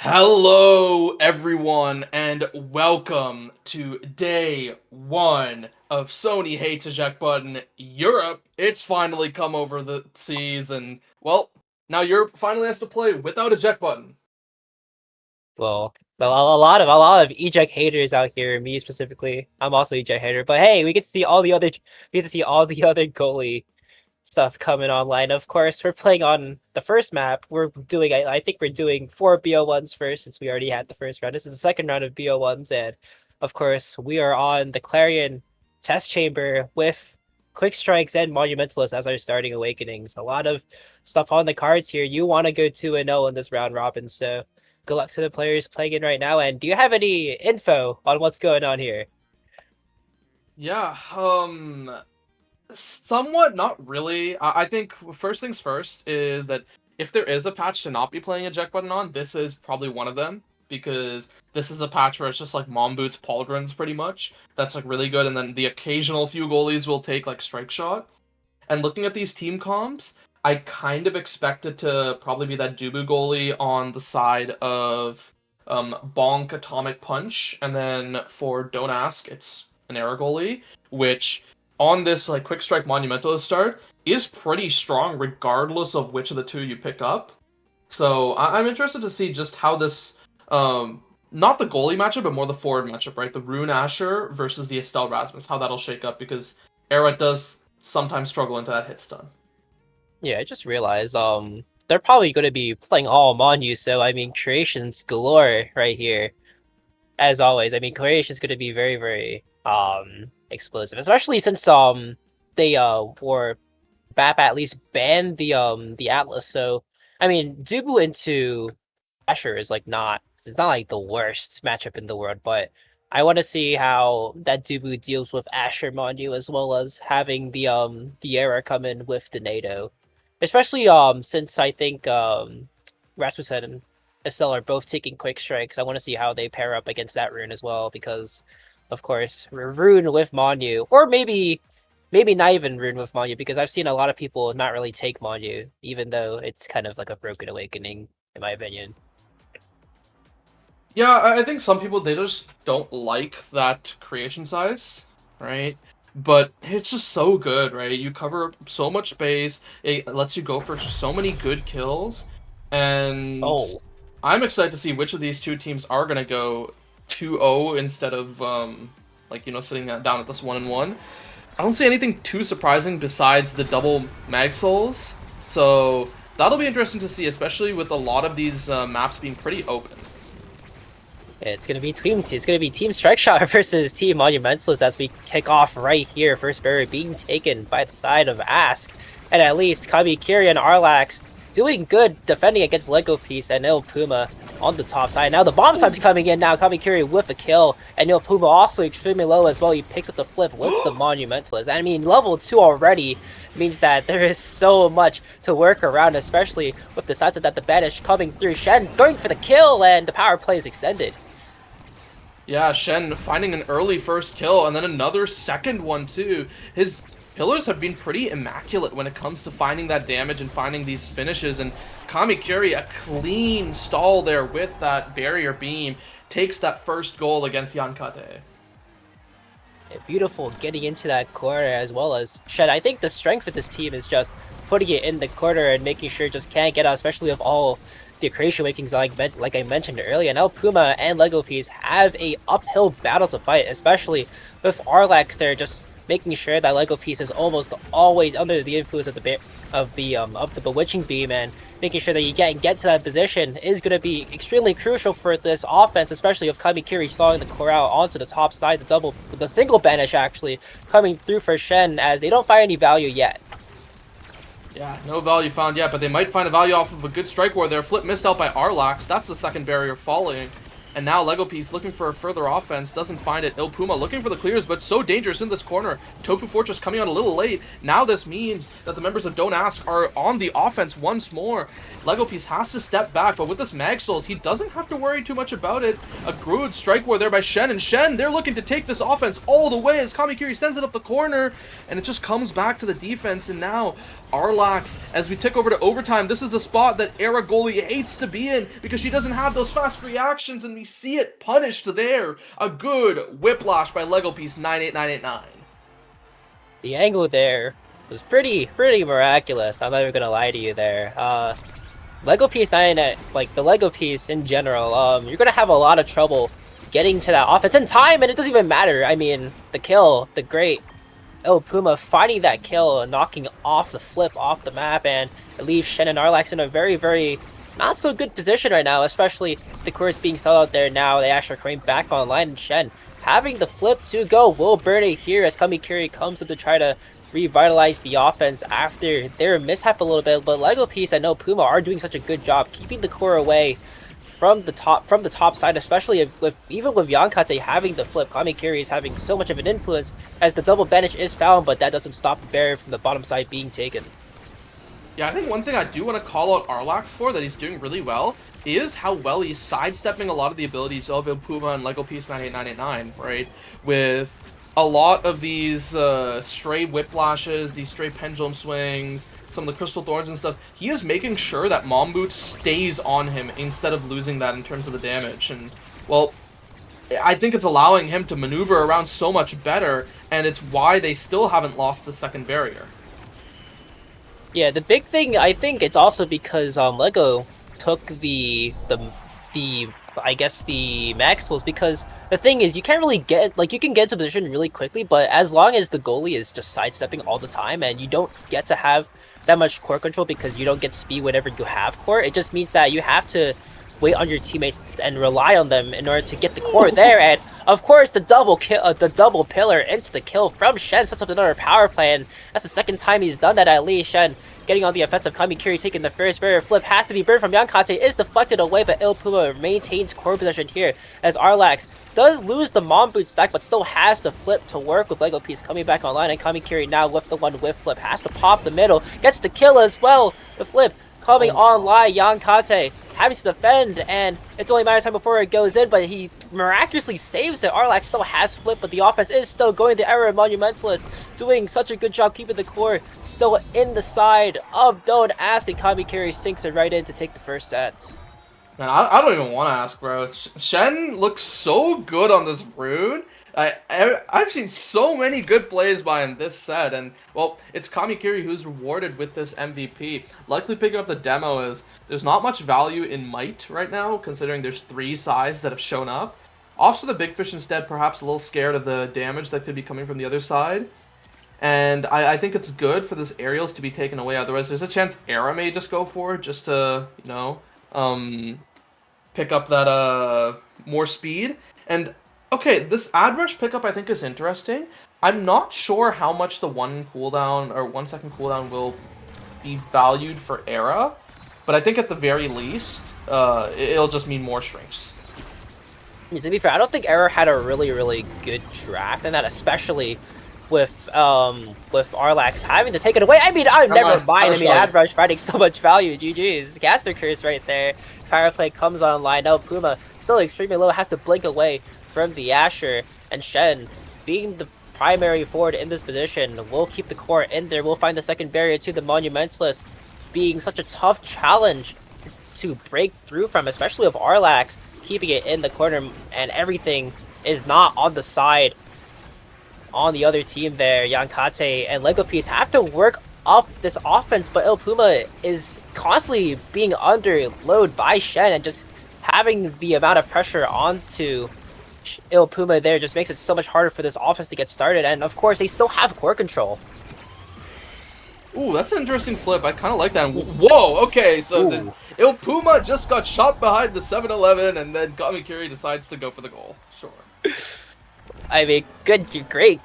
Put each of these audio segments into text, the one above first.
Hello, everyone, and welcome to day one of Sony Hates Eject Button Europe. It's finally come over the seas, and well, now Europe finally has to play without Eject Button. Well, a lot of eject haters out here. Me specifically, I'm also eject hater. But hey, we get to see all the other goalie stuff coming online. Of course, we're playing on the first map. I think we're doing 4 BO1s first since we already had the first round. This is the second round of BO1s, and of course, we are on the Clarion test chamber with quick strikes and monumentalists as our starting awakenings. A lot of stuff on the cards here. You want to go 2-0 in this round robin, so good luck to the players playing in right now. And do you have any info on what's going on here? Yeah, somewhat, not really. I think first things first is that if there is a patch to not be playing Eject Button on, this is probably one of them, because this is a patch where it's just like Mom Boots Pauldrons pretty much. That's like really good, and then the occasional few goalies will take like Strike Shot. And looking at these team comps, I kind of expect it to probably be that Dubu goalie on the side of Bonk Atomic Punch, and then for Don't Ask, it's an Era goalie, which on this like Quick Strike Monumentalist start is pretty strong regardless of which of the two you pick up. So I'm interested to see just how this, not the goalie matchup, but more the forward matchup, right? The Rune Asher versus the Estelle Rasmus, how that'll shake up, because Era does sometimes struggle into that hit stun. Yeah, I just realized they're probably going to be playing all Monu, so I mean creations galore right here. As always, I mean creation's going to be very very explosive, especially since they were BAP at least banned the Atlas. So I mean Dubu into Asher is like not it's not like the worst matchup in the world, but I want to see how that Dubu deals with Asher Monu as well as having the Era come in with the NATO. Especially since I think Rasmussen and Estelle are both taking quick strikes. I want to see how they pair up against that rune as well, because of course rune with Monu, or maybe not even rune with Monu, because I've seen a lot of people not really take Monu, even though it's kind of like a broken awakening in my opinion. Yeah, I think some people, they just don't like that creation size, right? But it's just so good, right? You cover so much space, it lets you go for so many good kills, and Oh, I'm excited to see which of these two teams are gonna go 2-0 instead of like, sitting down at this 1-1. I don't see anything too surprising besides the double mag souls, so that'll be interesting to see, especially with a lot of these maps being pretty open. it's gonna be Team Strike Shot versus Team Monumentalist as we kick off right here. First barrier being taken by the side of Ask, and at least Kamikiri and Arlax doing good defending against Lego Piece and Il Puma on the top side. Now the bomb side's coming in now. Kamikiri with a kill, and Il Puma also extremely low as well. He picks up the flip with the Monumentalist. I mean, level 2 already means that there is so much to work around, especially with the sides that the banish coming through. Shen going for the kill, and the power play is extended. Yeah, Shen finding an early first kill and then another second one too. His pillars have been pretty immaculate when it comes to finding that damage and finding these finishes, and Kamikuri, a clean stall there with that barrier beam, takes that first goal against Yankate. Beautiful getting into that corner as well as Shed. I think the strength of this team is just putting it in the corner and making sure it just can't get out, especially with all the creation wakings like I mentioned earlier. Now Puma and Lego Piece have a uphill battle to fight, especially with Arlax there just making sure that Lego Piece is almost always under the influence of the bewitching beam, and making sure that you get to that position is going to be extremely crucial for this offense, especially with Kamikiri stalling the corral onto the top side, the single banish actually coming through for Shen as they don't find any value yet. Yeah, no value found yet, but they might find a value off of a good strike war there. Flip missed out by Arlax. That's the second barrier falling. And now Lego Piece looking for a further offense, doesn't find it. Il Puma looking for the clears, but so dangerous in this corner. Tofu Fortress coming on a little late. Now this means that the members of Don't Ask are on the offense once more. Lego Piece has to step back, but with this Mag Souls, he doesn't have to worry too much about it. A good strike war there by Shen, and Shen, they're looking to take this offense all the way as Kamikiri sends it up the corner, and it just comes back to the defense, and now Arlax. As we tick over to overtime, this is the spot that Era goalie hates to be in because she doesn't have those fast reactions, and we see it punished there. A good whiplash by Lego Piece 98989. The angle there was pretty miraculous. I'm not even gonna lie to you there. Lego Piece 9, like the Lego Piece in general, you're gonna have a lot of trouble getting to that offense in time, and it doesn't even matter. I mean, the kill, the great Puma finding that kill and knocking off the flip off the map, and it leaves Shen and Arlax in a very not so good position right now, especially the course being sold out there now. They actually are coming back online, and Shen having the flip to go will burn it here as Kamikiri comes up to try to revitalize the offense after their mishap a little bit. But Lego Piece, I know Puma are doing such a good job keeping the core away from the top side, especially even with Yankate having the flip. Kamikiri is having so much of an influence as the double banish is found, but that doesn't stop the barrier from the bottom side being taken. Yeah, I think one thing I do want to call out Arlax for that he's doing really well is how well he's sidestepping a lot of the abilities of Puma and Lego Piece 98989, right? With a lot of these stray whiplashes, these stray pendulum swings, some of the crystal thorns and stuff, he is making sure that Mom Boot stays on him instead of losing that in terms of the damage. And, well, I think it's allowing him to maneuver around so much better, and it's why they still haven't lost the second barrier. Yeah, the big thing, I think it's also because Lego took the I guess the Maxwells, because the thing is you can't really get, like, you can get into position really quickly, but as long as the goalie is just sidestepping all the time and you don't get to have that much core control because you don't get speed whenever you have core, it just means that you have to wait on your teammates and rely on them in order to get the core there. And of course the double pillar into the kill from Shen sets up another power play, and that's the second time he's done that at least. Shen getting on the offensive, Kamikiri taking the first barrier. Flip has to be burned from Yankate, is deflected away, but Puma maintains core possession here as Arlax does lose the Mom Boot stack, but still has the flip to work with Lego Piece coming back online, and Kamikiri now with the one whiff flip has to pop the middle, gets the kill as well. The flip coming online, Yankate having to defend, and it's only a matter of time before it goes in, but he miraculously saves it. Arlax still has flip, but the offense is still going. The Era Monumentalist doing such a good job keeping the core still in the side of Don't Ask, and Kamikiri sinks it right in to take the first set. Man, I don't even want to ask, bro. Shen looks so good on this rune. I've seen so many good plays by him this set, and, well, it's Kamikiri who's rewarded with this MVP. Likely picking up the demo is there's not much value in Might right now, considering there's 3 sides that have shown up. Off to the Big Fish instead, perhaps a little scared of the damage that could be coming from the other side. And I think it's good for this aerials to be taken away, otherwise there's a chance Era may just go for it, just to, you know, pick up that more speed. And okay, this ad rush pickup I think is interesting. I'm not sure how much the 1 second cooldown will be valued for Era, but I think at the very least, it'll just mean more strings. To be fair, I don't think Era had a really good draft in that, especially with Arlax having to take it away. I mean, never mind. I mean, ad rush finding so much value. GG's. Caster Curse right there. Power play comes online. Now Puma still extremely low, has to blink away from the Asher, and Shen being the primary forward in this position will keep the core in there. We'll find the second barrier to the Monumentalist being such a tough challenge to break through from, especially with Arlax keeping it in the corner, and everything is not on the side on the other team there. Yankate and Lego Piece have to work up this offense, but Puma is constantly being under load by Shen, and just having the amount of pressure onto Puma there just makes it so much harder for this offense to get started. And of course they still have core control. Ooh, that's an interesting flip. I kind of like that. Whoa, okay, so Puma just got shot behind the 7-Eleven, and then Kamikiri decides to go for the goal. Sure. I mean, great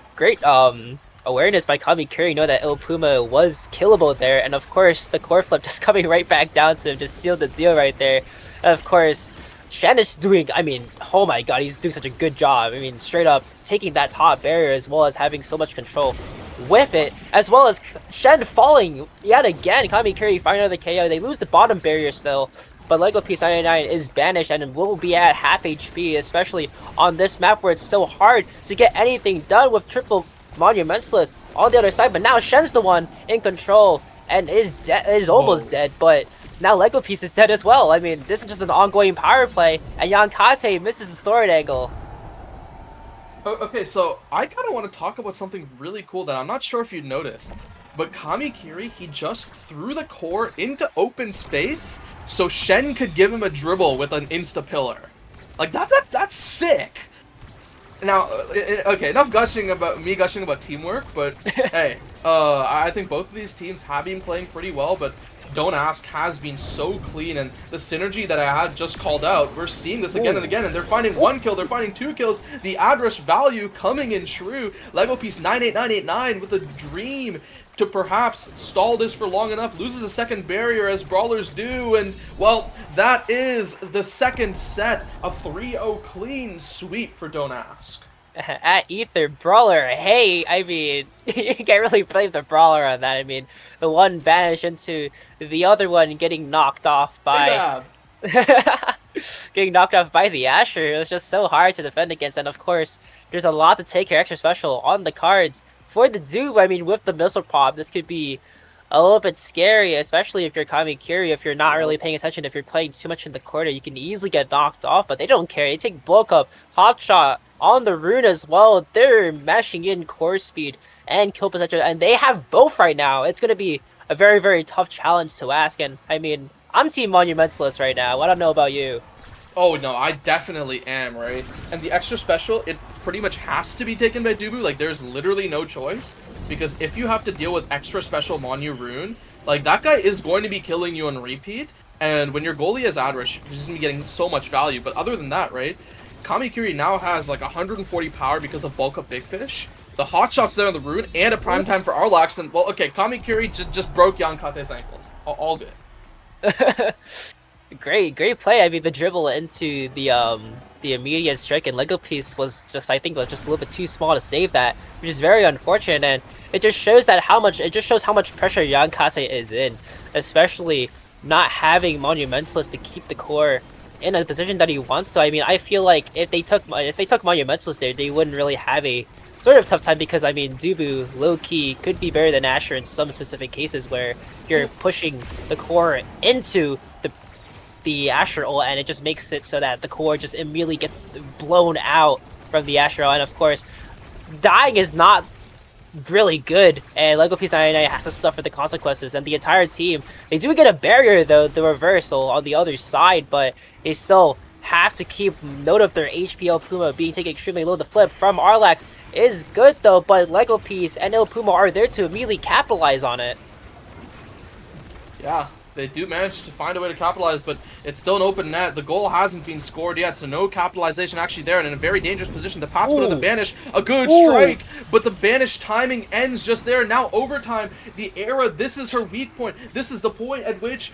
awareness by Kamikiri, know that Puma was killable there, and of course the core flip just coming right back down to him, just sealed the deal right there. And of course, Shen is doing, I mean, oh my god, he's doing such a good job. I mean, straight up taking that top barrier as well as having so much control with it, as well as Shen falling yet again. Kamikiri finding another KO. They lose the bottom barrier still, but Lego Piece 99 is banished and will be at half HP, especially on this map where it's so hard to get anything done with triple Monumentalist on the other side. But now Shen's the one in control, and is almost Whoa. dead, but now Lego Piece is dead as well. I mean, this is just an ongoing power play, and Yankate misses the sword angle. Okay, so I kind of want to talk about something really cool that I'm not sure if you noticed, but Kamikiri, he just threw the core into open space so Shen could give him a dribble with an insta pillar. Like that's sick. Now, okay, enough gushing about teamwork, but hey, I think both of these teams have been playing pretty well, but Don't Ask has been so clean, and the synergy that I had just called out, we're seeing this again and again, and they're finding 1 kill, they're finding 2 kills, the address value coming in true. Lego Piece 98989 with a dream to perhaps stall this for long enough, loses a second barrier as brawlers do, and well, that is the second set, a 3-0 clean sweep for Don't Ask. At Ether, Brawler, hey, I mean, you can't really blame the Brawler on that. I mean, the one vanished into the other one getting knocked off by... getting knocked off by the Asher. It was just so hard to defend against, and of course, there's a lot to take here, extra special on the cards. For the Doob, I mean, with the missile pop, this could be a little bit scary, especially if you're Kamikiri, if you're not really paying attention, if you're playing too much in the corner, you can easily get knocked off, but they don't care. They take bulk up, hot shot on the rune as well. They're mashing in core speed and kill potential, and they have both right now. It's going to be a very, very tough challenge to ask, and I mean, I'm Team Monumentalist right now. I don't know about you. Oh no, I definitely am, right? And the extra special, it pretty much has to be taken by Dubu. Like, there's literally no choice. Because if you have to deal with extra special Monu Rune, like, that guy is going to be killing you on repeat. And when your goalie is Adrish, you're just going to be getting so much value. But other than that, right? Kamikiri now has like 140 power because of bulk up Big Fish. The hot shots there on the Rune, and a prime time for Arlax. And, well, okay, Kamikiri just broke Yankate's ankles. All good. Great play. I mean, the dribble into the immediate strike and Lego Piece was just, I think, was just a little bit too small to save that, which is very unfortunate. And it just shows that how much pressure Yankate is in, especially not having Monumentalist to keep the core in a position that he wants to. I mean, I feel like if they took Monumentalist there, they wouldn't really have a sort of tough time, because I mean, Dubu low-key could be better than Asher in some specific cases where you're pushing the core into the Asher ult, and it just makes it so that the core just immediately gets blown out from the Asher ult. And of course, dying is not really good, and Lego Piece 99 has to suffer the consequences, and the entire team, they do get a barrier though, the reversal on the other side, but they still have to keep note of their HP. El Puma being taken extremely low. The flip from Arlax is good though, but Lego Piece and El Puma are there to immediately capitalize on it. Yeah, they do manage to find a way to capitalize, but it's still an open net. The goal hasn't been scored yet, so no capitalization actually there, and in a very dangerous position. The pass to the banish, a good strike, but the banish timing ends just there. Now overtime, the era, this is her weak point. This is the point at which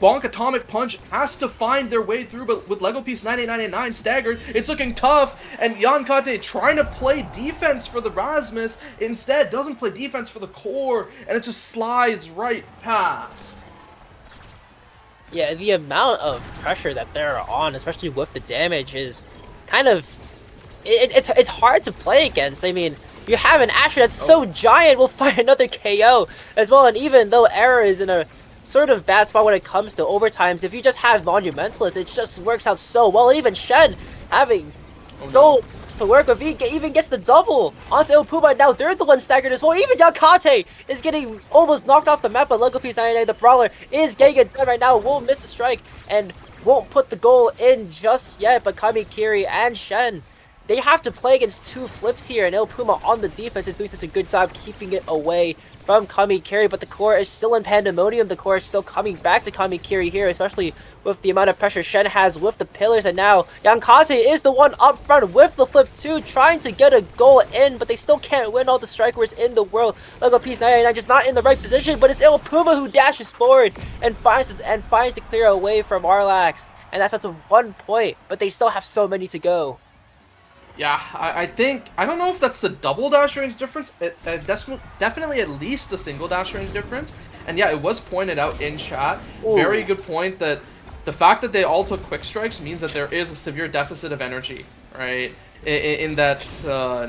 Bonk Atomic Punch has to find their way through, but with Lego Piece 9899 staggered, it's looking tough, and Yankate trying to play defense for the Rasmus, instead doesn't play defense for the core, and it just slides right past. Yeah, the amount of pressure that they're on, especially with the damage, is kind of... It's hard to play against. I mean, you have an Asher that's so giant, will find another KO as well, and even though Era is in a sort of bad spot when it comes to overtimes, if you just have Monumentalist, it just works out so well. Even Shen having to work with, he even gets the double onto El Puma. Now they're the one staggered as well. Even Yankate is getting almost knocked off the map, but Lego Piece 99, the Brawler, is getting it done right now. Will miss the strike and won't put the goal in just yet, but Kamikiri and Shen, they have to play against two flips here, and El Puma on the defense is doing such a good job keeping it away from Kamikiri, but the core is still in pandemonium. The core is still coming back to Kamikiri here, especially with the amount of pressure Shen has with the pillars, and now Yankate is the one up front with the flip too, trying to get a goal in, but they still can't win all the strikers in the world. Lego Piece 99 just not in the right position, but it's El Puma who dashes forward and finds to clear away from Arlax, and that's up to 1 point, but they still have so many to go. Yeah, I think, I don't know if that's the double dash range difference, definitely at least the single dash range difference, and yeah, it was pointed out in chat, very good point, that the fact that they all took quick strikes means that there is a severe deficit of energy, right? in that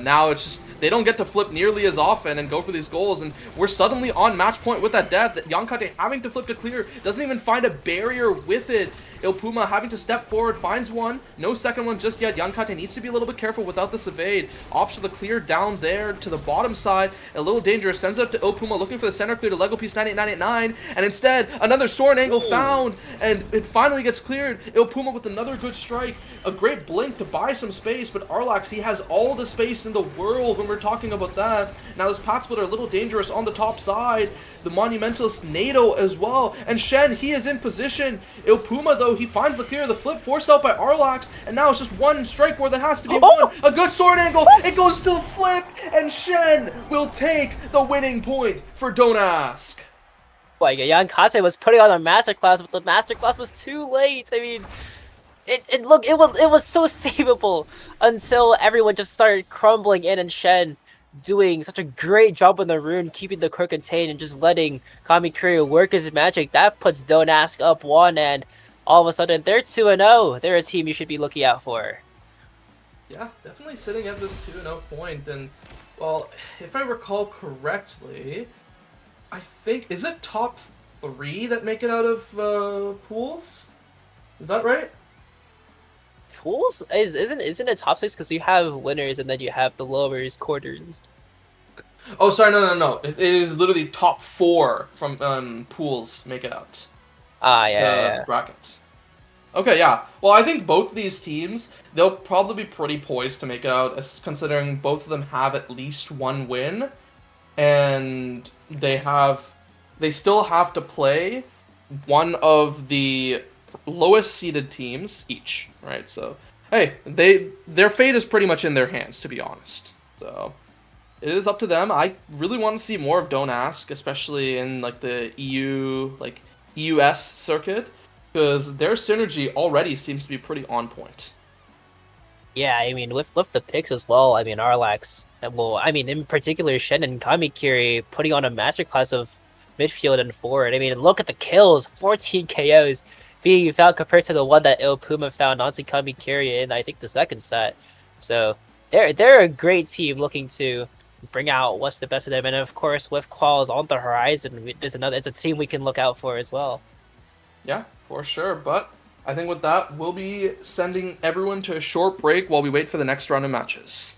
now it's just they don't get to flip nearly as often and go for these goals, and we're suddenly on match point with that death. Yankate having to flip to clear, doesn't even find a barrier with it. Ilpuma having to step forward, finds one. No second one just yet. Yankate needs to be a little bit careful without this evade. Opts for the clear down there to the bottom side. A little dangerous. Sends it up to Ilpuma looking for the center clear to Lego Piece 98989. And instead, another sword angle found. And it finally gets cleared. Ilpuma with another good strike. A great blink to buy some space. But Arlax, he has all the space in the world when we're talking about that. Now this pot splitter a little dangerous on the top side. The Monumentalist NATO as well. And Shen, he is in position. Ilpuma, though, he finds the clear. The flip forced out by Arlax. And now it's just one strike board that has to be won. A good sword angle. It goes to the flip. And Shen will take the winning point for Don't Ask. Like, Yankate was putting on a masterclass, but the masterclass was too late. I mean, it was so savable until everyone just started crumbling in, and Shen doing such a great job on the rune, keeping the core contained and just letting Kamikuri work his magic. That puts Don't Ask up 1, and all of a sudden they're 2-0. They're a team you should be looking out for. Yeah, definitely sitting at this 2-0 point, and well, if I recall correctly, I think, is it top 3 that make it out of pools? Is that right? Pools isn't it top 6 because you have winners and then you have the lowers, quarters. Oh, sorry, no. It is literally top 4 from pools make it out. Yeah. Brackets. Okay, yeah. Well, I think both these teams, they'll probably be pretty poised to make it out, considering both of them have at least 1 win, and they still have to play one of the lowest seeded teams each, right? So, hey, their fate is pretty much in their hands, to be honest. So, it is up to them. I really want to see more of Don't Ask, especially in like the EUS circuit, because their synergy already seems to be pretty on point. Yeah, I mean, with the picks as well, I mean, Arlax, well, I mean, in particular, Shen and Kamikuri putting on a masterclass of midfield and forward. I mean, look at the kills, 14 KOs being found compared to the one that Ilpuma found onto Kamikuri in, I think, the second set. So, they're a great team looking to bring out what's the best of them. And of course, with Qualls on the horizon, it's a team we can look out for as well. Yeah, for sure, but I think with that, we'll be sending everyone to a short break while we wait for the next round of matches.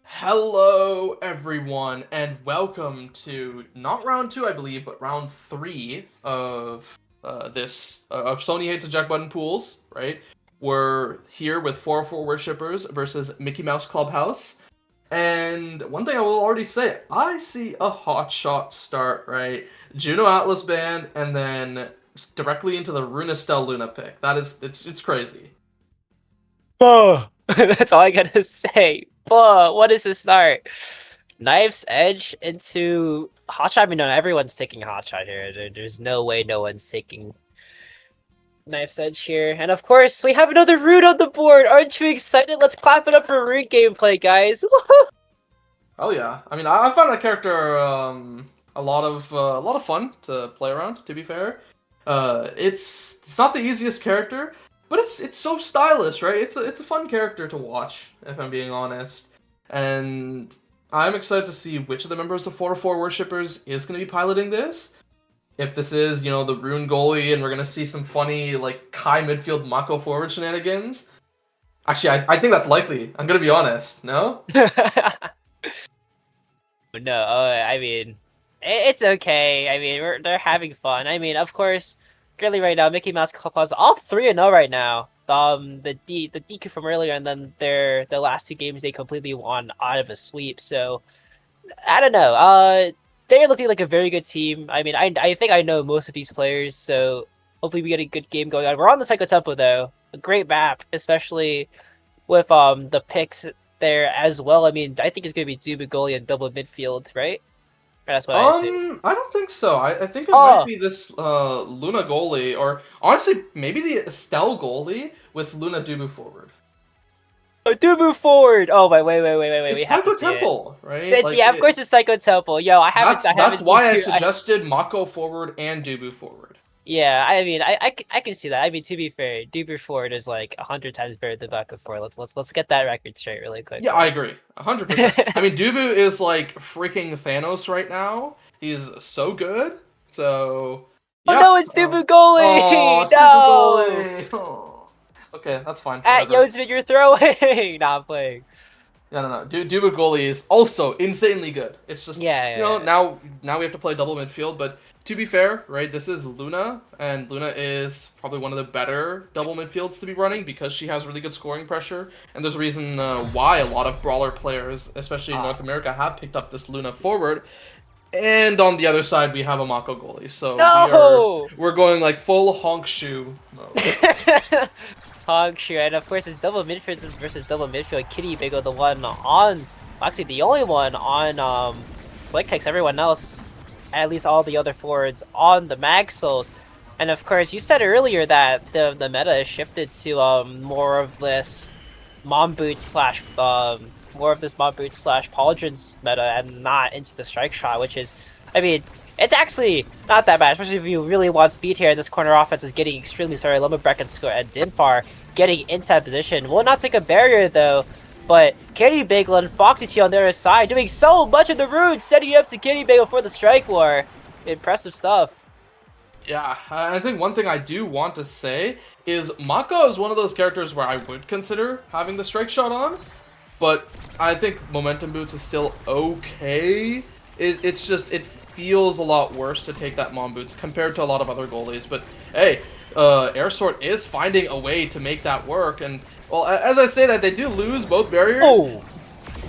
Hello, everyone, and welcome to not round 2, I believe, but round 3 of of Sony Hates Eject Button Pools. Right, we're here with 404 Worshippers versus Mickey Mouse Clubhouse. And one thing I will already say, I see a hot shot start. Right, Juno Atlas Band, and then directly into the Runestel Luna pick. It's crazy. Oh, that's all I gotta say. But what is the start? Knife's Edge into Hotshot. I mean, no, everyone's taking Hotshot here. There's no way no one's taking Knife's Edge here. And of course, we have another Rune on the board. Aren't you excited? Let's clap it up for Rune gameplay, guys. Oh yeah, I mean, I found that character a lot of fun to play around. To be fair, it's not the easiest character, but it's so stylish, right? It's a fun character to watch, if I'm being honest. And I'm excited to see which of the members of 404 Worshippers is going to be piloting this. If this is, the Rune goalie, and we're going to see some funny like Kai midfield Mako forward shenanigans. Actually, I think that's likely. I'm going to be honest. No. No, I mean, it's okay. I mean, they're having fun. I mean, of course, currently right now, Mickey Mouse Clubhouse all 3-0 right now. The DQ from earlier, and then the last 2 games they completely won out of a sweep. So I don't know. They're looking like a very good team. I mean, I think I know most of these players, so hopefully we get a good game going on. We're on the Psycho Tempo though, a great map, especially with the picks there as well. I mean, I think it's gonna be Dubu goalie and double midfield, right? That's what I assume. I don't think so. I think it might be this Luna goalie, or honestly, maybe the Estelle goalie with Luna Dubu forward. Oh, Dubu forward! Oh, wait. It's We have Psycho to see Temple, it. right? It's, yeah, of course it's Psycho Temple. Yo, I haven't. That's why I suggested Mako forward and Dubu forward. Yeah, I mean, I can see that. I mean, to be fair, Dubu forward is like 100 times better than Mako forward. Let's get that record straight really quick. Yeah, I agree, 100%. I mean, Dubu is like freaking Thanos right now. He's so good. So. Yeah. Oh no, it's Dubu goalie! Oh, it's Dubu goalie! Oh. Okay, that's fine. At Yodsman, you're throwing! Nah, I'm playing. No. Dubu goalie is also insanely good. It's just, yeah. Now we have to play double midfield, but to be fair, right, this is Luna, and Luna is probably one of the better double midfields to be running because she has really good scoring pressure, and there's a reason why a lot of brawler players, especially in North America, have picked up this Luna forward. And on the other side, we have a Mako goalie, so we're going like full honk shoe mode. Sure, and of course it's double midfield versus double midfield. Kitty Bagel, the one on, actually the only one on Slick Kicks. Everyone else, at least all the other forwards, on the Maxels. And of course, you said earlier that the meta has shifted to more of this mom boot slash pauldrons meta, and not into the strike shot, which is, I mean, it's actually not that bad, especially if you really want speed here. This corner offense is getting extremely sorry. Lumberback and Dinfar getting into that position. Will not take a barrier though, but Kitty Bagel and Foxy T on the other side doing so much of the route, setting it up to Kitty Bagel for the strike war. Impressive stuff. Yeah, I think one thing I do want to say is Mako is one of those characters where I would consider having the strike shot on, but I think Momentum Boots is still okay. It's just, it feels a lot worse to take that Mom Boots compared to a lot of other goalies, but hey, Air Sort is finding a way to make that work, and well, as I say that, they do lose both barriers.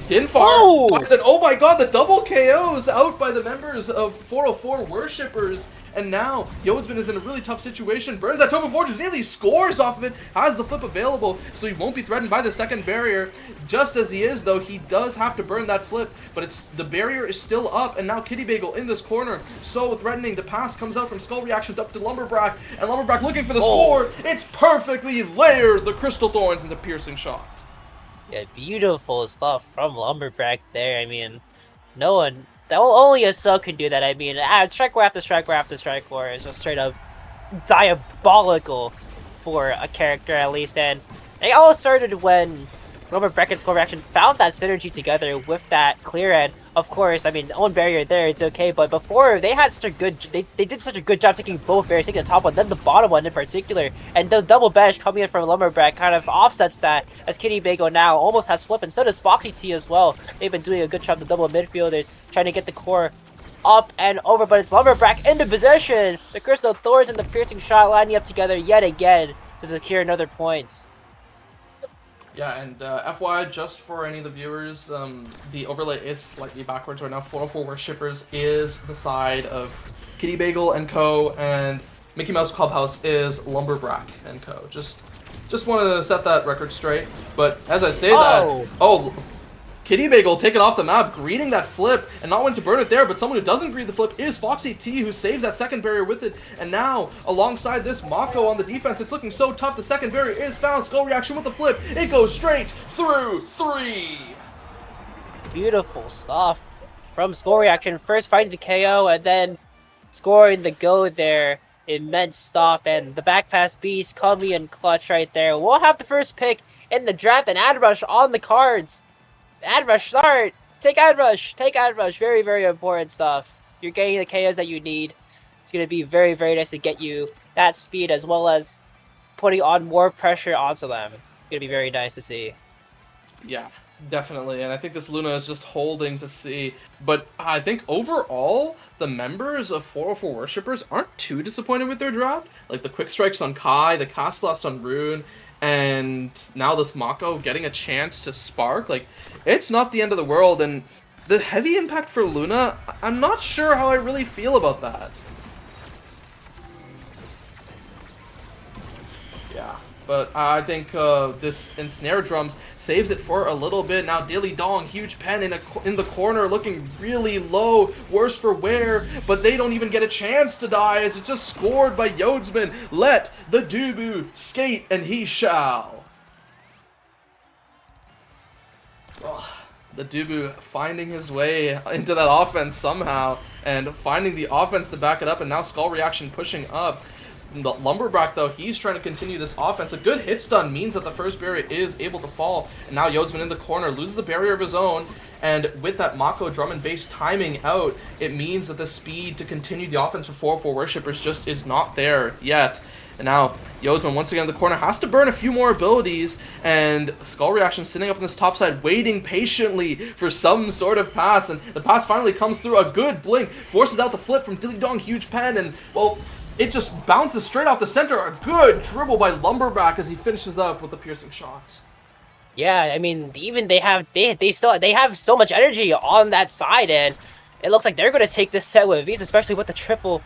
Dinfar said, oh my god, the double KOs out by the members of 404 Worshippers, and now Yodsman is in a really tough situation. Burns that Token Fortress, nearly scores off of it, has the flip available, so he won't be threatened by the second barrier. Just as he is, though, he does have to burn that flip, but the barrier is still up, and now Kitty Bagel in this corner, so threatening. The pass comes out from Skull Reactions up to Lumberback, and Lumberback looking for the score. It's perfectly layered the Crystal Thorns into piercing shots. Yeah, beautiful stuff from Lumberback there. I mean, no one, only a sub can do that. I mean, strike war after strike war after strike war is just straight up diabolical for a character, at least. And it all started when Lumberback and Score Reaction found that synergy together with that clear, and of course, I mean, own barrier there, it's okay, but before, they had such a good, they did such a good job taking both barriers, taking the top one, then the bottom one in particular, and the double bash coming in from Lumberback kind of offsets that, as Kitty Bagel now almost has flip, and so does Foxy T as well. They've been doing a good job, the double midfielders, trying to get the core up and over, but it's Lumberback into position! The Crystal Thorns and the Piercing Shot lining up together yet again to secure another point. Yeah, and FYI, just for any of the viewers, the overlay is slightly backwards right now. 404 Worshippers is the side of Kitty Bagel and Co., and Mickey Mouse Clubhouse is Lumberback and Co. Just wanted to set that record straight. But as I say Kitty Bagel taken off the map, greeting that flip, and not wanting to burn it there, but someone who doesn't greet the flip is Foxy T, who saves that second barrier with it, and now, alongside this, Mako on the defense, it's looking so tough, the second barrier is found, Skull Reaction with the flip, it goes straight through 3! Beautiful stuff from Skull Reaction, first finding the KO, and then scoring the go there, immense stuff, and the back pass beast coming in clutch right there. We'll have the first pick in the draft, and Ad Rush on the cards. Ad Rush, start! Take Ad Rush! Take Ad Rush! Very, very important stuff. You're getting the KOs that you need. It's going to be very, very nice to get you that speed as well as putting on more pressure onto them. It's going to be very nice to see. Yeah, definitely. And I think this Luna is just holding to see. But I think overall, the members of 404 Worshippers aren't too disappointed with their draft. Like the quick strikes on Kai, the cast loss on Rune, and now this Mako getting a chance to spark, like, it's not the end of the world, and the heavy impact for Luna, I'm not sure how I really feel about that. Yeah, but I think this Ensnare Drums saves it for a little bit. Now Dilly Dong, huge pen in the corner, looking really low, worse for wear, but they don't even get a chance to die as it's just scored by Yodsman. Let the Dubu skate and he shall. Oh, the Dubu finding his way into that offense somehow and finding the offense to back it up, and now Skull Reaction pushing up. The Lumberback, though, he's trying to continue this offense. A good hit stun means that the first barrier is able to fall. And now Yodsman in the corner loses the barrier of his own. And with that Mako drum and bass timing out, it means that the speed to continue the offense for 404 Worshippers just is not there yet. And now Yodsman once again in the corner has to burn a few more abilities, and Skull Reaction sitting up on this top side waiting patiently for some sort of pass, and the pass finally comes through. A good blink forces out the flip from Dilly Dong, huge pen, and well, it just bounces straight off the center. A good dribble by Lumberback as he finishes up with the piercing shot. Yeah, I mean, even they have so much energy on that side, and it looks like they're going to take this set with ease, especially with the triple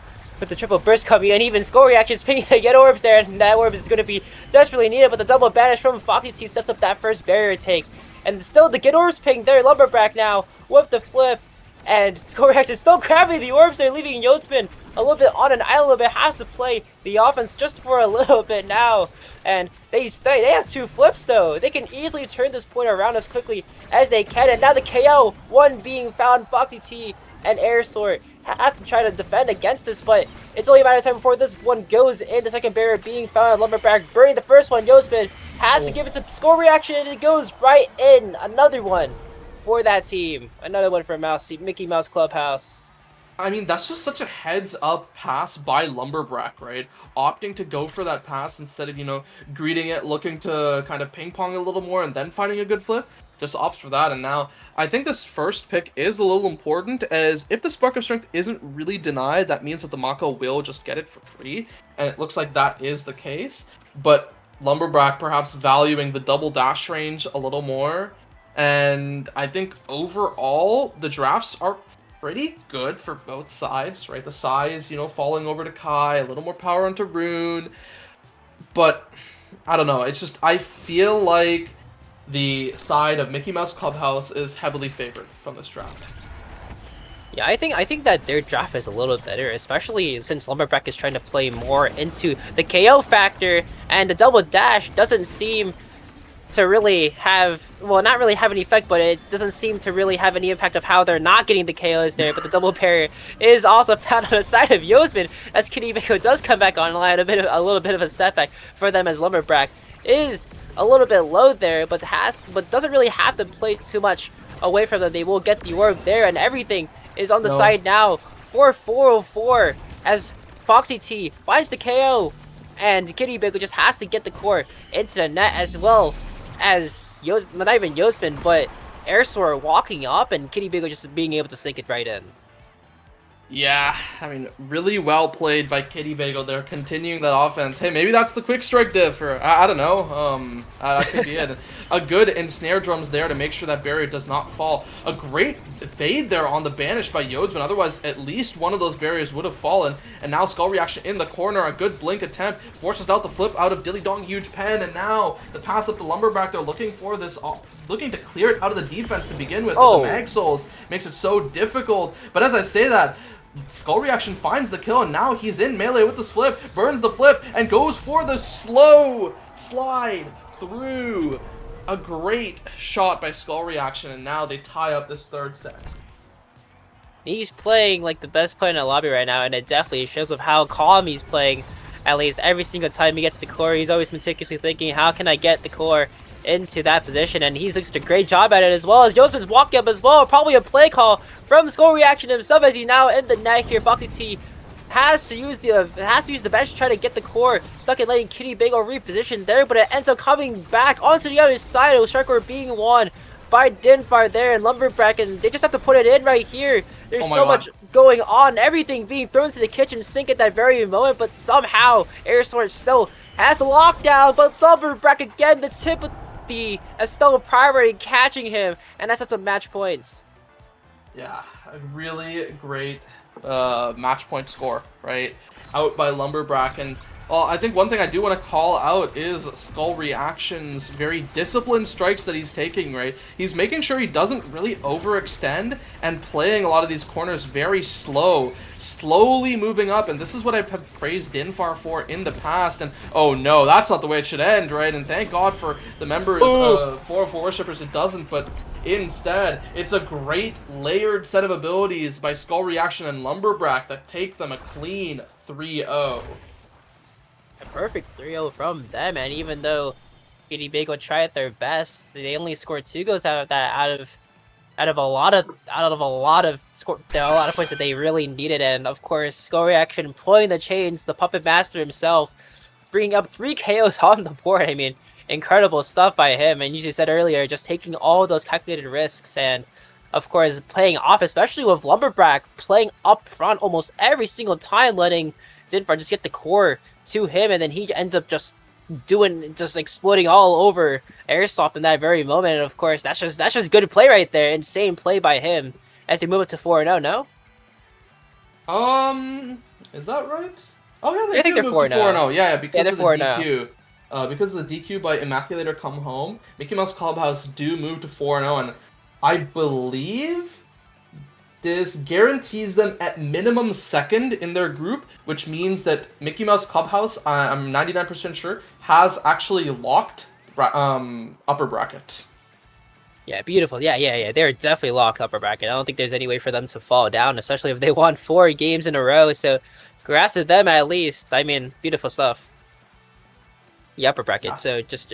burst coming in. Even Skull Reaction's picking to get orbs there, and that orb is going to be desperately needed, but the double banish from Foxy T sets up that first barrier take. And still the get orbs ping there, Lumberback now with the flip, and Skull Reaction still grabbing the orbs there, leaving Yodsman a little bit on an island, a little bit, has to play the offense just for a little bit now. And they have two flips though. They can easily turn this point around as quickly as they can, and now the KO, one being found, Foxy T and Air Sword have to try to defend against this, but it's only a matter of time before this one goes in. The second barrier being found, Lumberback burning the first one. Yodsman has to give it to Skull Reaction, and it goes right in. Another one for that team. Another one for Mickey Mouse Clubhouse. I mean, that's just such a heads-up pass by Lumberback, right? Opting to go for that pass instead of, you know, greeting it, looking to kind of ping-pong a little more, and then finding a good flip. Just opts for that, and now I think this first pick is a little important, as if the Spark of Strength isn't really denied, that means that the Mako will just get it for free, and it looks like that is the case. But Lumberback perhaps valuing the double dash range a little more, and I think overall the drafts are pretty good for both sides, right? The size, you know, falling over to Kai, a little more power onto Rune, but I don't know, it's just, I feel like the side of Mickey Mouse Clubhouse is heavily favored from this draft. Yeah, I think that their draft is a little better, especially since Lumberback is trying to play more into the KO factor, and the double dash doesn't seem to really have, well, not really have an effect, but it doesn't seem to really have any impact of how they're not getting the KOs there. But the double parry is also found on the side of Yosman as Kitty Biko does come back online. A little bit of a setback for them as Lumberbrack is a little bit low there, but doesn't really have to play too much away from them. They will get the orb there, and everything is on the side now for 404 as Foxy T finds the KO, and Kitty Biko just has to get the core into the net as well as not even Yosman, but Airsword walking up and Kitty Biko just being able to sink it right in. Yeah, I mean, really well played by Kitty Bagel. They're continuing that offense. Hey, maybe that's the quick strike diff, or I don't know. That could be it. A good ensnare drums there to make sure that barrier does not fall. A great fade there on the banish by Yodsman. Otherwise, at least one of those barriers would have fallen. And now Skull Reaction in the corner. A good blink attempt forces out the flip out of Dilly Dong. Huge pen, and now the pass up the Lumberback. They're looking for this. Looking to clear it out of the defense to begin with. But the Mag Souls makes it so difficult. But as I say that, Skull Reaction finds the kill, and now he's in melee with the flip, burns the flip, and goes for the slow slide through. A great shot by Skull Reaction, and now they tie up this third set. He's playing like the best player in the lobby right now, and it definitely shows with how calm he's playing. At least every single time he gets the core, he's always meticulously thinking, how can I get the core into that position, and he's doing such a great job at it, as well as Josephn's walking up as well. Probably a play call from Skull Reaction himself as he's now in the net here. Foxy T has to use the bench to try to get the core stuck in, letting Kitty Bagel reposition there, but it ends up coming back onto the other side. With Striker being won by Dinfar there, and Lumberback, and they just have to put it in right here. There's so much going on, everything being thrown to the kitchen sink at that very moment, but somehow Airsword still has the lockdown. But Lumberback again, the tip of the Estella Primary catching him, and that's some match points. Yeah, a really great match point score, right? Out by Lumberback. And I think one thing I do want to call out is Skull Reaction's very disciplined strikes that he's taking, right? He's making sure he doesn't really overextend and playing a lot of these corners very slowly moving up. And this is what I've praised Dinfar for in the past. And oh no, that's not the way it should end, right? And thank God for the members of 404 worshippers it doesn't, but instead, it's a great layered set of abilities by Skull Reaction and Lumberback that take them a clean 3-0. A perfect 3-0 from them, and even though Kitty Bagel tried their best, they only scored 2 goals out of that, out of a lot of points that they really needed. And of course, Skull Reaction pulling the chains, the Puppet Master himself, bringing up 3 KOs on the board. I mean, incredible stuff by him. And you said earlier, just taking all those calculated risks, and of course playing off, especially with Lumberback playing up front almost every single time, letting Dinfar just get the core to him, and then he ends up just exploding all over Airsoft in that very moment. And of course, that's just good play right there. Insane play by him as they move it to 4-0. No? Is that right? Oh yeah, I think they're 4-0. Yeah, because of the 4-0. DQ. Because of the DQ by Immaculator Come Home, Mickey Mouse Clubhouse do move to 4-0, and I believe this guarantees them at minimum second in their group, which means that Mickey Mouse Clubhouse, I'm 99% sure, has actually locked upper bracket. Yeah, beautiful. Yeah. They're definitely locked upper bracket. I don't think there's any way for them to fall down, especially if they won 4 games in a row. So, congrats to them at least. I mean, beautiful stuff. The upper bracket. Yeah. So just.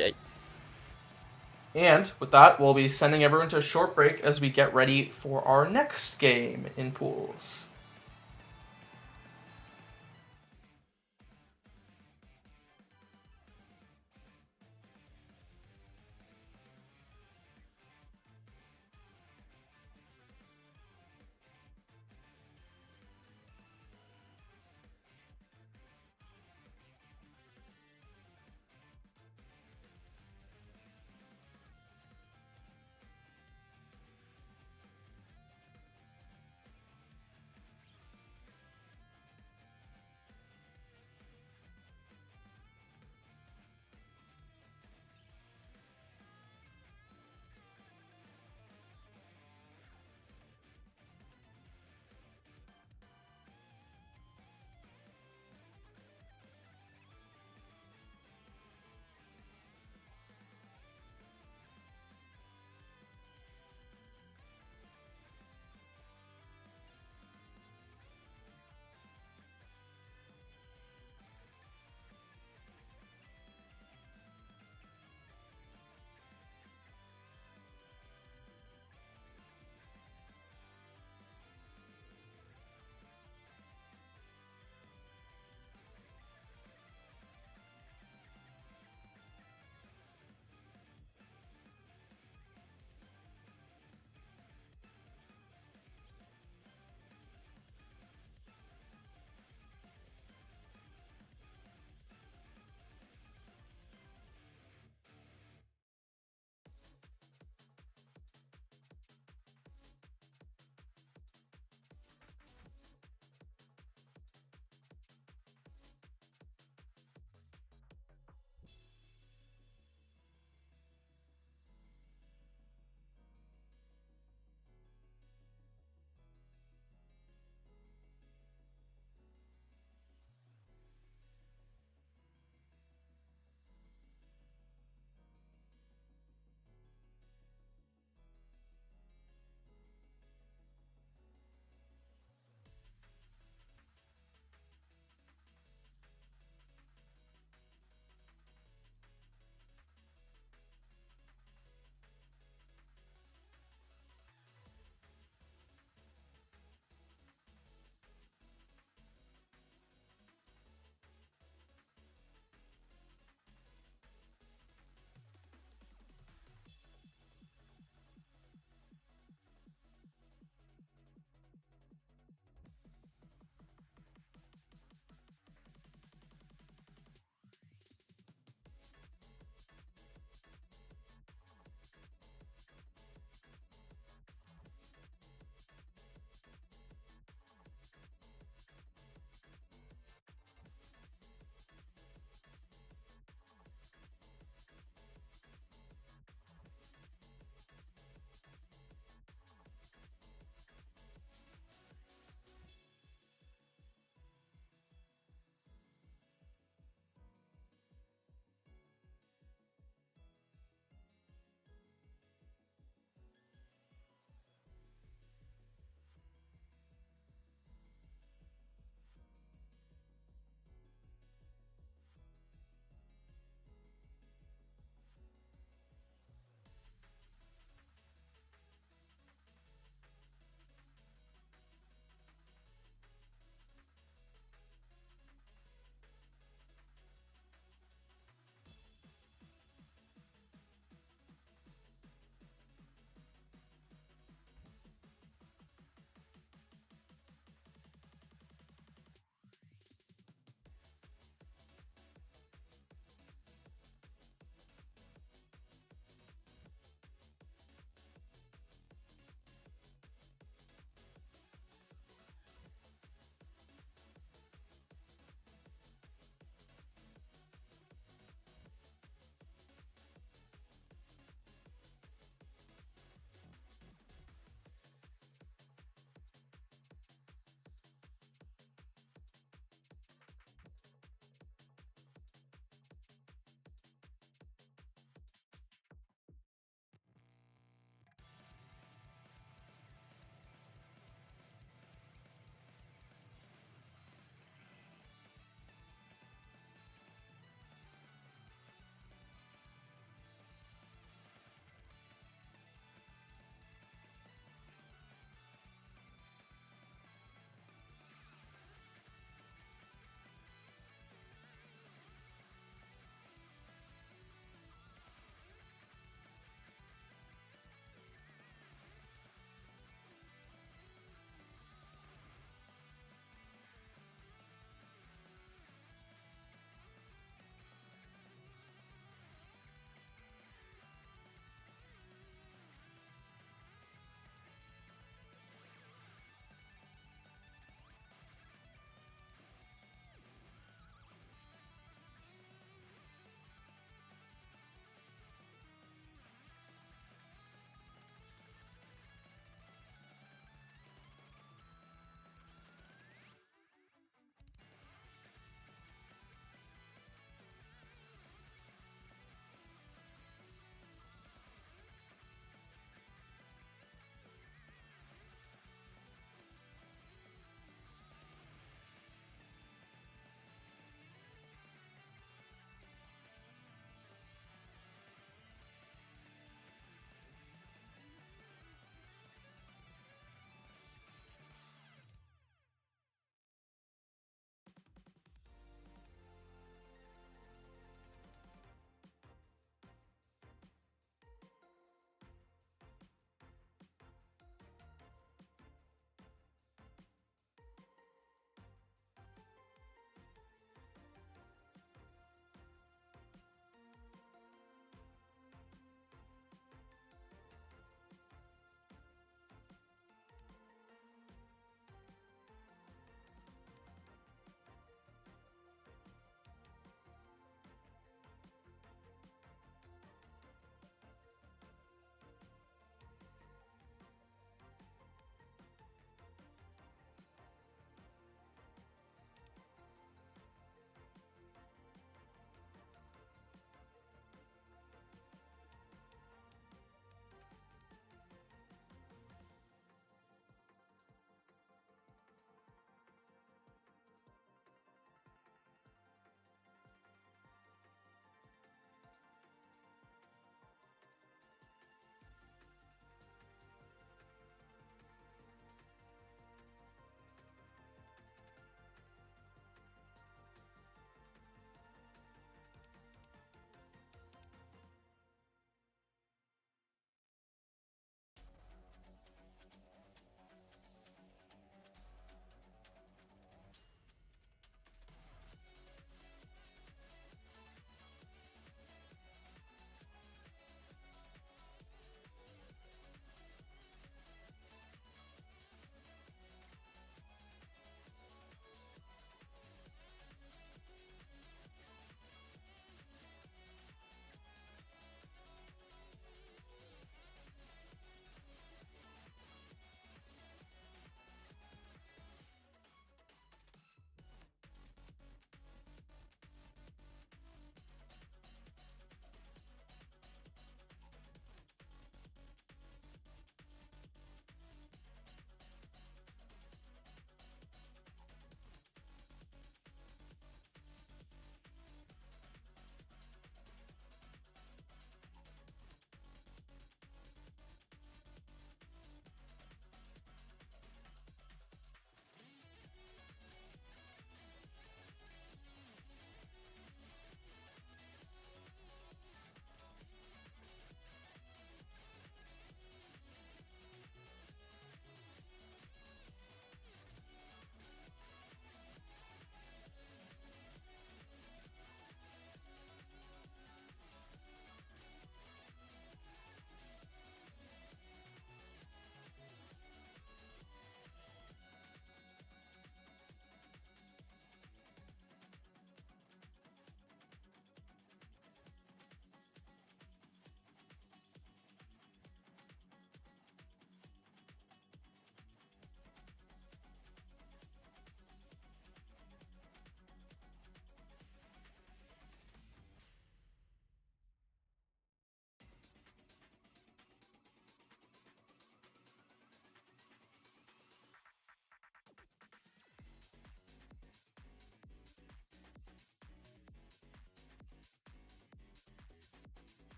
And with that, we'll be sending everyone to a short break as we get ready for our next game in pools.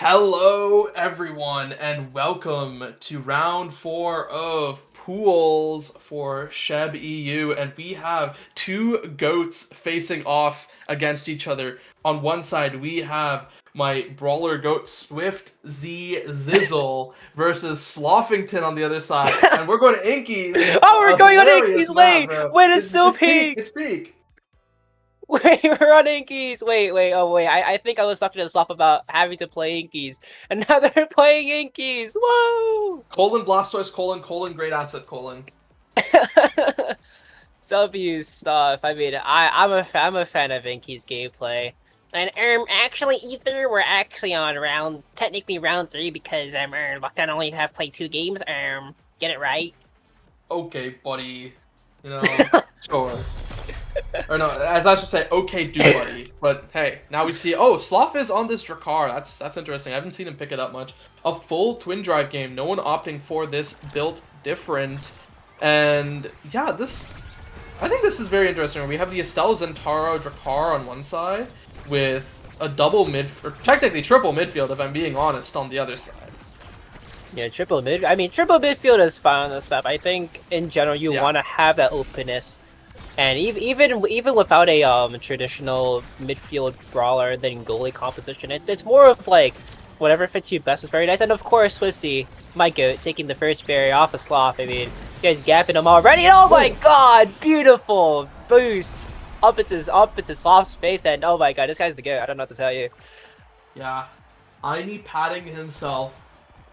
Hello, everyone, and welcome to round 4 of pools for Sheb EU. And we have two goats facing off against each other. On one side, we have my brawler goat Swift Z Zizzle versus Sloffington on the other side. And we're going to Inky's. Oh, we're going on Hilarious Inky's map, way! bro. Wait, it's so It's peak. peak! It's peak. Wait, we're on Inkies! Wait, I think I was talking to Slop about having to play Inkies, and now they're playing Inkies! Whoa! Blastoise, great asset, W stuff. I mean, I'm a fan of Inky's gameplay. And actually, Ether, we're actually on technically round 3 because Lockdown only have played 2 games. Get it right? Okay, buddy. You know, sure. Or no, as I should say, okay, do buddy. But hey, now we see. Oh, Sloth is on this Drakkar. That's interesting. I haven't seen him pick it up much. A full twin drive game. No one opting for this built different. And yeah, I think this is very interesting. We have the Estelle Zentaro Drakkar on one side with a double mid, or technically triple midfield, if I'm being honest, on the other side. Yeah, triple midfield is fine on this map. I think in general you want to have that openness. And even without a traditional midfield brawler than goalie composition, it's more of like whatever fits you best is very nice. And of course, Swiftsy, my goat, taking the first barrier off of Sloth. I mean, this guy's gapping him already. Oh my god, beautiful boost up into Sloth's face, and oh my god, this guy's the goat. I don't know what to tell you. Yeah, Aini patting himself.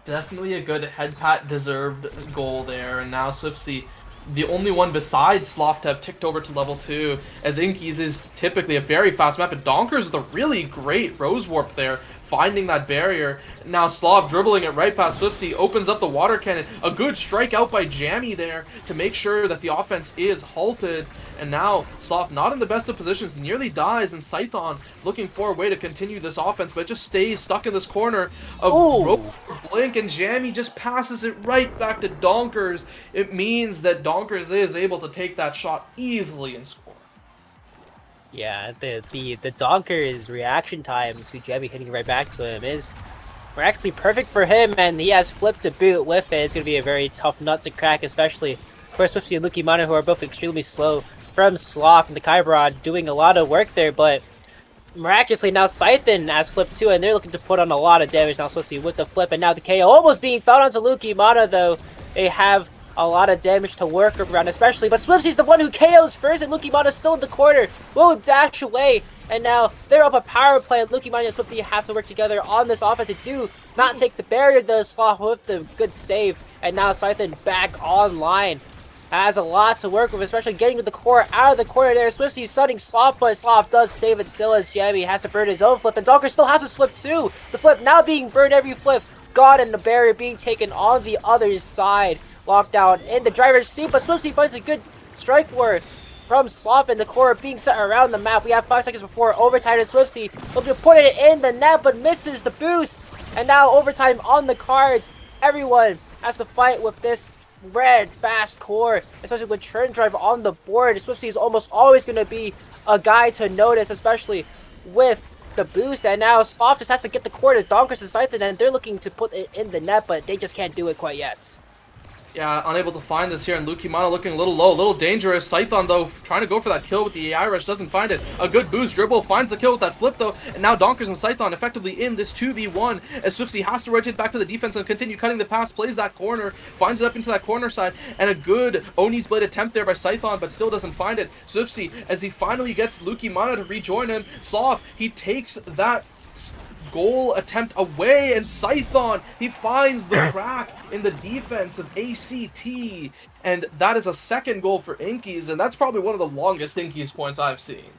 Definitely a good head pat deserved goal there, and now Swiftsy, the only one besides Sloth to have ticked over to level 2, as Inky's is typically a very fast map, and Donkers with a really great Rose Warp there, finding that barrier. Now Sloth dribbling it right past Swiftsy, opens up the water cannon. A good strike out by Jammy there to make sure that the offense is halted. And now Sloth not in the best of positions, nearly dies, and Scython looking for a way to continue this offense, but just stays stuck in this corner of Blink, and Jammy just passes it right back to Donkers. It means that Donkers is able to take that shot easily and score. Yeah, the Donkers reaction time to Jammy hitting right back to him is actually perfect for him, and he has flipped to boot with it. It's going to be a very tough nut to crack, especially for Swiftsy and Lucky Mana, who are both extremely slow from Sloth, and the Kybrod doing a lot of work there, but miraculously now Scython has flipped too, and they're looking to put on a lot of damage now. Swiftsy with the flip, and now the KO almost being found onto Lucky Mana, though. They have a lot of damage to work around, especially, but Swifty's the one who KOs first, and Lucky Mana's still in the corner. Will dash away, and now they're up a power play, and Lucky Mana and Swifty have to work together on this offense to do not take the barrier. The Sloth with the good save, and now Scython back online. Has a lot to work with, especially getting to the core out of the corner there. Swiftsy stunning Sloth, but Sloth does save it still as Jammy has to burn his own flip, and Donker still has his flip too. The flip now being burned every flip. God, and the barrier being taken on the other side. Lockdown in the driver's seat, but Swiftsy finds a good strike word from Sloth, and the core being set around the map. We have 5 seconds before overtime, and Swiftsy looking to put it in the net, but misses the boost. And now overtime on the cards. Everyone has to fight with this red fast core, especially with Trend Drive on the board. Swiftsy is almost always going to be a guy to notice, especially with the boost. And now Sloth just has to get the core to Donkers and Scython, and they're looking to put it in the net, but they just can't do it quite yet. Yeah, unable to find this here, and Lucky Mana looking a little low, a little dangerous. Scython, though, trying to go for that kill with the AI rush, doesn't find it. A good boost dribble, finds the kill with that flip, though, and now Donkers and Scython effectively in this 2v1, as Swiftsy has to rotate back to the defense and continue cutting the pass, plays that corner, finds it up into that corner side, and a good Oni's Blade attempt there by Scython, but still doesn't find it. Swiftsy, as he finally gets Lucky Mana to rejoin him, Sloth, he takes that goal attempt away, and Scython, he finds the crack in the defense of ACT, and that is a second goal for Inky's, and that's probably one of the longest Inky's points I've seen.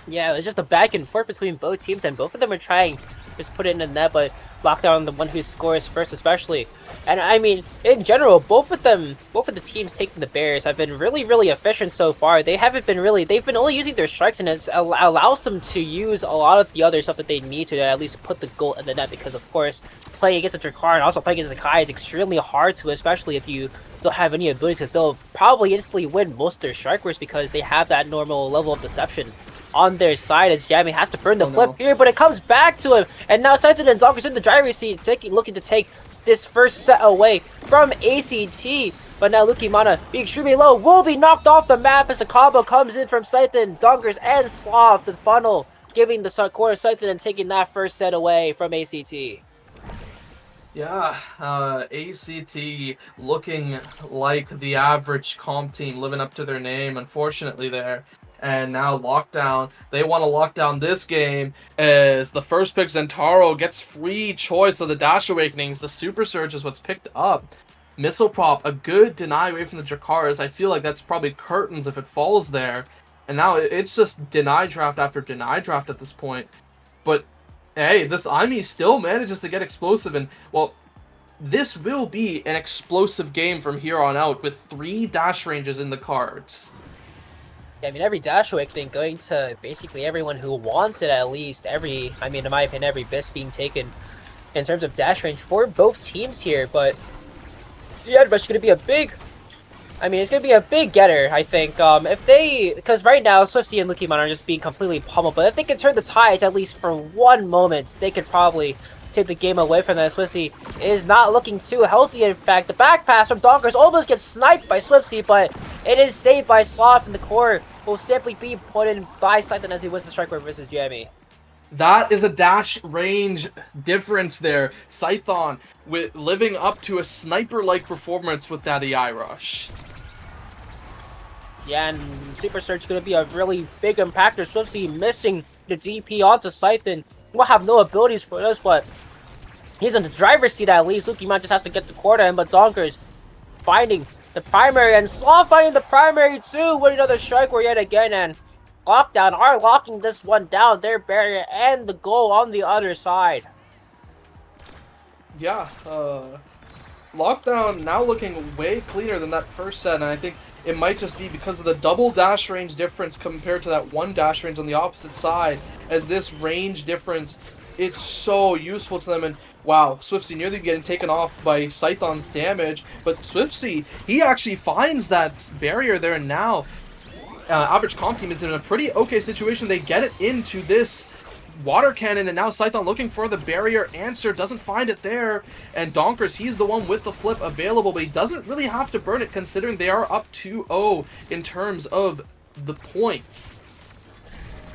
Yeah, it was just a back and forth between both teams, and both of them are trying to just put it in the net, but Lockdown the one who scores first especially. And I mean, in general, both of the teams taking the barriers have been really efficient so far. They've been only using their strikes, and it allows them to use a lot of the other stuff that they need to at least put the goal in the net, because of course, playing against the Drakkar and also playing against the Kai is extremely hard to, especially if you don't have any abilities, because they'll probably instantly win most of their strike wars because they have that normal level of deception. on their side as Jamie has to burn the Oh, flip no. here, but it comes back to him. And now Scythen and Donker's in the driver's seat, looking to take this first set away from ACT. But now Lukimana, being extremely low, will be knocked off the map as the combo comes in from Scythen, Donkers, and Sloth, the funnel, giving the core of Scythen and taking that first set away from ACT. Yeah, ACT looking like the average comp team, living up to their name, unfortunately there. And now Lockdown, they want to lock down this game as the first pick Zentaro gets free choice of the Dash Awakenings. The Super Surge is what's picked up. Missile Prop, a good deny away from the Drakaris. I feel like that's probably curtains if it falls there. And now it's just deny draft after deny draft at this point. But hey, this Ami still manages to get explosive, and, well, this will be an explosive game from here on out with 3 dash ranges in the cards. Yeah, I mean, every Dash Awakening going to basically everyone who wants it at least. In my opinion, every BIS being taken in terms of dash range for both teams here, but the Edrush is going to be it's going to be a big getter, I think. Because right now, Swiftsy and Lukimon are just being completely pummeled, but if they can turn the tides at least for one moment, they could probably take the game away from them. Swiftsy is not looking too healthy. In fact, the back pass from Donkers almost gets sniped by Swiftsy, but it is saved by Sloth, and the core will simply be put in by Scythen as he wins the strike rate versus Jamie. That is a dash range difference there. Scython with living up to a sniper-like performance with that EI rush. Yeah, and Super Surge is going to be a really big impactor. Swiftsy missing the DP onto Scythen. Will have no abilities for this, but he's in the driver's seat at least. Lukimon just has to get the quarter in, but Donkers finding the primary, and Sloth finding the primary too with another strike where yet again, and Lockdown are locking this one down. Their barrier and the goal on the other side. Yeah, Lockdown now looking way cleaner than that first set, and I think it might just be because of the double dash range difference compared to that one dash range on the opposite side, as this range difference, it's so useful to them. And wow, Swiftsy nearly getting taken off by Scython's damage, but Swiftsy, he actually finds that barrier there, and now average comp team is in a pretty okay situation. They get it into this water cannon, and now Scython looking for the barrier answer, doesn't find it there, and Donkers, he's the one with the flip available, but he doesn't really have to burn it considering they are up 2-0 in terms of the points.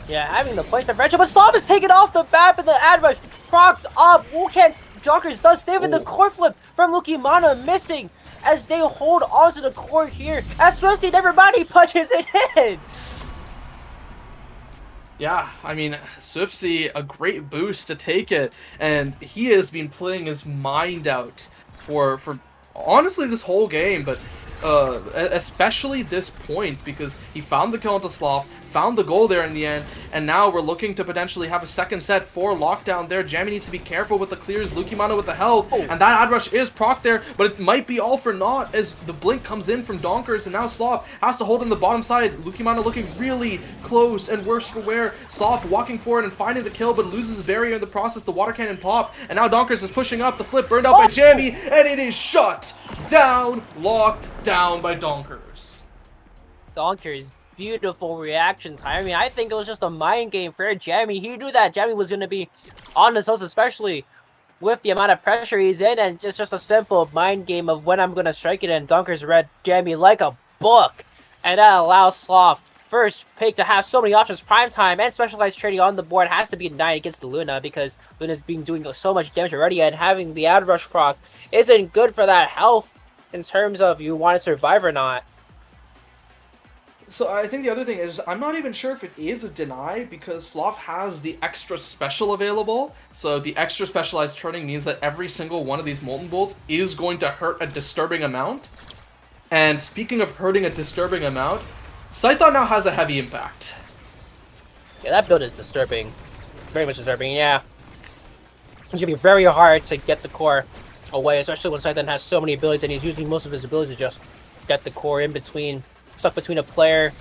Yeah, having the points differential, but Sloth is taken off the map, and the Adrush propped up. Donkers does save it, the core flip from Lukimana missing as they hold onto the core here, as Swiftsy never mind, he punches it in. Yeah, I mean, Swiftsy, a great boost to take it, and he has been playing his mind out for honestly this whole game, but especially this point, because he found the kill into Sloth, found the goal there in the end, and now we're looking to potentially have a second set for Lockdown there. Jamie needs to be careful with the clears, Lukimana with the health, and that Adrush is proc there, but it might be all for naught as the blink comes in from Donkers, and now Sloth has to hold in the bottom side. Lukimana looking really close and worse for wear. Sloth walking forward and finding the kill, but loses his barrier in the process. The water cannon pop, and now Donkers is pushing up. The flip burned out by Jamie, and it is shut down, locked down by Donkers. Donkers, beautiful reaction time. I mean, I think it was just a mind game for Jamie. He knew that Jamie was going to be on his toes, especially with the amount of pressure he's in, and just a simple mind game of when I'm going to strike it, and Donkers read Jamie like a book, and that allows Sloth first pick to have so many options. Prime time and specialized trading on the board has to be denied against the Luna, because Luna's been doing so much damage already, and having the ad rush proc isn't good for that health in terms of you want to survive or not. So I think the other thing is, I'm not even sure if it is a deny, because Sloth has the extra special available. So the extra specialized turning means that every single one of these Molten Bolts is going to hurt a disturbing amount. And speaking of hurting a disturbing amount, Scython now has a heavy impact. Yeah, that build is disturbing. Very much disturbing, yeah. It's going to be very hard to get the core away, especially when Scython has so many abilities, and he's using most of his abilities to just get the core in between, stuck between a player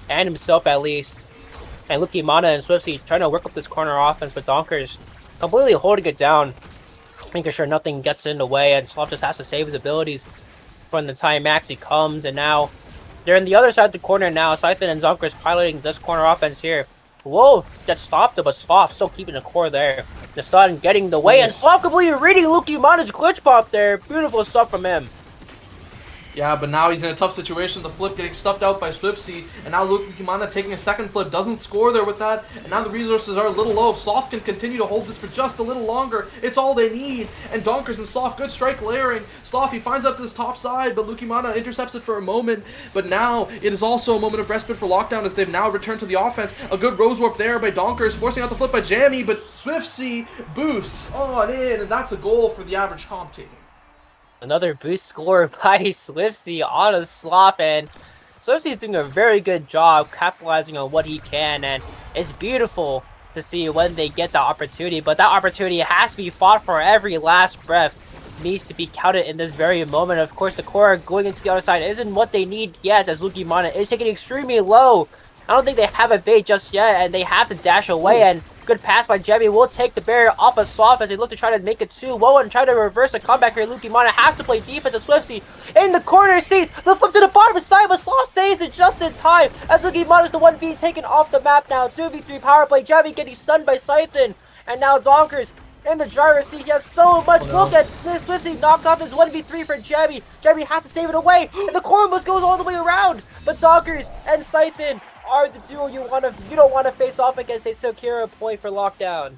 and himself at least. And Lukimana and Swiftsy trying to work up this corner offense, but Donkers completely holding it down, making sure nothing gets in the way, and Sloth just has to save his abilities when the time actually comes. And now they're in the other side of the corner now. Scythen and Donkers piloting this corner offense here. Whoa, that stopped him, but Sloth still keeping the core there. The stun getting the way, and Sloth completely reading Lukimana's glitch pop there. Beautiful stuff from him. Yeah, but now he's in a tough situation. The flip getting stuffed out by Swiftsy, and now Lukimana taking a second flip, doesn't score there with that, and now the resources are a little low. Sloth can continue to hold this for just a little longer. It's all they need, and Donkers and Sloth, good strike layering. Sloth, he finds up this top side, but Lukimana intercepts it for a moment, but now it is also a moment of respite for Lockdown as they've now returned to the offense. A good Rose Warp there by Donkers, forcing out the flip by Jammy, but Swiftsy boosts on in, and that's a goal for the average comp team. Another boost score by Swiftsy on a Sloth, and Swifty's doing a very good job capitalizing on what he can, and it's beautiful to see when they get that opportunity, but that opportunity has to be fought for. Every last breath needs to be counted in this very moment. Of course, the core going into the other side isn't what they need yet, as Lukimana is taking extremely low. I don't think they have a bait just yet, and they have to dash away, and good pass by Jemmy will take the barrier off of Sloth as they look to try to make it 2-0 and try to reverse a comeback here. Lukimana has to play defense, and Swiftsy in the corner seat. The flip to the bottom side, but Sloth saves it just in time as Lukimana is the one being taken off the map now. 2v3 power play, Jemmy getting stunned by Scythen, and now Donkers in the driver's seat. He has so much. Look at this. Swiftsy knocked off his 1v3 for Jemmy. Jemmy has to save it away, and the corner goes all the way around, but Donkers and Scythen are the duo you don't want to face off against. They secure a point for Lockdown.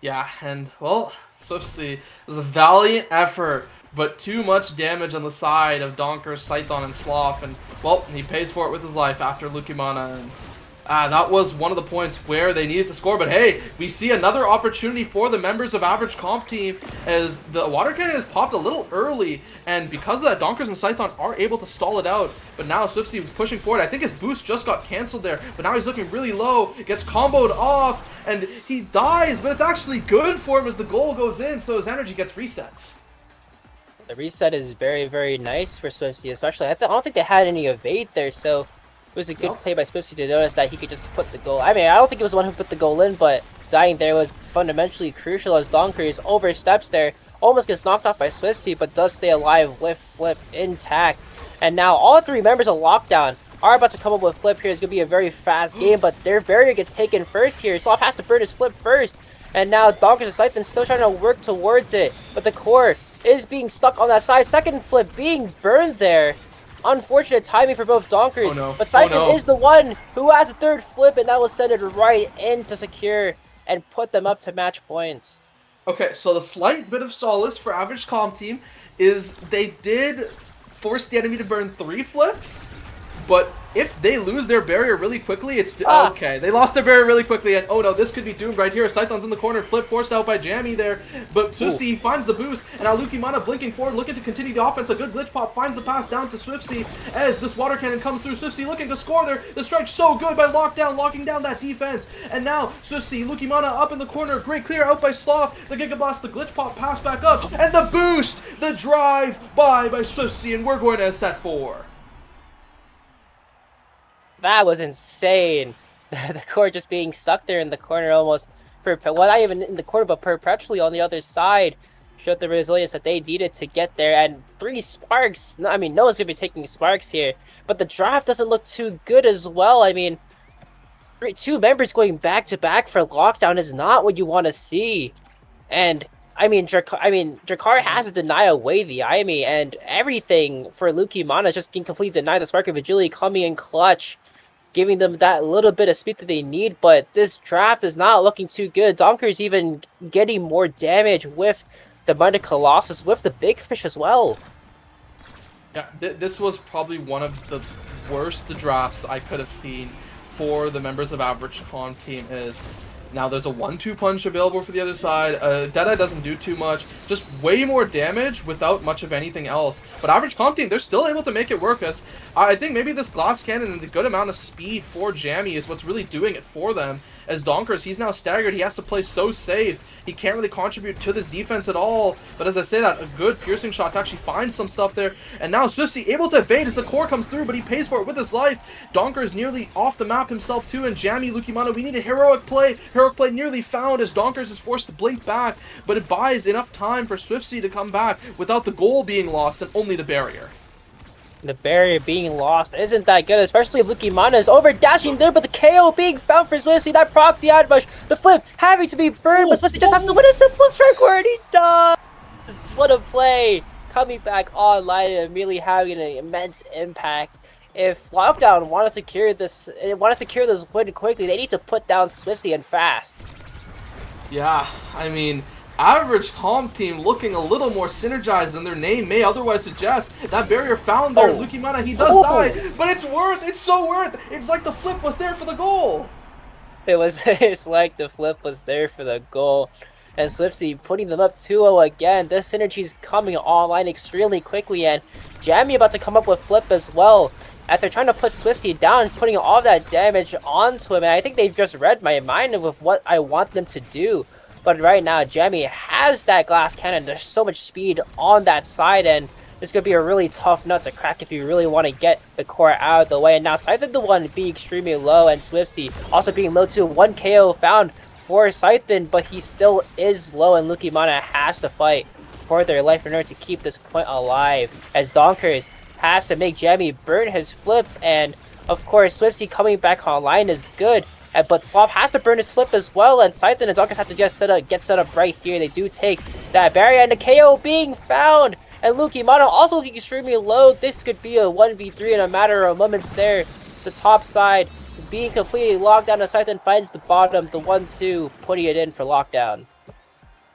Yeah, and well, Swiftsy was a valiant effort, but too much damage on the side of Donker, Scython, and Sloth, and well, he pays for it with his life after Lukimana. And that was one of the points where they needed to score, but hey, we see another opportunity for the members of Average Comp Team as the water cannon has popped a little early, and because of that, Donkers and Scython are able to stall it out, but now Swiftsy pushing forward. I think his boost just got canceled there, but now he's looking really low, gets comboed off, and he dies, but it's actually good for him as the goal goes in, so his energy gets resets. The reset is very, very nice for Swiftsy, especially. I don't think they had any evade there, so it was a good play by Swiftsy to notice that he could just put the goal. I mean, I don't think it was the one who put the goal in, but dying there was fundamentally crucial as Donkers oversteps there, almost gets knocked off by Swiftsy, but does stay alive with Flip intact. And now all three members of Lockdown are about to come up with Flip here. It's going to be a very fast game, but their barrier gets taken first here. Sloth has to burn his Flip first, and now Donkers and Scythen still trying to work towards it, but the core is being stuck on that side. Second Flip being burned there. Unfortunate timing for both Donkers, but Scythen is the one who has a third flip, and that will send it right in to secure and put them up to match points. Okay, so the slight bit of solace for Average Comp Team is they did force the enemy to burn 3 flips, but if they lose their barrier really quickly, it's okay. They lost their barrier really quickly, and oh no, this could be doomed right here. Scython's in the corner, flip forced out by Jammy there, but Swiftsy finds the boost, and now Lukimana blinking forward, looking to continue the offense. A good glitch pop finds the pass down to Swiftsy as this water cannon comes through. Swiftsy looking to score there. The strike's so good by Lockdown, locking down that defense, and now Swiftsy, Lukimana up in the corner, great clear out by Sloth. The Giga Blast, the glitch pop pass back up, and the boost, the drive by Swiftsy, and we're going to set 4. That was insane. The core just being stuck there in the corner almost, not even in the corner, but perpetually on the other side, showed the resilience that they needed to get there. And 3 sparks. I mean, no one's going to be taking sparks here, but the draft doesn't look too good as well. I mean, 2 members going back-to-back for Lockdown is not what you want to see. And I mean, Drakar has to deny away the Aimi, and everything for Lukimana just can completely deny the Spark of Agility coming in clutch, giving them that little bit of speed that they need. But this draft is not looking too good. Donker's even getting more damage with the Mighty Colossus, with the Big Fish as well. Yeah, this was probably one of the worst drafts I could have seen for the members of Average Con Team. Now there's a 1-2 punch available for the other side. Deadeye doesn't do too much. Just way more damage without much of anything else. But Average Comp Team, they're still able to make it work. As I think maybe this glass cannon and the good amount of speed for Jammy is what's really doing it for them. As Donkers, he's now staggered. He has to play so safe. He can't really contribute to this defense at all. But as I say that, a good piercing shot to actually find some stuff there. And now Swiftsy able to evade as the core comes through, but he pays for it with his life. Donkers nearly off the map himself too. And Jammy, Lukimana, we need a heroic play. Heroic play nearly found as Donkers is forced to blink back. But it buys enough time for Swiftsy to come back without the goal being lost and only the barrier. The barrier being lost isn't that good, especially if Lucky Mana is over dashing there, but the KO being found for Swifty, that proxy ad rush, the flip having to be burned, but Swifty just has to win a simple strike where he does! What a play! Coming back online and immediately having an immense impact. If Lockdown want to secure this win quickly, they need to put down Swifty and fast. Yeah, I mean, average comp team looking a little more synergized than their name may otherwise suggest. That barrier found there, Lucky Mana, he does die, but it's so worth. It's like the flip was there for the goal. It's like the flip was there for the goal. And Swifty putting them up 2-0 again. This synergy is coming online extremely quickly, and Jammy about to come up with flip as well. As they're trying to put Swifty down, putting all that damage onto him, and I think they've just read my mind with what I want them to do. But right now, Jammy has that glass cannon. There's so much speed on that side, and it's going to be a really tough nut to crack if you really want to get the core out of the way. And now Scythen the one being extremely low, and Swifty also being low too. 1 KO found for Scythen, but he still is low, and Lucky Mana has to fight for their life in order to keep this point alive. As Donkers has to make Jammy burn his flip, and of course Swifty coming back online is good. But Slav has to burn his flip as well, and Scythen and Donkers have to just get set up right here. They do take that barrier, and the KO being found, and Lucky Mana also looking extremely low. This could be a 1v3 in a matter of moments there. The top side being completely locked down, as Scythen finds the bottom, the 1-2, putting it in for lockdown.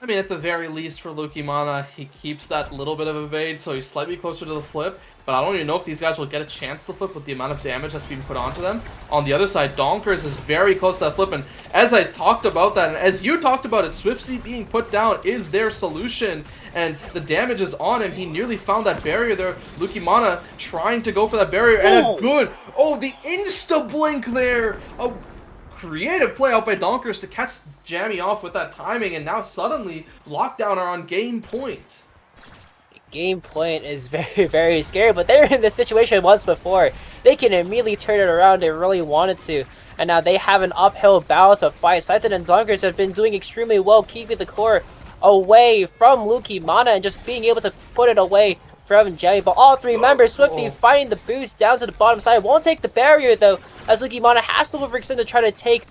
I mean, at the very least for Lucky Mana, he keeps that little bit of evade, so he's slightly closer to the flip. But I don't even know if these guys will get a chance to flip with the amount of damage that's being put onto them. On the other side, Donkers is very close to that flip, and as I talked about that, and as you talked about it, Swifty being put down is their solution, and the damage is on him. He nearly found that barrier there. Lucky Mana trying to go for that barrier, and a good, the insta-blink there! A creative play out by Donkers to catch Jammy off with that timing, and now suddenly, Lockdown are on game point. Game point is very, very scary, but they were in this situation once before. They can immediately turn it around if they really wanted to. And now they have an uphill battle to fight. Scythen and Donkers have been doing extremely well, keeping the core away from Lucky Mana and just being able to put it away from Jammy. But all three members, Swifty finding the boost down to the bottom side. Won't take the barrier though, as Lucky Mana has to overextend to try to take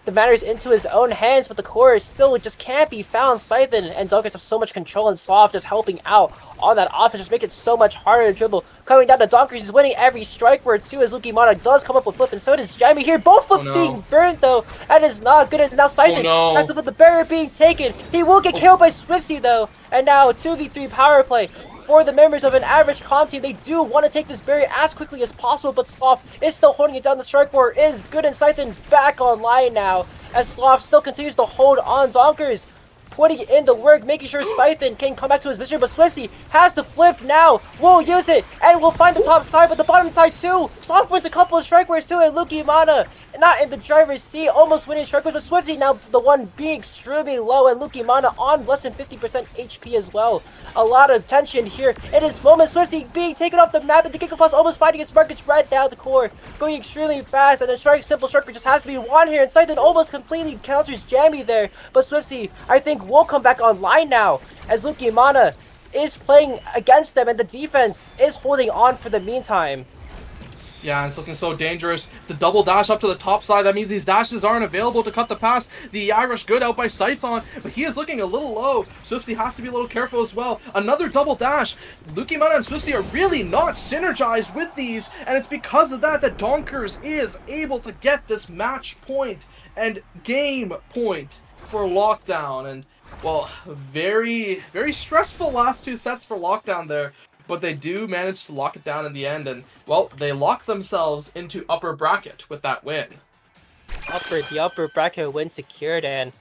the matters into his own hands, but the core still just can't be found. Scythen and Donkers have so much control, and Slav just helping out on that offense, just make it so much harder to dribble. Coming down to Donkers, he's winning every strike word too, as Lucky Mana does come up with flip, and so does Jammy here. Both flips being burned though. That is not good. And now Scythen has to put the barrier being taken. He will get killed by Swifty though. And now 2v3 power play for the members of an average comp team. They do want to take this barrier as quickly as possible, but Slav is still holding it down. The strike war is good, and Scythen back online now, as Slav still continues to hold on. Donkers putting in the work, making sure Scythen can come back to his mission, but Swifty has to flip now. We'll use it, and we'll find the top side, but the bottom side too. Slav wins a couple of strike wars too, and Lucky Mana not in the driver's seat, almost winning strike wars, but Swifty now the one being extremely low, and Lucky Mana on less than 50% HP as well. A lot of tension here in this moment. Swifty being taken off the map, and the Gigaplus almost fighting its markets right down the core, going extremely fast, and the simple striker just has to be won here, and Scythen almost completely counters Jammy there, but Swifty, I think, will come back online now, as Lucky Mana is playing against them, and the defense is holding on for the meantime. Yeah, it's looking so dangerous. The double dash up to the top side, that means these dashes aren't available to cut the pass. The Irish good out by Scython, but he is looking a little low. Swifty has to be a little careful as well. Another double dash. Lucky Mana and Swifty are really not synergized with these, and it's because of that that Donkers is able to get this match point and game point for Lockdown. And, well, very, very stressful last two sets for Lockdown there. But they do manage to lock it down in the end, and, well, they lock themselves into upper bracket with that win. The upper bracket win secured, and,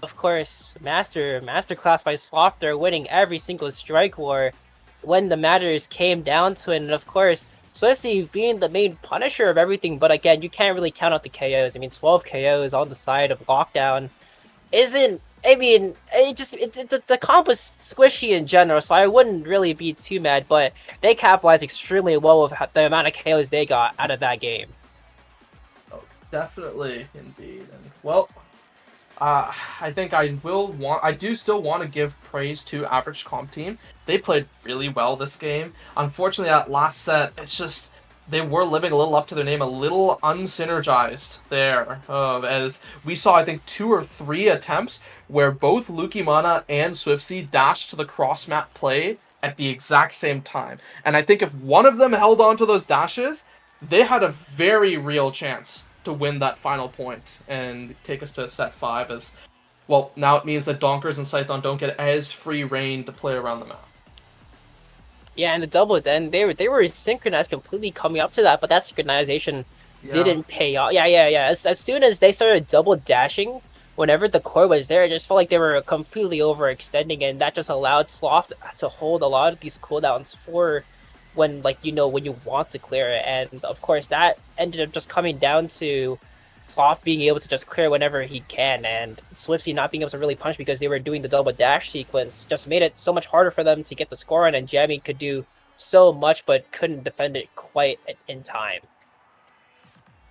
of course, Masterclass by Sloth, they're winning every single strike war when the matters came down to it, and, of course, Swifty being the main punisher of everything, but again, you can't really count out the KOs. I mean, 12 KOs on the side of Lockdown isn't... I mean, the comp was squishy in general, so I wouldn't really be too mad, but they capitalized extremely well with the amount of KOs they got out of that game. Oh, definitely, indeed. And, well, I think I do still want to give praise to average comp team. They played really well this game. Unfortunately, that last set, it's just they were living a little up to their name, a little unsynergized there. As we saw, I think 2 or 3 attempts where both Mana and Swiftsy dashed to the cross map play at the exact same time. And I think if one of them held on to those dashes, they had a very real chance to win that final point and take us to set 5. As well, now it means that Donkers and Scython don't get as free reign to play around the map. Yeah, and the double then they were synchronized completely coming up to that, but that synchronization didn't pay off. Yeah. As soon as they started double dashing, whenever the core was there, it just felt like they were completely overextending, and that just allowed Sloth to hold a lot of these cooldowns for when when you want to clear it. And of course that ended up just coming down to Sloth being able to just clear whenever he can, and Swiftsy not being able to really punch because they were doing the double dash sequence just made it so much harder for them to get the score on, and Jamie could do so much but couldn't defend it quite in time.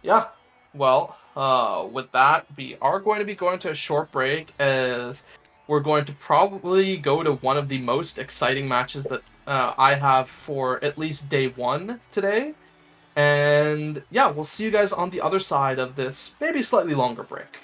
Yeah. Well, with that, we are going to be going to a short break as we're going to probably go to one of the most exciting matches that I have for at least day 1 today. And yeah, we'll see you guys on the other side of this maybe slightly longer break.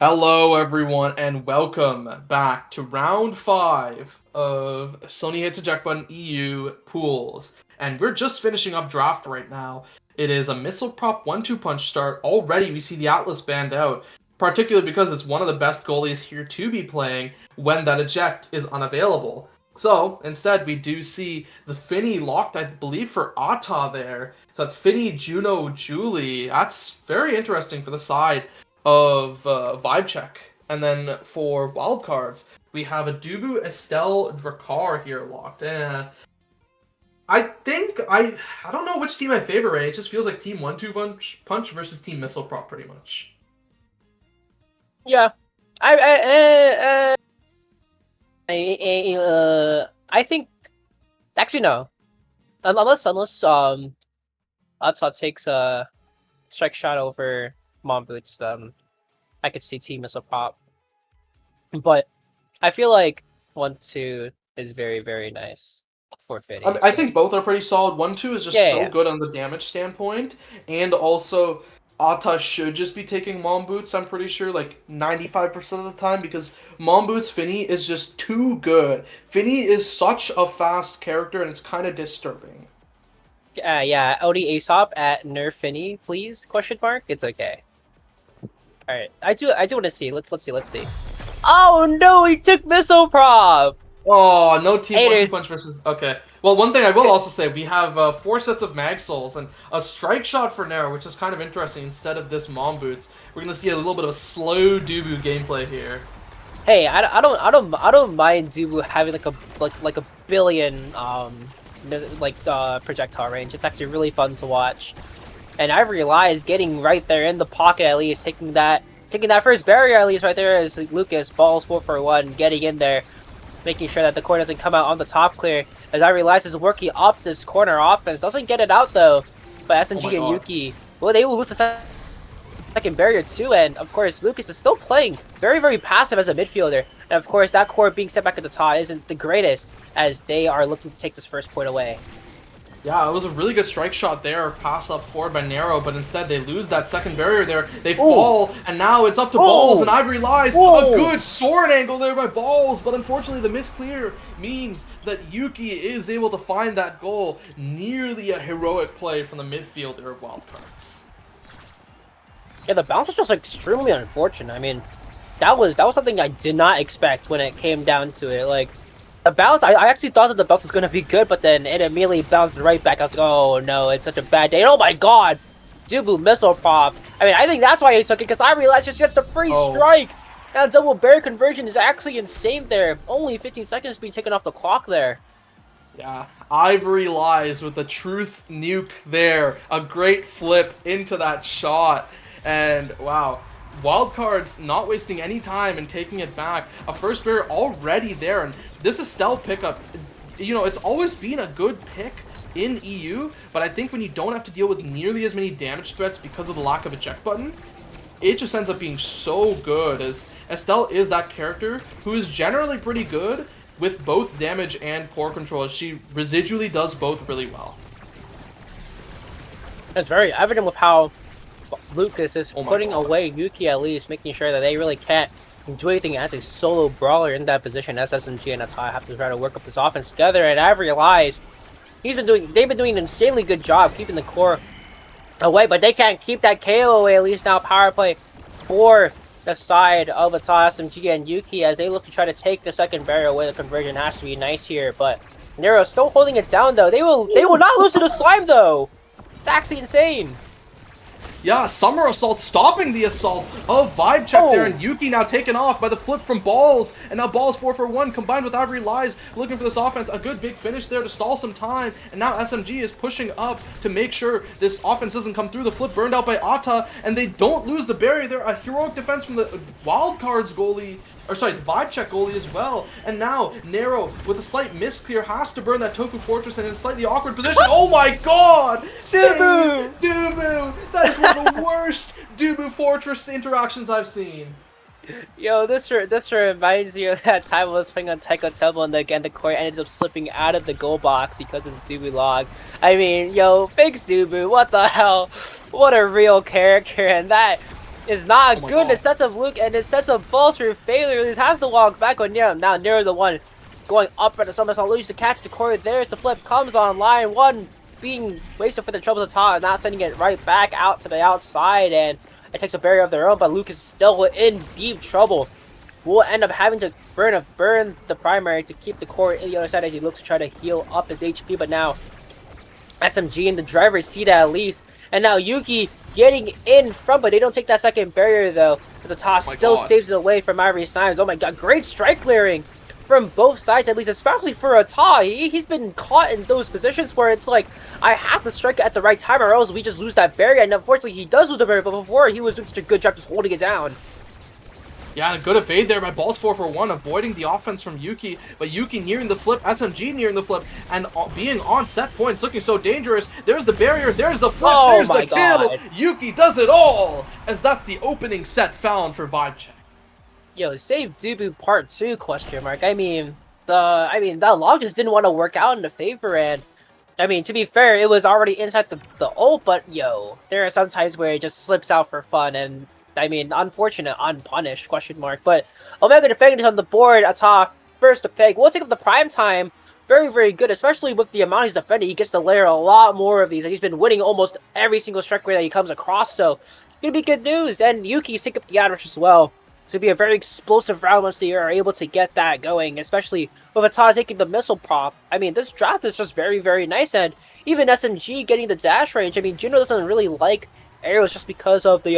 Hello, everyone, and welcome back to round 5 of Sonii Hits Eject Button EU pools. And we're just finishing up draft right now. It is a missile prop 1-2 punch start. Already we see the Atlas banned out, particularly because it's one of the best goalies here to be playing when that eject is unavailable. So instead, we do see the Finny locked, I believe, for Ata there. So it's Finny, Juno, Julie. That's very interesting for the side of Vibe Check. And then for wildcards, we have a Dubu, Estelle, Drakkar here locked. I think I don't know which team I favor, Ray. It just feels like Team 1-2 punch versus Team Missile Prop pretty much. Yeah, I think actually no, unless Ata takes a strike shot over Mom Boots, I could see Team Missile Prop. But I feel like 1-2 is very, very nice for Finny. I think both are pretty solid. 1-2 is just good on the damage standpoint, and also Ata should just be taking Mom Boots, I'm pretty sure, like 95% of the time, because Mom Boots Finny is just too good. Finny is such a fast character, and it's kind of disturbing. Yeah, OD Aesop at Nerf Finny, please? Question mark? It's okay. Alright, I do want to see. Let's see. Oh no, he took Missile Prop! Oh, no Team 1-2 punch versus... Okay. Well, one thing I will also say, we have 4 sets of Mag Souls and a strike shot for Nair, which is kind of interesting instead of this Mom Boots. We're gonna see a little bit of a slow Dubu gameplay here. Hey, I don't mind Dubu having like a billion projectile range. It's actually really fun to watch. And I realized getting right there in the pocket at least, taking that first barrier at least right there as Lucas balls 4 for 1, getting in there, making sure that the core doesn't come out on the top clear. As I realize is working up this corner offense, doesn't get it out though. But SMG and Yuki, well, they will lose the second barrier too. And of course, Lucas is still playing very, very passive as a midfielder. And of course, that core being set back at the top isn't the greatest as they are looking to take this first point away. Yeah, it was a really good strike shot there, pass up forward by Nero, but instead they lose that second barrier there. They fall, and now it's up to Balls, and Ivory Lies. A good sword angle there by Balls, but unfortunately the misclear means that Yuki is able to find that goal. Nearly a heroic play from the midfielder of Wildcards. Yeah, the bounce was just extremely unfortunate. I mean, that was something I did not expect when it came down to it. Like, the bounce, I actually thought that the bounce was going to be good, but then it immediately bounced right back. I was like, oh no, it's such a bad day. And oh my god! Dubu Missile Prop. I mean, I think that's why he took it, because I realized it's just a free strike! That double barrier conversion is actually insane there. Only 15 seconds being taken off the clock there. Yeah, Ivory Lies with the truth nuke there. A great flip into that shot. And wow. Wildcards not wasting any time and taking it back. A first barrier already there, and this Estelle pickup, you know, it's always been a good pick in EU, but I think when you don't have to deal with nearly as many damage threats because of the lack of eject button, it just ends up being so good, as Estelle is that character who is generally pretty good with both damage and core control, as she residually does both really well. It's very evident with how Lucas is putting away Yuki, at least making sure that they really can't do anything as a solo brawler in that position. SMG and Atai have to try to work up this offense together, and I've realized they've been doing an insanely good job keeping the core away, but they can't keep that KO away. At least now power play for the side of Atai, SMG, and Yuki as they look to try to take the second barrier away. The conversion has to be nice here, but Nero still holding it down though. They will not lose to the slime though. It's actually insane. Yeah, Summer Assault stopping the assault of Vibe Check there, and Yuki now taken off by the flip from Balls, and now Balls 4 for 1 combined with Ivory Lies looking for this offense. A good big finish there to stall some time, and now SMG is pushing up to make sure this offense doesn't come through. The flip burned out by Ata, and they don't lose the barrier there. A heroic defense from the Wildcards goalie, or sorry, the Vibe Check goalie as well. And now Nero with a slight misclear has to burn that Tofu Fortress in a slightly awkward position. Oh my god! Dubu! Dubu! That is one of the worst Dubu Fortress interactions I've seen. Yo, this reminds me of that time I was playing on Taiko Temple and again the core ended up slipping out of the goal box because of the Dubu log. I mean, yo, fix Dubu, what the hell? What a real character, and that is not Oh my good. God. It sets up Luke, and it sets up Balls for failure. He has to walk back on Nero. Now Nero the one going up at the somersault, lose to catch the core. There's the flip, comes online. One being wasted for the trouble to top, not sending it right back out to the outside, and it takes a barrier of their own, but Luke is still in deep trouble. Will end up having to burn the primary to keep the core in the other side as he looks to try to heal up his HP, but now SMG in the driver's seat at least. And now Yuki getting in front, but they don't take that second barrier though. As a toss still saves it away from Ivory Snipes. Oh my god, great strike clearing from both sides at least, especially for Ata. He's been caught in those positions where it's like, I have to strike at the right time or else we just lose that barrier. And unfortunately he does lose the barrier, but before he was doing such a good job just holding it down. Yeah, and a good evade there by Balls 4 for 1, avoiding the offense from Yuki. But Yuki nearing the flip, SMG nearing the flip, and being on set points, looking so dangerous. There's the barrier, there's the flip, there's the kill. Yuki does it all, as that's the opening set found for Vibe Check. Yo, save Dubu part 2 question mark. I mean, that log just didn't want to work out in the favor, and I mean, to be fair, it was already inside the ult, but yo, there are some times where it just slips out for fun, and I mean, unfortunate, unpunished, question mark. But Omega defending on the board, Ata first to peg. We'll take up the prime time. Very, very good, especially with the amount he's defending. He gets to layer a lot more of these. He's been winning almost every single strike rate that he comes across, so gonna be good news. And Yuki take up the average as well. It's gonna be a very explosive round once they are able to get that going, especially with Ata taking the missile prop. I mean, this draft is just very, very nice, and even SMG getting the dash range. I mean, Juno doesn't really like arrows just because of the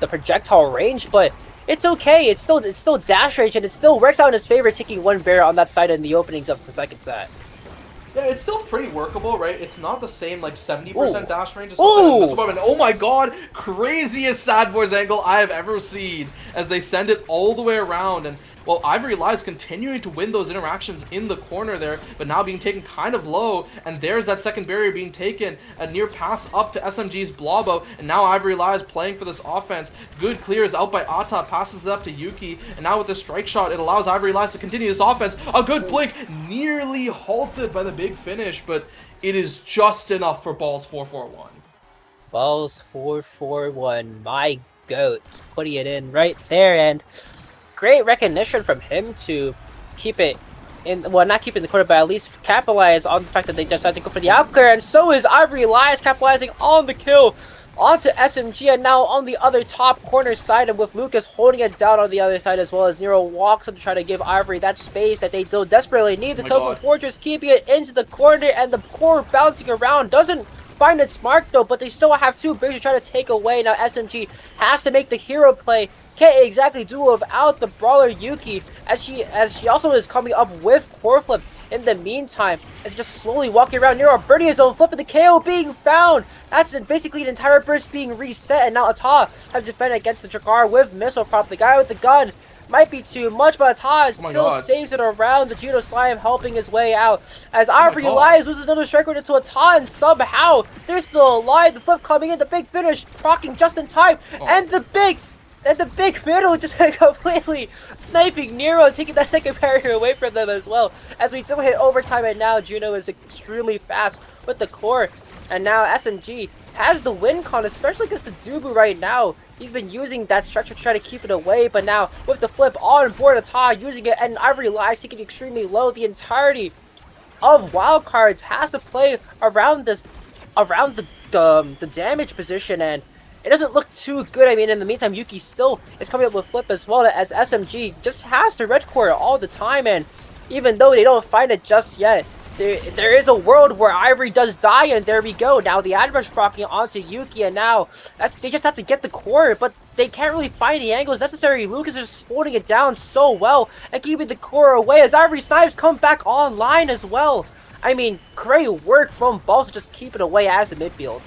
projectile range, but it's okay. It's still dash range, and it still works out in his favor, taking one barrier on that side in the openings of the second set. Yeah, it's still pretty workable, right? It's not the same, like, 70% dash range as missile weapon. Oh my god, craziest Sad Boys angle I have ever seen, as they send it all the way around, and well, Ivory Lies continuing to win those interactions in the corner there, but now being taken kind of low, and there's that second barrier being taken, a near pass up to SMG's Blobo, and now Ivory Lies playing for this offense. Good clears out by Ata, passes it up to Yuki, and now with the strike shot, it allows Ivory Lies to continue this offense. A good blink, nearly halted by the big finish, but it is just enough for Balls 441. Balls 441, my goat, putting it in right there, and great recognition from him to keep it in, well, not keep it in the corner, but at least capitalize on the fact that they decided to go for the out clear, and so is Ivory Lies capitalizing on the kill onto SMG, and now on the other top corner side, and with Lucas holding it down on the other side as well, as Nero walks up to try to give Ivory that space that they so desperately need. The Tofu Fortress keeping it into the corner, and the core bouncing around doesn't find it smart though, but they still have two barriers to try to take away. Now SMG has to make the hero play. Can't exactly do without the brawler Yuki, as she also is coming up with core flip in the meantime, as just slowly walking around Nero, burning his own flip, and the KO being found. That's basically an entire burst being reset, and now Ata have to defend against the Drakkar with missile prop. The guy with the gun might be too much, but Ata still saves it around the Judo Slime, helping his way out. As Ivory Lies loses another strike rate into Ata, and somehow they're still alive. The flip coming in, the big finish, proccing just in time, and the big middle just completely sniping Nero, taking that second barrier away from them as well. As we do hit overtime, and now Juno is extremely fast with the core, and now SMG has the win con, especially because the Dubu right now, he's been using that stretcher to try to keep it away, but now with the flip on board, Ata using it, and Ivory Lies taking extremely low. The entirety of wildcards has to play around the damage position, and it doesn't look too good. I mean, in the meantime, Yuki still is coming up with flip as well, as SMG just has the red core all the time, and even though they don't find it just yet, there is a world where Ivory does die, and there we go. Now the adverse proccing onto Yuki, and now they just have to get the core, but they can't really find the angles necessary. Lucas is just holding it down so well and keeping the core away, as Ivory Snipes come back online as well. I mean, great work from Balls to just keep it away as the midfield.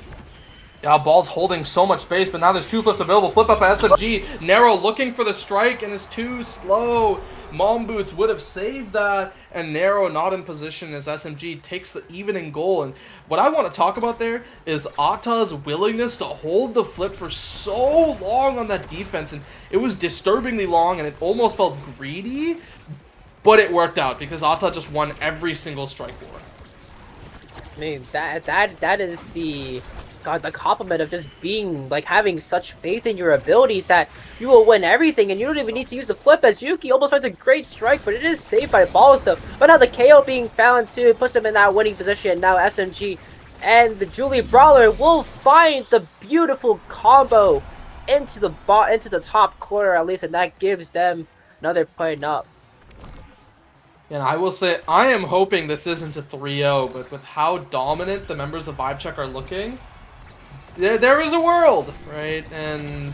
Yeah, Ball's holding so much space, but now there's two flips available. Flip up SMG. Nero looking for the strike and is too slow. Mom Boots would have saved that, and Nero not in position as SMG takes the evening goal. And what I want to talk about there is Ata's willingness to hold the flip for so long on that defense, and it was disturbingly long, and it almost felt greedy, but it worked out because Ata just won every single strike war. I mean, that is the God, the compliment of just being, like, having such faith in your abilities that you will win everything, and you don't even need to use the flip, as Yuki almost finds a great strike, but it is saved by balls, though. But now the KO being found, too, puts him in that winning position. Now SMG and the Julie Brawler will find the beautiful combo into the top corner, at least, and that gives them another point up. And I will say, I am hoping this isn't a 3-0, but with how dominant the members of VibeCheck are looking, there is a world, right? And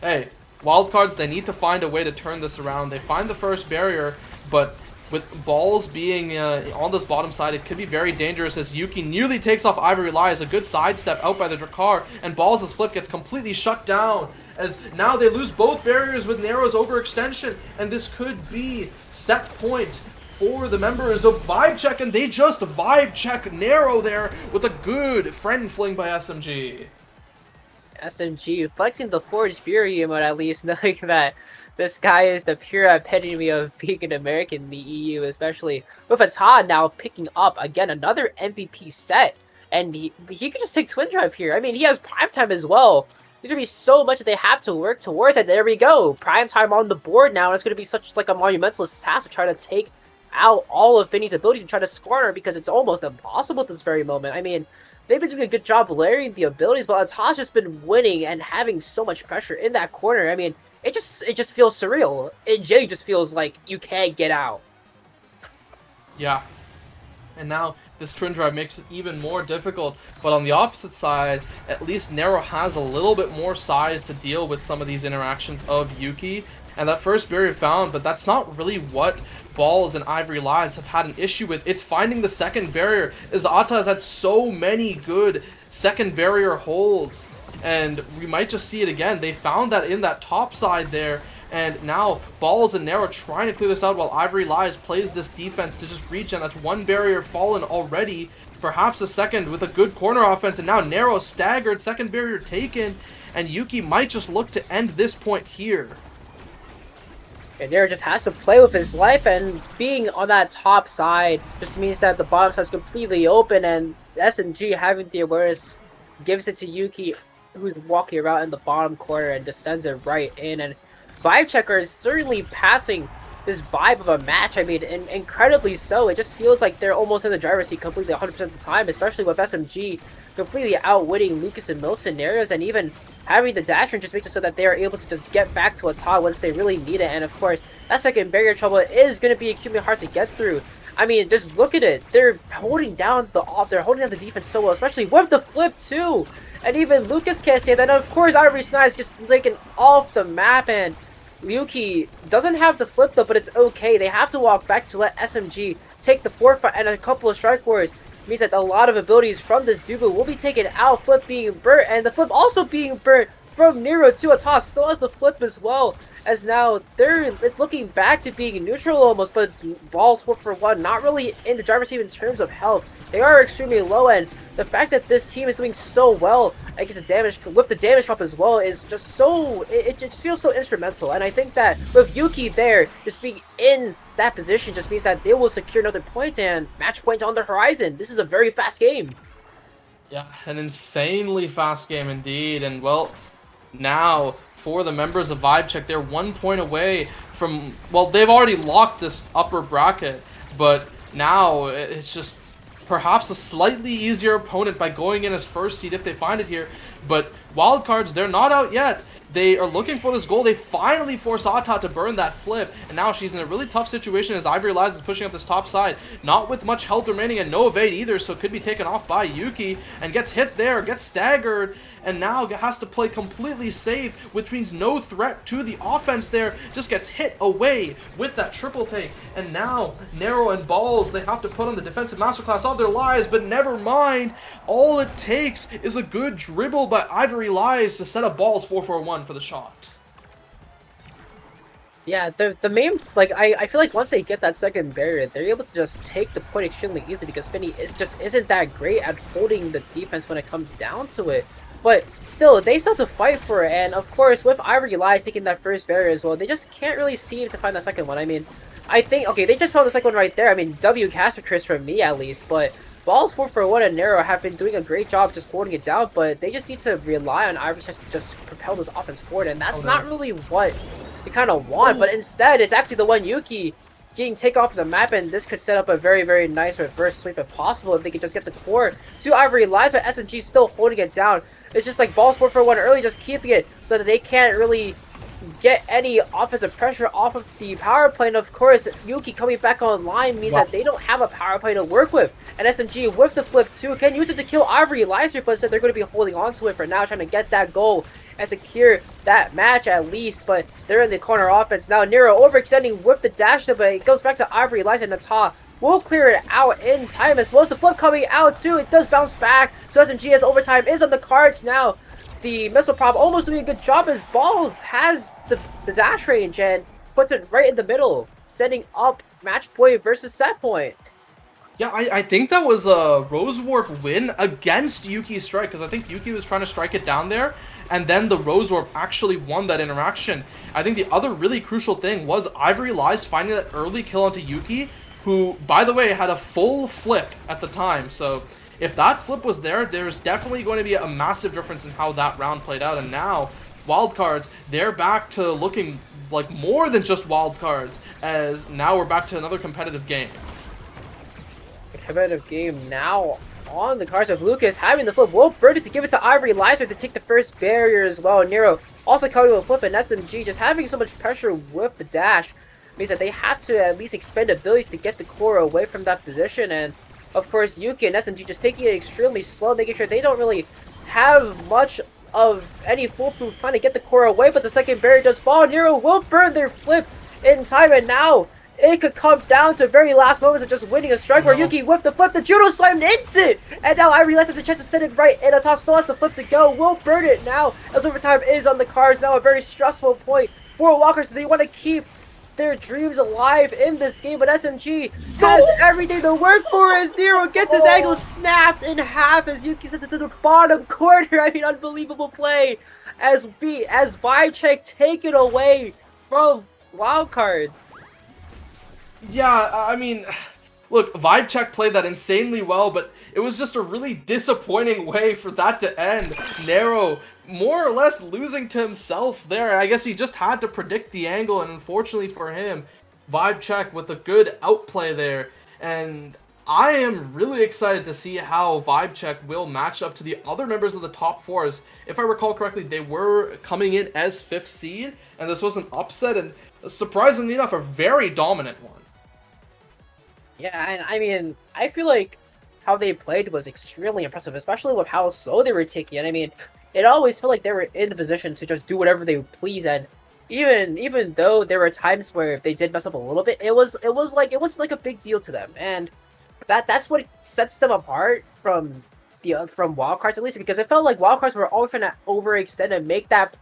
hey, wildcards, they need to find a way to turn this around. They find the first barrier, but with balls being on this bottom side, it could be very dangerous as Yuki nearly takes off Ivory Lies. A good sidestep out by the Drakkar, and Balls' flip gets completely shut down. As now they lose both barriers with Nero's overextension, and this could be set point for the members of VibeCheck, and they just vibe check Nero there with a good friend fling by SMG. SMG flexing the Forged Fury emote, at least, knowing that this guy is the pure epitome of being an American in the EU, especially with Ata now picking up again another MVP set, and he could just take Twin Drive here. I mean, he has Prime Time as well. There's gonna be so much that they have to work towards, and there we go, Prime Time on the board now. And it's gonna be such like a monumental task to try to take out all of Vinny's abilities and try to score her, because it's almost impossible at this very moment. I mean, they've been doing a good job layering the abilities, but Ata's just been winning and having so much pressure in that corner. I mean, it just feels surreal. It really just feels like you can't get out. Yeah. And now this Twin Drive makes it even more difficult. But on the opposite side, at least Nero has a little bit more size to deal with some of these interactions of Yuki. And that first barrier found, but that's not really what Balls and Ivory Lies have had an issue with. It's finding the second barrier, as Ata has had so many good second barrier holds. And we might just see it again. They found that in that top side there. And now Balls and Nero trying to clear this out while Ivory Lies plays this defense to just reach. And that's one barrier fallen already. Perhaps a second with a good corner offense. And now Nero staggered, second barrier taken. And Yuki might just look to end this point here. And Nero just has to play with his life, and being on that top side just means that the bottom side is completely open, and SMG having the awareness gives it to Yuki, who's walking around in the bottom corner, and just sends it right in. And VibeChecker is certainly passing this vibe of a match. I mean, incredibly so. It just feels like they're almost in the driver's seat completely 100% of the time, especially with SMG completely outwitting Lucas and Mill scenarios, and even having the dash just makes it so that they are able to just get back to Ata once they really need it. And of course, that second barrier trouble is going to be extremely hard to get through. I mean, just look at it. They're holding down the defense so well, especially with the flip too. And even Lucas can't say that. And of course, Ivory Snide's just taken off the map, and Yuki doesn't have the flip though, but it's okay. They have to walk back to let SMG take the forefront, and a couple of strike wars means that a lot of abilities from this Dubu will be taken out. Flip being burnt, and the flip also being burnt from Nero to Ata. Still has the flip as well, as now it's looking back to being neutral almost, but Balls 4-for-1, not really in the driver's seat in terms of health. They are extremely low, and the fact that this team is doing so well against the damage, with the damage drop as well, is just so, it just feels so instrumental. And I think that with Yuki there, just being in that position just means that they will secure another point, and match point on the horizon. This is a very fast game. Yeah, an insanely fast game indeed. And well, now for the members of VibeCheck, they're 1 point away from, well, they've already locked this upper bracket, but now it's just perhaps a slightly easier opponent by going in as first seed if they find it here. But wildcards, they're not out yet. They are looking for this goal. They finally force Ata to burn that flip, and now she's in a really tough situation as Ivory Lies is pushing up this top side, not with much health remaining and no evade either, so could be taken off by Yuki, and gets hit there, gets staggered, and now has to play completely safe, which means no threat to the offense there, just gets hit away with that triple take. And now Nero and Balls, they have to put on the defensive masterclass of their lives, but never mind. All it takes is a good dribble by Ivory Lies to set up Balls 4-for-1 for the shot. Yeah, the main, like, I feel like once they get that second barrier, they're able to just take the point extremely easily, because Finny isn't that great at holding the defense when it comes down to it. But still, they still have to fight for it, and of course, with Ivory Lies taking that first barrier as well, they just can't really seem to find that second one. I mean, I think, okay, they just found the second one right there. I mean, W Caster Chris from me at least, but Balls 4-for-1 and Nero have been doing a great job just holding it down, but they just need to rely on Ivory to just propel this offense forward, and that's not really what we kind of want. But instead, it's actually the one Yuki getting taken off the map, and this could set up a very, very nice reverse sweep if possible if they could just get the core to Ivory Lies, but SMG still holding it down. It's just like Balls 4-for-1 early, just keeping it so that they can't really get any offensive pressure off of the power play. And of course, Yuki coming back online means that they don't have a power play to work with. And SMG with the flip too can use it to kill Ivory Eliza, but instead they're going to be holding on to it for now, trying to get that goal and secure that match at least. But they're in the corner offense now. Nero overextending with the dash, but it goes back to Ivory Eliza, and Nata will clear it out in time, as well as the flip coming out too. It does bounce back, so SMG as overtime is on the cards now. The missile prop almost doing a good job as Balls has the dash range and puts it right in the middle, setting up match point versus set point. Yeah, I think that was a Rose Warp win against Yuki's strike, because I think Yuki was trying to strike it down there, and then the Rose Warp actually won that interaction. I think the other really crucial thing was Ivory Lies finding that early kill onto Yuki, who, by the way, had a full flip at the time, so if that flip was there, there's definitely going to be a massive difference in how that round played out. And now, wildcards, they're back to looking like more than just wildcards, as now we're back to another competitive game. A competitive game now on the cards of Lucas, having the flip. Will burn it to give it to Ivory Lizer to take the first barrier as well. Nero also coming with a flip, and SMG just having so much pressure with the dash means that they have to at least expend abilities to get the core away from that position. And of course, Yuki and SMG just taking it extremely slow, making sure they don't really have much of any foolproof plan to get the core away, but the second barrier does fall. Nero will burn their flip in time, and now it could come down to very last moments of just winning a strike where Yuki with the flip, the judo slam ends it, and now Ivory has the chance to set it right, and Ata still has the flip to go. Will burn it now, as overtime is on the cards now, a very stressful point for Walkers. They want to keep their dreams alive in this game, but SMG has everything to work for as Nero gets his ankle snapped in half as Yuki sends it to the bottom corner. I mean, unbelievable play as Vibe Check taken away from Wildcards. Yeah, I mean, look, Vibe Check played that insanely well, but it was just a really disappointing way for that to end. Nero more or less losing to himself there. I guess he just had to predict the angle, and unfortunately for him, Vibe Check with a good outplay there. And I am really excited to see how Vibe Check will match up to the other members of the top fours. If I recall correctly, they were coming in as 5th seed, and this was an upset, and surprisingly enough, a very dominant one. Yeah, and I mean, I feel like how they played was extremely impressive, especially with how slow they were taking it. I mean, it always felt like they were in the position to just do whatever they please, and even though there were times where they did mess up a little bit, it wasn't like a big deal to them, and that's what sets them apart from Wildcards, at least, because it felt like Wildcards were always trying to overextend and make that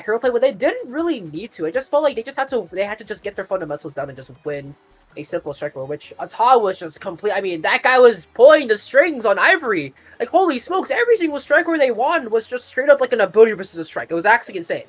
hero play, but they didn't really need to. It just felt like they had to just get their fundamentals down and just win a simple strike roll, which Ata was just complete. I mean, that guy was pulling the strings on Ivory. Like, holy smokes, every single strike where they won was just straight up like an ability versus a strike. It was actually insane.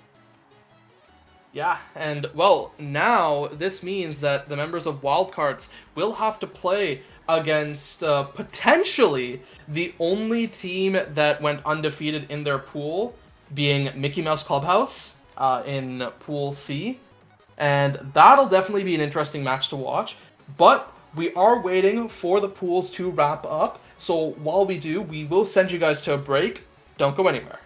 Yeah, and well, now this means that the members of Wildcards will have to play against potentially the only team that went undefeated in their pool, being Mickey Mouse Clubhouse in Pool C. And that'll definitely be an interesting match to watch. But we are waiting for the pools to wrap up. So while we do, we will send you guys to a break. Don't go anywhere.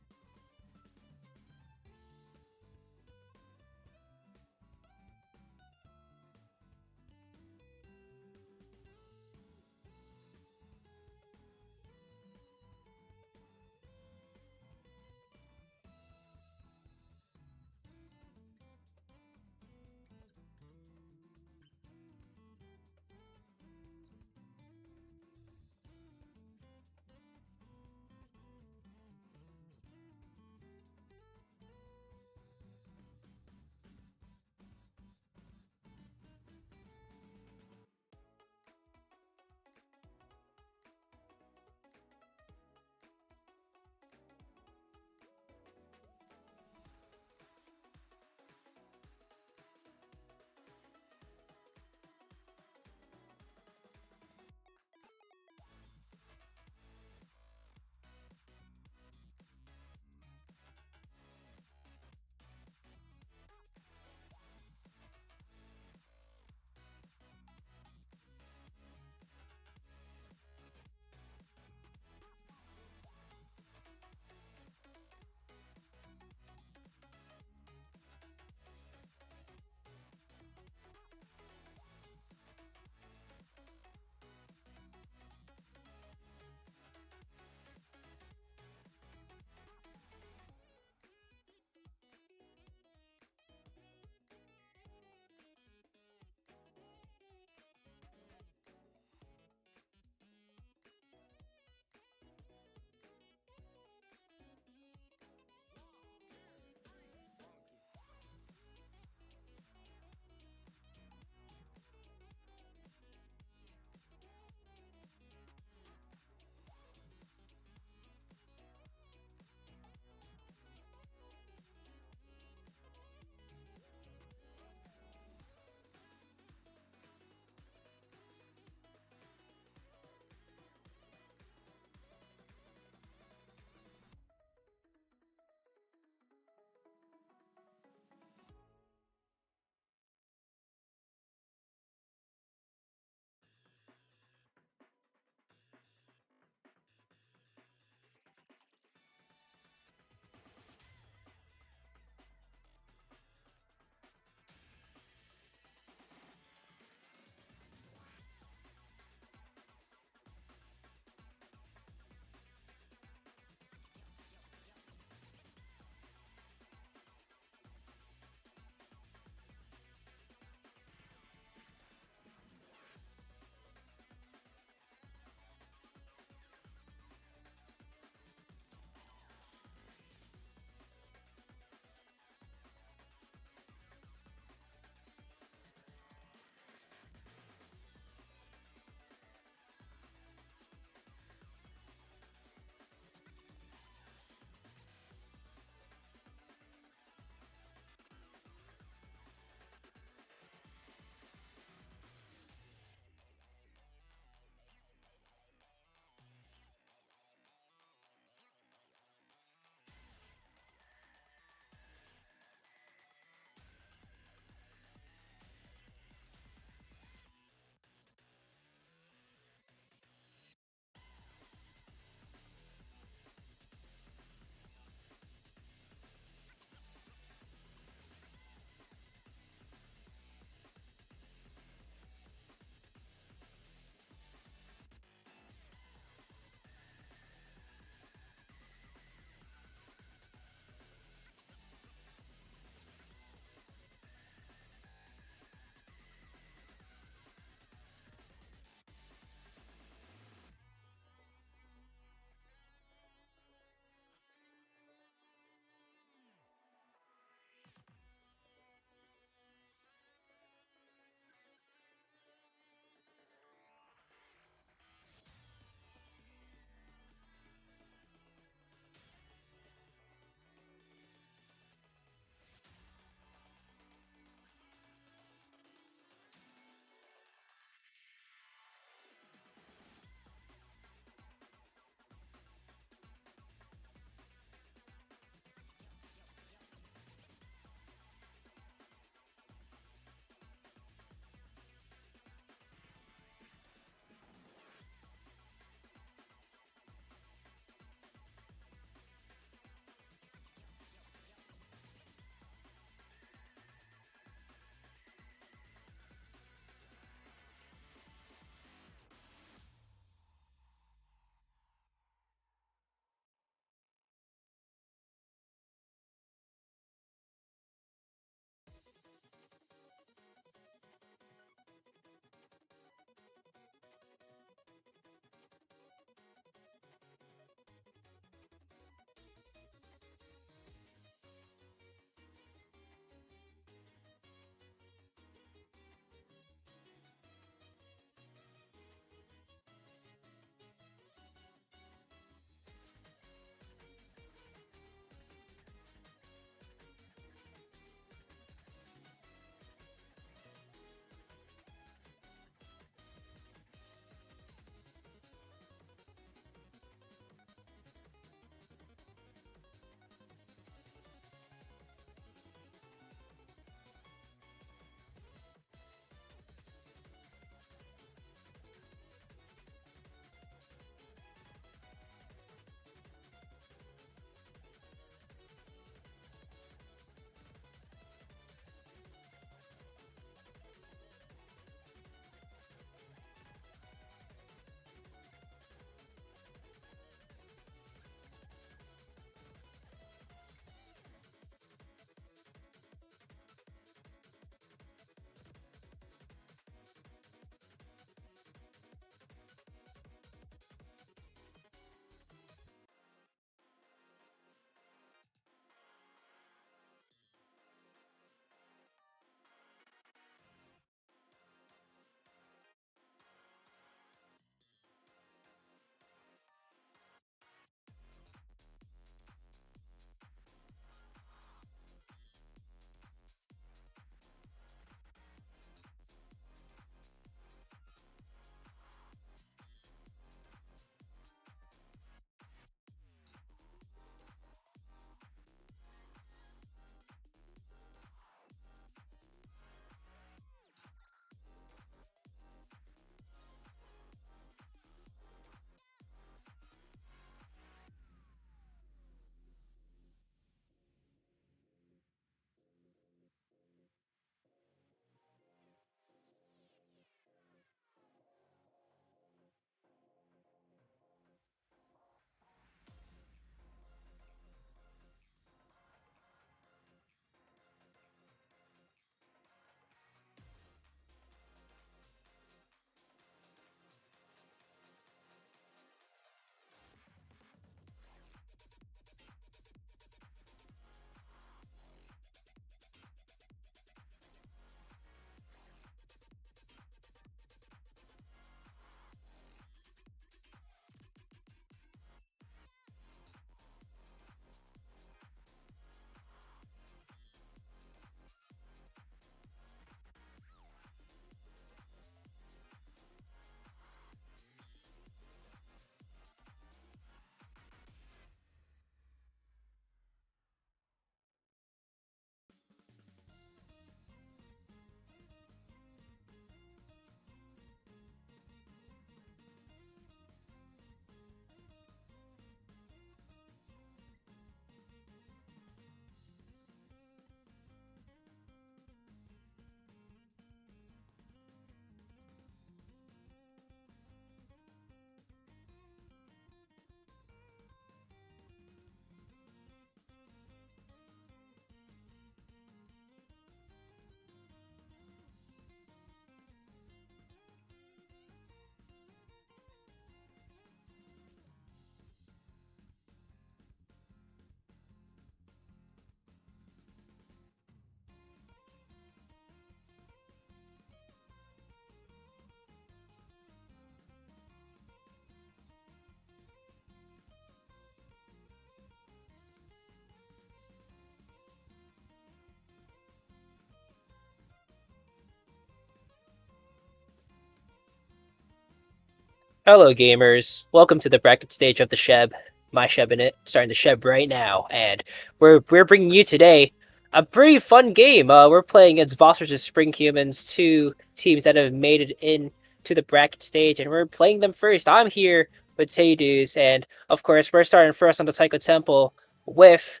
Hello, gamers. Welcome to the bracket stage of the Sheb. My Sheb in it, starting the Sheb right now, and we're bringing you today a pretty fun game. We're playing against Voss vs Spring Humans, two teams that have made it in to the bracket stage, and we're playing them first. I'm here with Taydus, and of course, we're starting first on the Taiko Temple with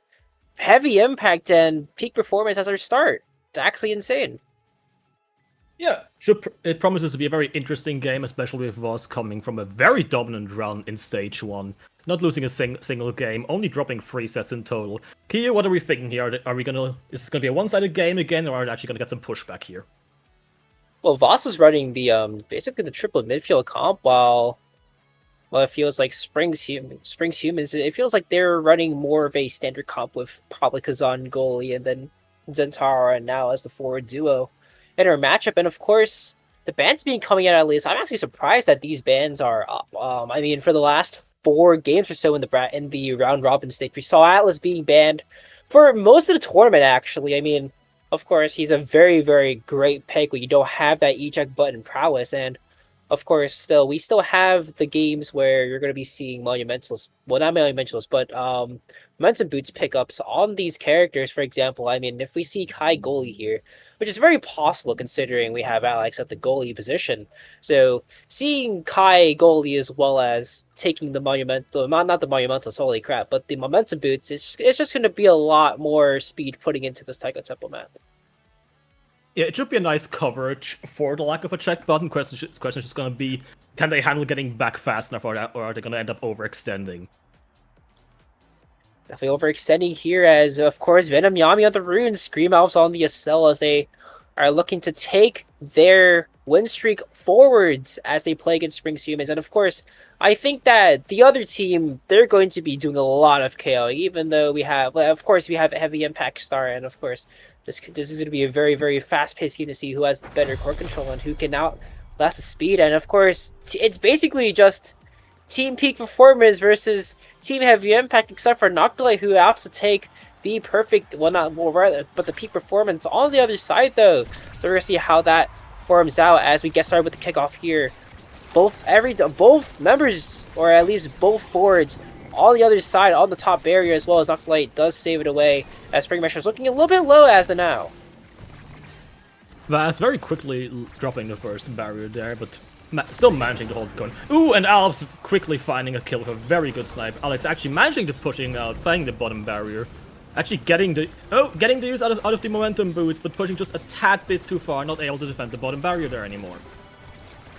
heavy impact and peak performance as our start. It's actually insane. Yeah, it promises to be a very interesting game, especially with Voss coming from a very dominant run in Stage 1. Not losing a single game, only dropping 3 sets in total. Kiyo, what are we thinking here? Is this gonna be a one-sided game again, or are we actually gonna get some pushback here? Well, Voss is running the basically the triple midfield comp, while it feels like Springs Humans, it feels like they're running more of a standard comp with probably Kazan goalie and then Zentara and now as the forward duo in our matchup. And of course, the bans being coming out at least, I'm actually surprised that these bans are up. I mean, for the last 4 games or so in the round robin stage, we saw Atlas being banned for most of the tournament. Actually, I mean, of course, he's a very, very great pick when you don't have that eject button prowess. And of course, we still have the games where you're going to be seeing monumentals. Well, not monumentals, but momentum boots pickups on these characters. For example, I mean, if we see Kai goalie here, which is very possible considering we have Alex at the goalie position. So seeing Kai goalie as well as taking the monumental, not the monumentals, holy crap, but the momentum boots, it's just going to be a lot more speed putting into this Taiko Temple map. Yeah, it should be a nice coverage for the lack of a check button. Question is just gonna be, can they handle getting back fast enough, or are they gonna end up overextending? Definitely overextending here as, of course, Venom Yami on the runes, Scream Elves on the Estelle as they are looking to take their win streak forwards as they play against Springs Humans. And of course, I think that the other team, they're going to be doing a lot of KO, even though we have a heavy impact star, and of course, this is going to be a very, very fast-paced game to see who has better core control and who can outlast the speed. And of course, it's basically just team peak performance versus team heavy impact, except for Noctule, who opts to take the perfect, but the peak performance on the other side, though. So we're going to see how that forms out as we get started with the kickoff here. Both members, or at least both forwards, on the other side, on the top barrier, as well as Noctule does save it away, as Spring Measure is looking a little bit low as of now. Vas very quickly dropping the first barrier there, but still managing to hold the gun. Ooh, and Alves quickly finding a kill with a very good snipe. Alex actually managing to pushing out, finding the bottom barrier. Actually getting the use out of the momentum boots, but pushing just a tad bit too far, not able to defend the bottom barrier there anymore.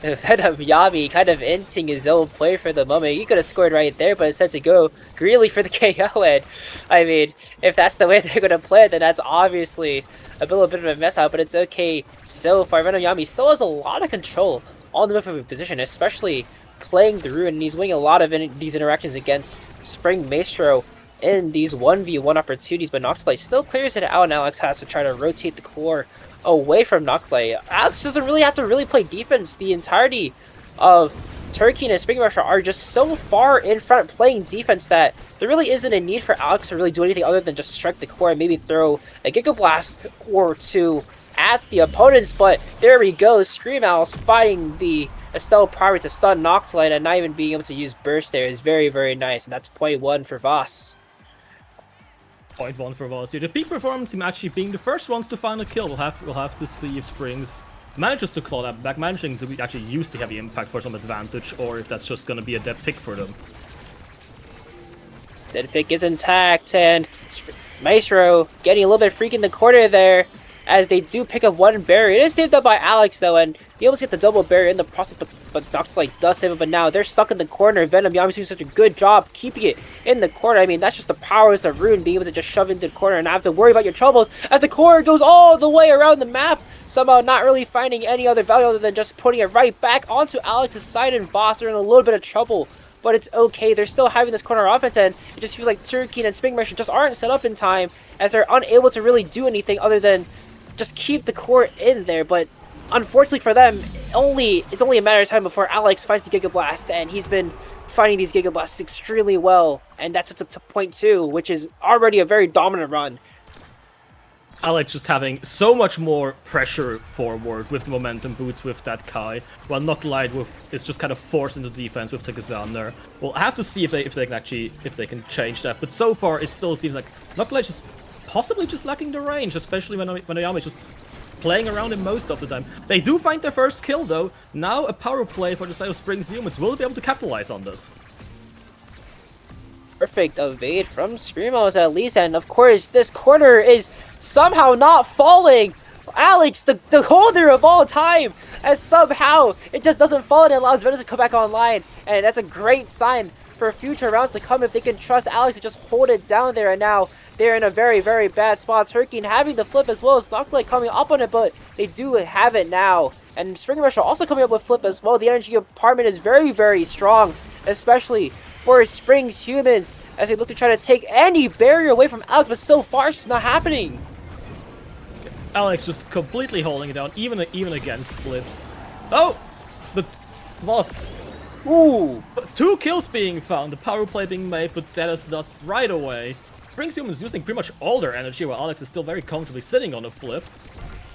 Venom Yami kind of inting his own play for the moment. He could have scored right there, but instead to go greedily for the KO. And I mean, if that's the way they're going to play it, then that's obviously a little bit of a mess out, but it's okay so far. Venom Yami still has a lot of control on the midfield position, especially playing the rune, and he's winning a lot of these interactions against Spring Maestro in these 1v1 opportunities, but Noctule still clears it out, and Alex has to try to rotate the core away from Noctule. Alex doesn't really have to play defense. The entirety of Turkey and Spring Rusher are just so far in front playing defense that there really isn't a need for Alex to really do anything other than just strike the core and maybe throw a Giga Blast or two at the opponents. But there we go, Scream Owls fighting the Estelle prior to stun Noctule, and not even being able to use Burst there is very, very nice, and that's point 1 for Voss. Point 1 for Voss here. The peak performance team actually being the first ones to find a kill. We'll have to see if Springs manages to claw that back, managing to actually use the heavy impact for some advantage, or if that's just gonna be a dead pick for them. Dead pick is intact, and Maestro getting a little bit freaky in the corner there as they do pick up one barrier. It is saved up by Alex, though, and he almost get the double barrier in the process, but Noctule does save it, but now they're stuck in the corner. Venom Yami's doing such a good job keeping it in the corner. I mean, that's just the powers of Rune, being able to just shove into the corner and not have to worry about your troubles as the core goes all the way around the map, somehow not really finding any other value other than just putting it right back onto Alex's side, and Voss are in a little bit of trouble. But it's okay, they're still having this corner offense, and it just feels like Turkey and Spring Merchant just aren't set up in time, as they're unable to really do anything other than just keep the core in there. But unfortunately for them, it's only a matter of time before Alex finds the Giga Blast, and he's been finding these Giga Blasts extremely well, and that's up to point 2, which is already a very dominant run. Alex just having so much more pressure forward with the momentum boots with that Kai, while Noctilite is just kind of forced into defense with the Kazan there. We'll have to see if they can change that. But so far, it still seems like Noctilite just possibly just lacking the range, especially when Oyami is just playing around him most of the time. They do find their first kill though. Now a power play for the side of Springs Humans will be able to capitalize on this. Perfect evade from Screamos at least, and of course this corner is somehow not falling. Alex, the holder of all time, as somehow it just doesn't fall and it allows Venus to come back online, and that's a great sign for future rounds to come if they can trust Alex to just hold it down there. And now they're in a very, very bad spot. Turkey having the flip as well as Noctilite coming up on it, but they do have it now. And Spring Rush are also coming up with flip as well. The energy apartment is very, very strong, especially for Springs Humans as they look to try to take any barrier away from Alex, but so far it's not happening. Alex just completely holding it down, even against flips. Oh, but Voss. Ooh, 2 kills being found, the power play being made, but that is thus right away. Springs Humans using pretty much all their energy, while Alex is still very comfortably sitting on a flip.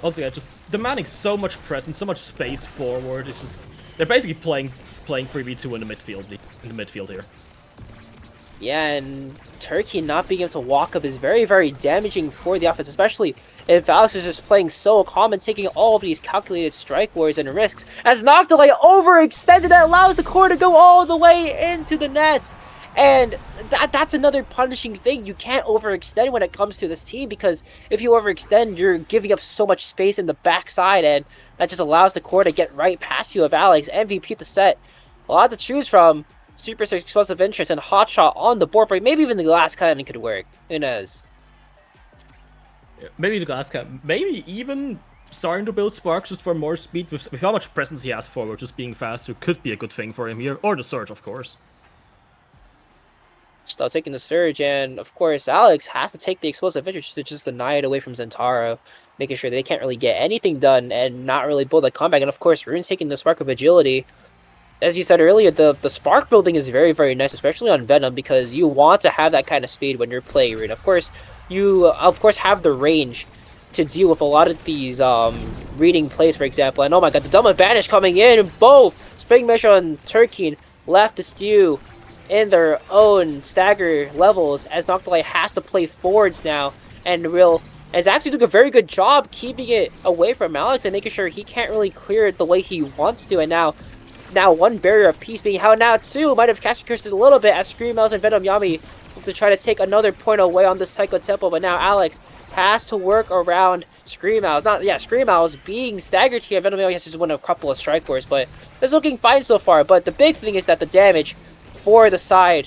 Once again, just demanding so much presence, so much space forward. It's just they're basically playing 3v2 in the midfield here. yeah, and Turkey not being able to walk up is very, very damaging for the offense, especially if Alex is just playing so calm and taking all of these calculated strike wars and risks. As Noctilite overextended, that allows the core to go all the way into the net. And that's another punishing thing. You can't overextend when it comes to this team, because if you overextend, you're giving up so much space in the backside, and that just allows the core to get right past you. Of Alex, MVP of the set. A lot to choose from. Super explosive interest and hotshot on the board break. Maybe even the glass cannon could work. Who knows? Maybe the glass cannon. Maybe even starting to build sparks just for more speed with how much presence he has forward. Just being faster could be a good thing for him here, or the surge, of course. Still taking the surge, and of course Alex has to take the explosive interest to just deny it away from Zentaro, making sure they can't really get anything done and not really build a comeback. And of course Rune's taking the spark of agility. As you said earlier, the spark building is very, very nice, especially on Venom, because you want to have that kind of speed when you're playing Rune. Of course, you have the range to deal with a lot of these reading plays, for example. And oh my god, the Dumb and Banish coming in, both Spring Measure and Turkey left to stew in their own stagger levels, as Noctilite has to play forwards now, and Real is actually doing a very good job keeping it away from Alex and making sure he can't really clear it the way he wants to. And now one barrier of peace being held. Now 2 might have cast cursed it a little bit as Screamos and Venom Yami to try to take another point away on this Taiko Temple, but now Alex has to work around Screamos. Screamos being staggered here. Venom Yami has to just win a couple of strike wars, but it's looking fine so far. But the big thing is that the damage for the side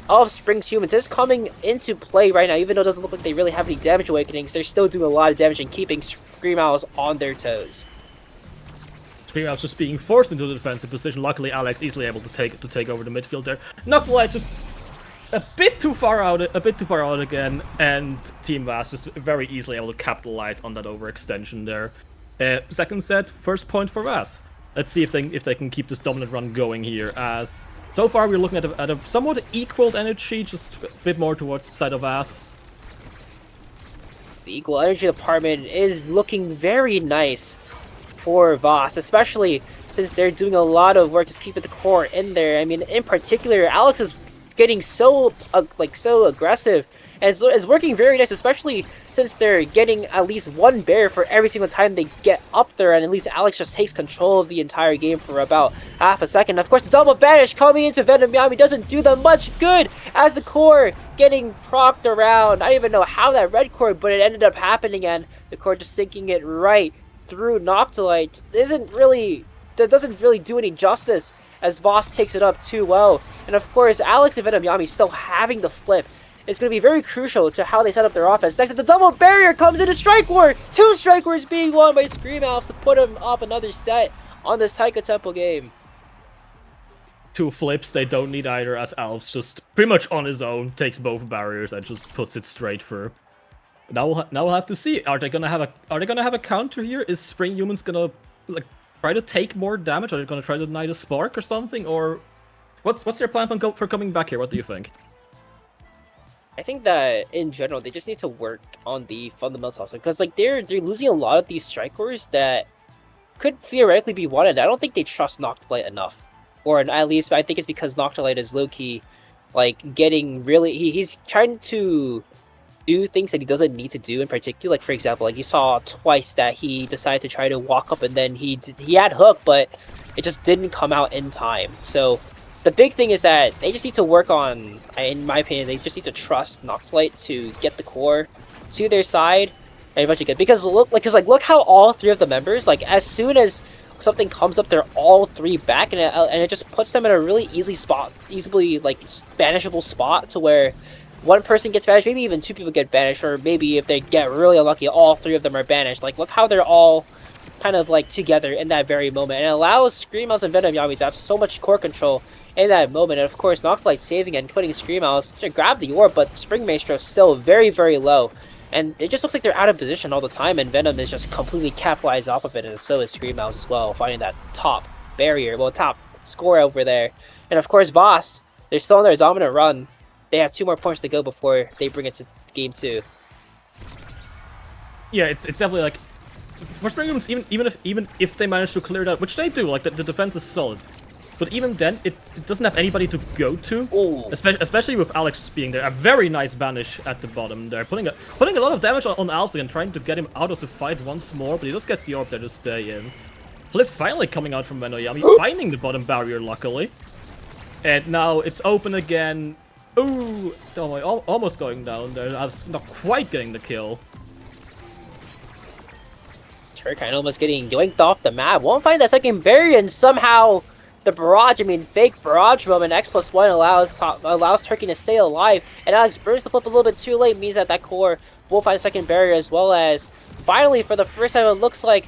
of Springs Humans is coming into play right now. Even though it doesn't look like they really have any damage awakenings, they're still doing a lot of damage and keeping Screamos on their toes. Screamos just being forced into the defensive position. Luckily, Alex easily able to take over the midfield there. Noctilite just a bit too far out again, and Team Vast just very easily able to capitalize on that overextension there. Second set, first point for Vast. Let's see if they can keep this dominant run going here, as so far we're looking at a somewhat equal energy, just a bit more towards the side of Vast. The equal energy department is looking very nice for Voss, especially since they're doing a lot of work just keeping the core in there. I mean, in particular, Alex is getting so aggressive, and it's working very nice, especially since they're getting at least 1 bear for every single time they get up there, and at least Alex just takes control of the entire game for about half a second. Of course, the double banish coming into Venom Yami doesn't do them much good, as the core getting procced around. I don't even know how that red core, but it ended up happening, and the core just sinking it right through Noctilite. That doesn't really do any justice, as Voss takes it up too well. And of course, Alex and Venom Yami still having the flip is going to be very crucial to how they set up their offense. Next, the double barrier comes into Strike War. 2 Strike Wars being won by Screamos to put him up another set on this Taiko Temple game. 2 flips, they don't need either, as Alves just pretty much on his own takes both barriers and just puts it straight through. Now we'll have to see. Are they gonna have a counter here? Is Spring Humans gonna try to take more damage? Are they gonna try to deny the spark or something? Or what's their plan for coming back here? What do you think? I think that in general they just need to work on the fundamentals also, because like they're losing a lot of these strike cores that could theoretically be wanted. I don't think they trust Noctilite enough, or at least I think it's because Noctilite is low key, like getting really he's trying to do things that he doesn't need to do in particular. Like for example, like you saw twice that he decided to try to walk up and then he had hook, but it just didn't come out in time. So the big thing is that they just need to work on, in my opinion, they just need to trust Noctilite to get the core to their side and eventually get, because look how all three of the members, like as soon as something comes up, they're all three back, and it just puts them in a really easily like banishable spot to where one person gets banished, maybe even two people get banished, or maybe if they get really unlucky, all three of them are banished. Like look how they're all kind of like together in that very moment, and it allows Screamhouse and Venom Yami to have so much core control in that moment. And of course Noctilite saving and putting Screamhouse to grab the orb, but Spring Maestro still very, very low, and it just looks like they're out of position all the time, and Venom is just completely capitalized off of it, and so is Screamhouse as well, finding that top barrier, well, top score over there. And of course Voss, they're still on their dominant run. They have 2 more points to go before they bring it to game 2. Yeah, it's definitely like for Spring Humans, even if they manage to clear it out, which they do, like the defense is solid. But even then, it doesn't have anybody to go to. Ooh. Especially with Alex being there. A very nice banish at the bottom there. Putting a lot of damage on Alex and trying to get him out of the fight once more. But he does get the orb there to stay in. Flip finally coming out from Venoyami, finding the bottom barrier luckily. And now it's open again. Ooh, almost going down there. I was not quite getting the kill. Turkine almost getting yoinked off the map. Won't find that second barrier, and somehow the barrage, fake barrage moment, X+1 allows Turkey to stay alive, and Alex burns the flip a little bit too late, means that core will find a second barrier, as well as finally, for the first time, it looks like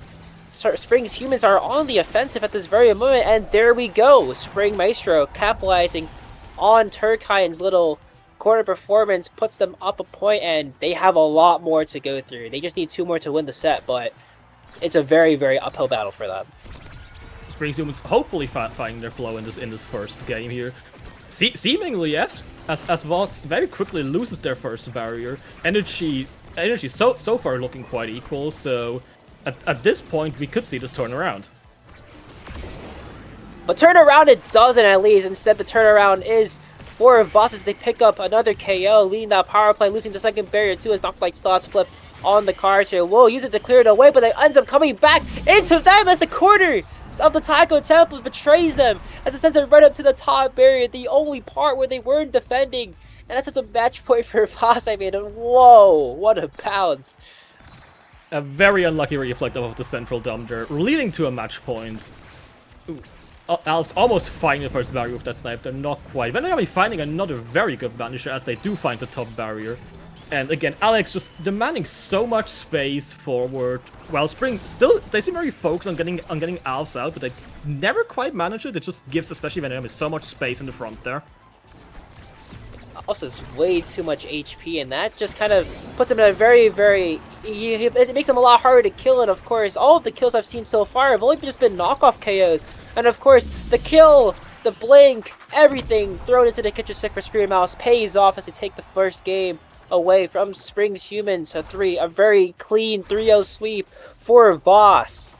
Spring's humans are on the offensive at this very moment, and there we go. Spring Maestro capitalizing on Turkine's little corner performance, puts them up a point, and they have a lot more to go through. They just need 2 more to win the set, but it's a very, very uphill battle for them. Spring Humans hopefully finding their flow in this first game here. Seemingly, yes, as Voss very quickly loses their first barrier. Energy so far looking quite equal, so at this point we could see this turnaround. But turnaround it doesn't, at least. Instead, the turnaround is for Voss as they pick up another KO, leading that power play, losing the second barrier too, as Noctilite still has to flip on the cards here. Will use it to clear it away, but it ends up coming back into them as the corner of the Taiko Temple betrays them, as it sends it right up to the top barrier, the only part where they weren't defending. And that's just a match point for Voss. Whoa, what a bounce. A very unlucky reflect off of the central dump there, leading to a match point. Ooh. Alex almost finding the first barrier with that snipe, they're not quite. Then they're going to be finding another very good Vanisher as they do find the top barrier. And again, Alex just demanding so much space forward. While Spring still, they seem very focused on getting Alves out, but they never quite manage it. It just gives, especially Venom, so much space in the front there. Also, is way too much HP, and that just kind of puts him in a very, very... it makes him a lot harder to kill, and of course, all of the kills I've seen so far have only just been knockoff KOs. And of course, the kill, the blink, everything thrown into the kitchen sink for Screamhouse pays off as they take the first game away from Spring's Humans to 3. A very clean 3-0 sweep for Voss.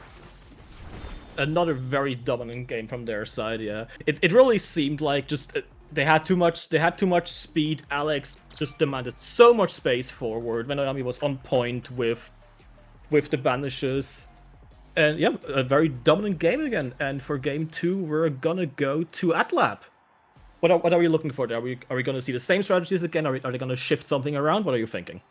Another very dominant game from their side, yeah. It really seemed like just... They had too much speed. Alex just demanded so much space forward. Venoyami was on point with the banishes. And yeah, a very dominant game again. And for game 2, we're gonna go to Atlab. What are we looking for there? Are we gonna see the same strategies again? Are they gonna shift something around? What are you thinking?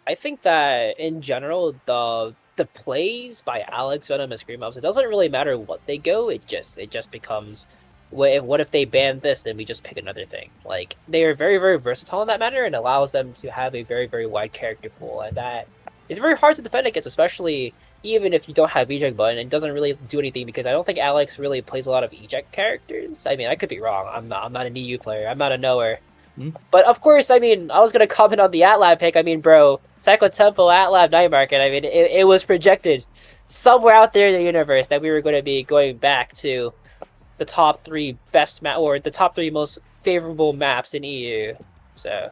I think that in general, the plays by Alex, Venom, and Screamhouse, it doesn't really matter what they go. It just becomes, what if they ban this, then we just pick another thing. Like, they are very, very versatile in that matter, and allows them to have a very, very wide character pool, and that is very hard to defend against, especially even if you don't have Eject button. It doesn't really do anything, because I don't think Alex really plays a lot of Eject characters. I could be wrong. I'm not an EU player. I'm not a knower. But of course, I was gonna comment on the Atlab pick. Bro, Taiko Temple, Atlab, Night Market. It was projected somewhere out there in the universe that we were going to be going back to the top 3 best map, or the top 3 most favorable maps in EU. So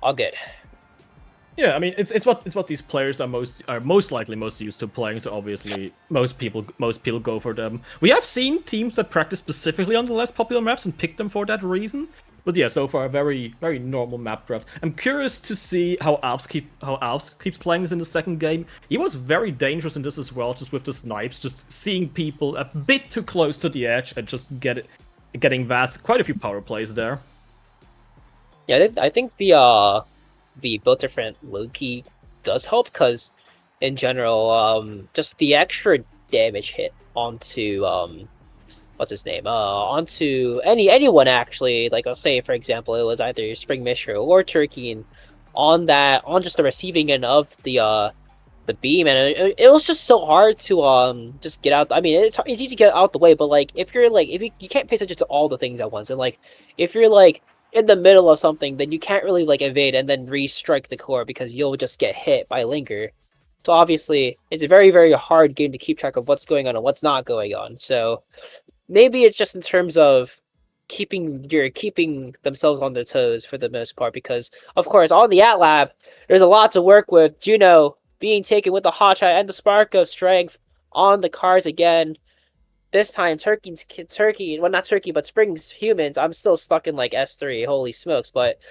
All good. Yeah, I mean it's what these players are most likely most used to playing. So obviously most people go for them. We have seen teams that practice specifically on the less popular maps and pick them for that reason. But yeah, so far a very normal map draft. I'm curious to see how Alves keeps playing this in the second game. He was very dangerous in this as well, just with the snipes, just seeing people a bit too close to the edge and just getting quite a few power plays there. Yeah, I think the build different Loki does help because, in general, just the extra damage hit onto what's his name? Onto anyone actually. Like I'll say, for example, it was either Spring Mishra or Turkey, and on just the receiving end of the beam, and it was just so hard to just get out. I mean, it's easy to get out the way, but like if you can't pay attention to all the things at once, and like if you're like in the middle of something, then you can't really like evade and then re-strike the core because you'll just get hit by Linger. So obviously, it's a very hard game to keep track of what's going on and what's not going on. So maybe it's just in terms of keeping themselves on their toes for the most part, because of course on the At Lab there's a lot to work with. Juno being taken with the hot shot and the spark of strength on the cards again. This time well, not Turkey, but Spring's humans. I'm still stuck in like S3. Holy smokes! But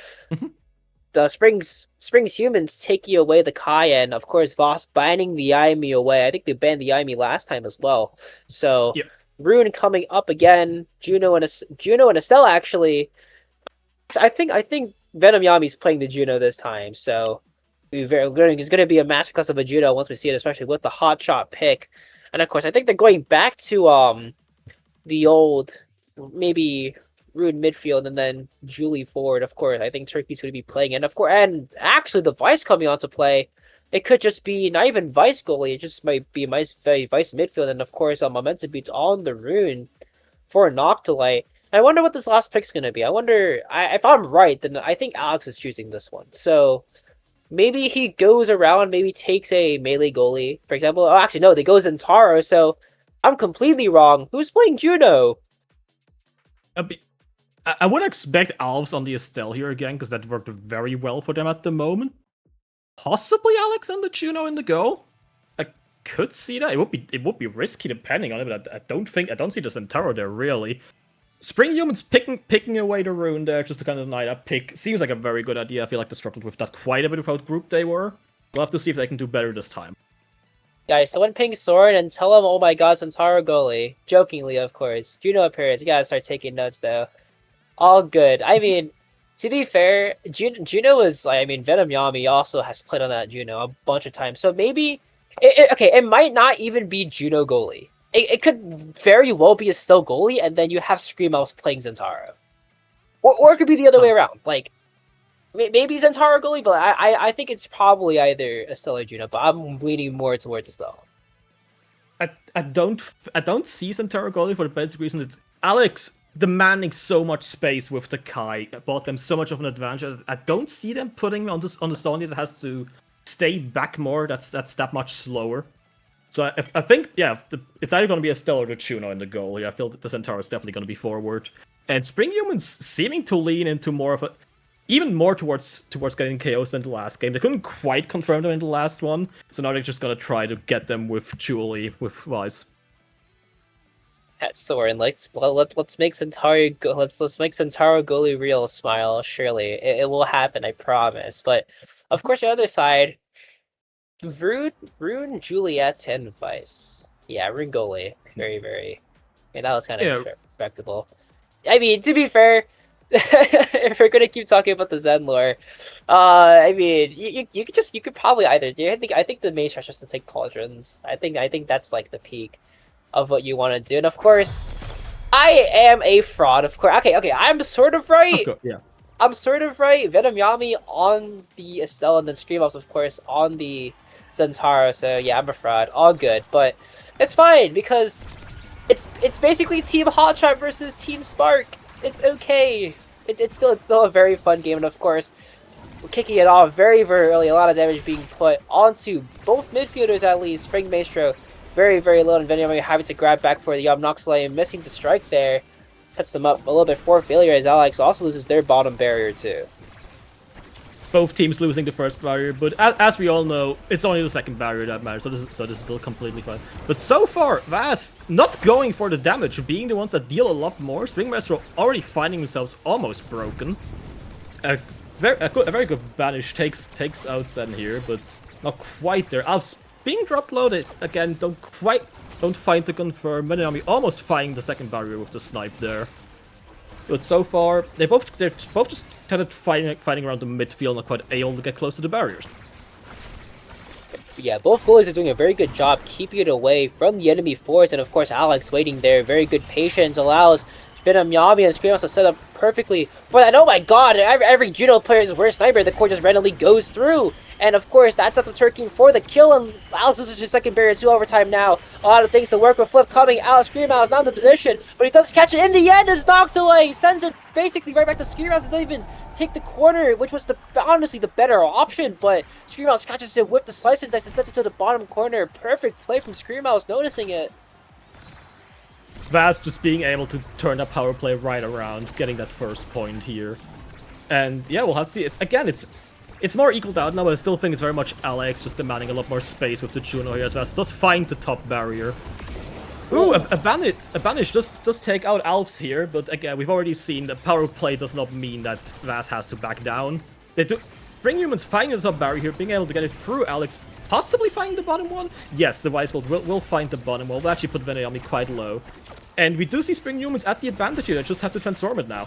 the Spring's humans take you away the Kai, and of course Voss banning the Yaimi away. I think they banned the Yaimi last time as well. So yep. Rune coming up again. Juno and Estelle actually. I think Venom Yami's playing the Juno this time. So it's going to be a masterclass of a Juno once we see it, especially with the hot shot pick. And of course, I think they're going back to the old maybe Rune midfield and then Julie forward. Of course, I think Turkey's going to be playing, and of course, and actually the Vice coming on to play. It could just be not even Vice goalie. It just might be Vice midfield, and of course, momentum beats on the Rune for Noctilite. I wonder what this last pick's going to be. I wonder if I'm right. Then I think Alex is choosing this one. So maybe he goes around, maybe takes a melee goalie, for example. Oh, actually, no, they go Zentaro, so I'm completely wrong. Who's playing Juno? I would expect Alves on the Estelle here again, because that worked very well for them at the moment. Possibly Alex and the Juno in the goal. I could see that. It would be risky depending on it, but I don't see the Zentaro there really. Spring Humans picking away the Rune there just to kind of deny that pick seems like a very good idea. I feel like they struggled with that quite a bit without group they were. We'll have to see if they can do better this time. Yeah, someone ping Soren and tell him, oh my god, Centauro goalie. Jokingly, of course. Juno appearance. You gotta start taking notes, though. All good. I mean, to be fair, Juno is, I mean, Venom Yami also has played on that Juno a bunch of times. So maybe, it might not even be Juno goalie. It could very well be a Estelle goalie, and then you have Scream Elves playing Zentaro. Or it could be the other way around. Like, maybe Zentaro goalie, but I think it's probably either Estelle or Juno, but I'm leaning more towards Estelle. I don't see Zentaro goalie for the basic reason it's Alex demanding so much space with the Kai bought them so much of an advantage. I don't see them putting on the Sonii that has to stay back more. That's that much slower. So I think, yeah, it's either going to be Estelle or the Juno in the goal. Yeah, I feel that the Centaur is definitely going to be forward. And Spring Humans seeming to lean into more of a... even more towards getting KOs than the last game. They couldn't quite confirm them in the last one, so now they're just going to try to get them with Julie, with Vice. That's Soren. Let's make Centauro let's make Centauro goalie real smile. Surely it will happen, I promise. But of course, the other side... Rune, Juliet, and Vice. Yeah, Rune goalie. Very. I mean, that was kind of respectable. I mean, to be fair, if we're gonna keep talking about the Zen lore, I mean, you could probably either. I think the main stretch is to take pauldrons. I think that's like the peak of what you want to do. And of course, I am a fraud. Of course, okay, I'm sort of right. Yeah. I'm sort of right. Venom Yami on the Estelle and then Scream Elves, of course, on the Zentaro. So yeah, I'm a fraud. All good, but it's fine because it's basically Team Hotshot versus Team Spark. It's okay. It's still a very fun game, and of course, we're kicking it off very early. A lot of damage being put onto both midfielders at least. Spring Maestro very low, and Venom Yami having to grab back for the Noxley, missing the strike there. Sets them up a little bit for failure as Alex also loses their bottom barrier too. both teams losing the first barrier, but as we all know, it's only the second barrier that matters, so this is still completely fine. But so far, Vaz not going for the damage, being the ones that deal a lot more. Springmaster already finding themselves almost broken. A very good banish takes out Zen here, but not quite there. Alps being dropped loaded again, don't find the confirm. Menami almost finding the second barrier with the snipe there. But so far, they're both just kind of fighting around the midfield, not quite able to get close to the barriers. Yeah, both goalies are doing a very good job keeping it away from the enemy force, and of course Alex waiting there. Very good patience allows Venom Yami and Screamos to set up perfectly for that. Oh my god, every judo player's worst nightmare, the core just randomly goes through. And of course, that's up to Turkey for the kill, and Alex loses his second barrier to overtime now. A lot of things to work with. Flip coming, Alex Screamos not in the position, but he does catch it in the end, is knocked away. He sends it basically right back to Screamos. It doesn't even take the corner, which was honestly the better option, but Screamos catches it with the slice and dice and sets it to the bottom corner. Perfect play from Screamos, noticing it. Vaz just being able to turn that power play right around, getting that first point here. And yeah, we'll have to see. Again, it's more equaled out now, but I still think it's very much Alex just demanding a lot more space with the Juno here as Vaz does find the top barrier. Ooh, a banish does take out Alps here, but again, we've already seen that power play does not mean that Vaz has to back down. They do bring humans finding the top barrier here, being able to get it through Alex, possibly finding the bottom one. Yes, the Wise will find the bottom one. We'll actually put Venayami quite low. And we do see Spring Humans at the advantage here. They just have to transform it now.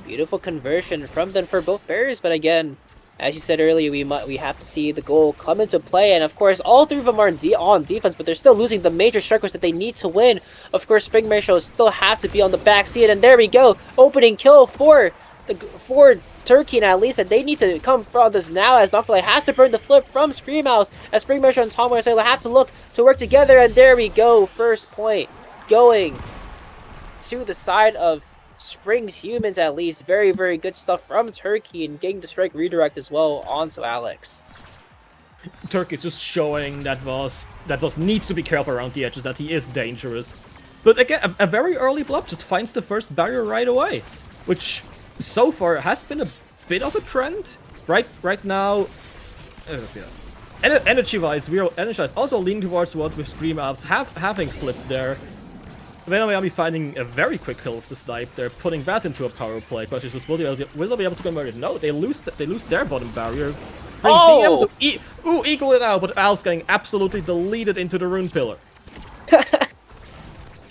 Beautiful conversion from them for both barriers, but again, as you said earlier, we have to see the goal come into play, and of course, all three of them are on defense, but they're still losing the major strikers that they need to win. Of course, Spring Marshall still have to be on the back seat, and there we go, opening kill for Turkey, and at least that they need to come from this now, as Noctilite has to burn the flip from Screamhouse, as Spring Marshall and Tom Moyasela have to look to work together, and there we go, first point going to the side of Spring's Humans, at least. Very, very good stuff from Turkey, and getting the strike redirect as well onto Alex. Turkey just showing that Voss needs to be careful around the edges, that he is dangerous. But again, a very early blob just finds the first barrier right away, which so far has been a bit of a trend. Right now, let's see. Energy-wise, we are energized. Also leaning towards what with Scream Alps having flipped there. Venayami finding a very quick kill with the snipe. They're putting Vaz into a power play. Question is, will they be able to convert it? No, they lose their bottom barrier. Being able to equal it out, but Al's getting absolutely deleted into the rune pillar.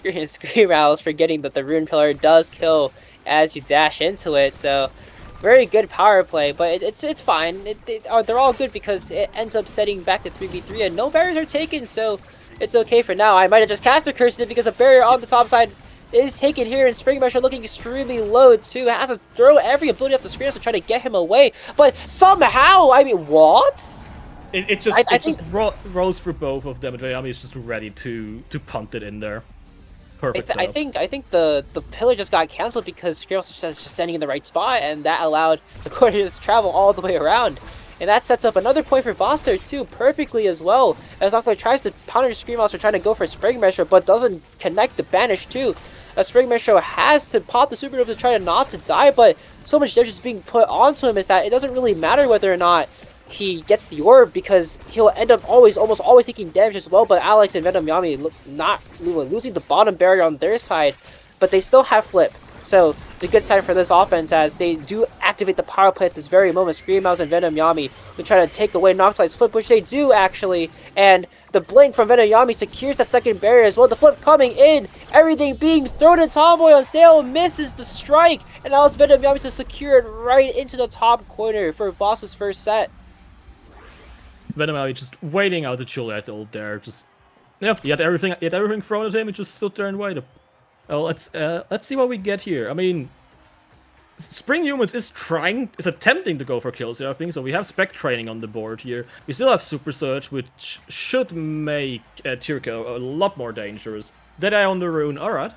You're gonna scream Al's forgetting that the rune pillar does kill as you dash into it. So very good power play, but it's fine. They're all good because it ends up setting back to 3v3 and no barriers are taken. So it's okay for now. I might have just caster cursed it because a barrier on the top side is taken here, and Spring Marshall looking extremely low too. Has to throw every ability up the screen to try to get him away, but somehow, I mean, what? It just rolls for both of them, and Venayami is just ready to punt it in there. Perfect. I think the pillar just got canceled because Scream was just standing in the right spot, and that allowed the core to just travel all the way around. And that sets up another point for Voster too, perfectly as well. As Noctilite tries to counter Scream Monster, trying to go for Spring Measure, but doesn't connect the banish too. Spring Measure has to pop the supernova to try not to die, but so much damage is being put onto him is that it doesn't really matter whether or not he gets the orb, because he'll end up almost always taking damage as well. But Alex and Venom Yami not losing the bottom barrier on their side, but they still have flip. So it's a good sign for this offense as they do activate the power play at this very moment. Scream Mouse and Venom Yami to try to take away Noctilite's flip, which they do actually. And the blink from Venom Yami secures that second barrier as well. The flip coming in, everything being thrown in. Tomboy on sale misses the strike, and allows Venom Yami to secure it right into the top corner for Voss's first set. Venom Yami just waiting out the Juliet ult there. Just he had everything thrown at him and just stood there and waited. Well, let's see what we get here. I mean, Spring Humans is attempting to go for kills here, I think. So we have Spec Training on the board here. We still have Super Surge, which should make Tirko a lot more dangerous. Deadeye on the rune. All right.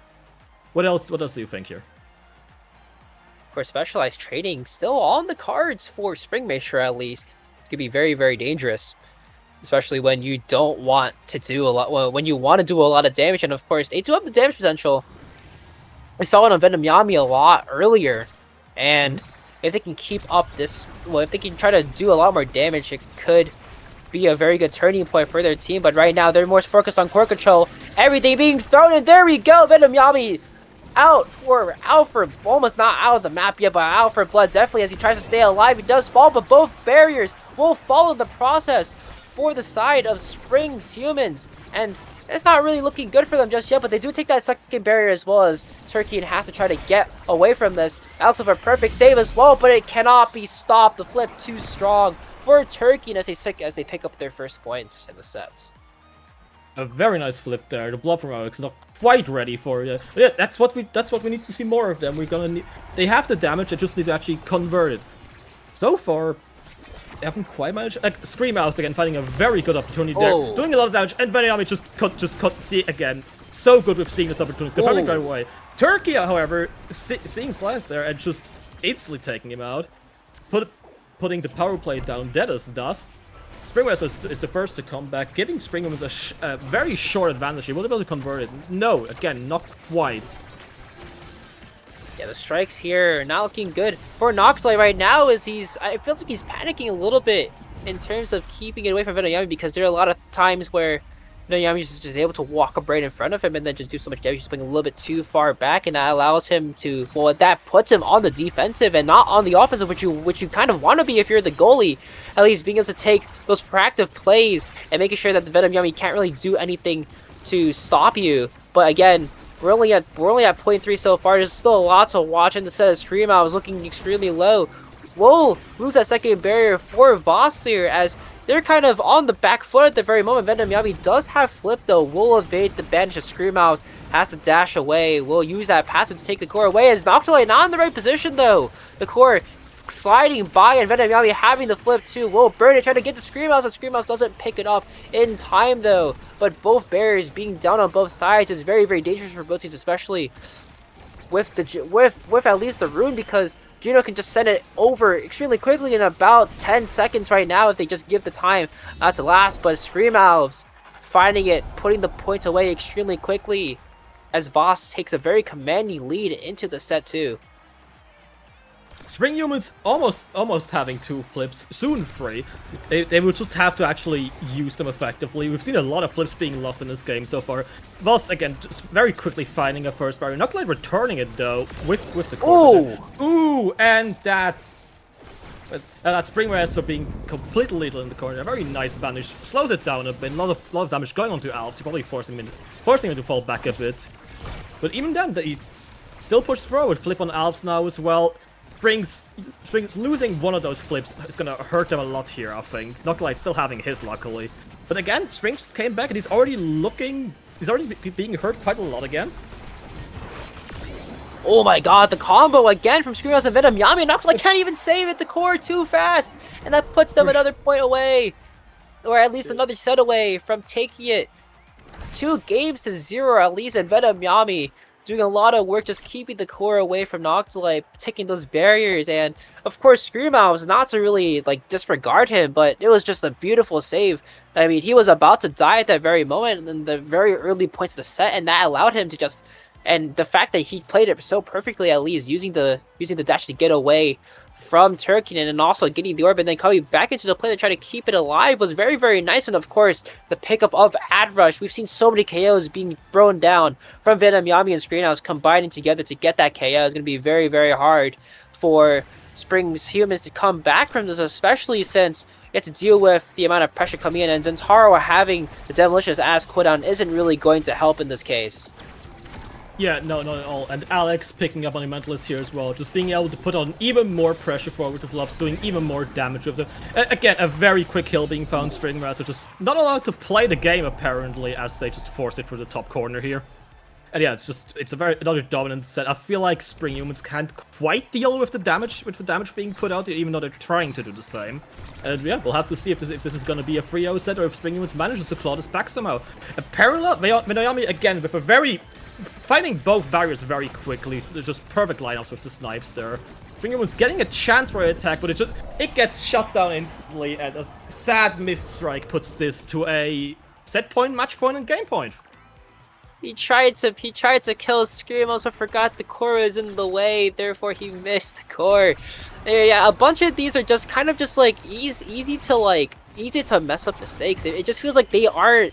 What else do you think here? For Specialized Training, still on the cards for Spring Maester at least. It's gonna be very, very dangerous, especially when you don't want to do a lot. Well, when you want to do a lot of damage, and of course they do have the damage potential. We saw it on Venom Yami a lot earlier, and if they can keep up this, well, if they can try to do a lot more damage, it could be a very good turning point for their team. But right now, they're more focused on core control. Everything being thrown, and there we go. Venom Yami out for almost not out of the map yet, but out for blood definitely as he tries to stay alive. He does fall, but both barriers will follow the process for the side of Spring's humans, and it's not really looking good for them just yet, but they do take that second barrier as well as Turkey and has to try to get away from this. Alex with a perfect save as well, but it cannot be stopped. The flip too strong for Turkey as they pick up their first points in the set. A very nice flip there. The blob from Alex not quite ready for it. Yeah, that's what we need to see more of them. We're gonna need, they have the damage, they just need to actually convert it. So far, they haven't quite managed. Like Scream Out again, finding a very good opportunity there, doing a lot of damage, and Venom just cut. See again, so good with seeing this opportunity, confirming right away. Turkey, however, seeing Slash there and just instantly taking him out, putting the power play down dead as dust. Springwest is the first to come back, giving Springwest a very short advantage. He will be able to convert it. No, again, not quite. Yeah, the strikes here are not looking good for Noctuli right now. It feels like he's panicking a little bit in terms of keeping it away from Venom Yami, because there are a lot of times where Venom Yami is just able to walk up right in front of him and then just do so much damage, just being a little bit too far back, and that allows him to, well, that puts him on the defensive and not on the offensive, which you kind of want to be if you're the goalie. At least being able to take those proactive plays and making sure that the Venom Yami can't really do anything to stop you. But again, we're only at 0.3 so far. There's still a lot to watch in the set of Stream. I was looking extremely low. We'll lose that second barrier for Voss here as they're kind of on the back foot at the very moment. Venom Yami does have flip though. Will evade the bandage of Scream Mouse, has to dash away. Will use that passive to take the core away as Noctuli not in the right position though. The core sliding by and Venom Yami having the flip too. Will burn it, trying to get the Scream Mouse, and Scream Mouse doesn't pick it up in time though. But both barriers being down on both sides is very, very dangerous for both teams, especially with at least the rune, because Juno can just send it over extremely quickly in about 10 seconds right now if they just give the time to last. But Scream Elves finding it, putting the points away extremely quickly as Voss takes a very commanding lead into the set too. Spring Humans almost having 2 flips, soon 3. They will just have to actually use them effectively. We've seen a lot of flips being lost in this game so far. Voss, again, just very quickly finding a first barrier. Not quite returning it, though, with the core. Ooh, and that Spring Master being completely lethal in the corner. A very nice bandage. Slows it down a bit. A lot of damage going onto Alps. Probably forcing him to fall back a bit. But even then, he still pushes forward. Flip on Alps now as well. Spring's losing one of those flips is gonna hurt them a lot here, I think. Noctuli still having his, luckily. But again, Spring just came back and he's already being hurt quite a lot again. Oh my god, the combo again from Screamhouse and Venom Yami. Noctuli can't even save it, the core too fast. And that puts them another point away. Or at least another set away from taking it 2-0 at least. And Venom Yami doing a lot of work just keeping the core away from Noctuli, taking those barriers, and of course Screamhouse not to really like disregard him, but it was just a beautiful save. I mean, he was about to die at that very moment in the very early points of the set, and that allowed him to just, and the fact that he played it so perfectly, at least using the dash to get away from Turkey and then also getting the orb and then coming back into the play to try to keep it alive was very, very nice. And of course, the pickup of Ad Rush. We've seen so many KOs being thrown down from Venom Yami and Screenhouse combining together to get that KO. It's going to be very, very hard for Spring's humans to come back from this, especially since you have to deal with the amount of pressure coming in, and Zentaro having the Demolicious as cooldown isn't really going to help in this case. Yeah, no, not at all. And Alex picking up on the Mentalist here as well. Just being able to put on even more pressure forward with Lobs, doing even more damage with them. Again, a very quick kill being found. Spring Master just not allowed to play the game, apparently, as they just force it through the top corner here. And yeah, it's another dominant set. I feel like Spring Humans can't quite deal with the damage being put out, even though they're trying to do the same. And yeah, we'll have to see if this is going to be a 3-0 set, or if Spring Humans manages to claw this back somehow. A parallel, Minoyami again with a finding both barriers very quickly. There's just perfect lineups with the snipes there. Spring Humans getting a chance for an attack, but it gets shut down instantly, and a sad missed strike puts this to a set point, match point, and game point. He tried to kill Screamos, but forgot the core was in the way. Therefore, he missed the core. Yeah, a bunch of these are just kind of just like easy to mess up mistakes. It just feels like they aren't.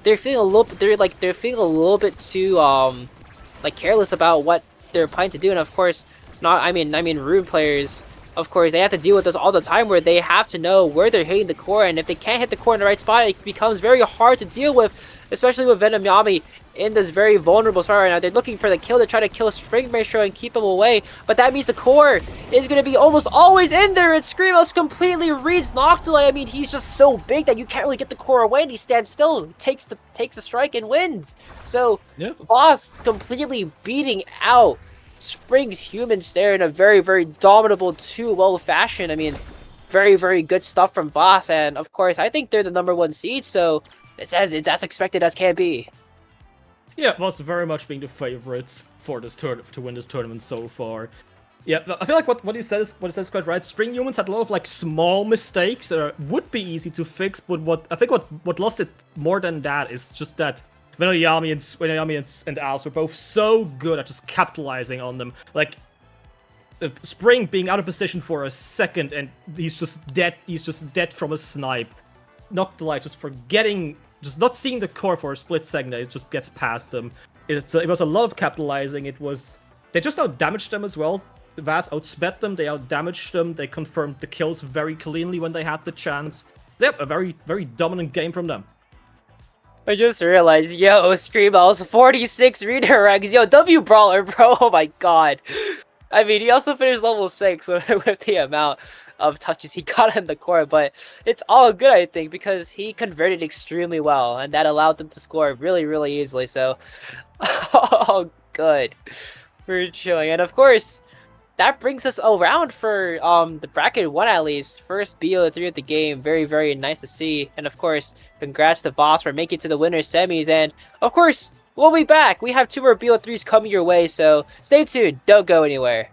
They're feeling a little. They're feeling a little bit too like careless about what they're planning to do. And of course, not. I mean, Rune players. Of course, they have to deal with this all the time, where they have to know where they're hitting the core, and if they can't hit the core in the right spot, it becomes very hard to deal with, especially with Venom Yami in this very vulnerable spot right now. They're looking for the kill to try to kill Spring Maestro and keep him away, but that means the core is going to be almost always in there, and Screamos completely reads Noctilite. I mean, he's just so big that you can't really get the core away, and he stands still, takes the strike and wins. So, Yep. Voss completely beating out Spring's humans there in a very, very dominable 2-0 fashion. I mean, very, very good stuff from Voss, and of course, I think they're the #1 seed, so it's as expected as can be. Yeah, was very much being the favorites for this to win this tournament so far. Yeah, I feel like what you said is quite right. Spring Humans had a lot of like small mistakes that would be easy to fix, but what lost it more than that is just that Yami and Alves were both so good at just capitalizing on them. Like Spring being out of position for a second and he's just dead. He's just dead from a snipe. Noctilite just forgetting, just not seeing the core for a split second. It just gets past them. It was a lot of capitalizing. They just out-damaged them as well. Vaz outsped them, they out-damaged them, they confirmed the kills very cleanly when they had the chance. Yep, a very, very dominant game from them. I just realized, yo, Screamos, 46 redirects, yo, W Brawler, bro, oh my god. I mean, he also finished level 6 with the amount of touches he got in the core, but it's all good, I think, because he converted extremely well, and that allowed them to score really, really easily, so, oh, good. We're chilling, and of course, that brings us around for the bracket 1 at least. First BO3 of the game. Very, very nice to see. And of course, congrats to Voss for making it to the winner's semis. And of course, we'll be back. We have 2 more BO3s coming your way, so stay tuned. Don't go anywhere.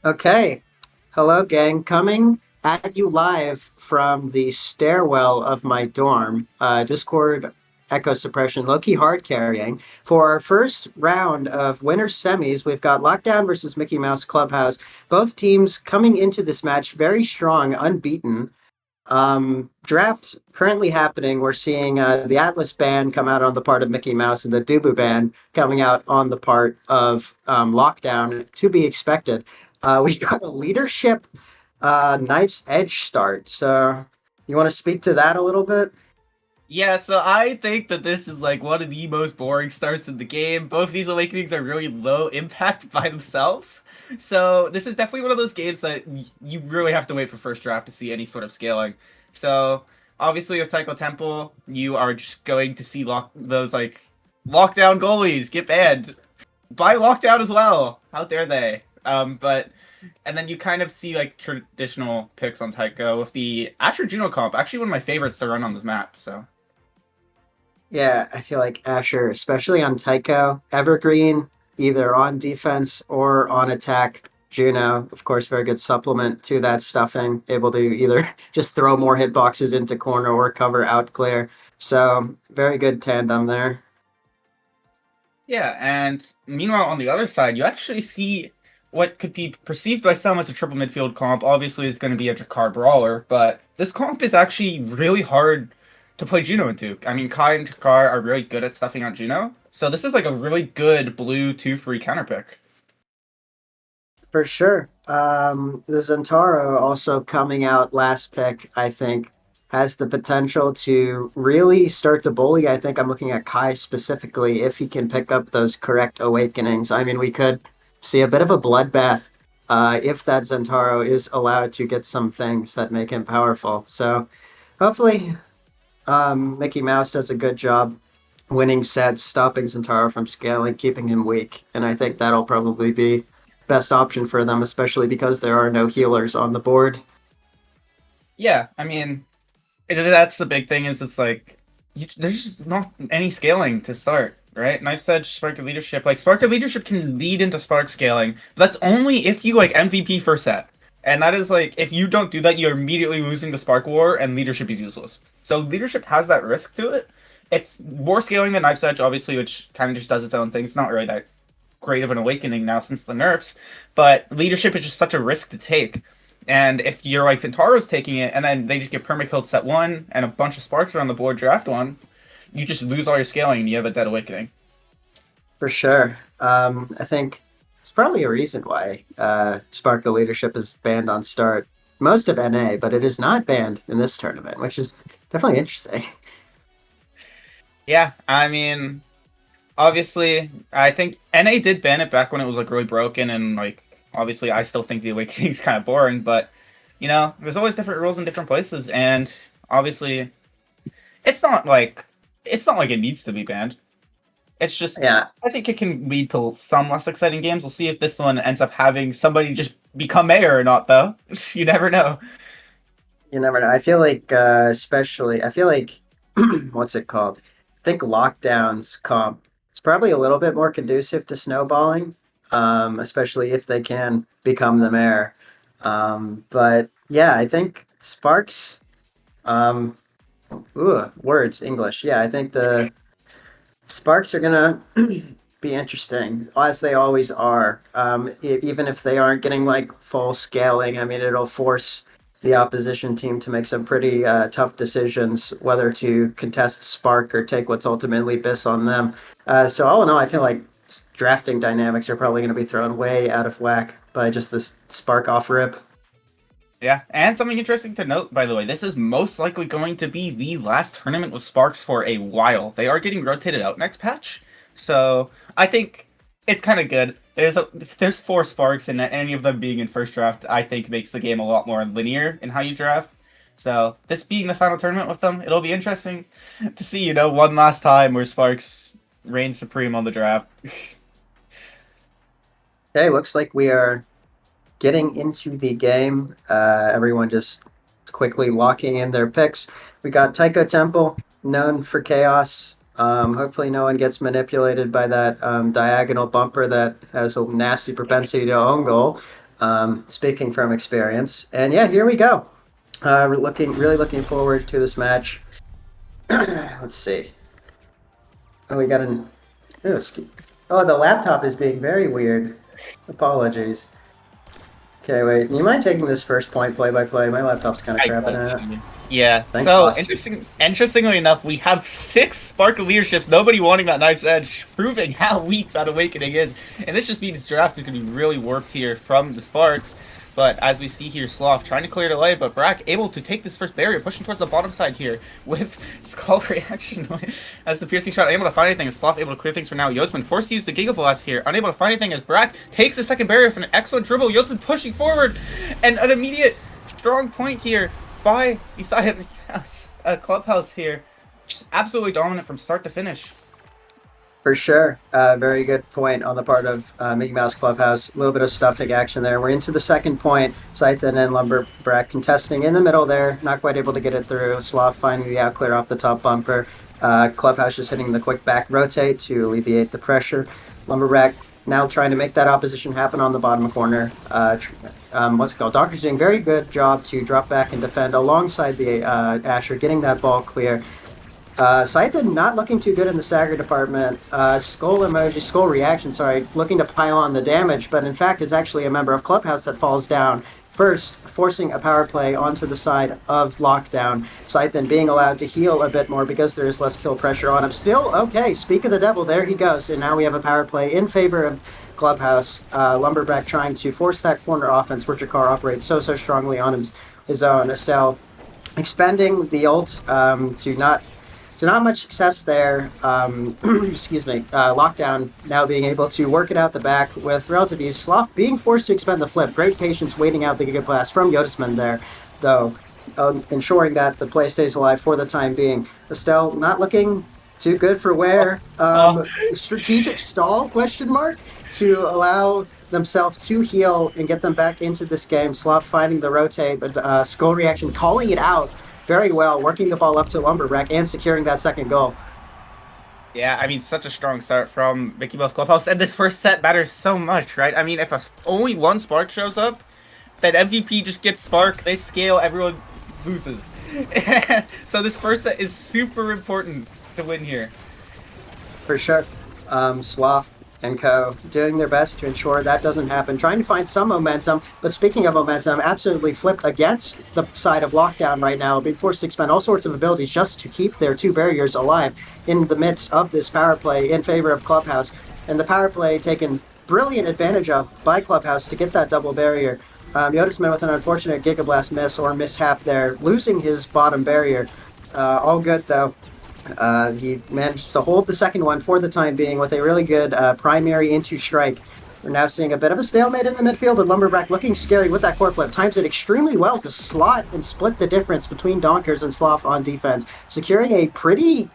Okay. Hello, gang. Coming at you live from the stairwell of my dorm. Discord echo suppression, low-key hard carrying. For our first round of winner semis, we've got Lockdown versus Mickey Mouse Clubhouse. Both teams coming into this match very strong, unbeaten. Draft currently happening. We're seeing the Atlas band come out on the part of Mickey Mouse and the Dubu band coming out on the part of Lockdown, to be expected. We got a leadership Knife's Edge start. So you want to speak to that a little bit? Yeah, so I think that this is like one of the most boring starts in the game. Both of these awakenings are really low impact by themselves. So this is definitely one of those games that you really have to wait for first draft to see any sort of scaling. So obviously with Taiko Temple, you are just going to see those like lockdown goalies get banned by lockdown as well. How dare they? But and then you kind of see like traditional picks on Taiko with the Asher Juno comp, actually one of my favorites to run on this map. So. Yeah, I feel like Asher, especially on Tycho, Evergreen, either on defense or on attack. Juno, of course, very good supplement to that stuffing, able to either just throw more hitboxes into corner or cover out clear. So, very good tandem there. Yeah, and meanwhile, on the other side, you actually see what could be perceived by some as a triple midfield comp. Obviously, it's going to be a Jakar brawler, but this comp is actually really hard to play Juno into. I mean, Kai and Jakar are really good at stuffing out Juno, so this is like a really good blue 2-free counter pick. For sure. The Zentaro also coming out last pick, I think, has the potential to really start to bully. I think I'm looking at Kai specifically if he can pick up those correct awakenings. I mean, we could see a bit of a bloodbath if that Zentaro is allowed to get some things that make him powerful. So hopefully Mickey Mouse does a good job winning sets, stopping Zentaro from scaling, keeping him weak. And I think that'll probably be best option for them, especially because there are no healers on the board. Yeah, I mean, that's the big thing is it's like, there's just not any scaling to start, right? And I've said Spark of Leadership, like Spark of Leadership can lead into Spark scaling, but that's only if you like MVP first set. And that is like, if you don't do that, you're immediately losing the Spark War and Leadership is useless. So Leadership has that risk to it. It's more scaling than Knife's Edge, obviously, which kind of just does its own thing. It's not really that great of an awakening now since the nerfs, but Leadership is just such a risk to take. And if you're like Zentaro's taking it, and then they just get permakilled set 1, and a bunch of sparks are on the board draft 1, you just lose all your scaling and you have a dead awakening. For sure. I think it's probably a reason why Spark of Leadership is banned on start. Most of NA, but it is not banned in this tournament, which is definitely interesting. Yeah, I mean, obviously, I think NA did ban it back when it was like really broken, and like obviously I still think the awakening's kind of boring, but you know, there's always different rules in different places, and obviously it's not like it needs to be banned. It's just, Yeah, I think it can lead to some less exciting games. We'll see if this one ends up having somebody just become mayor or not, though. You never know. you never know. I feel like, especially, I feel like, what's it called? I think Lockdown's comp is probably a little bit more conducive to snowballing, especially if they can become the mayor. But yeah, I think Sparks, words, English. Yeah, I think the Sparks are gonna be interesting, as they always are. Even if they aren't getting like full scaling, I mean, it'll force the opposition team to make some pretty tough decisions, whether to contest Spark or take what's ultimately BIS on them. So all in all, I feel like drafting dynamics are probably going to be thrown way out of whack by just this Spark off rip. Yeah, and something interesting to note, by the way, this is most likely going to be the last tournament with Sparks for a while. They are getting rotated out next patch, so I think it's kind of good. There's 4 Sparks, and any of them being in first draft, I think makes the game a lot more linear in how you draft. So this being the final tournament with them, it'll be interesting to see, you know, one last time where Sparks reigns supreme on the draft. Okay, looks like we are getting into the game. Everyone just quickly locking in their picks. We got Taiko Temple, known for chaos. Hopefully no one gets manipulated by that diagonal bumper that has a nasty propensity to own goal. speaking from experience. And yeah, here we go. We're really looking forward to this match. Let's see. Oh, we got an... Oh, the laptop is being very weird. Apologies. Okay, wait. Do you mind taking this first point play-by-play? My laptop's kind of crapping out. Yeah, Thanks, so boss. interestingly enough, we have 6 Spark of Leaderships, nobody wanting that Knife's Edge, proving how weak that Awakening is. And this just means draft is going to be really warped here from the Sparks. But as we see here, Sloth trying to clear the lane, but Brack able to take this first barrier, pushing towards the bottom side here with Skull Reaction as the piercing shot, unable to find anything, as Sloth able to clear things for now. Yodesman forced to use the Giga Blast here, unable to find anything as Brack takes the second barrier for an excellent dribble. Yodesman pushing forward, and an immediate strong point here by the side of the Clubhouse here. Just absolutely dominant from start to finish. For sure. Very good point on the part of Mickey Mouse Clubhouse. A little bit of stuffing action there. We're into the second point. Scythen and Lumberbrack contesting in the middle there. Not quite able to get it through. Sloth finding the out clear off the top bumper. Clubhouse just hitting the quick back rotate to alleviate the pressure. Lumberbrack now trying to make that opposition happen on the bottom corner. What's it called? Docker's doing a very good job to drop back and defend alongside the Asher, getting that ball clear. Scythen not looking too good in the stagger department. Skull reaction, looking to pile on the damage, but in fact it's actually a member of Clubhouse that falls down first, forcing a power play onto the side of Lockdown. Scythen being allowed to heal a bit more because there is less kill pressure on him. Still, okay, speak of the devil, there he goes, and now we have a power play in favor of Clubhouse. Lumberback trying to force that corner offense where Jakar operates so strongly on his own. Estelle expending the ult to not much success there. Excuse me. Lockdown now being able to work it out the back with relative ease. Sloth being forced to expend the flip. Great patience waiting out the Giga Blast from Yodesman there, though, ensuring that the play stays alive for the time being. Estelle not looking too good for wear. Strategic stall, question mark, to allow themselves to heal and get them back into this game. Sloth finding the rotate, but Skull Reaction calling it out very well, working the ball up to Lumberbrack and securing that second goal. Yeah, I mean, such a strong start from Mickey Mouse Clubhouse, and this first set matters so much, right? I mean, if only one Spark shows up, then MVP just gets Spark, they scale, everyone loses. So this first set is super important to win here. For sure. Sloth and co. doing their best to ensure that doesn't happen, trying to find some momentum, but speaking of momentum, absolutely flipped against the side of Lockdown right now, being forced to expend all sorts of abilities just to keep their 2 barriers alive in the midst of this power play in favor of Clubhouse, and the power play taken brilliant advantage of by Clubhouse to get that double barrier. Yodesman with an unfortunate Giga Blast miss or mishap there, losing his bottom barrier. All good though. He managed to hold the second one for the time being with a really good primary into strike. We're now seeing a bit of a stalemate in the midfield, but Lumberback looking scary with that core flip. Times it extremely well to slot and split the difference between Donkers and Sloth on defense, securing a pretty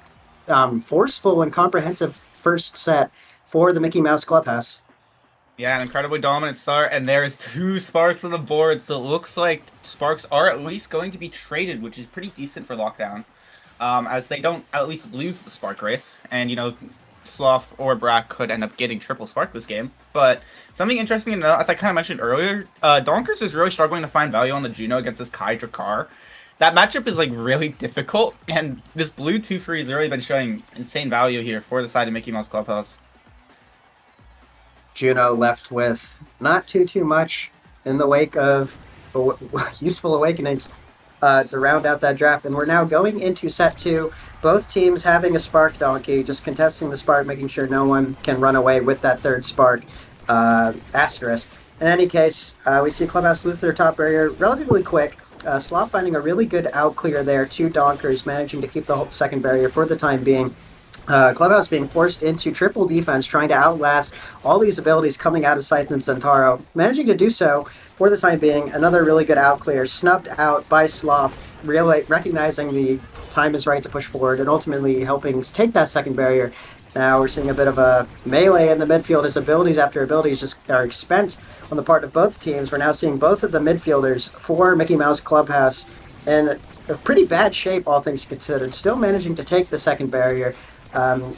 forceful and comprehensive first set for the Mickey Mouse Clubhouse. Yeah, an incredibly dominant start, and there's 2 Sparks on the board, so it looks like Sparks are at least going to be traded, which is pretty decent for Lockdown. As they don't at least lose the Spark race, and you know, Sloth or Brack could end up getting triple Spark this game. But something interesting to note, as I kind of mentioned earlier, Donkers is really struggling to find value on the Juno against this Kai Drakar. That matchup is like really difficult, and this blue 2-free has really been showing insane value here for the side of Mickey Mouse Clubhouse. Juno left with not too much in the wake of useful awakenings to round out that draft, and we're now going into set 2. Both teams having a Spark Donkey, just contesting the Spark, making sure no one can run away with that third Spark asterisk. In any case, we see Clubhouse lose their top barrier relatively quick. Sloth finding a really good out clear there, 2 Donkers managing to keep the whole second barrier for the time being. Clubhouse being forced into triple defense, trying to outlast all these abilities coming out of Scythe and Centauro. Managing to do so for the time being. Another really good out clear, snubbed out by Sloth, really recognizing the time is right to push forward and ultimately helping take that second barrier. Now we're seeing a bit of a melee in the midfield as abilities after abilities just are expent on the part of both teams. We're now seeing both of the midfielders for Mickey Mouse Clubhouse in a pretty bad shape, all things considered, still managing to take the second barrier.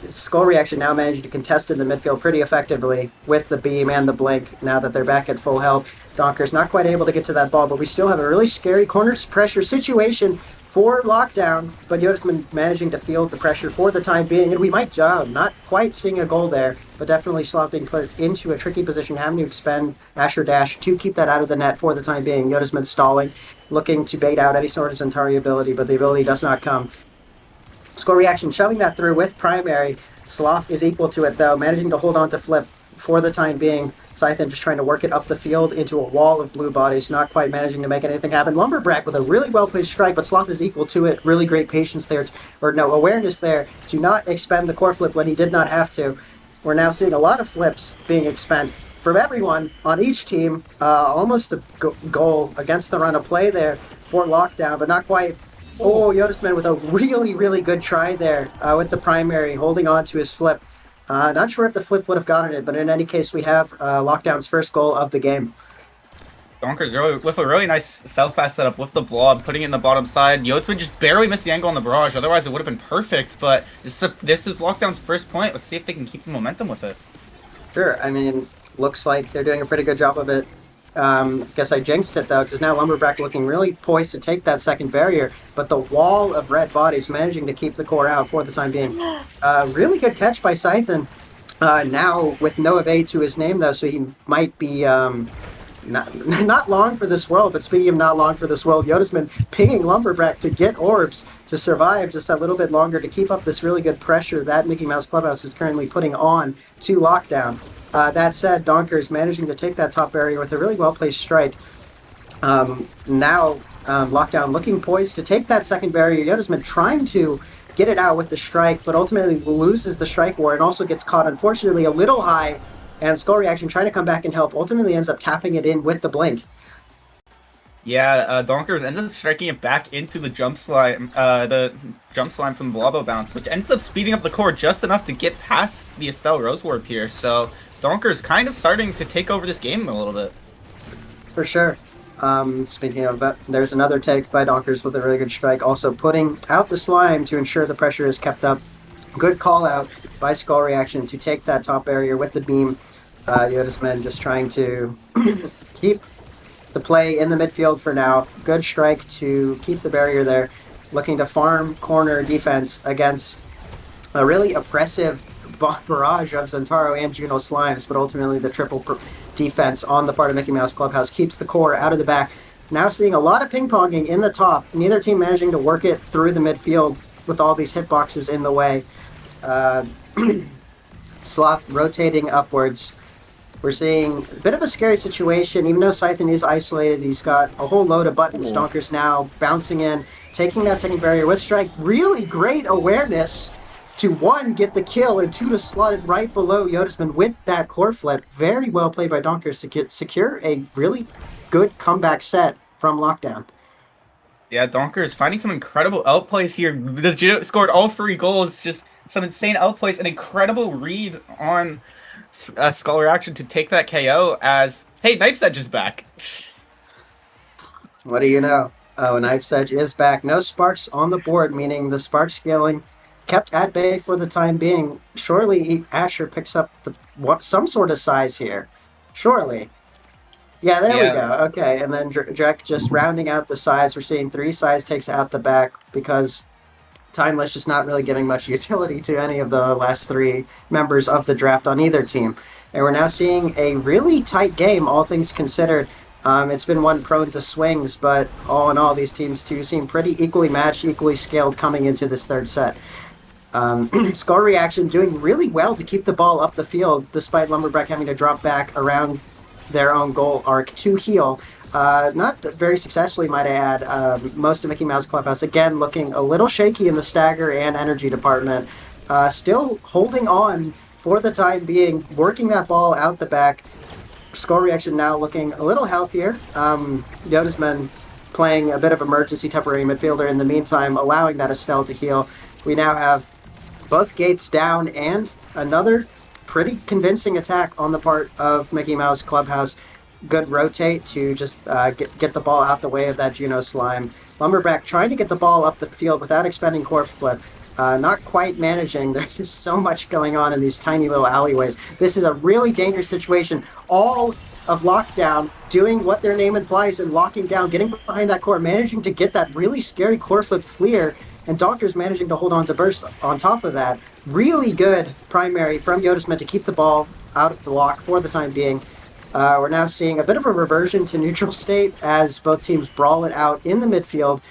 Skull Reaction now managing to contest in the midfield pretty effectively with the beam and the blink now that they're back at full health. Donker's not quite able to get to that ball, but we still have a really scary corner pressure situation for Lockdown, but Yotisman managing to field the pressure for the time being, and we might not quite seeing a goal there, but definitely Sloth being put into a tricky position, having to expend Asher Dash to keep that out of the net for the time being. Yotisman stalling, looking to bait out any sort of Zentari ability, but the ability does not come. Score reaction, shoving that through with primary. Sloth is equal to it though, managing to hold on to flip for the time being. Scythen just trying to work it up the field into a wall of blue bodies, not quite managing to make anything happen. Lumberbrack with a really well-placed strike, but Sloth is equal to it. Really great patience there, awareness there to not expend the core flip when he did not have to. We're now seeing a lot of flips being expended from everyone on each team. Almost a goal against the run of play there for Lockdown, but not quite. Oh, Yotisman with a really, really good try there with the primary, holding on to his flip. Not sure if the flip would have gotten it, but in any case, we have Lockdown's first goal of the game. Donker's with a really nice self-pass setup with the blob, putting it in the bottom side. Yotisman just barely missed the angle on the barrage, otherwise it would have been perfect, but this is Lockdown's first point. Let's see if they can keep the momentum with it. Sure, I mean, looks like they're doing a pretty good job of it. Guess I jinxed it though, because now Lumberback looking really poised to take that second barrier, but the wall of red bodies managing to keep the core out for the time being. Really good catch by Scythen. Now with no evade to his name though, so he might be not long for this world. But speaking of not long for this world, Yotisman pinging Lumberback to get orbs to survive just a little bit longer to keep up this really good pressure that Mickey Mouse Clubhouse is currently putting on to Lockdown. That said, Donker is managing to take that top barrier with a really well-placed strike. Now, Lockdown looking poised to take that second barrier. Yotisman trying to get it out with the strike, but ultimately loses the strike war and also gets caught, unfortunately, a little high. And Skull Reaction trying to come back and help, ultimately ends up tapping it in with the blink. Yeah, Donkers ends up striking it back into the jump slime from the Blobo bounce, which ends up speeding up the core just enough to get past the Estelle Rose Warp here. So Donkers kind of starting to take over this game a little bit. For sure. Speaking of that, there's another take by Donkers with a really good strike, also putting out the slime to ensure the pressure is kept up. Good call out by Skull Reaction to take that top barrier with the beam. Yotisman just trying to keep the play in the midfield for now. Good strike to keep the barrier there. Looking to farm corner defense against a really oppressive barrage of Zentaro and Juno Slimes, but ultimately the triple defense on the part of Mickey Mouse Clubhouse keeps the core out of the back. Now seeing a lot of ping-ponging in the top. Neither team managing to work it through the midfield with all these hitboxes in the way. Sloth rotating upwards. We're seeing a bit of a scary situation. Even though Scythen is isolated, he's got a whole load of buttons. Donkers now bouncing in, taking that second barrier with strike. Really great awareness to, one, get the kill, and two, to slot it right below Yotisman with that core flip. Very well played by Donkers to secure a really good comeback set from Lockdown. Yeah, Donkers finding some incredible outplays here. The Juno scored all 3 goals, just some insane outplays, an incredible read on Skull Reaction to take that KO as, hey, Knife's Edge is back. What do you know? Oh, Knife's Edge is back. No sparks on the board, meaning the spark scaling kept at bay for the time being. Surely Asher picks up some sort of size here. Surely. Yeah, there we go. Okay, and then Drek just rounding out the size. We're seeing 3 size takes out the back because Timeless just not really giving much utility to any of the last 3 members of the draft on either team. And we're now seeing a really tight game, all things considered. It's been one prone to swings, but all in all, these teams too seem pretty equally matched, equally scaled coming into this third set. Skull Reaction doing really well to keep the ball up the field, despite Lumberback having to drop back around their own goal arc to heal. Not very successfully, might I add. Most of Mickey Mouse Clubhouse, again, looking a little shaky in the stagger and energy department. Still holding on for the time being, working that ball out the back. Skull Reaction now looking a little healthier. Yotisman playing a bit of emergency temporary midfielder in the meantime, allowing that Estelle to heal. We now have both gates down and another pretty convincing attack on the part of Mickey Mouse Clubhouse. Good rotate to just get the ball out the way of that Juno Slime. Lumberback trying to get the ball up the field without expending core flip. Not quite managing. There's just so much going on in these tiny little alleyways. This is a really dangerous situation. All of Lockdown doing what their name implies and locking down, getting behind that core, managing to get that really scary core flip Fleer, and Donkers managing to hold on to Burst on top of that. Really good primary from ETOS to keep the ball out of the lock for the time being. We're now seeing a bit of a reversion to neutral state as both teams brawl it out in the midfield.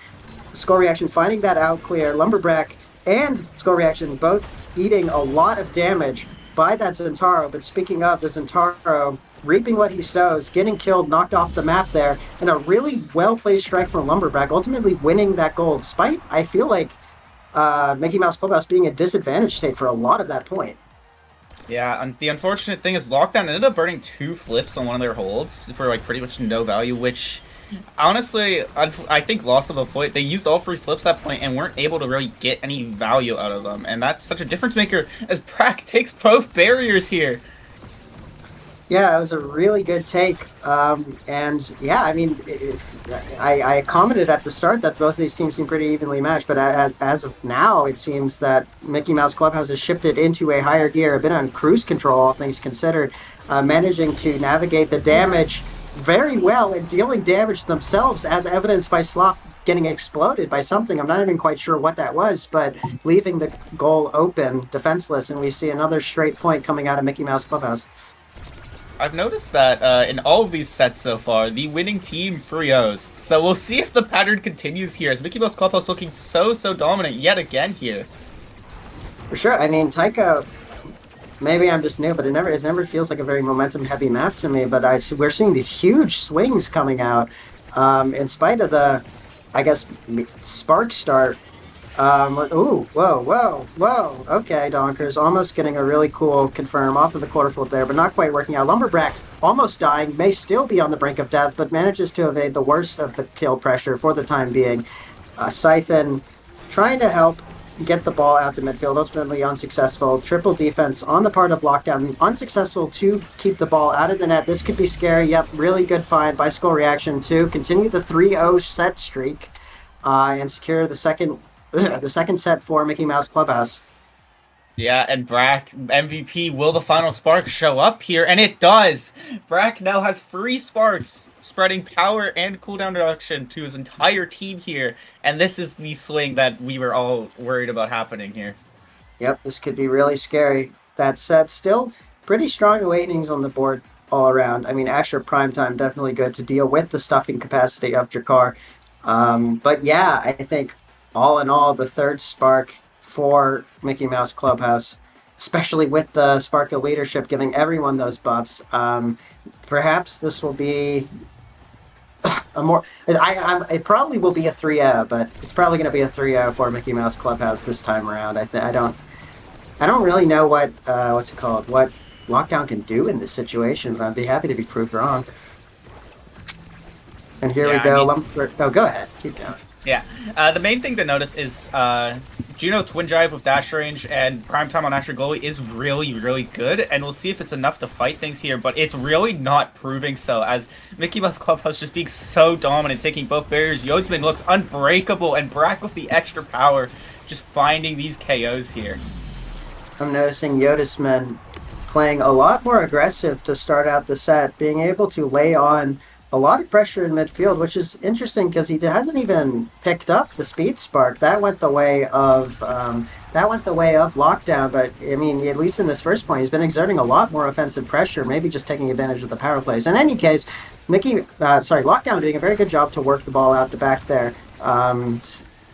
Score Reaction finding that out clear. Lumberbrack and Score Reaction both eating a lot of damage by that Zentaro, but speaking of the Zentaro, reaping what he sows, getting killed, knocked off the map there, and a really well-placed strike from Lumberbrack, ultimately winning that goal, despite, I feel like, Mickey Mouse Clubhouse being a disadvantaged state for a lot of that point. Yeah, and the unfortunate thing is Lockdown ended up burning 2 flips on one of their holds for like pretty much no value, which honestly, I think lost of a point. They used all 3 flips at that point and weren't able to really get any value out of them, and that's such a difference maker as Brack takes both barriers here. Yeah, it was a really good take. And yeah, I mean, I commented at the start that both of these teams seem pretty evenly matched, but as of now, it seems that Mickey Mouse Clubhouse has shifted into a higher gear, a bit on cruise control, all things considered, managing to navigate the damage very well and dealing damage themselves, as evidenced by Sloth getting exploded by something. I'm not even quite sure what that was, but leaving the goal open, defenseless, and we see another straight point coming out of Mickey Mouse Clubhouse. I've noticed that in all of these sets so far, the winning team 3-0s. So we'll see if the pattern continues here, as Mickey Mouse Clubhouse looking so dominant yet again here. For sure. I mean, Taiko, maybe I'm just new, but it never feels like a very momentum-heavy map to me, but we're seeing these huge swings coming out, in spite of the, I guess, spark start. Ooh, whoa. Okay, Donkers almost getting a really cool confirm off of the quarter flip there, but not quite working out. Lumberbrack almost dying, may still be on the brink of death, but manages to evade the worst of the kill pressure for the time being. Scythen trying to help get the ball out the midfield, ultimately unsuccessful. Triple defense on the part of Lockdown, unsuccessful to keep the ball out of the net. This could be scary. Yep, really good find by Score Reaction to continue the 3-0 set streak and secure the second set for Mickey Mouse Clubhouse. Yeah, and Brack, MVP, will the final spark show up here? And it does! Brack now has 3 sparks, spreading power and cooldown reduction to his entire team here. And this is the swing that we were all worried about happening here. Yep, this could be really scary. That said, still pretty strong awakenings on the board all around. I mean, Asher Primetime definitely good to deal with the stuffing capacity of Jakar. But yeah, I think all in all, the third spark for Mickey Mouse Clubhouse, especially with the spark of leadership giving everyone those buffs. Perhaps this will be a more... it probably will be a 3-0, but it's probably going to be a 3-0 for Mickey Mouse Clubhouse this time around. I don't really know what what's it called, what Lockdown can do in this situation, but I'd be happy to be proved wrong. And here we go. Go ahead. Keep going. Yeah. The main thing to notice is Juno Twin Drive with dash range and Primetime on Asher Goalie is really good, and we'll see if it's enough to fight things here, but it's really not proving so, as Mickey Mouse Clubhouse just being so dominant, taking both barriers. Yodsman looks unbreakable, and Brack with the extra power, just finding these KOs here. I'm noticing Yotisman playing a lot more aggressive to start out the set, being able to lay on a lot of pressure in midfield, which is interesting because he hasn't even picked up the speed spark. That went the way of Lockdown, but I mean, at least in this first point, he's been exerting a lot more offensive pressure, maybe just taking advantage of the power plays. In any case, Lockdown doing a very good job to work the ball out the back there,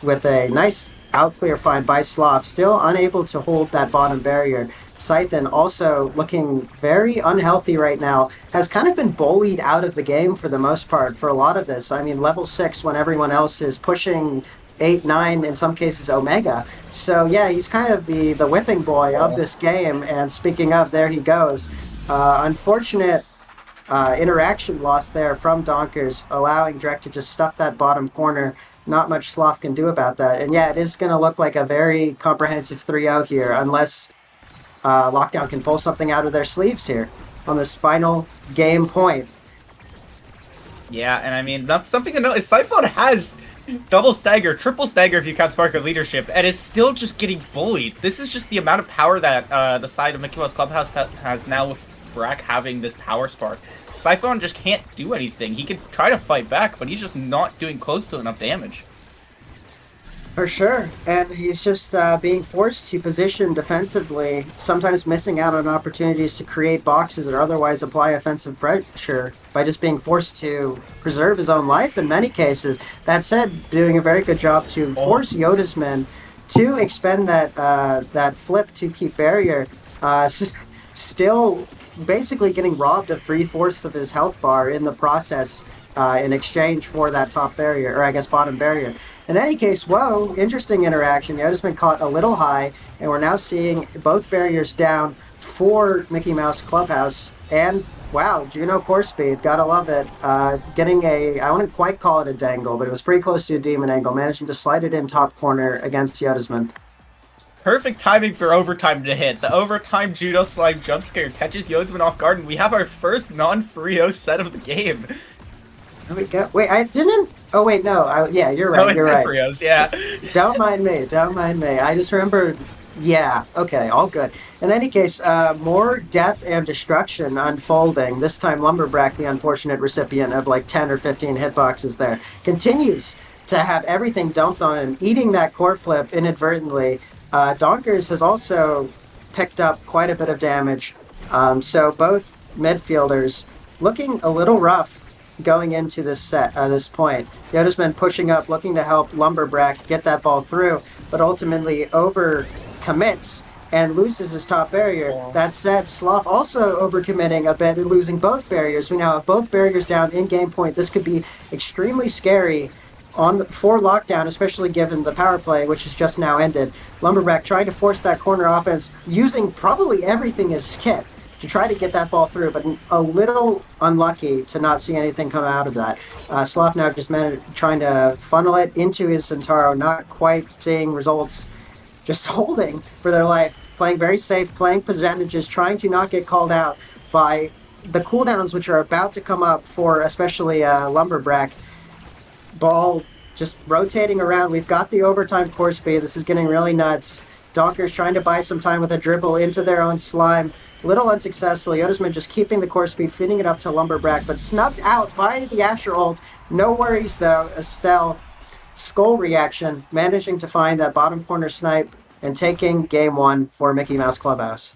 with a nice out clear find by Sloth, still unable to hold that bottom barrier. Scythen also looking very unhealthy right now, has kind of been bullied out of the game for the most part for a lot of this. I mean, level 6 when everyone else is pushing 8, 9, in some cases Omega. So yeah, he's kind of the whipping boy of this game, and speaking of, there he goes. Unfortunate interaction loss there from Donkers, allowing Drek to just stuff that bottom corner. Not much Sloth can do about that. And yeah, it is going to look like a very comprehensive 3-0 here, unless Lockdown can pull something out of their sleeves here on this final game point. Yeah, and I mean, that's something to note is Siphon has double stagger, triple stagger if you count Spark of Leadership, and is still just getting bullied. This is just the amount of power that the side of Mickey Mouse Clubhouse has now with Brack having this power spark. Siphon just can't do anything. He can try to fight back, but he's just not doing close to enough damage. For sure, and he's just being forced to position defensively, sometimes missing out on opportunities to create boxes or otherwise apply offensive pressure by just being forced to preserve his own life in many cases. That said, doing a very good job to force Yodisman to expend that flip to keep barrier, still basically getting robbed of 3/4 of his health bar in the process in exchange for that top barrier, or I guess bottom barrier. In any case, whoa, interesting interaction. Yodisman caught a little high, and we're now seeing both barriers down for Mickey Mouse Clubhouse. And wow, Juno core speed, gotta love it. Getting I wouldn't quite call it a dangle, but it was pretty close to a demon angle, managing to slide it in top corner against Yodisman. Perfect timing for overtime to hit. The overtime Judo slime jump scare catches Yodisman off guard, and we have our first non-Frio set of the game. There we go. Wait, I didn't. Oh wait, no. Yeah, you're right. No, it's you're right. Frios, yeah. Don't mind me. Don't mind me. I just remembered. Yeah. Okay. All good. In any case, more death and destruction unfolding. This time, Lumberbrack, the unfortunate recipient of like 10 or 15 hitboxes, there continues to have everything dumped on him, eating that core flip inadvertently. Donkers has also picked up quite a bit of damage. So both midfielders looking a little rough going into this point. Yodisman pushing up, looking to help Lumberbrack get that ball through, but ultimately overcommits and loses his top barrier. That said, Sloth also overcommitting a bit and losing both barriers. We now have both barriers down in game point. This could be extremely scary for lockdown, especially given the power play, which has just now ended. Lumberbrack trying to force that corner offense, using probably everything in his kit to try to get that ball through, but a little unlucky to not see anything come out of that. Sloth now just trying to funnel it into his Centauro, not quite seeing results, just holding for their life, playing very safe, playing percentages, trying to not get called out by the cooldowns which are about to come up for especially Lumberbrack. Ball just rotating around. We've got the overtime core speed. This is getting really nuts. Donkers trying to buy some time with a dribble into their own slime. Little unsuccessful. Yodisman just keeping the core speed, feeding it up to Lumberbrack, but snubbed out by the Asher ult. No worries though. Estelle, skull reaction, managing to find that bottom corner snipe and taking game one for Mickey Mouse Clubhouse.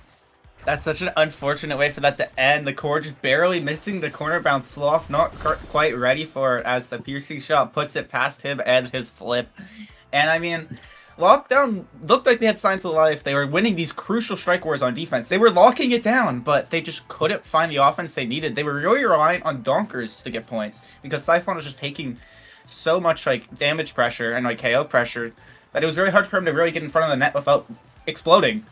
That's such an unfortunate way for that to end. The core just barely missing the corner bounce. Sloth not quite ready for it as the piercing shot puts it past him and his flip. And I mean, Lockdown looked like they had signs of life. They were winning these crucial strike wars on defense. They were locking it down, but they just couldn't find the offense they needed. They were really relying on Donkers to get points because Siphon was just taking so much like damage pressure and like KO pressure that it was really hard for him to really get in front of the net without exploding.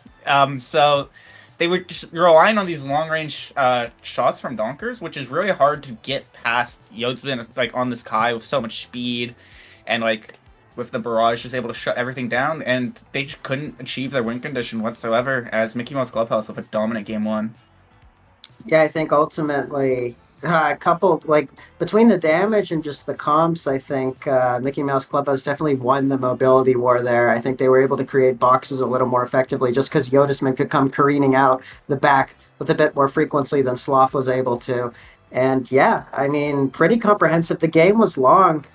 So they were just relying on these long-range shots from Donkers, which is really hard to get past Yodisman like on this Kai with so much speed and like with the barrage just able to shut everything down, and they just couldn't achieve their win condition whatsoever as Mickey Mouse Clubhouse with a dominant game one. Yeah, I think ultimately a couple, like, between the damage and just the comps, I think Mickey Mouse Clubhouse definitely won the mobility war there. I think they were able to create boxes a little more effectively just because Yodisman could come careening out the back with a bit more frequency than Sloth was able to. And yeah, I mean, pretty comprehensive. The game was long,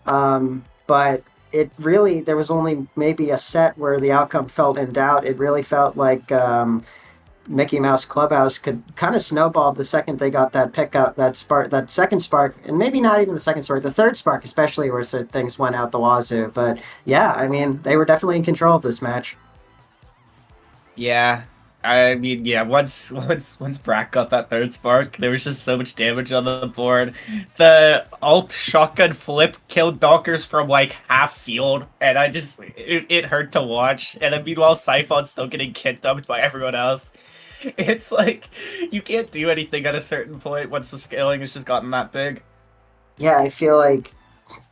but it really, there was only maybe a set where the outcome felt in doubt. It really felt like Mickey Mouse Clubhouse could kind of snowball the second they got that pickup, that spark, that second spark, and maybe not even the second spark, the third spark especially, where things went out the wazoo. But yeah, I mean, they were definitely in control of this match. Yeah, I mean, yeah, once Brack got that third spark, there was just so much damage on the board. The alt shotgun flip killed Dockers from like half field, and it hurt to watch. And then meanwhile, Siphon's still getting kit dumped by everyone else. It's like, you can't do anything at a certain point once the scaling has just gotten that big. Yeah, I feel like,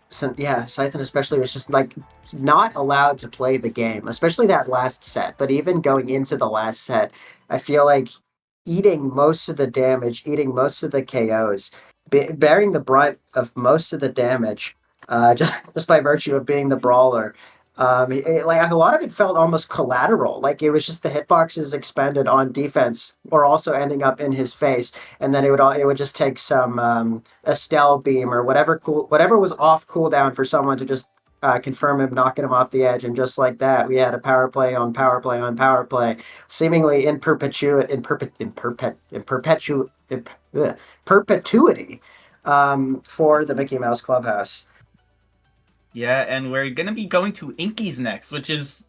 Scythen especially was just like not allowed to play the game, especially that last set. But even going into the last set, I feel like eating most of the damage, eating most of the KOs, bearing the brunt of most of the damage, just by virtue of being the brawler. Like a lot of it felt almost collateral. Like it was just the hitboxes expended on defense were also ending up in his face, and then it would just take some Estelle beam or whatever was off cooldown for someone to just confirm him, knocking him off the edge, and just like that, we had a power play on power play on power play, seemingly perpetuity for the Mickey Mouse Clubhouse. Yeah, and we're gonna be going to Inkies next, which is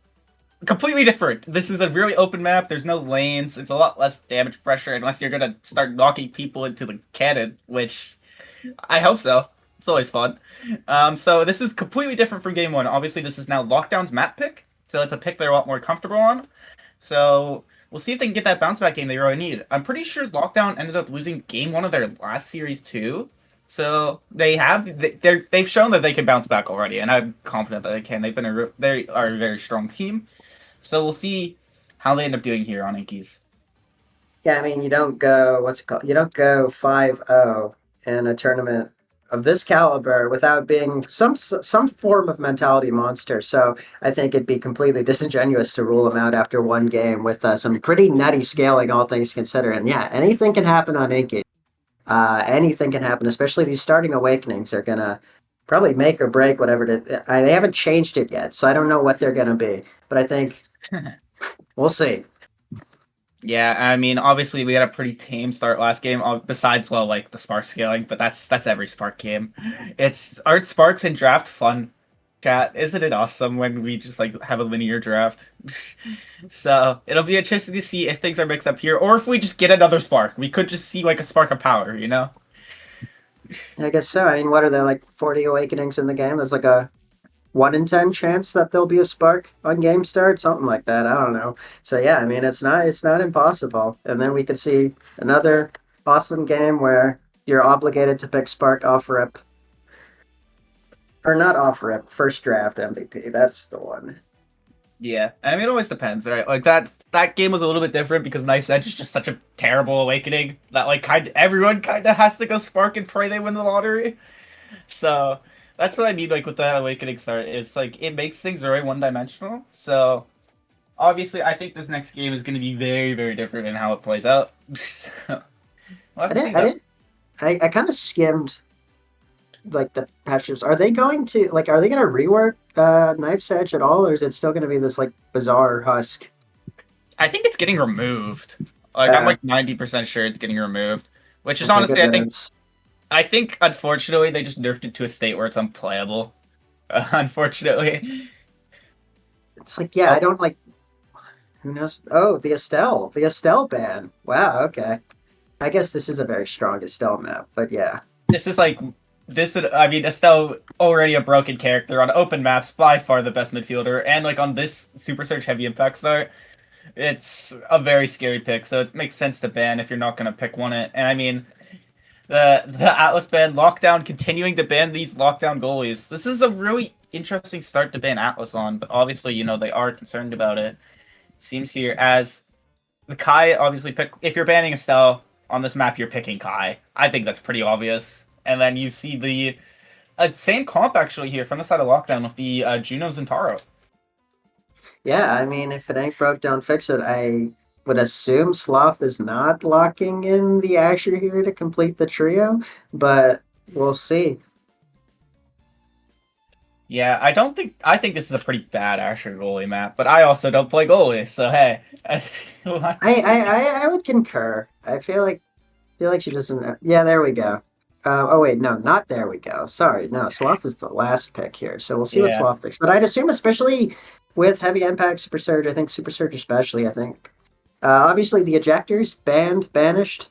completely different. This is a really open map. There's no lanes. It's a lot less damage pressure unless you're gonna start knocking people into the cannon, which I hope so. It's always fun. So this is completely different from game one. Obviously, this is now Lockdown's map pick, so it's a pick they're a lot more comfortable on. So we'll see if they can get that bounce back game they really need. I'm pretty sure Lockdown ended up losing game one of their last series too. So they've shown that they can bounce back already, and I'm confident that they can. They are a very strong team. So we'll see how they end up doing here on Inkies. Yeah, I mean, you don't go, You don't go 5-0 in a tournament of this caliber without being some form of mentality monster. So I think it'd be completely disingenuous to rule them out after one game with some pretty nutty scaling, all things considered. And yeah, anything can happen on Inky. Anything can happen, especially these starting awakenings are gonna probably make or break whatever they haven't changed it yet, so I don't know what they're gonna be. But I think we'll see. Yeah, I mean, obviously we had a pretty tame start last game. Besides, well, like the spark scaling, but that's every spark game. Aren't sparks and draft fun? Chat, isn't it awesome when we just like have a linear draft? So it'll be interesting to see if things are mixed up here, or if we just get another spark. We could just see like a spark of power, you know? I guess so. I mean, what are there, like 40 awakenings in the game? There's like a 1 in 10 chance that there'll be a spark on game start, something like that. I don't know. So yeah, I mean, it's not impossible. And then we could see another awesome game where you're obligated to pick spark off rip. Or not off rip, first draft MVP. That's the one. Yeah, I mean, it always depends, right? Like that game was a little bit different because Knife's Edge is just such a terrible awakening that like everyone kind of has to go spark and pray they win the lottery. So that's what I mean, like with that awakening start. It's like it makes things very one-dimensional. So obviously, I think this next game is going to be very, very different in how it plays out. So, we'll I kind of skimmed like the patches. Are they going to rework Knife's Edge at all, or is it still going to be this like bizarre husk? I think it's getting removed. Like I'm like 90% sure it's getting removed, which is honestly I think unfortunately they just nerfed it to a state where it's unplayable. Unfortunately, it's like I don't like. Who knows? Oh, the Estelle ban. Wow. Okay. I guess this is a very strong Estelle map, but yeah. This is like. I mean, Estelle, already a broken character on open maps, by far the best midfielder, and like on this Super Surge heavy impact start, it's a very scary pick, so it makes sense to ban if you're not going to pick one. And I mean, the Atlas ban, Lockdown continuing to ban these Lockdown goalies. This is a really interesting start to ban Atlas on, but obviously, you know, they are concerned about it. Seems here as the Kai obviously if you're banning Estelle on this map, you're picking Kai. I think that's pretty obvious. And then you see the same comp actually here from the side of Lockdown with the Juno Zentaro. Yeah, I mean, if it ain't broke, don't fix it. I would assume Sloth is not locking in the Asher here to complete the trio, but we'll see. Yeah, I think this is a pretty bad Asher goalie map, but I also don't play goalie, so hey. I would concur. I feel like she doesn't. Yeah, there we go. Oh wait, no, not there we go. Sorry, no, Sloth is the last pick here, so we'll see what Sloth picks. But I'd assume, especially with Heavy Impact, Super Surge, I think Super Surge especially, I think. Obviously the ejectors, banished.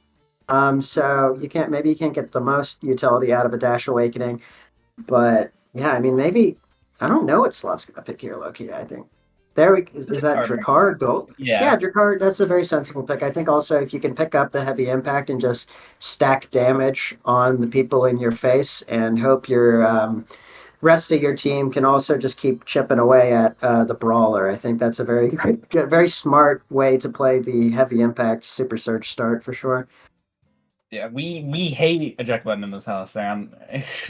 So you can't get the most utility out of a Dash Awakening. But yeah, I mean maybe I don't know what Sloth's gonna pick here, Loki, I think. Is that Drakkar Gold? Yeah, Drakkar, that's a very sensible pick. I think also if you can pick up the heavy impact and just stack damage on the people in your face and hope your rest of your team can also just keep chipping away at the brawler. I think that's a very smart way to play the heavy impact Super Surge start for sure. Yeah, we hate eject button in this house, Sam.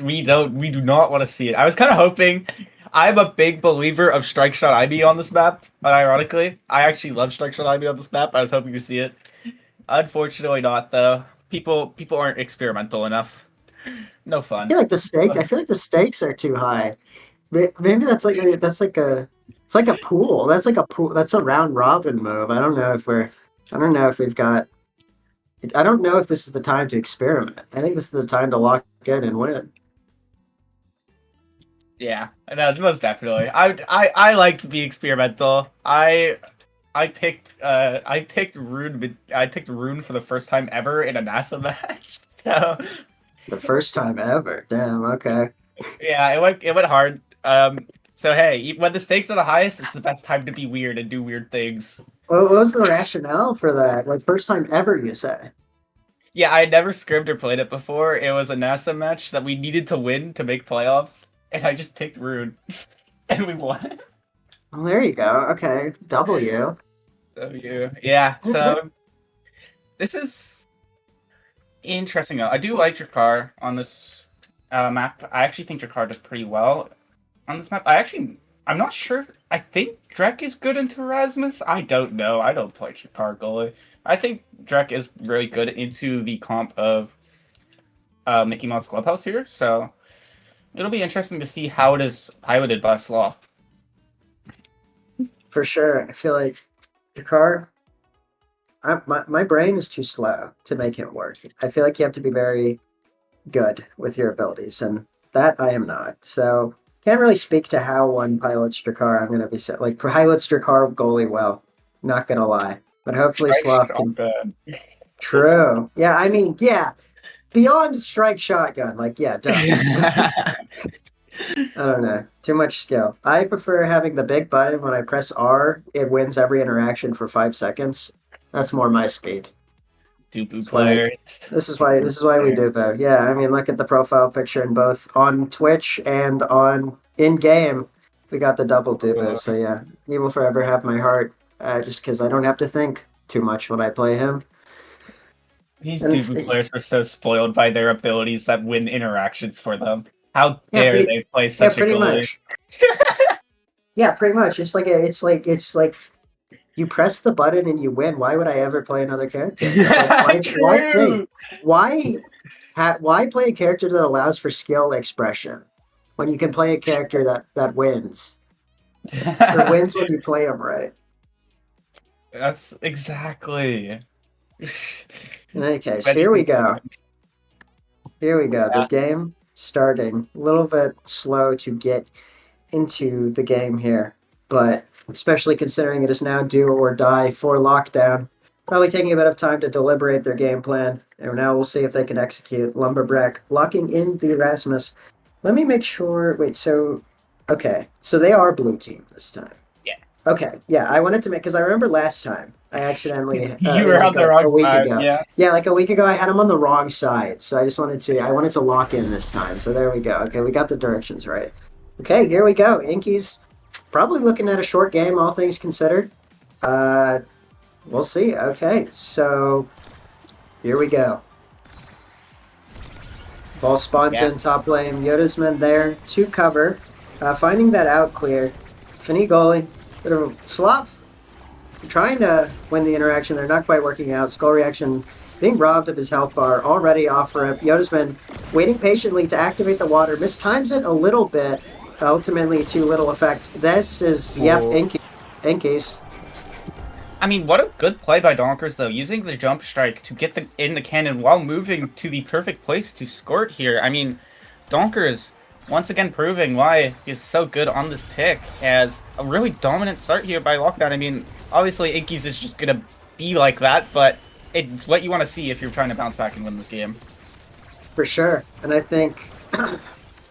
We do not want to see it. I was kind of hoping. I'm a big believer of Strike Shot IB on this map, but ironically, I actually love Strike Shot IB on this map. I was hoping to see it. Unfortunately not, though. People aren't experimental enough. No fun. I feel like the stakes are too high. Maybe it's like a pool. That's like a pool. That's a round robin move. I don't know if we've got. I don't know if this is the time to experiment. I think this is the time to lock in and win. Yeah, no, most definitely. I like to be experimental. I picked Rune for the first time ever in a NASA match. So The first time ever. Damn. Okay. yeah, it went hard. So hey, when the stakes are the highest, it's the best time to be weird and do weird things. What was the rationale for that? Like first time ever, you say? Yeah, I had never scribbed or played it before. It was a NASA match that we needed to win to make playoffs, and I just picked Rune, and we won. Well, there you go. Okay, W. Yeah. So this is interesting. I do like Jakar on this map. I actually think Jakar does pretty well on this map. I'm not sure. I think Drek is good into Erasmus. I don't know. I don't play Jakar goalie. I think Drek is really good into the comp of Mickey Mouse Clubhouse here. So it'll be interesting to see how it is piloted by Sloth. For sure. I feel like Jakar, my brain is too slow to make him work. I feel like you have to be very good with your abilities, and that I am not. So can't really speak to how one pilots Jakar. I'm gonna be like pilots Jakar goalie well. Not gonna lie, but hopefully Sloth can. True. Yeah. I mean, yeah. Beyond strike shotgun, like yeah, duh. I don't know. Too much skill. I prefer having the big button. When I press R, it wins every interaction for 5 seconds. That's more my speed. Dubu players. This is why we do that. Yeah, I mean, look at the profile picture in both on Twitch and on in game. We got the double Dubu. So yeah, he will forever have my heart. Just because I don't have to think too much when I play him. These Dubu players are so spoiled by their abilities that win interactions for them. How dare they play such a goalie? Much. Yeah, pretty much. It's like you press the button and you win. Why would I ever play another character? Why play a character that allows for skill expression when you can play a character that wins? Or wins when you play them right. That's exactly. In any case, here we go. The game starting a little bit slow to get into the game here, but especially considering it is now do or die for lockdown, probably taking a bit of time to deliberate their game plan, and now we'll see if they can execute. Lumberbrack locking in the Erasmus. Let me make sure. Wait, so they are blue team this time. Yeah. Okay, yeah, I wanted to make, because I remember last time I accidentally you were on the wrong side. Ago. Yeah, like a week ago I had him on the wrong side, so I wanted to lock in this time. So there we go. Okay, we got the directions right. Okay, here we go. Inky's probably looking at a short game, all things considered. We'll see. Okay, so here we go. Ball spawns in top lane. Yodasman there to cover, finding that out clear. Finny goalie, bit of a sloth. Trying to win the interaction, they're not quite working out. Skull reaction being robbed of his health bar, already off rip. Yodasman waiting patiently to activate the water, mistimes it a little bit, ultimately to little effect. This is, Inky's. I mean, what a good play by Donkers, though, using the jump strike to get in the cannon while moving to the perfect place to score it here. I mean, Donkers once again proving why he's so good on this pick, as a really dominant start here by Lockdown. I mean, obviously Inky's is just gonna be like that, but it's what you want to see if you're trying to bounce back and win this game. For sure, and I think,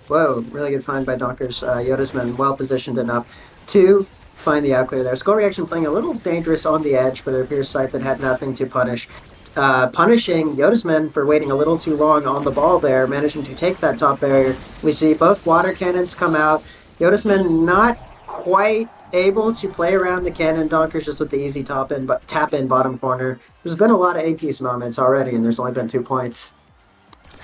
whoa, really good find by Donkers. Yodasman well positioned enough to find the outclear there. Skull reaction playing a little dangerous on the edge, but it appears Scythe that had nothing to punish. Punishing Yodasman for waiting a little too long on the ball there, managing to take that top barrier. We see both water cannons come out. Yodasman not quite able to play around the cannon. Donkers just with the easy tap in bottom corner. There's been a lot of Inky's moments already, and there's only been 2 points.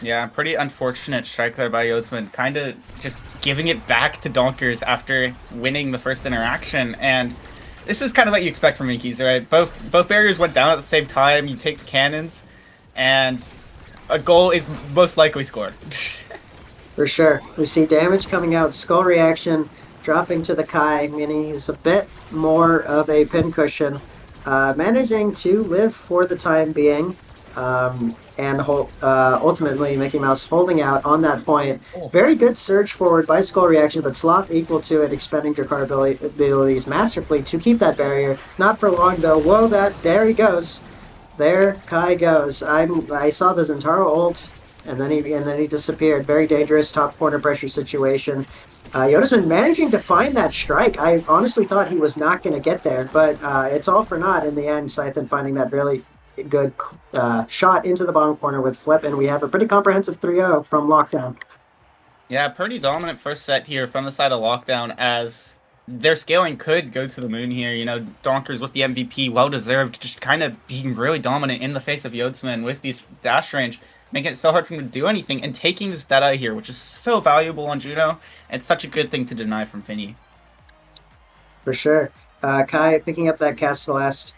Yeah, pretty unfortunate strike there by Yodsman. Kind of just giving it back to Donkers after winning the first interaction. And this is kind of what you expect from Inkies, right? Both barriers went down at the same time. You take the cannons, and a goal is most likely scored. For sure. We see damage coming out, skull reaction, dropping to the Kai, meaning he's a bit more of a pincushion. Managing to live for the time being, and ultimately Mickey Mouse holding out on that point. Very good surge forward by skull reaction, but Sloth equal to it, expending Drakar abilities masterfully to keep that barrier. Not for long though. Whoa, there he goes. There Kai goes. I saw the Zentaro ult, and then he disappeared. Very dangerous top corner pressure situation. Yodasman managing to find that strike. I honestly thought he was not going to get there, but it's all for naught in the end. Scythen finding that really good shot into the bottom corner with flip, and we have a pretty comprehensive 3-0 from Lockdown. Yeah, pretty dominant first set here from the side of Lockdown, as their scaling could go to the moon here. You know, Donkers with the MVP, well-deserved, just kind of being really dominant in the face of Yodsman with these dash range, making it so hard for him to do anything, and taking this dead eye here, which is so valuable on Juno, and such a good thing to deny from Finny. For sure. Kai picking up that Castellast,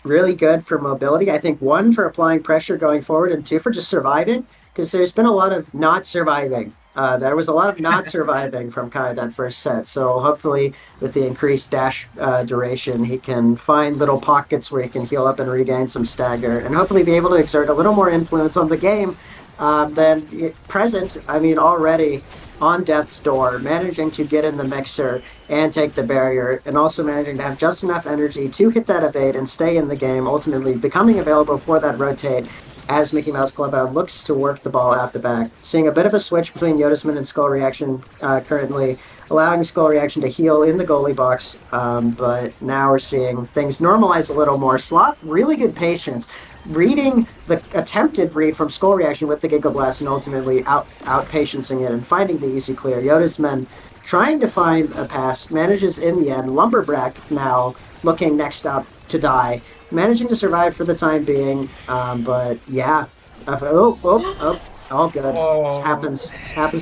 really good for mobility. I think 1 for applying pressure going forward, and 2 for just surviving, because there's been a lot of not surviving. There was a lot of not surviving from Kai that first set, so hopefully with the increased dash duration, he can find little pockets where he can heal up and regain some stagger, and hopefully be able to exert a little more influence on the game than present. I mean, already on death's door, managing to get in the mixer and take the barrier, and also managing to have just enough energy to hit that evade and stay in the game, ultimately becoming available for that rotate as Mickey Mouse Clubhouse looks to work the ball out the back. Seeing a bit of a switch between Yodasman and Skull Reaction currently, allowing Skull Reaction to heal in the goalie box, but now we're seeing things normalize a little more. Sloth, really good patience, reading the attempted read from Skull Reaction with the Giga Blast and ultimately out-patiencing it and finding the easy clear. Yodasman trying to find a pass, manages in the end. Lumberbrack now looking next up to die, managing to survive for the time being, but yeah. All good. Oh. Happens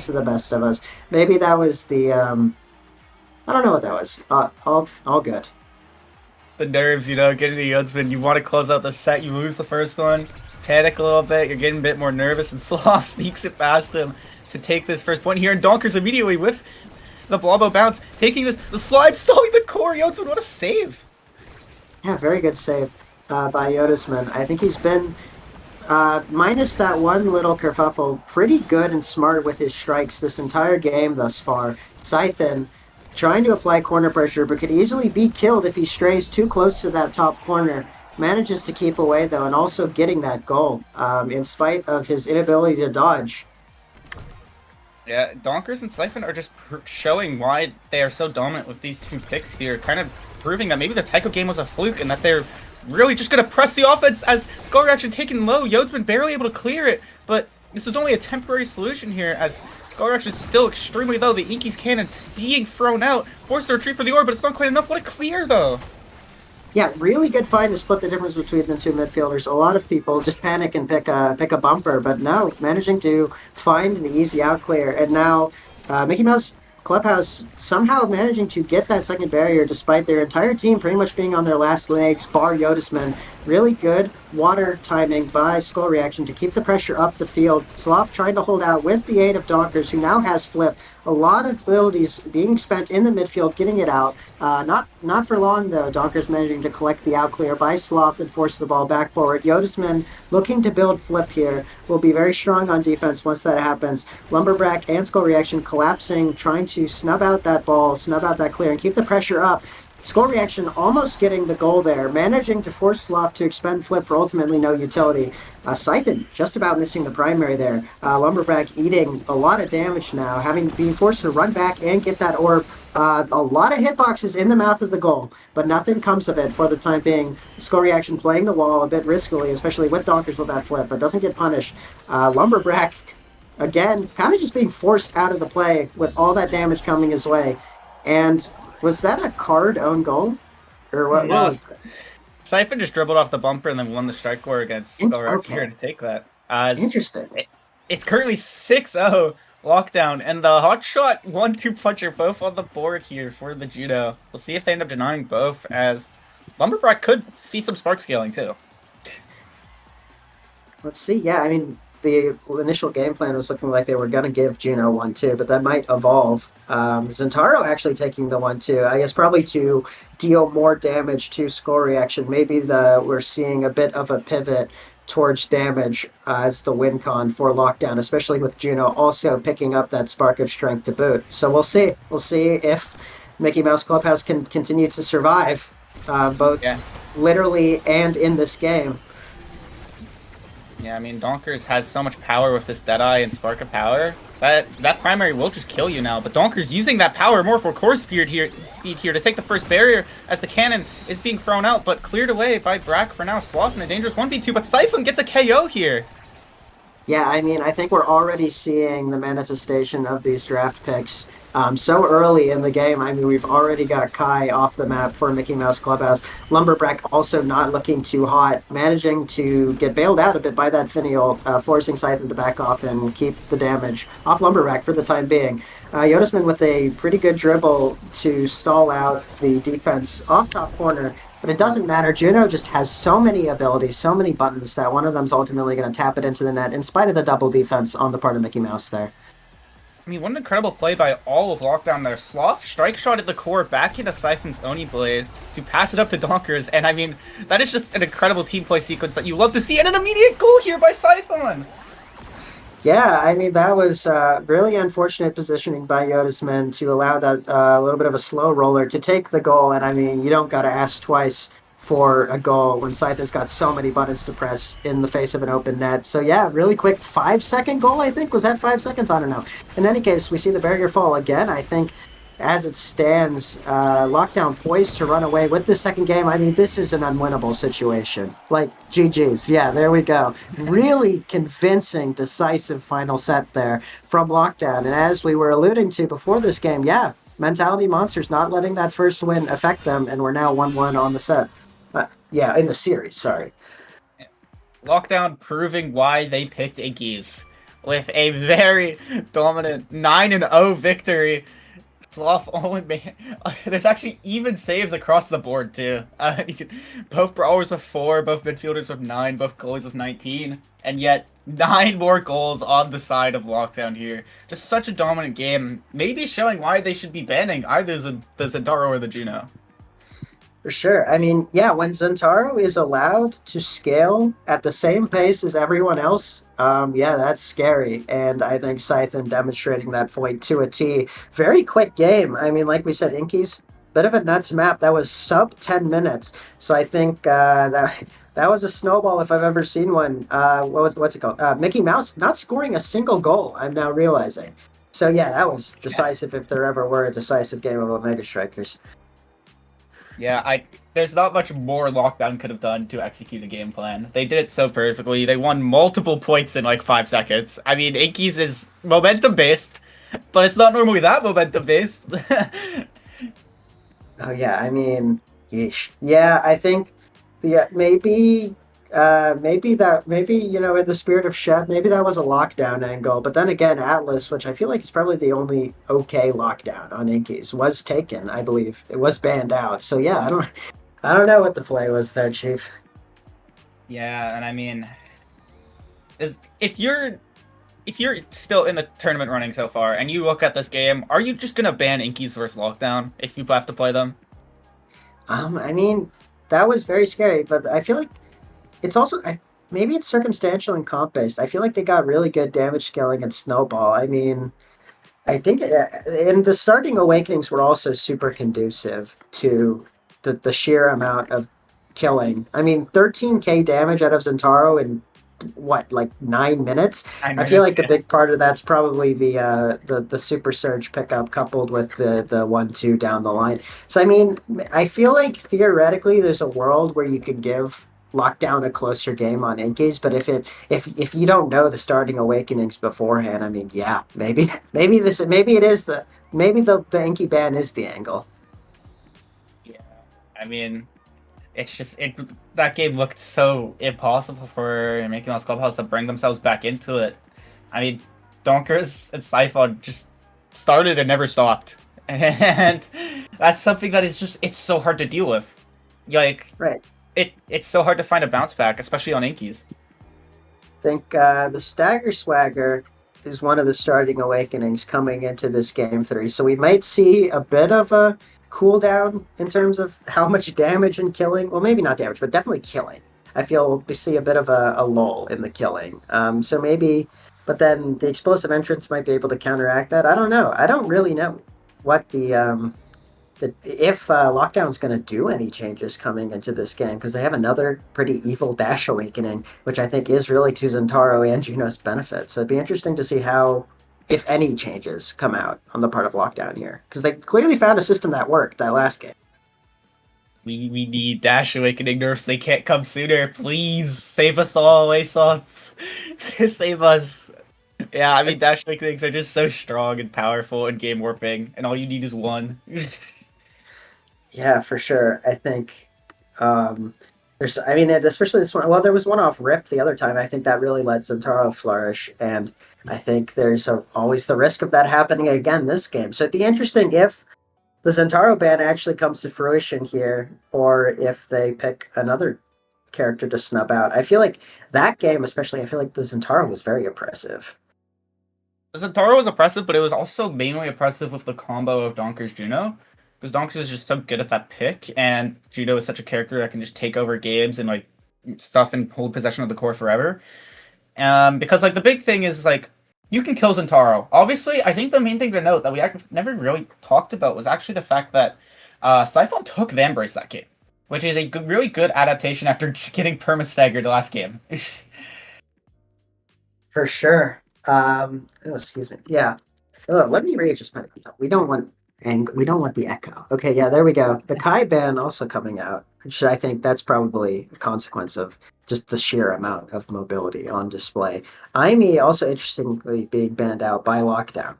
to the best of us. Maybe that was the, I don't know what that was. All good. The nerves, you know, getting to Yodsman, you want to close out the set, you lose the first one, panic a little bit, you're getting a bit more nervous, and Sloth sneaks it past him to take this first point here, and Donkers immediately with the Blobbo bounce, taking this, the slide, stalling the core. Yodsman, what a save! Yeah, very good save by Yodasman. I think he's been, minus that one little kerfuffle, pretty good and smart with his strikes this entire game thus far. Scythen trying to apply corner pressure, but could easily be killed if he strays too close to that top corner. Manages to keep away, though, and also getting that goal, in spite of his inability to dodge. Yeah, Donkers and Siphon are just showing why they are so dominant with these two picks here, kind of proving that maybe the Taiko game was a fluke and that they're really just going to press the offense as Skull Reaction taken low. Yodsman barely able to clear it, but this is only a temporary solution here as Skull Reaction is still extremely low. The Inky's cannon being thrown out, forced to retreat for the orb, but it's not quite enough. What a clear, though! Yeah, really good find to split the difference between the two midfielders. A lot of people just panic and pick a bumper, but no, managing to find the easy out clear. And now Mickey Mouse Clubhouse somehow managing to get that second barrier despite their entire team pretty much being on their last legs, bar Yodasman. Really good water timing by Skull Reaction to keep the pressure up the field. Sloth trying to hold out with the aid of Donkers, who now has Flip. A lot of abilities being spent in the midfield, getting it out. Not for long, though. Donkers managing to collect the out clear by Sloth and force the ball back forward. Yodasman looking to build Flip here. Will be very strong on defense once that happens. Lumberbrack and Skull Reaction collapsing, trying to snub out that ball, snub out that clear, and keep the pressure up. Skull Reaction almost getting the goal there, managing to force Sloth to expend Flip for ultimately no utility. Scythen just about missing the primary there. Lumberback eating a lot of damage now, having been forced to run back and get that orb. A lot of hitboxes in the mouth of the goal, but nothing comes of it for the time being. Skull Reaction playing the wall a bit riskily, especially with Donkers with that Flip, but doesn't get punished. Lumberback, again, kind of just being forced out of the play with all that damage coming his way. And was that a card own goal? Or what was that? Siphon just dribbled off the bumper and then won the strike war against Skull Reaction here to take that. Interesting. it's currently 6-0 lockdown, and the hotshot 1-2 punch are both on the board here for the Judo. We'll see if they end up denying both, as Lumberback could see some spark scaling too. Let's see. Yeah, I mean, the initial game plan was looking like they were going to give Juno 1-2, but that might evolve. Zentaro actually taking the 1-2, I guess probably to deal more damage to score reaction. Maybe we're seeing a bit of a pivot towards damage as the win con for lockdown, especially with Juno also picking up that spark of strength to boot. So we'll see. We'll see if Mickey Mouse Clubhouse can continue to survive, both literally and in this game. Yeah, I mean, Donkers has so much power with this Deadeye and Spark of Power that primary will just kill you now. But Donkers using that power more for core speed here to take the first barrier as the cannon is being thrown out, but cleared away by Brack for now. Sloth in a dangerous 1v2, but Siphon gets a KO here. Yeah, I mean, I think we're already seeing the manifestation of these draft picks so early in the game. I mean, we've already got Kai off the map for Mickey Mouse Clubhouse. Lumberback also not looking too hot, managing to get bailed out a bit by that Finial, forcing Scythe to back off and keep the damage off Lumberback for the time being. Yotisman with a pretty good dribble to stall out the defense off top corner. But it doesn't matter. Juno just has so many abilities, so many buttons, that one of them's ultimately going to tap it into the net, in spite of the double defense on the part of Mickey Mouse there. I mean, what an incredible play by all of Lockdown there. Sloth strike shot at the core back into Siphon's Oni Blade to pass it up to Donkers. And I mean, that is just an incredible team play sequence that you love to see. And an immediate goal here by Siphon! Yeah, I mean, that was really unfortunate positioning by Yotisman to allow that little bit of a slow roller to take the goal. And I mean, you don't got to ask twice for a goal when Scythe has got so many buttons to press in the face of an open net. So yeah, really quick 5-second goal, I think. Was that 5 seconds? I don't know. In any case, we see the barrier fall again. I think as it stands, Lockdown poised to run away with the second game. I mean, this is an unwinnable situation. Like, GG's. Yeah, there we go. Really convincing, decisive final set there from Lockdown. And as we were alluding to before this game, yeah, Mentality Monsters not letting that first win affect them, and we're now 1-1 on the set. Yeah, in the series, sorry. Lockdown proving why they picked Inkies with a very dominant 9-0 victory. Sloth only there's actually even saves across the board too. Both brawlers with 4, both midfielders with 9, both goalies with 19, and yet 9 more goals on the side of Lockdown here. Just such a dominant game, maybe showing why they should be banning either the Zentaro or the Juno. For sure. I mean, yeah, when Zentaro is allowed to scale at the same pace as everyone else, yeah, that's scary. And I think Scythen demonstrating that point to a T. Very quick game. I mean, like we said, Inkies, bit of a nuts map. That was sub 10 minutes. So I think that was a snowball if I've ever seen one. What's it called? Mickey Mouse not scoring a single goal, I'm now realizing. So yeah, that was decisive if there ever were a decisive game of Omega Strikers. Yeah, there's not much more Lockdown could have done to execute a game plan. They did it so perfectly. They won multiple points in like 5 seconds. I mean, Inkies is momentum-based, but it's not normally that momentum-based. Oh, yeah, I mean, yeesh. Yeah, I think, yeah, maybe, you know, in the spirit of Shed, maybe that was a lockdown angle. But then again, Atlas, which I feel like is probably the only okay lockdown on Inkies, was taken, I believe. It was banned out. So yeah, I don't know what the play was there, Chief. Yeah, and I mean, if you're still in the tournament running so far and you look at this game, are you just gonna ban Inkies versus Lockdown if you have to play them? I mean, that was very scary, but I feel like it's also, maybe it's circumstantial and comp-based. I feel like they got really good damage scaling and Snowball. I mean, I think and the starting Awakenings were also super conducive to the sheer amount of killing. I mean, 13k damage out of Zentaro in, what, like 9 minutes? I feel like a big part of that's probably the Super Surge pickup coupled with the 1-2 down the line. So, I mean, I feel like theoretically there's a world where you could give Lockdown a closer game on Inkies, but if you don't know the starting Awakenings beforehand, I mean, yeah, maybe the Inky ban is the angle. Yeah, I mean, it's just that game looked so impossible for Mickey Mouse Clubhouse to bring themselves back into it. I mean, Donkers and Stifon just started and never stopped. And that's something that is just, it's so hard to deal with. Like, Right. it's so hard to find a bounce back, especially on Inkies. I think the Stagger Swagger is one of the starting awakenings coming into this game 3. So we might see a bit of a cooldown in terms of how much damage and killing. Well, maybe not damage, but definitely killing. I feel we see a bit of a lull in the killing. So maybe, but then the explosive entrance might be able to counteract that. I don't know. I don't really know what if Lockdown's going to do any changes coming into this game, because they have another pretty evil Dash Awakening, which I think is really to Zentaro and Juno's benefit. So it'd be interesting to see how, if any, changes come out on the part of Lockdown here, because they clearly found a system that worked that last game. We need Dash Awakening nerfs. They can't come sooner. Please save us all, Aesop. Save us. Yeah, I mean, Dash Awakenings are just so strong and powerful and game warping, and all you need is one. Yeah, for sure. I think there's, I mean, especially this one. Well, there was one off Rip the other time. I think that really let Zentaro flourish, and I think there's always the risk of that happening again this game. So it'd be interesting if the Zentaro ban actually comes to fruition here, or if they pick another character to snub out. I feel like that game, especially, I feel like the Zentaro was very oppressive. Zentaro was oppressive, but it was also mainly oppressive with the combo of Donkers Juno. Because Donkers is just so good at that pick, and Juno is such a character that can just take over games and like stuff and hold possession of the core forever. Because like the big thing is like you can kill Zentaro. Obviously, I think the main thing to note that we never really talked about was actually the fact that Siphon took Vambrace that game, which is a really good adaptation after getting perma-staggered the last game. For sure. Excuse me. Yeah. Oh, let me readjust my. We don't want the echo. Okay, yeah, there we go. The Kai ban also coming out, which I think that's probably a consequence of just the sheer amount of mobility on display. Aimi also interestingly being banned out by Lockdown.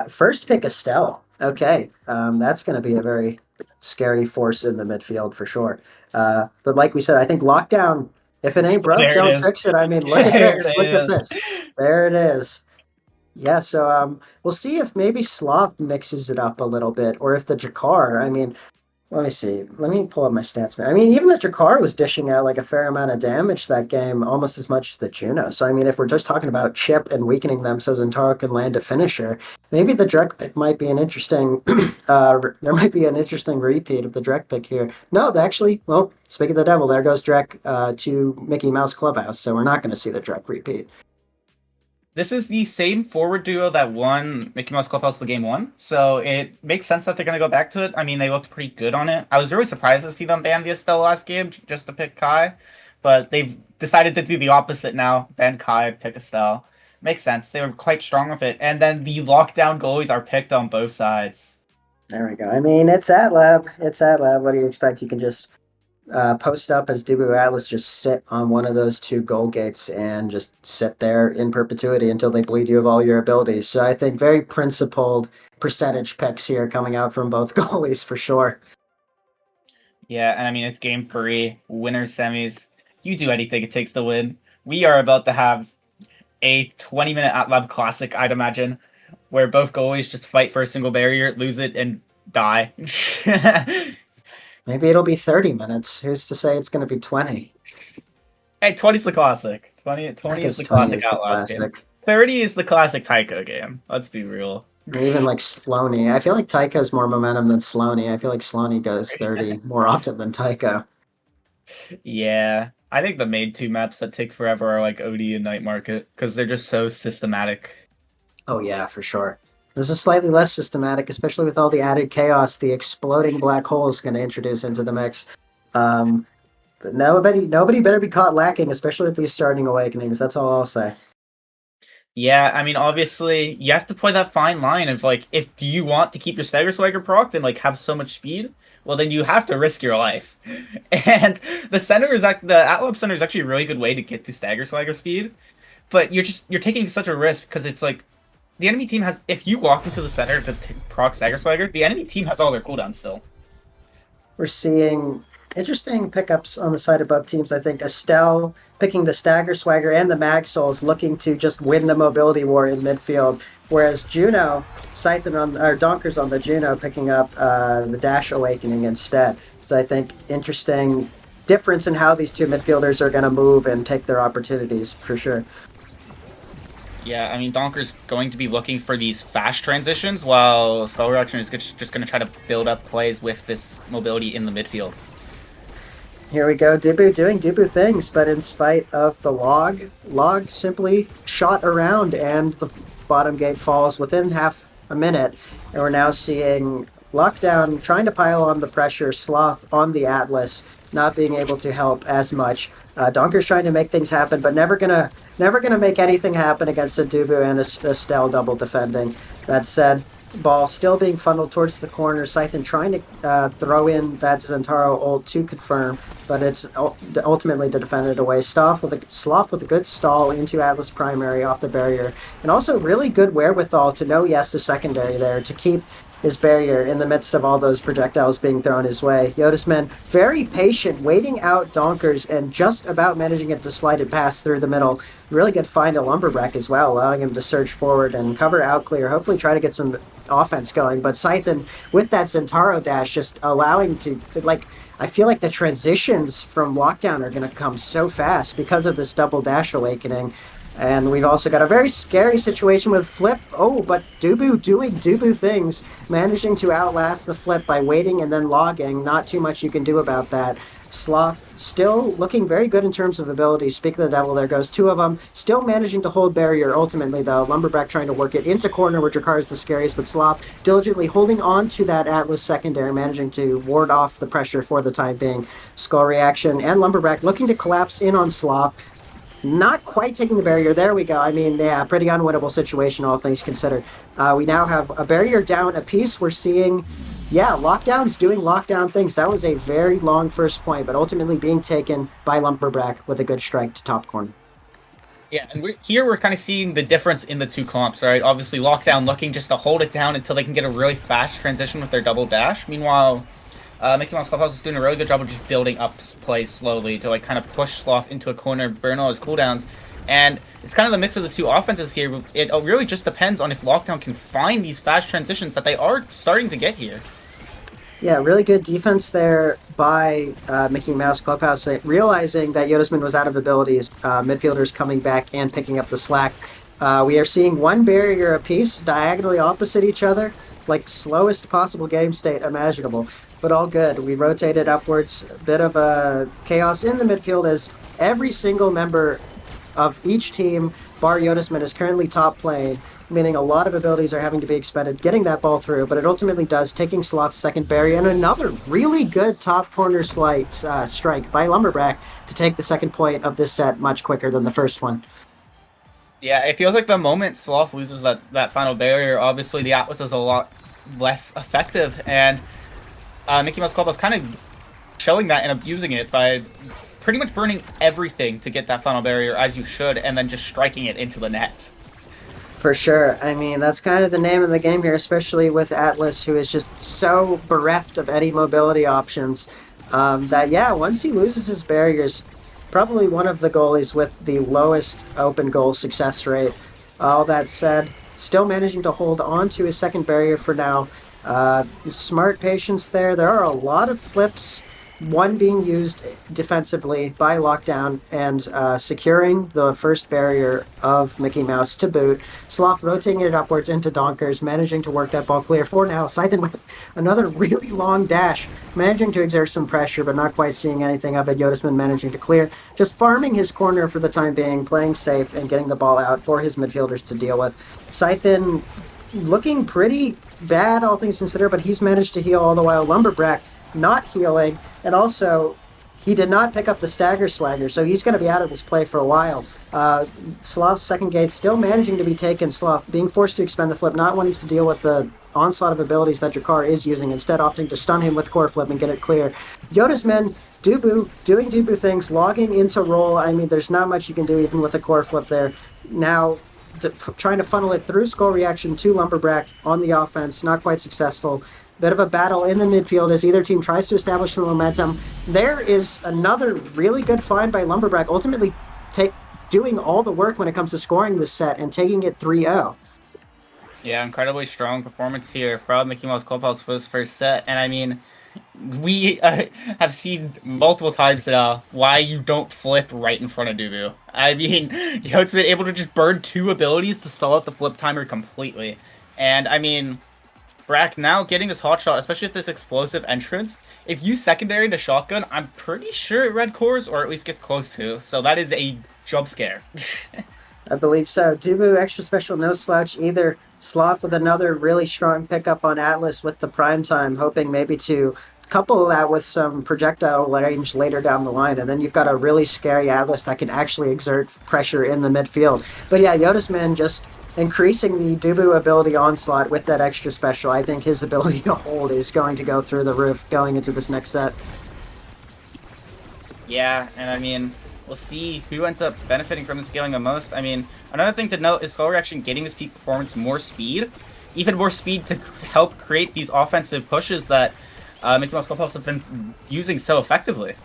First pick Estelle. Okay, that's going to be a very scary force in the midfield for sure. But like we said, I think Lockdown, if it ain't broke, don't fix it. I mean, look at this. Look at this. There it is. Yeah, so we'll see if maybe Slav mixes it up a little bit, or if the Jakar, I mean, let me see. Let me pull up my stats. I mean, even the Jakar was dishing out like a fair amount of damage that game, almost as much as the Juno. So, I mean, if we're just talking about chip and weakening them so Zentaro can land a finisher, maybe the Drek pick might be an interesting, there might be an interesting repeat of the Drek pick here. No, actually, well, speak of the devil, there goes Drek to Mickey Mouse Clubhouse, so we're not going to see the Drek repeat. This is the same forward duo that won Mickey Mouse Clubhouse the game 1, so it makes sense that they're going to go back to it. I mean, they looked pretty good on it. I was really surprised to see them ban the Estelle last game just to pick Kai, but they've decided to do the opposite now. Ban Kai, pick Estelle. Makes sense. They were quite strong with it. And then the lockdown goalies are picked on both sides. There we go. I mean, it's at lab. It's at lab. What do you expect? You can just post up as Dubu Atlas, just sit on one of those two goal gates and just sit there in perpetuity until they bleed you of all your abilities. So I think very principled percentage picks here coming out from both goalies for sure. Yeah, and I mean, it's game 3, winner semis. You do anything it takes to win. We are about to have a 20-minute At-Lab Classic, I'd imagine, where both goalies just fight for a single barrier, lose it, and die. Maybe it'll be 30 minutes. Who's to say it's going to be 20? Hey, 20's the classic. 20 is the classic At-Lab game. 30 is the classic Taiko game. Let's be real. Or even like Sloaney. I feel like Taiko's more momentum than Sloaney. I feel like Sloaney goes 30 more often than Taiko. Yeah. I think the main two maps that take forever are like OD and Night Market, because they're just so systematic. Oh yeah, for sure. This is slightly less systematic, especially with all the added chaos the exploding black hole is going to introduce into the mix. But nobody better be caught lacking, especially with these starting awakenings. That's all I'll say. Yeah, I mean, obviously, you have to play that fine line of, like, if do you want to keep your Stagger Swagger procced and, like, have so much speed, well, then you have to risk your life. And the At-Lab Center is actually a really good way to get to Stagger Swagger speed, but you're taking such a risk, because it's, like, the enemy team has, if you walk into the center to proc Stagger Swagger, the enemy team has all their cooldowns still. We're seeing Interesting pickups on the side of both teams. I think Estelle picking the Stagger Swagger and the Mag Souls, looking to just win the mobility war in midfield. Whereas Juno, Scythen on or Donker's on the Juno, picking up the Dash Awakening instead. So I think interesting difference in how these two midfielders are going to move and take their opportunities for sure. Yeah, I mean, Donker's going to be looking for these fast transitions, while Skull Reaction is just going to try to build up plays with this mobility in the midfield. Here we go, Dubu doing Dubu things, but in spite of the Log simply shot around and the bottom gate falls within half a minute. And we're now seeing Lockdown trying to pile on the pressure, Sloth on the Atlas, not being able to help as much. Donker's trying to make things happen, but never gonna make anything happen against a Dubu and a Estelle double defending. That said, ball still being funneled towards the corner. Scythen trying to throw in that Zentaro ult to confirm, but it's ultimately to defend it away. Sloth with a good stall into Atlas primary off the barrier, and also really good wherewithal to know yes to secondary there to keep his barrier in the midst of all those projectiles being thrown his way. Yotisman very patient, waiting out Donkers and just about managing it to slide it past through the middle. Really good find a Lumberback as well, allowing him to surge forward and cover out clear, hopefully try to get some offense going. But Scythen, with that Zentaro dash, just allowing to, like, I feel like the transitions from Lockdown are going to come so fast because of this double dash awakening. And we've also got a very scary situation with Flip. Oh, but Dubu doing Dubu things, managing to outlast the Flip by waiting and then logging. Not too much you can do about that. Sloth still looking very good in terms of ability. Speak of the devil, there goes two of them. Still managing to hold barrier ultimately, though. Lumberback trying to work it into corner, where Jakar is the scariest, but Sloth diligently holding on to that Atlas secondary, managing to ward off the pressure for the time being. Skull Reaction and Lumberback looking to collapse in on Sloth. Not quite taking the barrier. There we go. I mean, yeah, pretty unwinnable situation, all things considered. We now have a barrier down a piece. We're seeing, yeah, Lockdown's doing Lockdown things. That was a very long first point, but ultimately being taken by Lumberback with a good strike to top corner. Yeah, and we're kind of seeing the difference in the two comps, right? Obviously, Lockdown looking just to hold it down until they can get a really fast transition with their double dash. Meanwhile, Mickey Mouse Clubhouse is doing a really good job of just building up plays slowly to like kind of push Sloth into a corner, burn all his cooldowns, and it's kind of the mix of the two offenses here. It really just depends on if Lockdown can find these fast transitions that they are starting to get here. Yeah, really good defense there by Mickey Mouse Clubhouse, realizing that Yotisman was out of abilities. Midfielders coming back and picking up the slack. We are seeing one barrier apiece, diagonally opposite each other, like slowest possible game state imaginable. But all good. We rotated upwards. A bit of a chaos in the midfield as every single member of each team, bar Yotisman, is currently top playing, meaning a lot of abilities are having to be expended getting that ball through, but it ultimately does, taking Sloth's second barrier, and another really good top corner strike by Lumberback to take the second point of this set much quicker than the first one. Yeah, it feels like the moment Sloth loses that final barrier, obviously the Atlas is a lot less effective, and Mickey Mouse Club was kind of showing that and abusing it by pretty much burning everything to get that final barrier, as you should, and then just striking it into the net. For sure. I mean, that's kind of the name of the game here, especially with Atlas, who is just so bereft of any mobility options, that, yeah, once he loses his barriers, probably one of the goalies with the lowest open goal success rate. All that said, still managing to hold on to his second barrier for now. Smart patience there. There are a lot of flips, one being used defensively by Lockdown and securing the first barrier of Mickey Mouse to boot. Sloth rotating it upwards into Donkers, managing to work that ball clear for now. Scythen with another really long dash, managing to exert some pressure, but not quite seeing anything of it. Yotisman managing to clear, just farming his corner for the time being, playing safe and getting the ball out for his midfielders to deal with. Scythen looking pretty bad, all things considered, but he's managed to heal all the while. Lumberback not healing, and also he did not pick up the Stagger Swagger, so he's going to be out of this play for a while. Sloth's second gate still managing to be taken. Sloth being forced to expend the flip, not wanting to deal with the onslaught of abilities that Jakar is using, instead opting to stun him with core flip and get it clear. Yotisman, Dubu, doing Dubu things, logging into roll. I mean, there's not much you can do even with a core flip there. Now, trying to funnel it through Skull Reaction to Lumberback on the offense, not quite successful. bit of a battle in the midfield as either team tries to establish the momentum. There is another really good find by Lumberbrack, ultimately doing all the work when it comes to scoring this set and taking it 3-0. Yeah, incredibly strong performance here from Mickey Mouse Clubhouse for this first set. And I mean, we have seen multiple times now why you don't flip right in front of Dubu. I mean, Yote's been able to just burn 2 abilities to stall out the flip timer completely. And I mean, Brack now getting this hot shot, especially with this explosive entrance. If you secondary into shotgun, I'm pretty sure it red cores or at least gets close to. So that is a jump scare. I believe so. Dubu, extra special, no slouch either. Sloth with another really strong pickup on Atlas with the prime time, hoping maybe to couple that with some projectile range later down the line, and then you've got a really scary Atlas that can actually exert pressure in the midfield. But yeah, Yotisman just increasing the Dubu ability onslaught with that extra special. I think his ability to hold is going to go through the roof going into this next set. Yeah, and I mean, we'll see who ends up benefiting from the scaling the most. I mean, another thing to note is Slow Reaction getting this peak performance more speed, even more speed to help create these offensive pushes that Mickey Mouse Clubhouse have been using so effectively.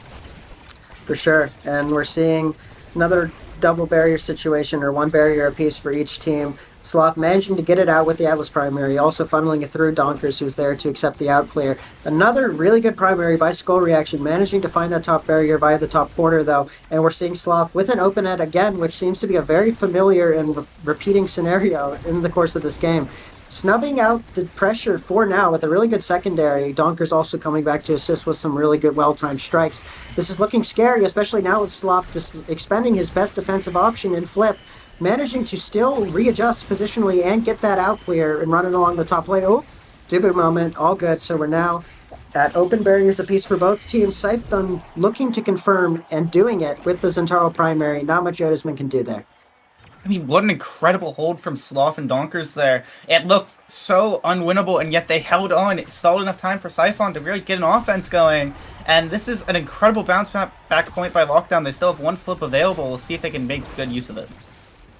For sure, and we're seeing another double barrier situation, or 1 barrier apiece for each team. Sloth managing to get it out with the Atlas primary, also funneling it through Donkers, who's there to accept the out clear. Another really good primary by Skull Reaction, managing to find that top barrier via the top corner, though, and we're seeing Sloth with an open net again, which seems to be a very familiar and repeating scenario in the course of this game. Snubbing out the pressure for now with a really good secondary. Donkers also coming back to assist with some really good well-timed strikes. This is looking scary, especially now with Sloth just expending his best defensive option in flip, managing to still readjust positionally and get that out clear and running along the top lane. Oh, Dubu moment, all good. So we're now at open barriers apiece for both teams. Scythedom looking to confirm and doing it with the Zentaro primary. Not much Yotisman can do there. I mean, what an incredible hold from Sloth and Donkers there. It looked so unwinnable, and yet they held on. It stalled enough time for Siphon to really get an offense going. And this is an incredible bounce back point by Lockdown. They still have 1 flip available. We'll see if they can make good use of it.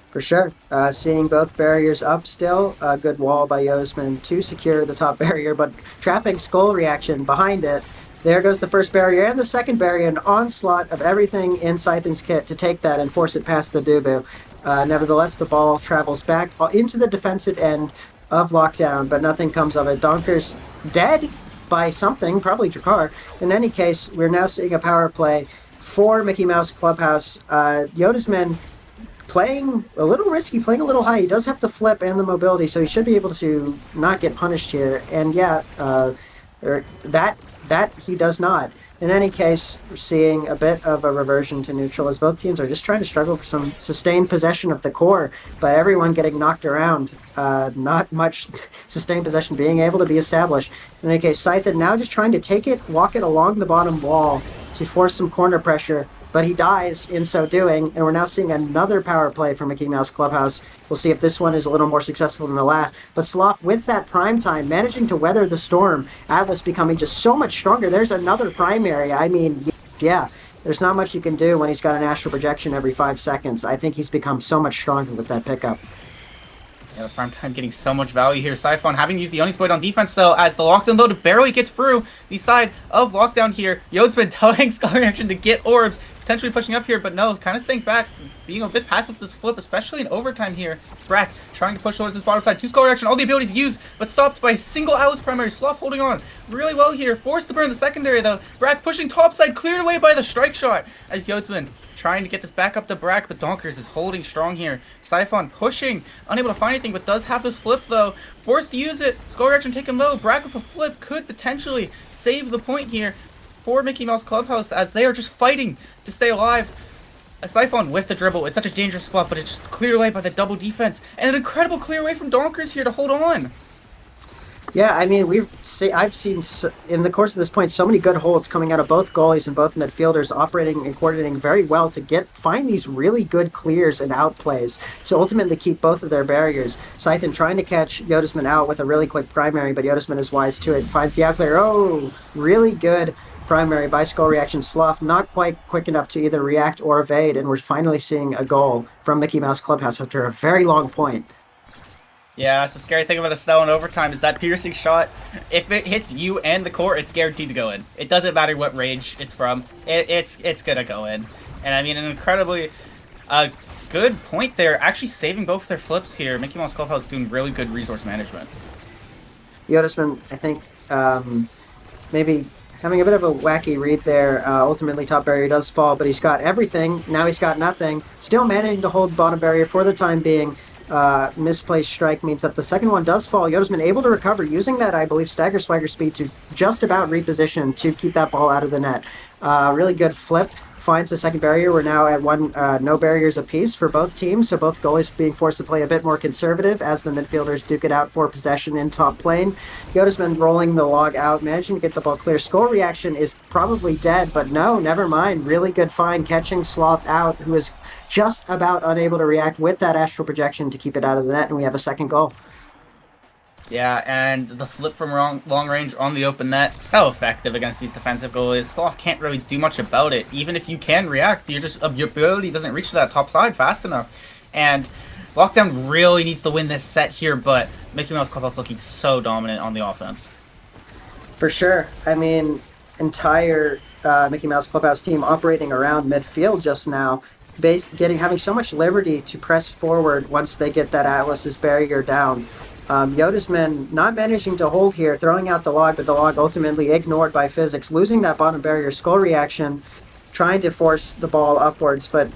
For sure. Seeing both barriers up still. A good wall by Yotisman to secure the top barrier, but trapping Skull Reaction behind it. There goes the first barrier and the second barrier, an onslaught of everything in Scythen's kit to take that and force it past the Dubu. Nevertheless, the ball travels back into the defensive end of Lockdown, but nothing comes of it. Donker's dead by something, probably Drakkar. In any case, we're now seeing a power play for Mickey Mouse Clubhouse. Yotisman playing a little risky, playing a little high. He does have the flip and the mobility, so he should be able to not get punished here. And yeah, that he does not. In any case, we're seeing a bit of a reversion to neutral as both teams are just trying to struggle for some sustained possession of the core, but everyone getting knocked around. Not much sustained possession being able to be established. In any case, Scythen now just trying to take it, walk it along the bottom wall to force some corner pressure, but he dies in so doing, and we're now seeing another power play for Mickey Mouse Clubhouse. We'll see if this one is a little more successful than the last. But Sloth, with that prime time, managing to weather the storm. Atlas becoming just so much stronger. There's another primary. I mean, yeah, there's not much you can do when he's got an astral projection every 5 seconds. I think he's become so much stronger with that pickup. Yeah, the prime time getting so much value here. Siphon having used the Onisploit on defense, though, as the Lockdown load barely gets through the side of Lockdown here. Yode's been telling Skull Reaction to get orbs, potentially pushing up here, but no, kind of staying back, being a bit passive with this flip, especially in overtime here. Brack trying to push towards this bottom side. 2 Skull Reaction, all the abilities used, but stopped by a single Alice primary. Sloth holding on really well here, forced to burn the secondary, though. Brack pushing topside, cleared away by the strike shot, as Yode's trying to get this back up to Brack, but Donkers is holding strong here. Siphon pushing, unable to find anything, but does have this flip, though. Forced to use it. Skull Reaction taken low. Brack with a flip could potentially save the point here for Mickey Mouse Clubhouse, as they are just fighting to stay alive. A Siphon with the dribble. It's such a dangerous spot, but it's just cleared away by the double defense. And an incredible clear away from Donkers here to hold on. Yeah, I mean, I've seen in the course of this point so many good holds coming out of both goalies and both midfielders operating and coordinating very well to find these really good clears and outplays to ultimately keep both of their barriers. Scythen trying to catch Yotisman out with a really quick primary, but Yotisman is wise to it. Finds the outclear. Oh, really good primary by Skull Reaction. Sloth not quite quick enough to either react or evade, and we're finally seeing a goal from Mickey Mouse Clubhouse after a very long point. Yeah, that's the scary thing about Estelle in overtime is that piercing shot, if it hits you and the core, it's guaranteed to go in. It doesn't matter what range it's from, it's gonna go in. And I mean, an incredibly good point there, actually saving both their flips here. Mickey Mouse Clubhouse doing really good resource management. Yotisman, I think, maybe having a bit of a wacky read there. Ultimately, top barrier does fall, but he's got everything. Now he's got nothing. Still managing to hold bottom barrier for the time being. Misplaced strike means that the second one does fall. Yoda's been able to recover using that, I believe, stagger swagger speed to just about reposition to keep that ball out of the net. Really good flip. Finds the second barrier. We're now at no barriers apiece for both teams, so both goalies being forced to play a bit more conservative as the midfielders duke it out for possession in top lane. Yoda's been rolling the log out, managing to get the ball clear. Skull reaction is probably dead, but no, never mind. Really good find, catching Sloth out, who is just about unable to react with that astral projection to keep it out of the net, and we have a second goal. Yeah, and the flip from long range on the open net, so effective against these defensive goalies. Sloth can't really do much about it. Even if you can react, your ability doesn't reach to that top side fast enough. And Lockdown really needs to win this set here, but Mickey Mouse Clubhouse looking so dominant on the offense. For sure. I mean, entire Mickey Mouse Clubhouse team operating around midfield just now, having so much liberty to press forward once they get that Atlas's barrier down. Yoda's men not managing to hold here, throwing out the log, but the log ultimately ignored by physics, losing that bottom barrier. Skull reaction, trying to force the ball upwards, but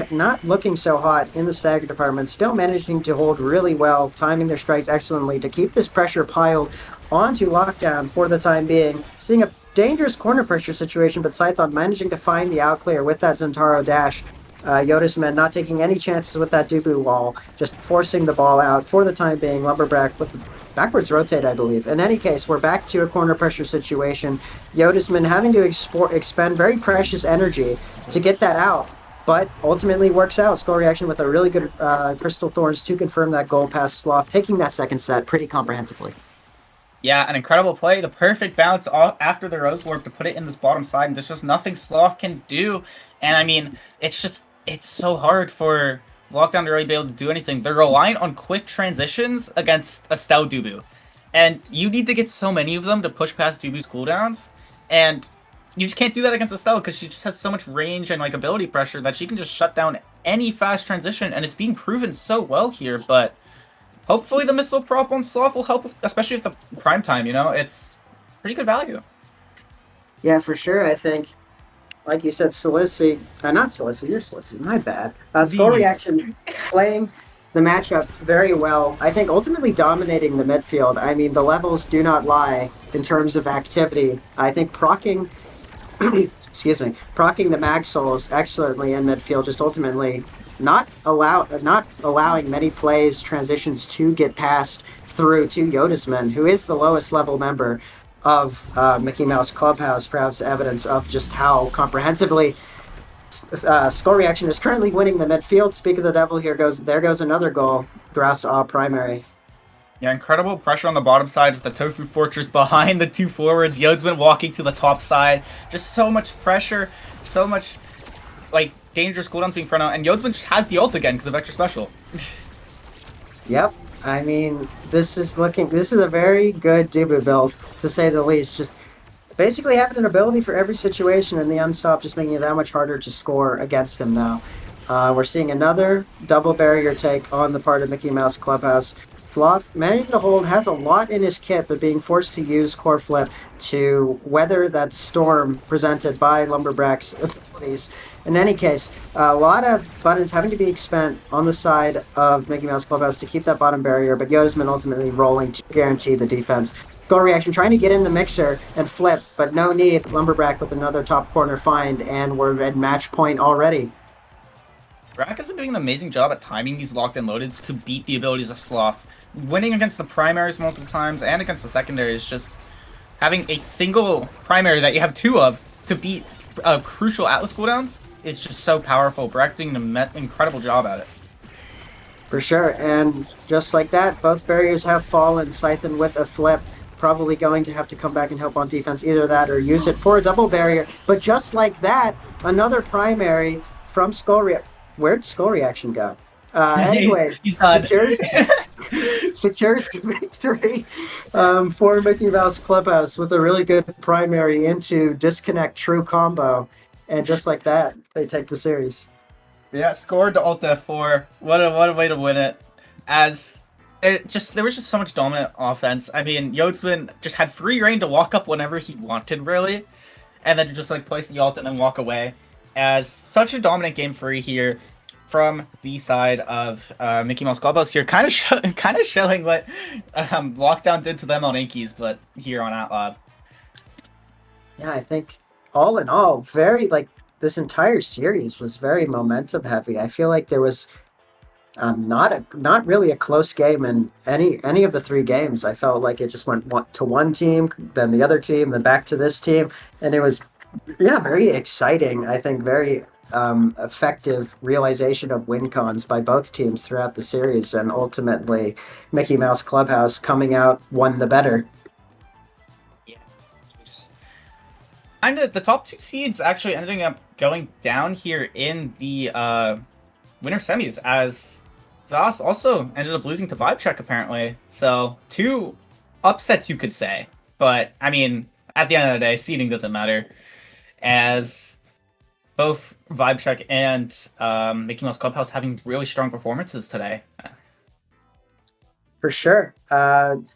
not looking so hot in the stagger department, still managing to hold really well, timing their strikes excellently to keep this pressure piled onto Lockdown for the time being. Seeing a dangerous corner pressure situation, but Scython managing to find the outclear with that Zentaro dash. Yoda's men not taking any chances with that Dubu wall, just forcing the ball out for the time being. Lumberback with the backwards rotate, I believe. In any case, we're back to a corner pressure situation. Yoda's men having to expend very precious energy to get that out, but ultimately works out. Score reaction with a really good Crystal Thorns to confirm that goal past Sloth, taking that second set pretty comprehensively. Yeah, an incredible play. The perfect bounce after the Rose Warp to put it in this bottom side, and there's just nothing Sloth can do. And I mean, it's so hard for Lockdown to really be able to do anything. They're relying on quick transitions against Estelle Dubu. And you need to get so many of them to push past Dubu's cooldowns. And you just can't do that against Estelle because she just has so much range and like ability pressure that she can just shut down any fast transition. And it's being proven so well here. But hopefully the missile prop on Sloth will help, especially with the prime time, you know? It's pretty good value. Yeah, for sure, I think. Like you said, Salissi, not Salissi, you're Salissi, my bad. Skull reaction playing the matchup very well. I think ultimately dominating the midfield. I mean, the levels do not lie in terms of activity. I think proccing, proccing the Mag Souls excellently in midfield, just ultimately not allowing many plays, transitions to get passed through to Yoda's men, who is the lowest level member of Mickey Mouse Clubhouse, perhaps evidence of just how comprehensively Skull Reaction is currently winning the midfield. Speak of the devil, there goes another goal. Grass primary. Yeah, incredible pressure on the bottom side with the Tofu Fortress behind the two forwards. Yode's been walking to the top side. Just so much pressure, so much like dangerous cooldowns being thrown out, and Yode's just has the ult again because of extra special. Yep. I mean, this is a very good Dubu build, to say the least. Just basically having an ability for every situation, and the unstop just making it that much harder to score against him now. We're seeing another double barrier take on the part of Mickey Mouse Clubhouse. Sloth managing to hold, has a lot in his kit, but being forced to use Core Flip to weather that storm presented by Lumberback's abilities. In any case, a lot of buttons having to be spent on the side of Mickey Mouse Clubhouse to keep that bottom barrier, but Yoda's been ultimately rolling to guarantee the defense. Goal reaction, trying to get in the mixer and flip, but no need. Lumberback with another top corner find, and we're at match point already. Brack has been doing an amazing job at timing these locked and loadeds to beat the abilities of Sloth. Winning against the primaries multiple times and against the secondaries, just having a single primary that you have two of to beat crucial Atlas cooldowns is just so powerful. Brack doing an incredible job at it. For sure, and just like that, both barriers have fallen. Scython with a flip, probably going to have to come back and help on defense. Either that or use it for a double barrier. But just like that, another primary from Skull Reaction. Where'd Skull Reaction go? Anyways, he's done. security. secures the victory for Mickey Mouse Clubhouse with a really good primary into disconnect true combo. And just like that, they take the series. Yeah, scored to Alt F4. What a way to win it. As there was just so much dominant offense. I mean, Yogsman just had free reign to walk up whenever he wanted, really, and then just like place the ult and then walk away. As such a dominant game free here from the side of Mickey Mouse Clubhouse here, kind of showing what Lockdown did to them on Inkies, but here on Outlab. Yeah, I think all in all, very like this entire series was very momentum heavy. I feel like there was not really a close game in any of the three games. I felt like it just went to one team, then the other team, then back to this team, and it was very exciting. I think very effective realization of win cons by both teams throughout the series, and ultimately Mickey Mouse Clubhouse coming out won the better. Yeah, just kind of the top two seeds actually ending up going down here in the winter semis, as Voss also ended up losing to Vibe Check apparently. So 2 upsets, you could say, but I mean, at the end of the day, seeding doesn't matter, as both Vibe Check and Mickey Mouse Clubhouse having really strong performances today. For sure.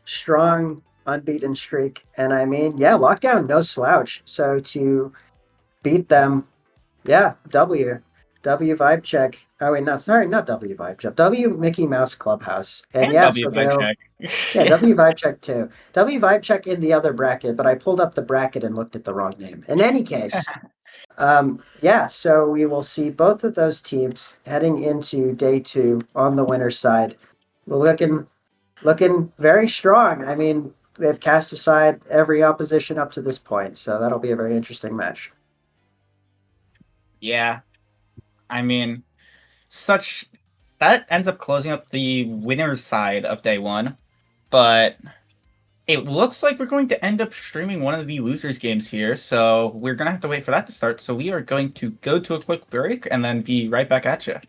Strong unbeaten streak. And I mean, yeah, Lockdown, no slouch. So to beat them, yeah, W. W Vibe Check. Oh, wait, no, sorry, not W Vibe Check. W Mickey Mouse Clubhouse. And yeah, W so Vibe they'll. Check. Yeah, W Vibe Check too. W Vibe Check in the other bracket, but I pulled up the bracket and looked at the wrong name. In any case, yeah, so we will see both of those teams heading into day 2 on the winner's side. We're looking very strong. I mean, they've cast aside every opposition up to this point, so that'll be a very interesting match. Yeah, I mean, that ends up closing up the winner's side of day 1, but it looks like we're going to end up streaming one of the losers games here, so we're gonna have to wait for that to start. So we are going to go to a quick break and then be right back at you.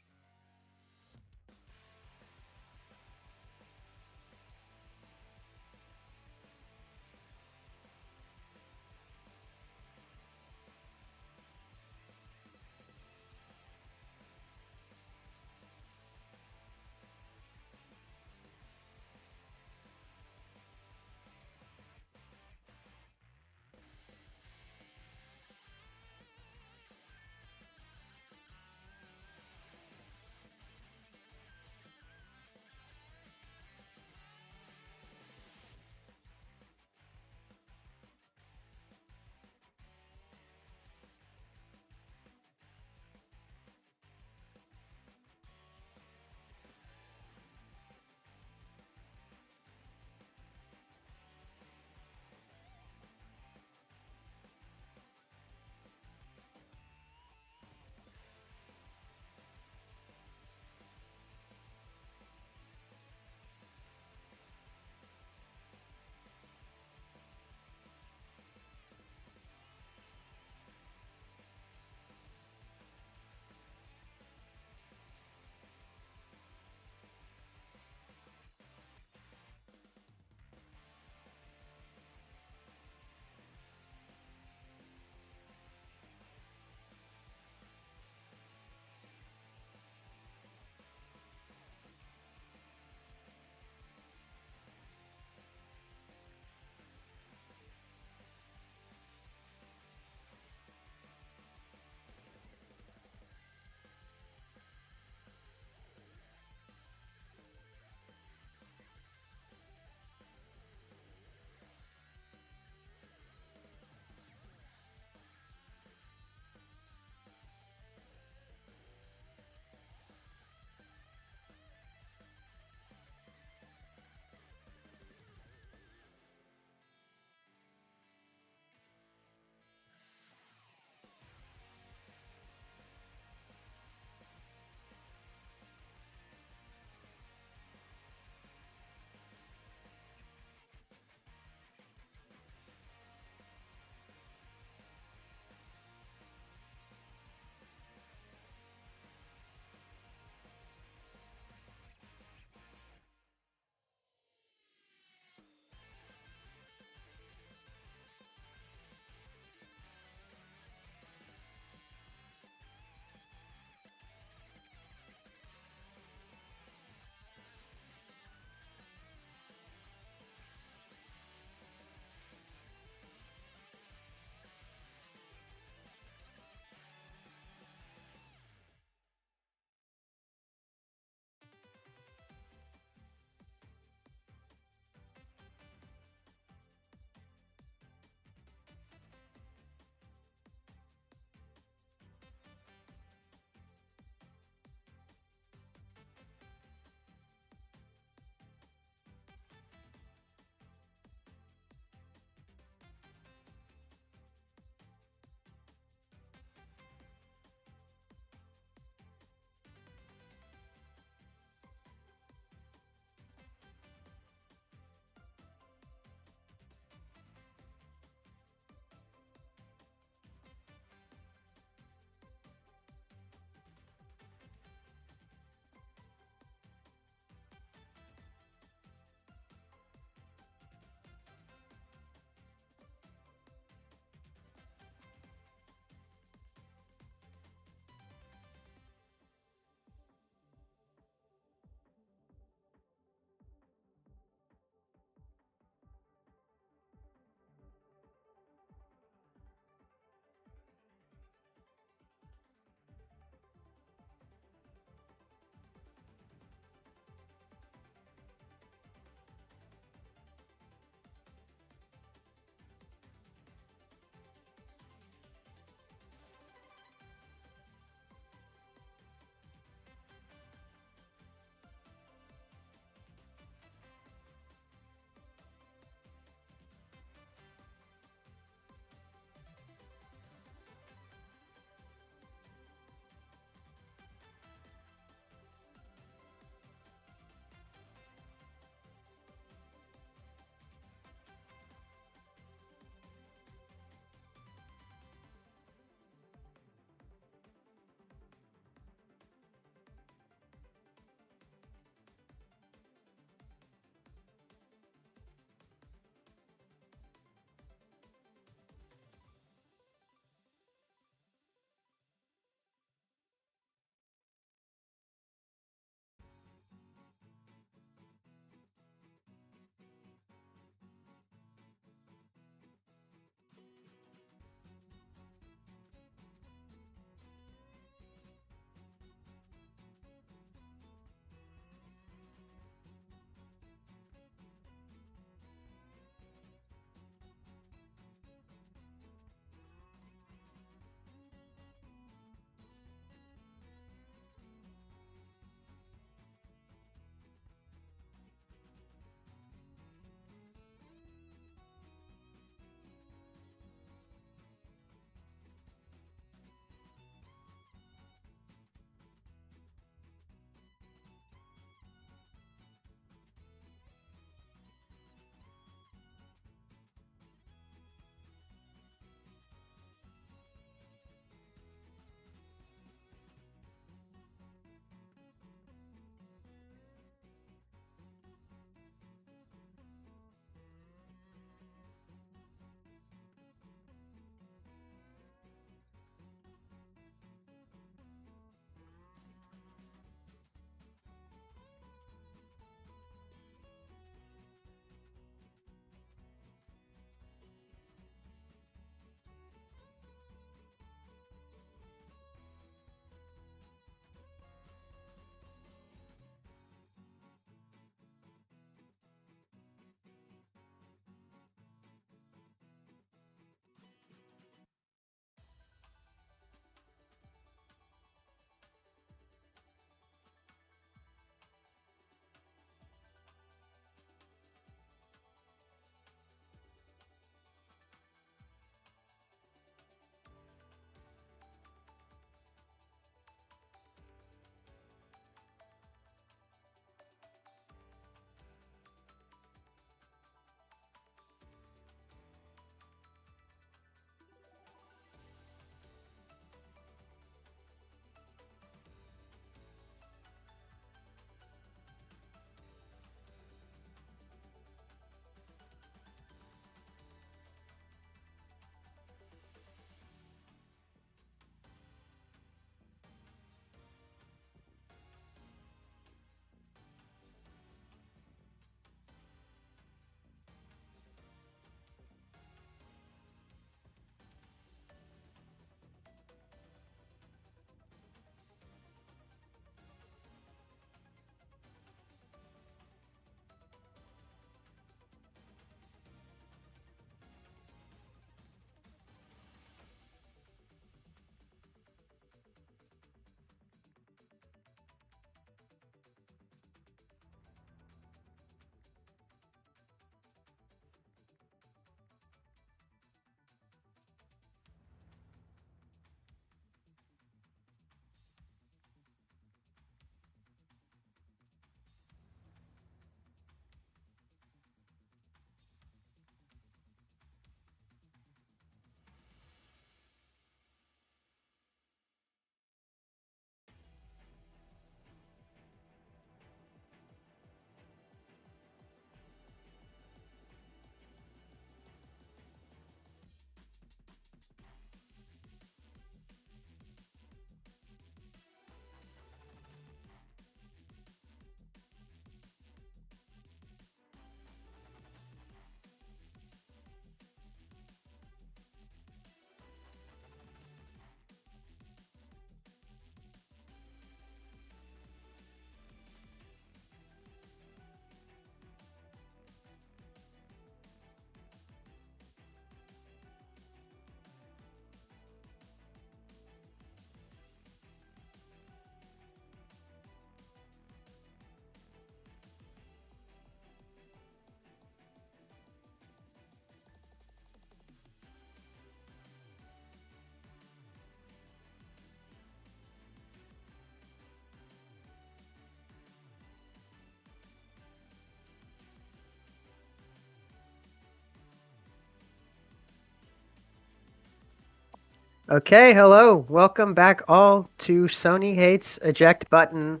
Okay, hello. Welcome back all to Sony Hates Eject Button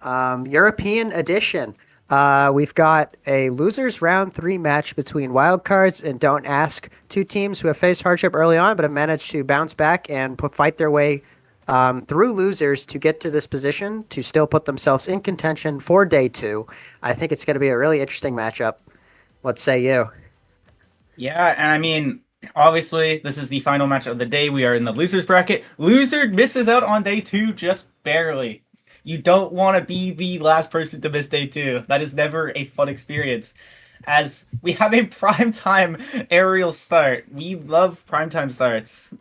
European Edition. We've got a losers round 3 match between Wildcards and Don't Ask, two teams who have faced hardship early on but have managed to bounce back and fight their way through losers to get to this position to still put themselves in contention for day 2. I think it's going to be a really interesting matchup. What say you? Yeah, and I mean, obviously, this is the final match of the day. We are in the losers bracket. Loser misses out on day 2 just barely. You don't want to be the last person to miss day 2. That is never a fun experience. As we have a primetime aerial start. We love primetime starts.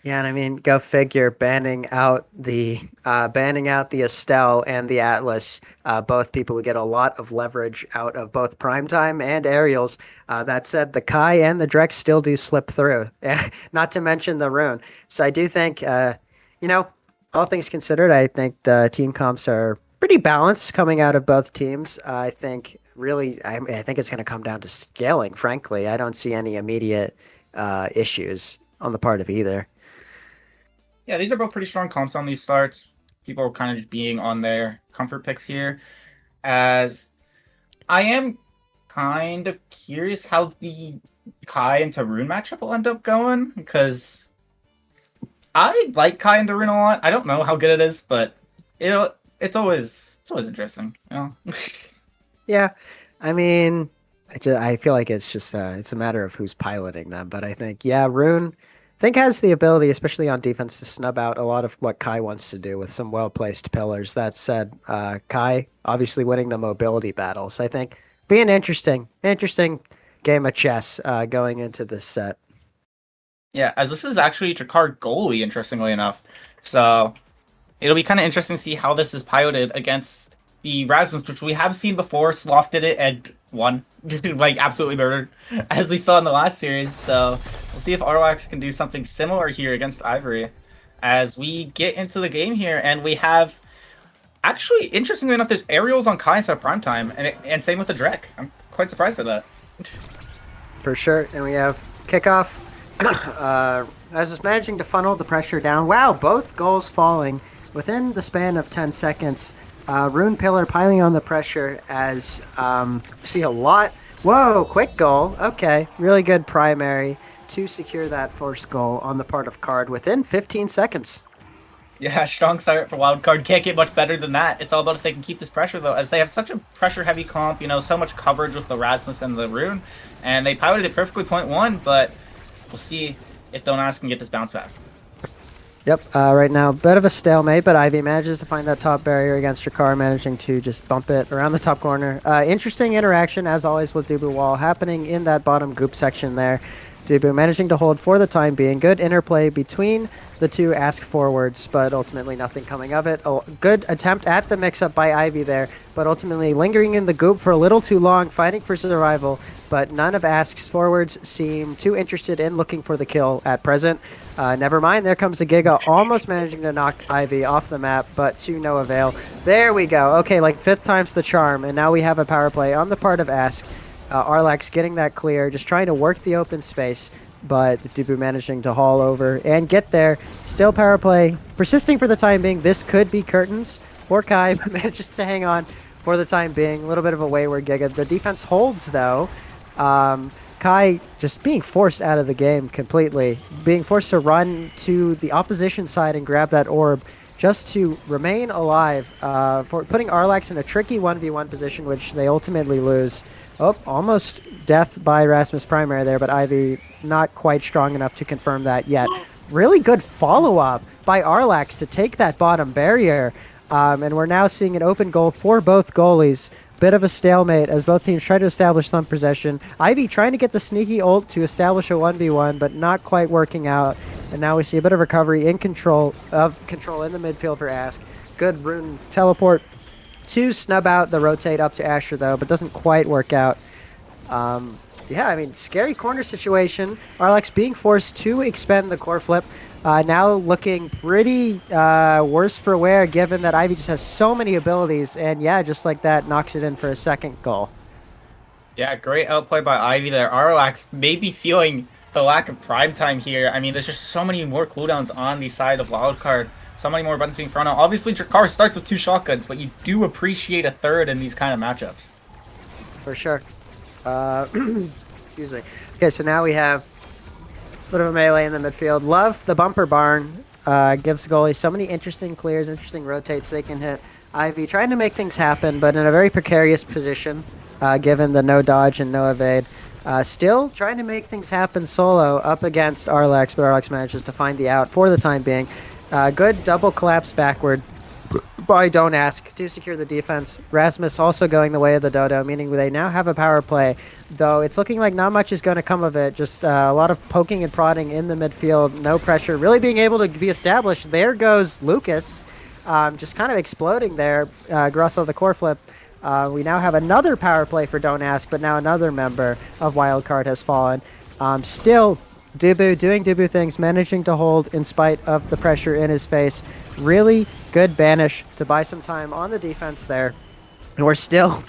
Yeah, and I mean, go figure, banning out the Estelle and the Atlas, both people who get a lot of leverage out of both Primetime and Aerials. That said, the Kai and the Drex still do slip through, not to mention the Rune. So I do think, all things considered, I think the team comps are pretty balanced coming out of both teams. I think really, I think it's going to come down to scaling, frankly. I don't see any immediate issues on the part of either. Yeah, these are both pretty strong comps on these starts. People are kind of just being on their comfort picks here. As I am kind of curious how the Kai and Tarun matchup will end up going, because I like Kai and Tarun a lot. I don't know how good it is, but it's always interesting, you know? Yeah, I mean, I feel like it's just it's a matter of who's piloting them. But I think Rune, I think has the ability, especially on defense, to snub out a lot of what Kai wants to do with some well placed pillars. That said, Kai obviously winning the mobility battles. I think be an interesting game of chess going into this set. Yeah, as this is actually Jakar goalie, interestingly enough. So it'll be kind of interesting to see how this is piloted against the Rasmus, which we have seen before. Sloth did it and won. Like, absolutely murdered, as we saw in the last series. So we'll see if Arlax can do something similar here against Ivory. As we get into the game here, and we have... Actually, interestingly enough, there's aerials on Kai instead of Primetime, and same with the Drek. I'm quite surprised by that. For sure. And we have kickoff. As is managing to funnel the pressure down. Wow, both goals falling within the span of 10 seconds. Rune Pillar piling on the pressure as see a lot. Whoa, quick goal. Okay, really good primary to secure that first goal on the part of Card within 15 seconds. Yeah, strong start for Wildcard. Can't get much better than that. It's all about if they can keep this pressure, though, as they have such a pressure-heavy comp, so much coverage with the Rasmus and the Rune, and they piloted it perfectly .1, but we'll see if Don't Ask can get this bounce back. Yep, right now, bit of a stalemate, but Ivy manages to find that top barrier against Jakar, managing to just bump it around the top corner. Interesting interaction, as always, with Dubu Wall happening in that bottom goop section there. Dubu managing to hold for the time being. Good interplay between the two Ask forwards, but ultimately nothing coming of it. A good attempt at the mix-up by Ivy there, but ultimately lingering in the goop for a little too long, fighting for survival, but none of Ask's forwards seem too interested in looking for the kill at present. Never mind, there comes a Giga, almost managing to knock Ivy off the map, but to no avail. There we go. Okay, like 5th time's the charm, and now we have a power play on the part of Ask. Arlax getting that clear, just trying to work the open space, but Dubu managing to haul over and get there. Still power play, persisting for the time being. This could be curtains for Kai, but manages to hang on for the time being. A little bit of a wayward Giga. The defense holds, though. Kai just being forced out of the game completely, being forced to run to the opposition side and grab that orb just to remain alive, for putting Arlax in a tricky 1v1 position, which they ultimately lose. Oh, almost death by Rasmus Primary there, but Ivy not quite strong enough to confirm that yet. Really good follow-up by Arlax to take that bottom barrier, and we're now seeing an open goal for both goalies. Bit of a stalemate as both teams try to establish some possession. Ivy trying to get the sneaky ult to establish a 1v1, but not quite working out. And now we see a bit of recovery in control in the midfield for Ask. Good Rune teleport to snub out the rotate up to Asher, though, but doesn't quite work out. Yeah, I mean, scary corner situation. Arlax being forced to expend the core flip. Now looking pretty worse for wear, given that Ivy just has so many abilities, and yeah, just like that, knocks it in for a second goal. Yeah, great outplay by Ivy there. Arlax maybe feeling the lack of prime time here. I mean, there's just so many more cooldowns on the side of wildcard. So many more buttons being thrown out. Obviously, Drakkar starts with 2 shotguns, but you do appreciate a third in these kind of matchups. For sure. Excuse me. Okay, so now we have a bit of a melee in the midfield. Love the bumper barn. Gives goalie so many interesting clears, interesting rotates they can hit. Ivy trying to make things happen, but in a very precarious position, given the no dodge and no evade. Still trying to make things happen solo up against Arlex, but Arlex manages to find the out for the time being. Good double collapse backward by Don't Ask to secure the defense. Rasmus also going the way of the Dodo, meaning they now have a power play, though it's looking like not much is going to come of it. Just a lot of poking and prodding in the midfield, no pressure, really being able to be established. There goes Lucas, just kind of exploding there. Grosso the core flip. We now have another power play for Don't Ask, but now another member of Wildcard has fallen. Still, Dubu doing Dubu things, managing to hold in spite of the pressure in his face. Really good banish to buy some time on the defense there. And we're still,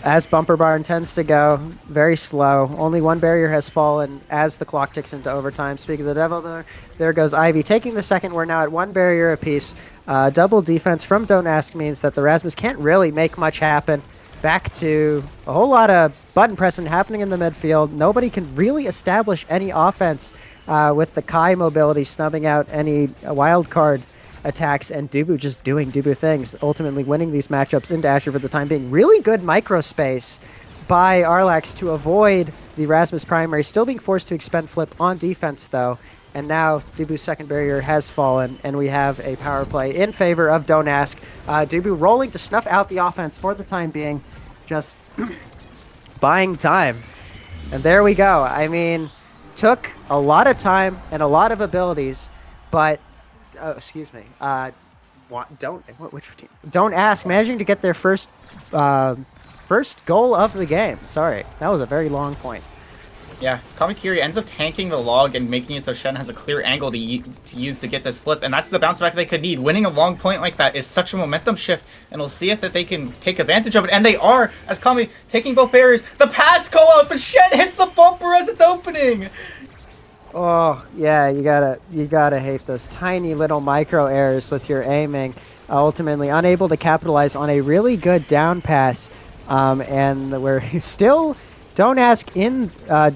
as Bumper Barn tends to go, very slow. Only one barrier has fallen as the clock ticks into overtime. Speaking of the devil, there goes Ivy taking the second. We're now at 1 barrier apiece. Double defense from Don't Ask means that the Rasmus can't really make much happen. Back to a whole lot of button pressing happening in the midfield. Nobody can really establish any offense with the Kai mobility snubbing out any wild card attacks, and Dubu just doing Dubu things, ultimately winning these matchups into Asher for the time being. Really good micro space by Arlax to avoid the Rasmus primary, still being forced to expend flip on defense though. And now Dubu's second barrier has fallen, and we have a power play in favor of Don't Ask. Dubu rolling to snuff out the offense for the time being, just buying time. And there we go. I mean, took a lot of time and a lot of abilities, but excuse me. Which team? Don't Ask managing to get their first goal of the game. Sorry, that was a very long point. Yeah, Kamikiri ends up tanking the log and making it so Shen has a clear angle to use to get this flip, and that's the bounce back they could need. Winning a long point like that is such a momentum shift, and we'll see if that they can take advantage of it, and they are, as Kami taking both barriers. The pass call out, but Shen hits the bumper as it's opening! Oh, yeah, you gotta hate those tiny little micro errors with your aiming. Ultimately unable to capitalize on a really good down pass, and we're still... Don't Ask in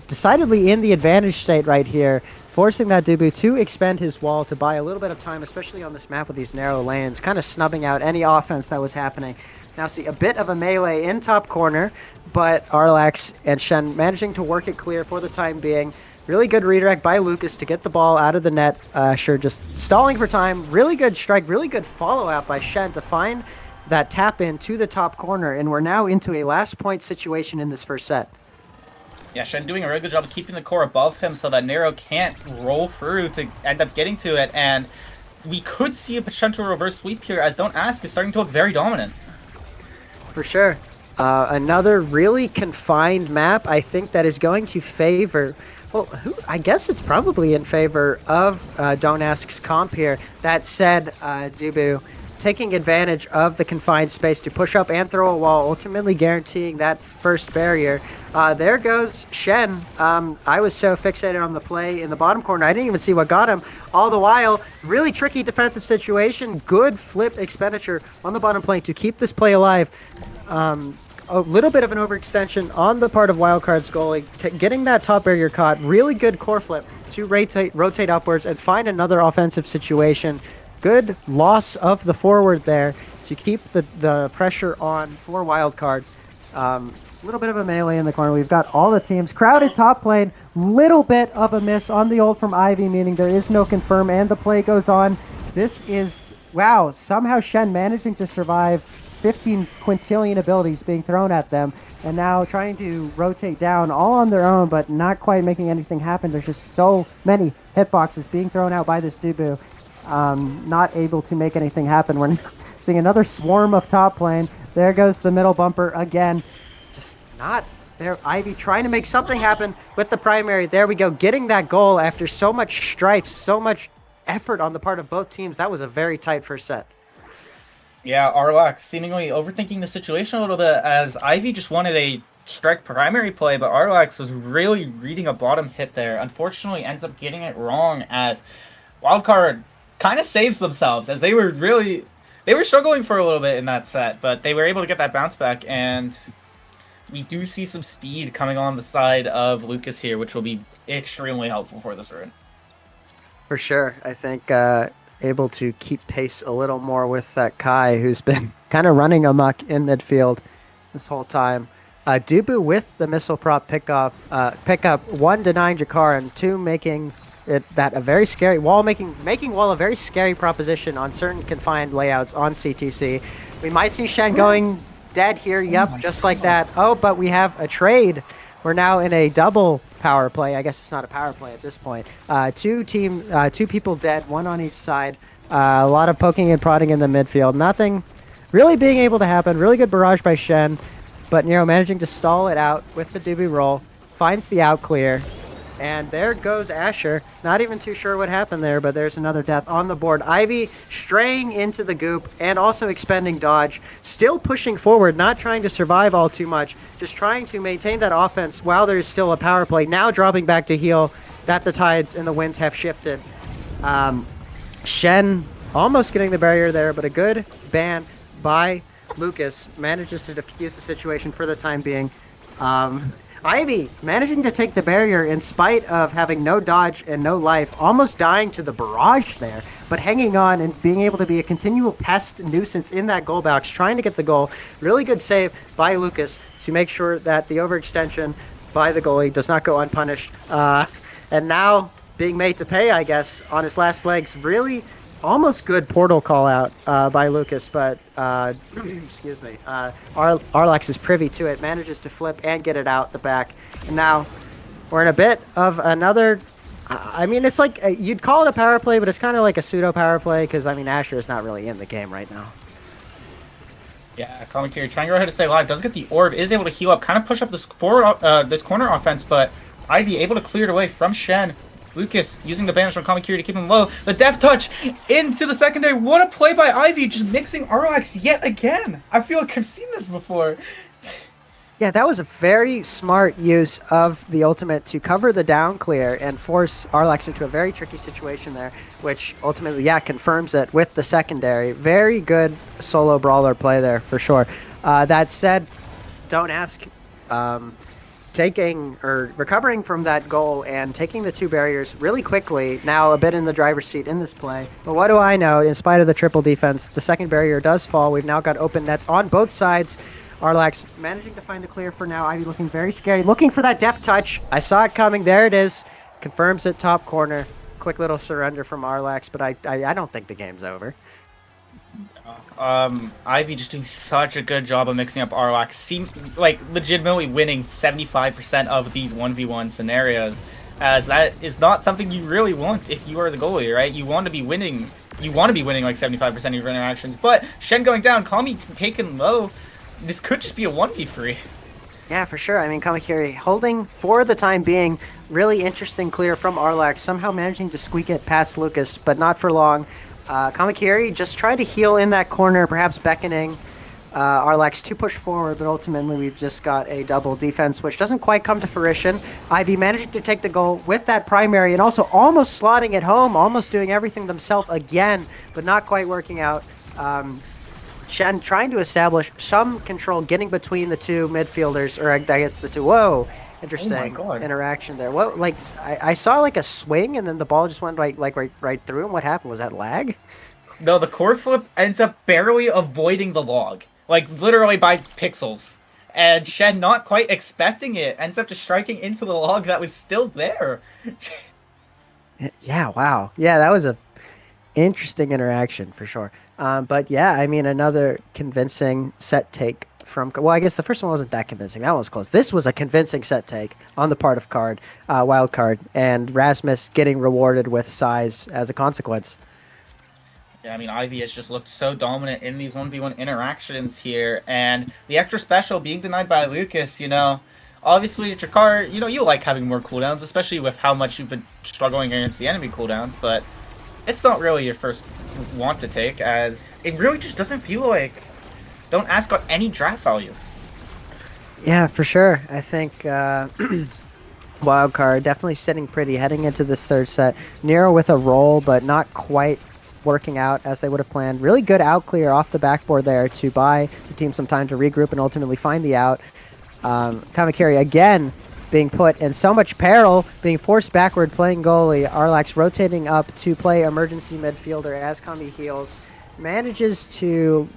decidedly in the advantage state right here, forcing that Dubu to expend his wall to buy a little bit of time, especially on this map with these narrow lanes, kind of snubbing out any offense that was happening. Now see a bit of a melee in top corner, but Arlax and Shen managing to work it clear for the time being. Really good redirect by Lucas to get the ball out of the net. Sure, just stalling for time. Really good strike, really good follow out by Shen to find that tap in to the top corner, and we're now into a last point situation in this first set. Yeah, Shen doing a really good job of keeping the core above him so that Nero can't roll through to end up getting to it, and we could see a potential reverse sweep here as Don't Ask is starting to look very dominant. For sure. Another really confined map, I think, that is going to favor... Well, I guess it's probably in favor of Don't Ask's comp here. That said, Dubu taking advantage of the confined space to push up and throw a wall, ultimately guaranteeing that first barrier. There goes Shen. I was so fixated on the play in the bottom corner, I didn't even see what got him. All the while, really tricky defensive situation. Good flip expenditure on the bottom plane to keep this play alive. A little bit of an overextension on the part of Wildcard's goalie, getting that top barrier caught. Really good core flip to rotate upwards and find another offensive situation. Good loss of the forward there to keep the pressure on for Wildcard. A little bit of a melee in the corner. We've got all the teams. Crowded top lane. Little bit of a miss on the ult from Ivy, meaning there is no confirm, and the play goes on. This is... Wow, somehow Shen managing to survive 15 quintillion abilities being thrown at them, and now trying to rotate down all on their own, but not quite making anything happen. There's just so many hitboxes being thrown out by this Dubu. Not able to make anything happen. We're seeing another swarm of top lane. There goes the middle bumper again. Just not there. Ivy trying to make something happen with the primary. There we go. Getting that goal after so much strife, so much effort on the part of both teams. That was a very tight first set. Yeah, Arlax seemingly overthinking the situation a little bit as Ivy just wanted a strike primary play, but Arlax was really reading a bottom hit there. Unfortunately, ends up getting it wrong as Wildcard kind of saves themselves, as they were struggling for a little bit in that set, but they were able to get that bounce back, and we do see some speed coming on the side of Lucas here, which will be extremely helpful for this rune. For sure. I think able to keep pace a little more with that Kai, who's been kind of running amok in midfield this whole time. Dubu with the missile prop pickup, 1 denying Jakar, and 2 making it that a very scary wall, making wall a very scary proposition on certain confined layouts on CTC. We might see Shen going dead here. Yep, just like that. Oh, but we have a trade. We're now in a double power play. I guess it's not a power play at this point. Two people dead, 1 on each side. A lot of poking and prodding in the midfield. Nothing really being able to happen. Really good barrage by Shen, but Nero managing to stall it out with the doobie roll. Finds the out clear. And there goes Asher. Not even too sure what happened there, but there's another death on the board. Ivy straying into the goop and also expending dodge. Still pushing forward, not trying to survive all too much. Just trying to maintain that offense while there's still a power play. Now dropping back to heal that the tides and the winds have shifted. Shen almost getting the barrier there, but a good ban by Lucas manages to defuse the situation for the time being. Ivy managing to take the barrier in spite of having no dodge and no life, almost dying to the barrage there, but hanging on and being able to be a continual pest nuisance in that goal box, trying to get the goal. Really good save by Lucas to make sure that the overextension by the goalie does not go unpunished. And now being made to pay, I guess, on his last legs. Really almost good portal call out by Lucas, but excuse me, Arlax is privy to it, manages to flip and get it out the back. And now we're in a bit of another, I mean, it's like, you'd call it a power play, but it's kind of like a pseudo power play, because, I mean, Asher is not really in the game right now. Yeah, Kamakiri trying to go ahead to stay alive, does get the orb, is able to heal up, kind of push up this forward, this corner offense, but Ivy able to clear it away from Shen. Lucas using the banish from Kamakiri to keep him low. The death touch into the secondary. What a play by Ivy, just mixing Arlax yet again. I feel like I've seen this before. Yeah, that was a very smart use of the ultimate to cover the down clear and force Arlax into a very tricky situation there, which ultimately, yeah, confirms it with the secondary. Very good solo brawler play there, for sure. That said, don't ask. Recovering from that goal and taking the 2 barriers really quickly, now a bit in the driver's seat in this play. But what do I know? In spite of the triple defense, the second barrier does fall. We've now got open nets on both sides. Arlax managing to find the clear for now. Ivy looking very scary, looking for that death touch. I saw it coming. There it is. Confirms it top corner. Quick little surrender from Arlax, but I don't think the game's over. Ivy just doing such a good job of mixing up Arlax, like legitimately winning 75% of these 1v1 scenarios, as that is not something you really want if you are the goalie, right? You want to be winning like 75% of your interactions, but Shen going down, Kami taken low, this could just be a 1v3. Yeah, for sure. I mean, Kamakiri holding for the time being. Really interesting clear from Arlax, somehow managing to squeak it past Lucas, but not for long. Kamakiri just trying to heal in that corner, perhaps beckoning Arlax to push forward, but ultimately we've just got a double defense, which doesn't quite come to fruition. Ivy managing to take the goal with that primary and also almost slotting it home, almost doing everything themselves again, but not quite working out. Shen trying to establish some control, getting between the 2 midfielders, or I guess the 2. Whoa! Interesting interaction there. What, like, I saw like a swing and then the ball just went right through him. What happened? Was that lag? No, the core flip ends up barely avoiding the log, like literally by pixels. And Shen, not quite expecting it, ends up just striking into the log that was still there. Yeah, wow. Yeah, that was a interesting interaction for sure. But yeah, I mean, another convincing set take from, well, I guess the first one wasn't that convincing. That one was close. This was a convincing set take on the part of Wild Card, and Rasmus getting rewarded with size as a consequence. Yeah, I mean, Ivy has just looked so dominant in these 1v1 interactions here, and the extra special being denied by Lucas, you know, obviously, Jakar, you know, you like having more cooldowns, especially with how much you've been struggling against the enemy cooldowns, but it's not really your first want to take, as it really just doesn't feel like Don't Ask got any draft value. Yeah, for sure. I think Wildcard definitely sitting pretty heading into this third set. Nero with a roll, but not quite working out as they would have planned. Really good out clear off the backboard there to buy the team some time to regroup and ultimately find the out. Kamakiri again being put in so much peril, being forced backward, playing goalie. Arlax rotating up to play emergency midfielder as Kami heals. Manages to,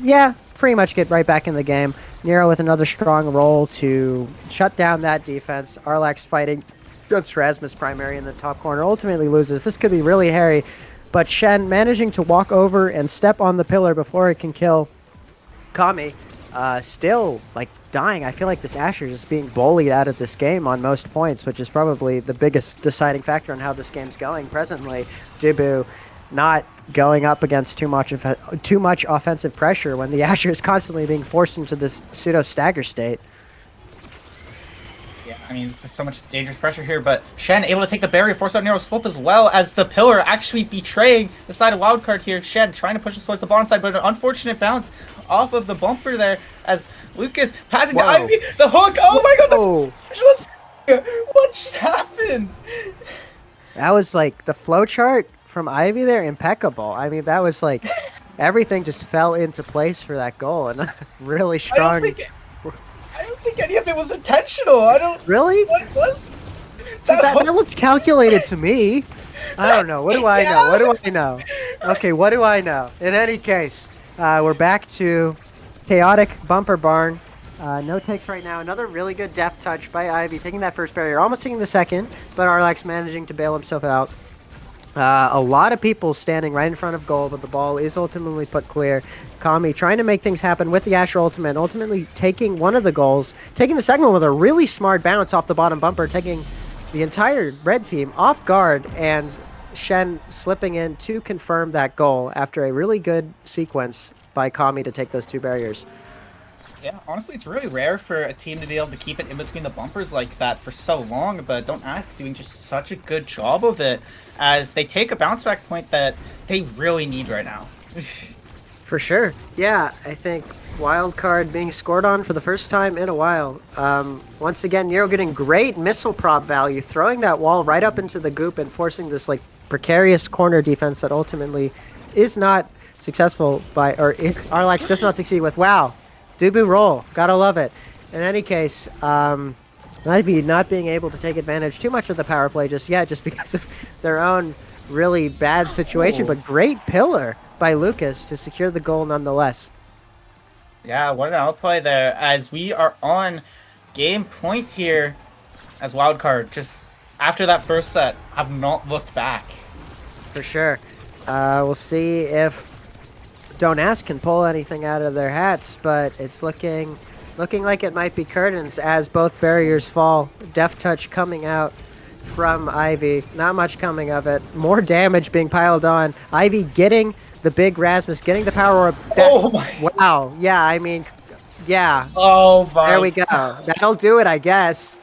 yeah, pretty much get right back in the game. Nero with another strong roll to shut down that defense. Arlax fighting against Rasmus primary in the top corner. Ultimately loses. This could be really hairy. But Shen managing to walk over and step on the pillar before it can kill Kami. Still, like, dying. I feel like this Asher is being bullied out of this game on most points, which is probably the biggest deciding factor on how this game's going presently. Dubu not going up against too much offensive pressure when the Asher is constantly being forced into this pseudo stagger state. Yeah, I mean, there's so much dangerous pressure here, but Shen able to take the barrier, force out Nero's flip as well as the pillar actually betraying the side of Wildcard here. Shen trying to push us towards the bottom side, but an unfortunate bounce off of the bumper there as Lucas passing to Ivy, the hook. Oh my god, what just happened? That was like the flow chart from Ivy there, impeccable. I mean, that was like everything just fell into place for that goal and really strong. I don't think any of it was intentional. I don't. Really? What was? See, that looked calculated to me. I don't know. What do I know? What do I know? Okay, what do I know? In any case, we're back to chaotic bumper barn. No takes right now. Another really good deft touch by Ivy, taking that first barrier, almost taking the second, but Arlax managing to bail himself out. A lot of people standing right in front of goal, but the ball is ultimately put clear. Kami trying to make things happen with the Asher ultimate, ultimately taking one of the goals, taking the second one with a really smart bounce off the bottom bumper, taking the entire red team off guard, and Shen slipping in to confirm that goal after a really good sequence by Kami to take those two barriers. Yeah, honestly, it's really rare for a team to be able to keep it in between the bumpers like that for so long, but Don't Ask doing just such a good job of it as they take a bounce back point that they really need right now. For sure. Yeah, I think Wildcard being scored on for the first time in a while. Once again, Nero getting great missile prop value, throwing that wall right up into the goop and forcing this like precarious corner defense that ultimately is not successful by, or Arlax does not succeed with. Wow. Dubu roll. Gotta love it. In any case, Ivy not being able to take advantage too much of the power play just yet, just because of their own really bad situation, but great pillar by Lucas to secure the goal nonetheless. Yeah, what an outplay there as we are on game point here as Wildcard. Just after that first set, have not looked back. For sure. We'll see if Don't Ask can pull anything out of their hats, but it's looking like it might be curtains as both barriers fall. Deft touch coming out from Ivy. Not much coming of it. More damage being piled on. Ivy getting the big Rasmus, getting the power orb. Oh my! Wow. Yeah, I mean, yeah. Oh my! There we go. That'll do it, I guess.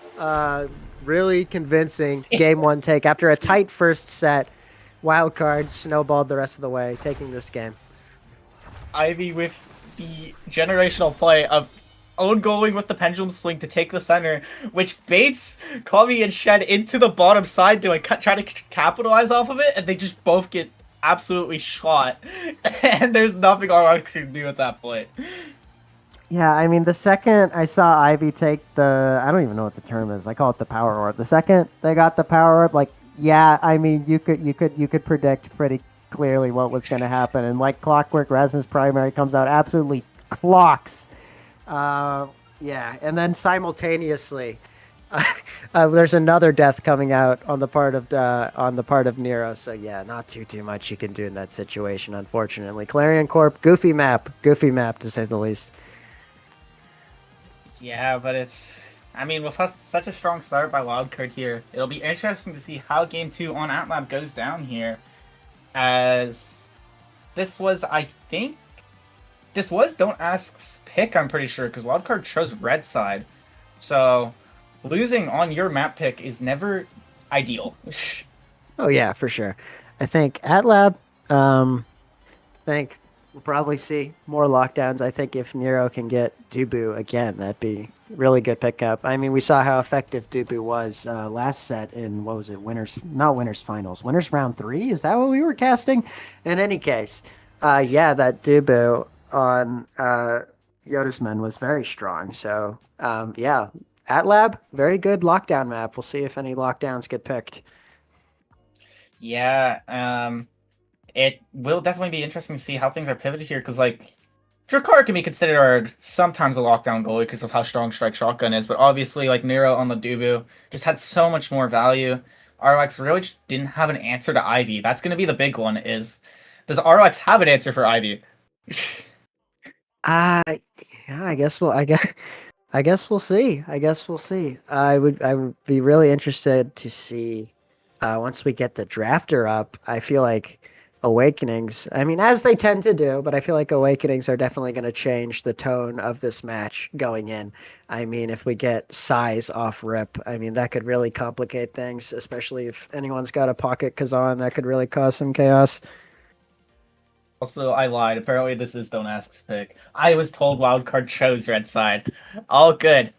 Really convincing game one take. After a tight first set, Wildcard snowballed the rest of the way, taking this game. Ivy with the generational play of own goaling with the pendulum swing to take the center, which baits Kami and Shen into the bottom side to try to capitalize off of it, and they just both get absolutely shot. And there's nothing Arlax can do at that point. Yeah, I mean, the second I saw Ivy take the, I don't even know what the term is. I call it the power orb. The second they got the power orb, like, yeah, I mean, you could predict pretty clearly what was going to happen, and like clockwork, Rasmus primary comes out, absolutely clocks. Yeah, and then simultaneously, there's another death coming out on the part of Nero. So yeah, not too much you can do in that situation, unfortunately. Clarion Corp, goofy map to say the least. Yeah, but it's, I mean, with such a strong start by Wildcard here, it'll be interesting to see how Game 2 on AtLab goes down here. As this was, I think, this was Don't Ask's pick, I'm pretty sure, because Wildcard chose red side. So losing on your map pick is never ideal. Oh yeah, for sure. I think AtLab, I think we'll probably see more lockdowns. I think if Nero can get Dubu again, that'd be Really good pickup. I mean, we saw how effective Dubu was last set in, what was it, not winners finals, winners round 3? Is that what we were casting? In any case, yeah, that Dubu on Yodasman was very strong. So, yeah, at lab, very good lockdown map. We'll see if any lockdowns get picked. Yeah, it will definitely be interesting to see how things are pivoted here, because like Drakkar can be considered sometimes a lockdown goalie because of how strong Strike Shotgun is, but obviously like Nero on the Dubu just had so much more value. ROX really just didn't have an answer to Ivy. That's going to be the big one. Is does ROX have an answer for Ivy? Uh yeah, I guess we'll see. I guess we'll see. I would be really interested to see once we get the drafter up. I feel like Awakenings, I mean, as they tend to do, but I feel like Awakenings are definitely going to change the tone of this match going in. I mean, if we get size off rip, I mean, that could really complicate things, especially if anyone's got a pocket Kazan, that could really cause some chaos. Also, I lied. Apparently, this is Don't Ask's pick. I was told Wildcard chose red side. All good.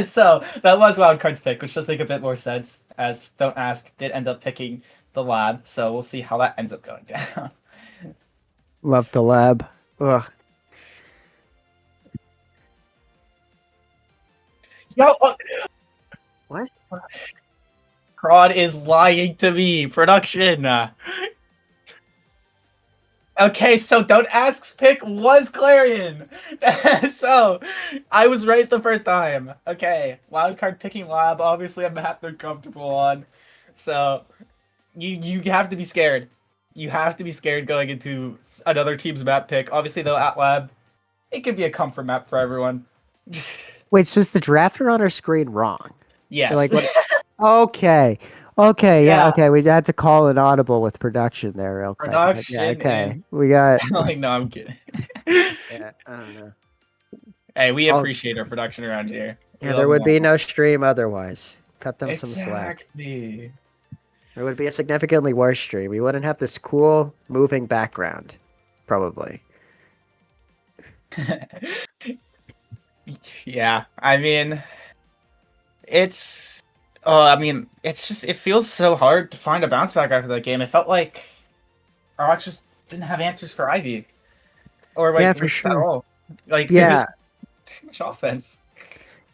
So that was Wildcard's pick, which does make a bit more sense, as Don't Ask did end up picking the lab. So we'll see how that ends up going down. Love the lab. Ugh. Yo, What? Prod is lying to me. Production. Okay, so Don't Ask's pick was Clarion. So I was right the first time. Okay, wildcard picking lab. Obviously, a map they're comfortable on. So you have to be scared. You have to be scared going into another team's map pick. Obviously, though, at lab, it could be a comfort map for everyone. Wait, so is the drafter on our screen wrong? Yes. Like what? Okay. Okay, yeah, Yeah. okay. We had to call an audible with production there real quick. Yeah, Production okay. is We got like, no, I'm kidding. yeah, I don't know. Hey, we Oh. appreciate our production around here. We Yeah, love there would them be all. no stream otherwise. Cut them some slack. Exactly. There would be a significantly worse stream. We wouldn't have this cool moving background, probably. Yeah, I mean, it's. I mean, it's just it feels so hard to find a bounce back after that game. It felt like ROX just didn't have answers for Ivy, or like Yeah, for at sure. all. Like it Yeah. was too much offense.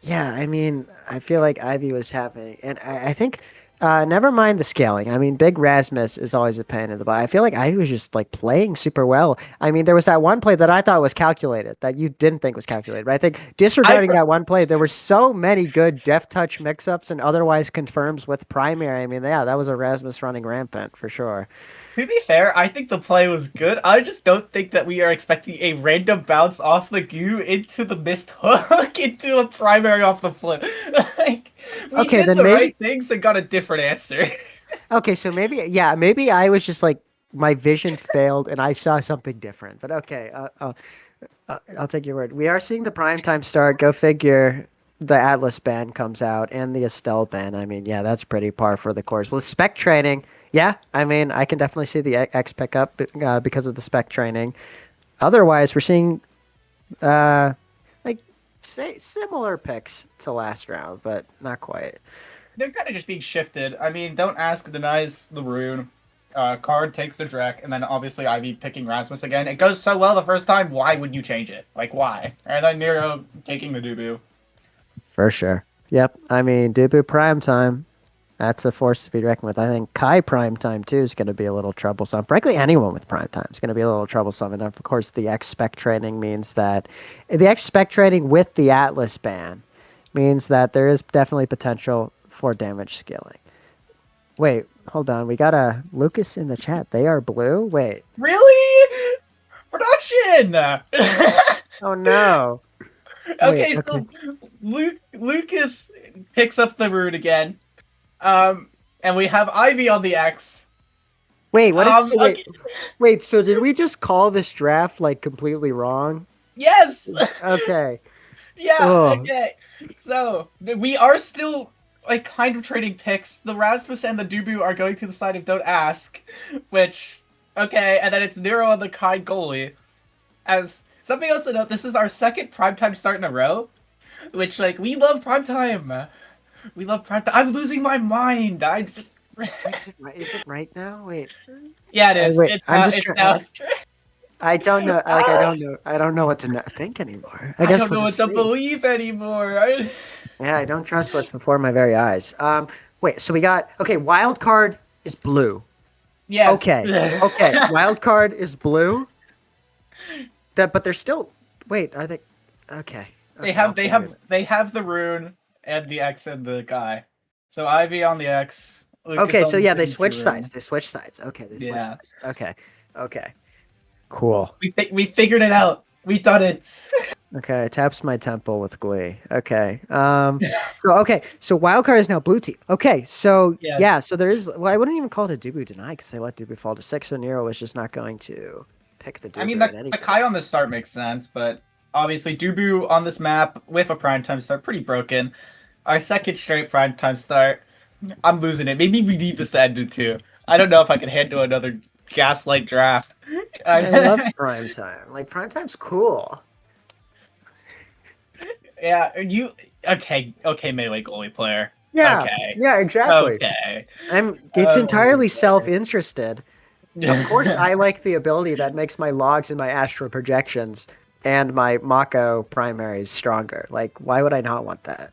Yeah, I mean, I feel like Ivy was having, and I think, never mind the scaling. I mean, Big Rasmus is always a pain in the butt. I feel like Ivy was just like playing super well. I mean, there was that one play that I thought was calculated that you didn't think was calculated, but I think disregarding that one play, there were so many good deft touch mix-ups and otherwise confirms with primary. I mean, yeah, that was a Rasmus running rampant for sure. To be fair, I think the play was good. I just don't think that we are expecting a random bounce off the goo into the missed hook into a primary off the flip. Like we Okay, did then the maybe. right things and got a different answer. Okay, so maybe, yeah, maybe I was just like my vision failed and I saw something different. But okay, I'll take your word. We are seeing the primetime start. Go figure. The Atlas band comes out and the Estelle band. I mean, yeah, that's pretty par for the course. With spec training, yeah, I mean, I can definitely see the X pick up because of the spec training. Otherwise, we're seeing like say similar picks to last round, but not quite. They're kind of just being shifted. I mean, Don't Ask denies the rune. Card takes the Drek, and then obviously Ivy picking Rasmus again. It goes so well the first time, why would you change it? Like, why? And then Nero taking the Dubu. For sure. Yep. I mean, Dubu prime time. That's a force to be reckoned with. I think Kai prime time too is going to be a little troublesome. Frankly, anyone with prime time is going to be a little troublesome. And of course, the X spec training means that the X spec training with the Atlas ban means that there is definitely potential for damage scaling. Wait, hold on. We got a Lucas in the chat. They are blue. Wait. Really? Production! Oh no. Okay, Wait, so Lucas picks up the rune again. And we have Ivy on the X. Wait, what is okay. wait, so did we just call this draft like completely wrong? Yes! Okay. Yeah, Ugh. okay. So, we are still like kind of trading picks. The Rasmus and the Dubu are going to the side of Don't Ask, which okay, and then it's Nero and the Kai goalie. As something else to note, this is our second primetime start in a row Which, like, we love primetime. We love primetime. I'm losing my mind. I just... Is it right now? Wait. Yeah, it is. Wait. It's I'm now. just It's trying. now. I don't know. Like I don't know. I don't know what to think anymore. I I guess don't we'll know what just to see. believe anymore. Yeah, I don't trust what's before my very eyes. Wait. So we got Wild card is blue. Yes. Okay. Wild card is blue. But they're still. Wait. Are they? Okay. They I'll have figure it out. they have the rune and the X and the guy. So Ivy on the X. Lucas Okay. on So the yeah, they signature switch rune. sides. They switch sides. Okay. They switch Yeah. sides. Okay. Okay. Cool. We figured it out. We thought it. Okay, taps my temple with glee. Okay. So wildcard is now blue team. Okay, so Yes. yeah, so there is I wouldn't even call it a Dubu deny because they let Dubu fall to 6, so Nero was just not going to pick the Dubu I mean, in any the case. Kai on the start makes sense, but obviously Dubu on this map with a primetime start, pretty broken. Our second straight primetime start. I'm losing it. Maybe we need this to end in 2. I don't know if I can handle another gaslight draft. I love primetime. Like primetime's cool. Yeah, you okay, melee goalie player. Yeah. Okay. Yeah, exactly. Okay. It's Oh, entirely okay. self-interested. Of course, I like the ability that makes my logs and my astral projections and my Mako primaries stronger. Like, why would I not want that?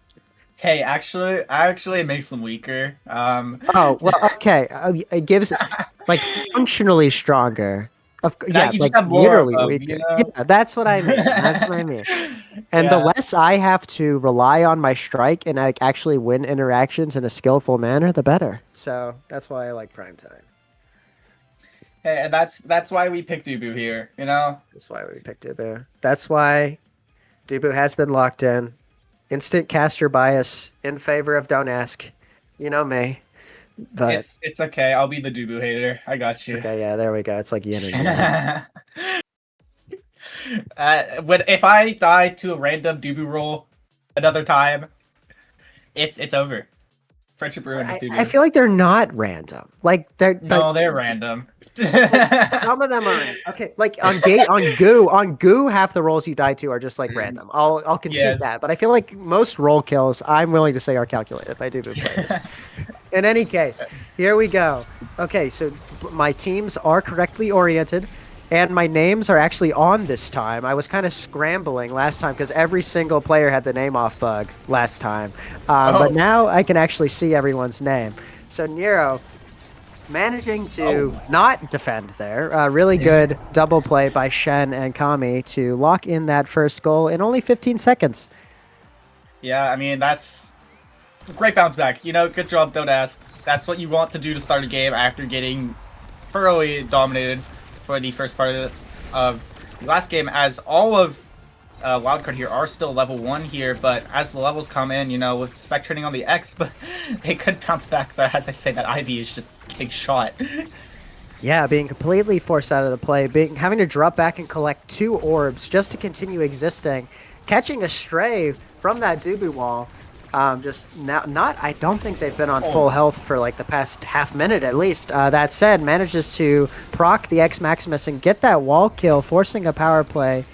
Hey, actually it makes them weaker. Oh, well, okay. It gives like functionally stronger. Now Yeah, you like just have more of literally them, weaker. you know? Yeah, that's what I mean. That's what I mean. And the Yeah. less I have to rely on my strike and like actually win interactions in a skillful manner, the better. So that's why I like primetime. Hey, and that's why we picked Dubu here, you know? That's why we picked Dubu. That's why Dubu has been locked in. Instant caster bias in favor of don't ask. You know me. But It's okay. I'll be the Dubu hater. I got you. okay, yeah, there we go. It's like yin and yang. If I die to a random Dubu roll another time, it's over. Friendship ruined with Dubu. I feel like they're not random. Like they're No, they're random. some of them are random. Okay, like on Goo, half the rolls you die to are just like random. I'll concede Yes. that, but I feel like most roll kills I'm willing to say are calculated by Dubu players. In any case, here we go. Okay, so my teams are correctly oriented. And my names are actually on this time. I was kind of scrambling last time because every single player had the name off bug last time. But now I can actually see everyone's name. So Nero managing to not defend there. Really good double play by Shen and Kami to lock in that first goal in only 15 seconds. Yeah, I mean, that's great bounce back. You know, good job, don't ask. That's what you want to do to start a game after getting thoroughly dominated for the first part of the last game, as all of wildcard here are still level 1 here, but as the levels come in, you know, with spectrating on the X, but they could bounce back. But as I say, that Ivy is just getting shot. Yeah, being completely forced out of the play, having to drop back and collect 2 orbs just to continue existing, catching a stray from that Dubu wall. I don't think they've been on full health for like the past half minute at least. That said, manages to proc the X Maximus and get that wall kill, forcing a power play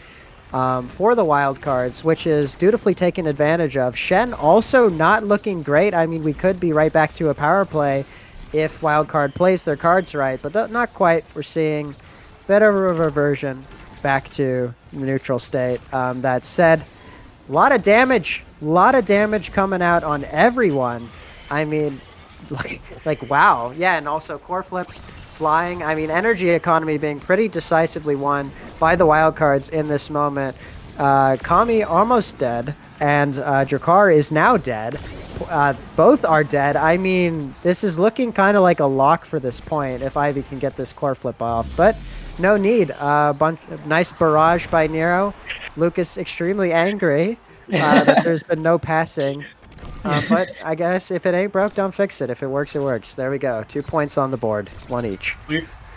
for the wild cards, which is dutifully taken advantage of. Shen also not looking great. I mean, we could be right back to a power play if wildcard plays their cards right, but not quite. We're seeing a bit of a reversion back to the neutral state. That said, a lot of damage coming out on everyone. I mean, like wow. Yeah, and also core flips flying. I mean, energy economy being pretty decisively won by the wildcards in this moment. Kami almost dead, and Drakar is now dead. Both are dead. I mean, this is looking kind of like a lock for this point if Ivy can get this core flip off, but no need. Nice barrage by Nero. Lucas extremely angry that there's been no passing. But I guess if it ain't broke, don't fix it. If it works, it works. There we go. 2 points on the board. 1 each.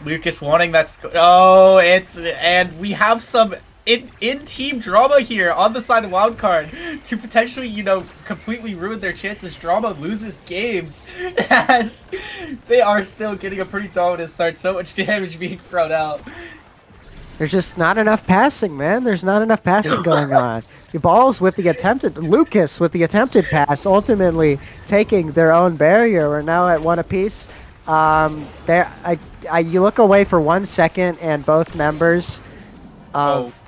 Lucas wanting that. Oh, and we have some in-team drama here on the side of wildcard to potentially, you know, completely ruin their chances. Drama loses games as they are still getting a pretty dominant start. So much damage being thrown out. There's just not enough passing, man. There's not enough passing going on. The balls with the attempted Lucas with the attempted pass, ultimately taking their own barrier. We're now at 1 apiece. There, you look away for 1 second, and both members of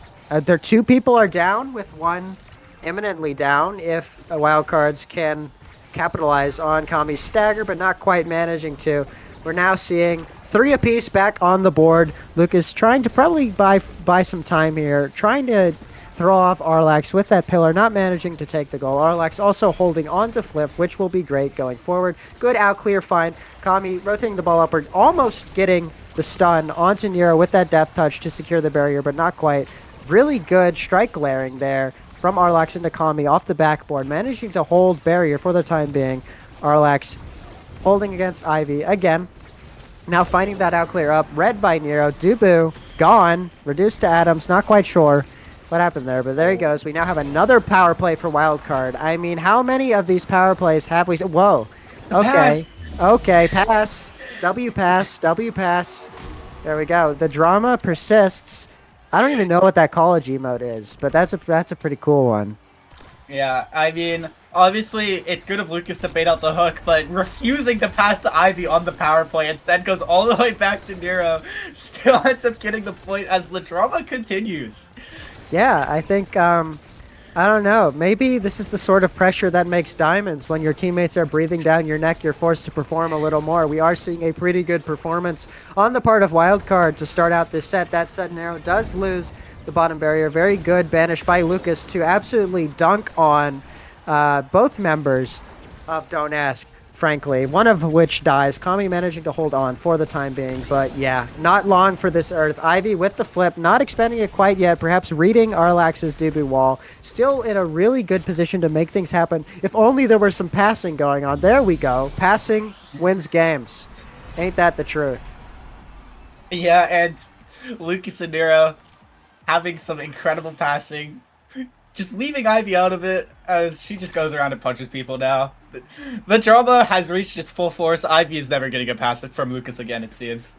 their 2 people are down, with 1 imminently down. If the wildcards can capitalize on Kami's stagger, but not quite managing to. We're now seeing 3 apiece back on the board. Lucas trying to probably buy some time here, trying to throw off Arlax with that pillar, not managing to take the goal. Arlax also holding on to flip, which will be great going forward. Good out clear find. Kami rotating the ball upward, almost getting the stun onto Nero with that depth touch to secure the barrier, but not quite. Really good strike glaring there from Arlax into Kami off the backboard, managing to hold barrier for the time being. Arlax holding against Ivy again. Now finding that out clear up. Read by Nero. Dubu gone. Reduced to atoms. Not quite sure what happened there, but there he goes. We now have another power play for Wildcard. I mean, how many of these power plays have we... Whoa. Okay. Okay, pass. W pass. W pass. There we go. The drama persists. I don't even know what that college emote is, but that's a pretty cool one. Yeah, I mean, obviously it's good of Lucas to bait out the hook, but refusing to pass to Ivy on the power play instead goes all the way back to Nero. Still ends up getting the point as the drama continues. Yeah, I think, I don't know. Maybe this is the sort of pressure that makes diamonds. When your teammates are breathing down your neck, you're forced to perform a little more. We are seeing a pretty good performance on the part of Wildcard to start out this set. That said, Nero does lose the bottom barrier. Very good banish by Lucas to absolutely dunk on both members of Don't Ask, frankly. One of which dies. Kami managing to hold on for the time being, but yeah, not long for this Earth. Ivy with the flip, not expending it quite yet, perhaps reading Arlax's Dubu wall. Still in a really good position to make things happen. If only there was some passing going on. There we go. Passing wins games. Ain't that the truth? Yeah, and Lucas and Nero having some incredible passing. Just leaving Ivy out of it as she just goes around and punches people now. The drama has reached its full force. Ivy is never getting a pass from Lucas again, it seems.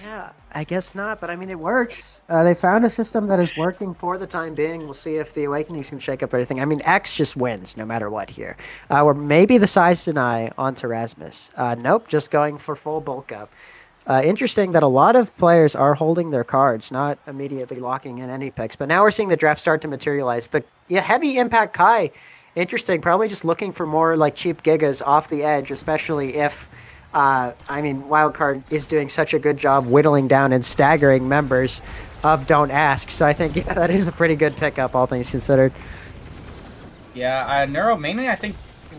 Yeah, I guess not, but I mean, it works. They found a system that is working for the time being. We'll see if the Awakenings can shake up everything. I mean, X just wins no matter what here. Or maybe the size deny onto Rasmus. Nope, just going for full bulk up. Interesting that a lot of players are holding their cards, not immediately locking in any picks. But now we're seeing the draft start to materialize. The heavy impact Kai, interesting. Probably just looking for more like cheap gigas off the edge, especially if, I mean, Wildcard is doing such a good job whittling down and staggering members of Don't Ask. So I think that is a pretty good pickup, all things considered. Yeah, Neuro mainly, I think,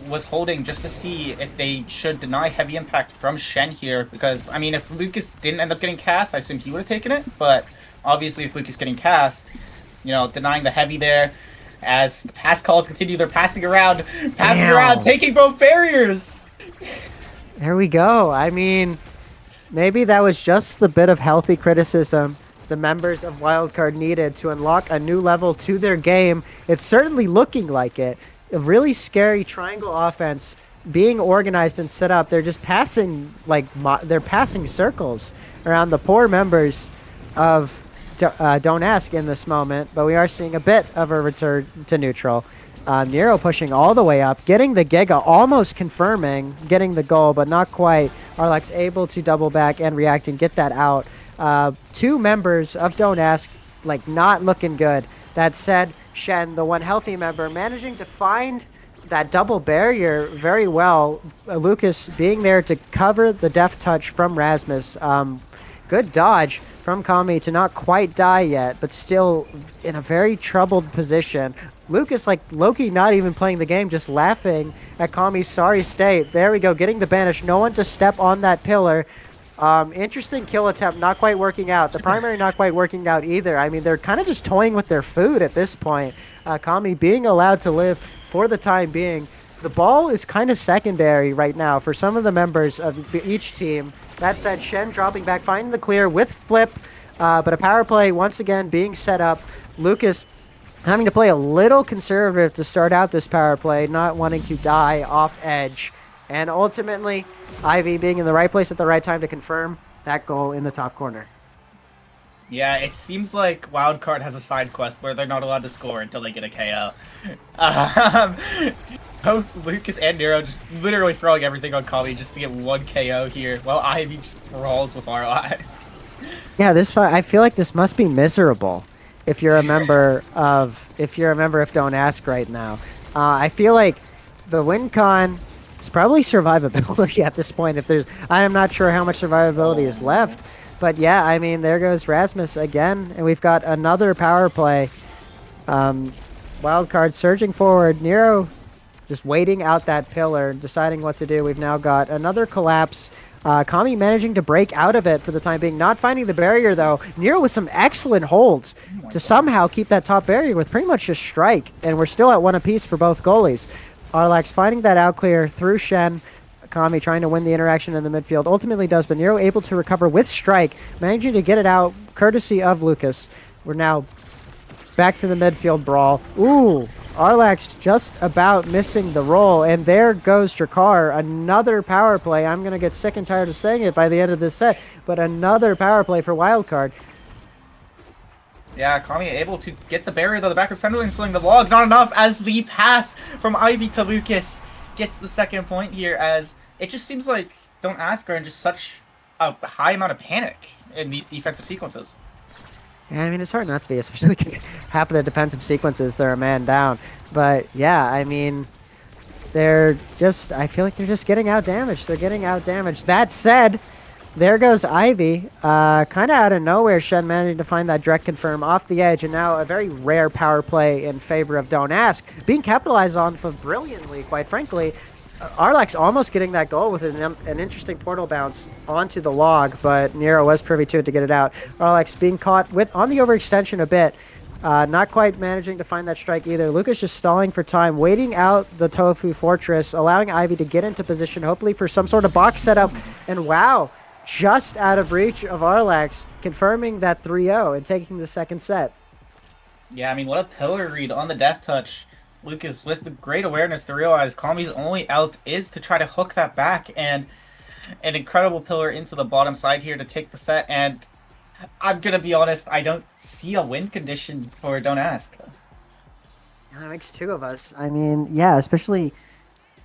was holding just to see if they should deny heavy impact from Shen here, because I mean, if Lucas didn't end up getting cast, I assume he would have taken it, but obviously if Lucas getting cast, you know, denying the heavy there as the pass calls continue. They're passing around, taking both barriers. There we go. I mean, maybe that was just the bit of healthy criticism the members of Wildcard needed to unlock a new level to their game. It's certainly looking like it. A really scary triangle offense being organized and set up. They're just passing, like, they're passing circles around the poor members of Don't Ask in this moment, but we are seeing a bit of a return to neutral. Nero pushing all the way up, getting the Giga, almost confirming, getting the goal, but not quite. Arlax able to double back and react and get that out. 2 members of Don't Ask, like, not looking good. That said, Shen, the one healthy member, managing to find that double barrier very well. Lucas being there to cover the death touch from Rasmus. Good dodge from Kami to not quite die yet, but still in a very troubled position. Lucas, like Loki, not even playing the game, just laughing at Kami's sorry state. There we go, getting the banish. No one to step on that pillar. Interesting kill attempt, not quite working out. The primary not quite working out either. I mean, they're kind of just toying with their food at this point. Kami being allowed to live for the time being. The ball is kind of secondary right now for some of the members of each team. That said, Shen dropping back, finding the clear with flip, but a power play once again being set up. Lucas having to play a little conservative to start out this power play, not wanting to die off edge. And ultimately, Ivy being in the right place at the right time to confirm that goal in the top corner. Yeah, it seems like Wildcard has a side quest where they're not allowed to score until they get a KO. Um, both Lucas and Nero just literally throwing everything on Kami just to get one KO here, while Ivy just brawls with our lives. Yeah, this fight, I feel like this must be miserable. If you're a member of Don't Ask right now, I feel like the win con is probably survivability at this point. I am not sure how much survivability is left, but yeah, I mean, there goes Rasmus again, and we've got another power play. Wildcard surging forward, Nero just waiting out that pillar, deciding what to do. We've now got another collapse. Kami managing to break out of it for the time being, not finding the barrier though. Nero with some excellent holds to somehow keep that top barrier with pretty much just strike, and we're still at 1 apiece for both goalies. Arlax finding that out clear through Shen. Kami trying to win the interaction in the midfield, ultimately does, but Nero able to recover with strike, managing to get it out courtesy of Lucas. We're now back to the midfield brawl. Ooh, Arlax just about missing the roll, and there goes Drakkar. Another power play. I'm going to get sick and tired of saying it by the end of this set, but another power play for Wildcard. Yeah, Kami able to get the barrier though, the back of pendulum filling the log, not enough as the pass from Ivy to Lucas gets the second point here, as it just seems like Don't Ask are in just such a high amount of panic in these defensive sequences. Yeah, I mean, it's hard not to be, especially because half of the defensive sequences, they're a man down. But yeah, I mean, I feel like they're just getting out damaged. They're getting out damaged. That said, there goes Ivy. Kind of out of nowhere, Shen managing to find that direct confirm off the edge, and now a very rare power play in favor of Don't Ask, being capitalized on for brilliantly, quite frankly. Arlax almost getting that goal with an interesting portal bounce onto the log, but Nero was privy to it to get it out. Arlax being caught on the overextension a bit, not quite managing to find that strike either. Lucas just stalling for time, waiting out the Tofu Fortress, allowing Ivy to get into position, hopefully for some sort of box setup. And wow, just out of reach of Arlax, confirming that 3-0 and taking the second set. Yeah, I mean, what a pillar read on the death touch. Lucas with the great awareness to realize Kami's only out is to try to hook that back, and an incredible pillar into the bottom side here to take the set. And I'm gonna be honest, I don't see a win condition for Don't Ask. Yeah, that makes 2 of us. I mean, yeah, especially,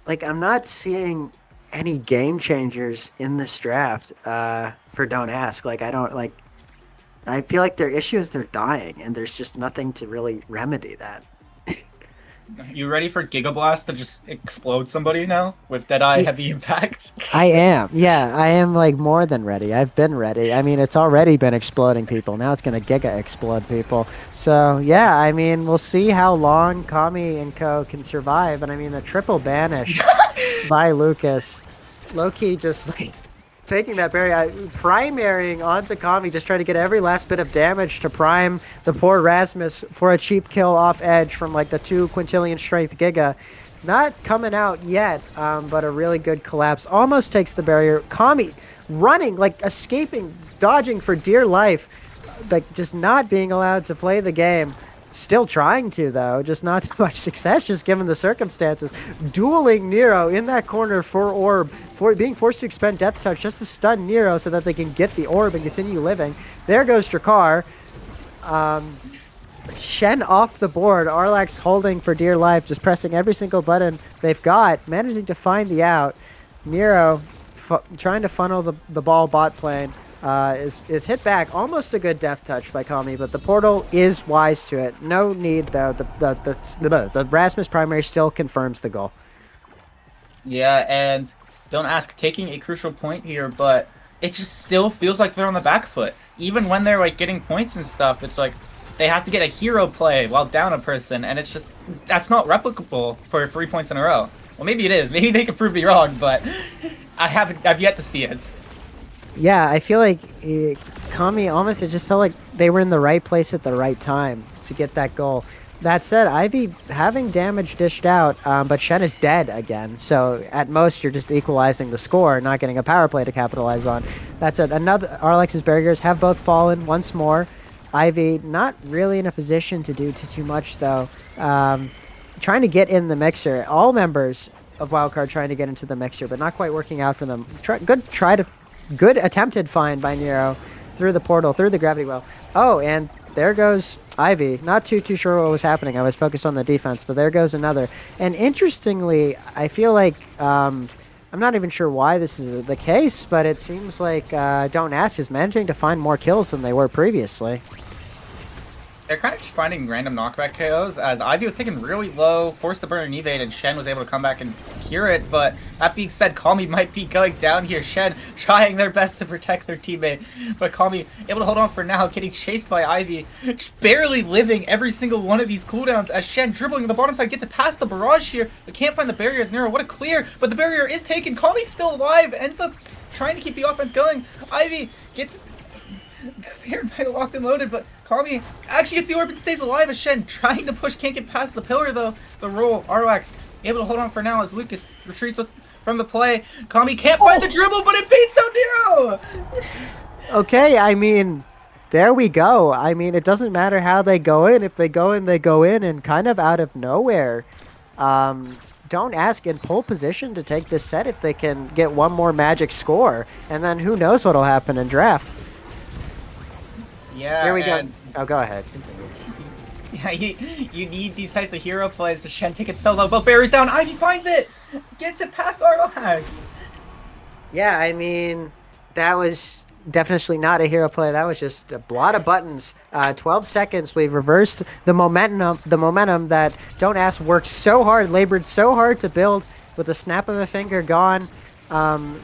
like, I'm not seeing any game changers in this draft for Don't Ask. Like, I feel like their issue is they're dying, and there's just nothing to really remedy that. You ready for Giga Blast to just explode somebody now with Deadeye heavy impact? I am. Yeah, I am, like, more than ready. I've been ready. I mean, it's already been exploding people. Now it's going to Giga explode people. So, yeah, I mean, we'll see how long Kami and co can survive. And, I mean, the triple banish by Lucas. Low-key just, like, taking that barrier, primarying onto Kami, just trying to get every last bit of damage to prime the poor Rasmus for a cheap kill off edge from like the 2 quintillion strength Giga. Not coming out yet, but a really good collapse. Almost takes the barrier. Kami running, like escaping, dodging for dear life, like just not being allowed to play the game. Still trying to, though, just not so much success, just given the circumstances. Dueling Nero in that corner for orb, being forced to expend death touch just to stun Nero so that they can get the orb and continue living. There goes Drakkar. Shen off the board. Arlax holding for dear life, just pressing every single button they've got, managing to find the out. Nero trying to funnel the ball bot plane. Is hit back. Almost a good death touch by Kami, but the portal is wise to it. No need, though. The Rasmus primary still confirms the goal. Yeah, and Don't Ask taking a crucial point here, but it just still feels like they're on the back foot. Even when they're like getting points and stuff, it's like they have to get a hero play while down a person, and it's just that's not replicable for 3 points in a row. Well, maybe it is. Maybe they can prove me wrong, but I've yet to see it. Yeah, I feel like Kami almost, it just felt like they were in the right place at the right time to get that goal. That said, Ivy having damage dished out, but Shen is dead again. So at most, you're just equalizing the score, not getting a power play to capitalize on. That said, Arlax's barriers have both fallen once more. Ivy not really in a position to do too much, though. Trying to get in the mixer. All members of Wildcard trying to get into the mixer, but not quite working out for them. Good attempted find by Nero. through the portal, through the gravity well. Oh, and there goes Ivy. Not too sure what was happening. I was focused on the defense, but there goes another. And interestingly, I feel like I'm not even sure why this is the case, but it seems like Don't Ask is managing to find more kills than they were previously. They're kind of just finding random knockback KOs, as Ivy was taken really low, forced the burn and evade, and Shen was able to come back and secure it. But that being said, Kami might be going down here. Shen trying their best to protect their teammate, but Kami able to hold on for now, getting chased by Ivy, barely living every single one of these cooldowns, as Shen dribbling to the bottom side gets it past the barrage here, but can't find the barrier as Nero. What a clear, but the barrier is taken. Kami's still alive, ends up trying to keep the offense going. Ivy gets cleared by Locked and Loaded, but Kami actually gets the orb and stays alive as Shen trying to push, can't get past the pillar though. The roll, Arwax able to hold on for now as Lucas retreats from the play. Kami can't find the dribble, but it beats out Nero! Okay, I mean, there we go. I mean, it doesn't matter how they go in. If they go in, they go in, and kind of out of nowhere. Don't Ask in pole position to take this set if they can get one more magic score. And then who knows what'll happen in draft. Yeah, here we go. Oh, go ahead. Continue. Yeah, you need these types of hero plays, but Shen take it solo, but Barry's down, Ivy finds it! Gets it past Arwax! Yeah, I mean, that was definitely not a hero play. That was just a lot of buttons. 12 seconds, we've reversed the momentum that Don't Ask worked so hard, labored so hard to build. With a snap of a finger gone.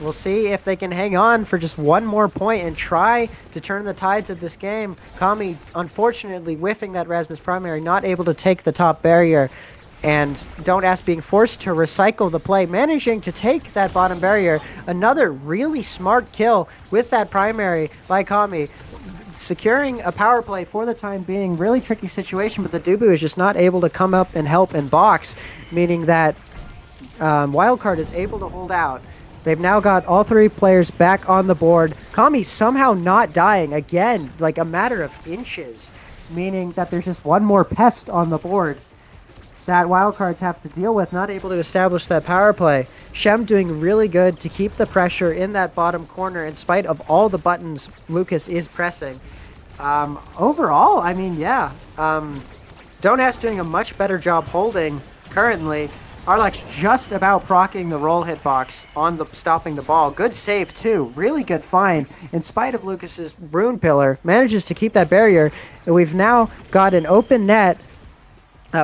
We'll see if they can hang on for just one more point and try to turn the tides of this game. Kami, unfortunately, whiffing that Rasmus primary, not able to take the top barrier. And Don't Ask being forced to recycle the play, managing to take that bottom barrier. Another really smart kill with that primary by Kami. Securing a power play for the time being. Really tricky situation, but the Dubu is just not able to come up and help and box. Meaning that Wildcard is able to hold out. They've now got all three players back on the board. Kami somehow not dying again, like a matter of inches, meaning that there's just one more pest on the board that Wildcards have to deal with, not able to establish that power play. Shem doing really good to keep the pressure in that bottom corner in spite of all the buttons Lucas is pressing. Overall, I mean, yeah, Don't Ask doing a much better job holding currently. Arlax just about proccing the roll hitbox on the stopping the ball. Good save too. Really good find. In spite of Lucas's rune pillar, manages to keep that barrier. And we've now got an open net.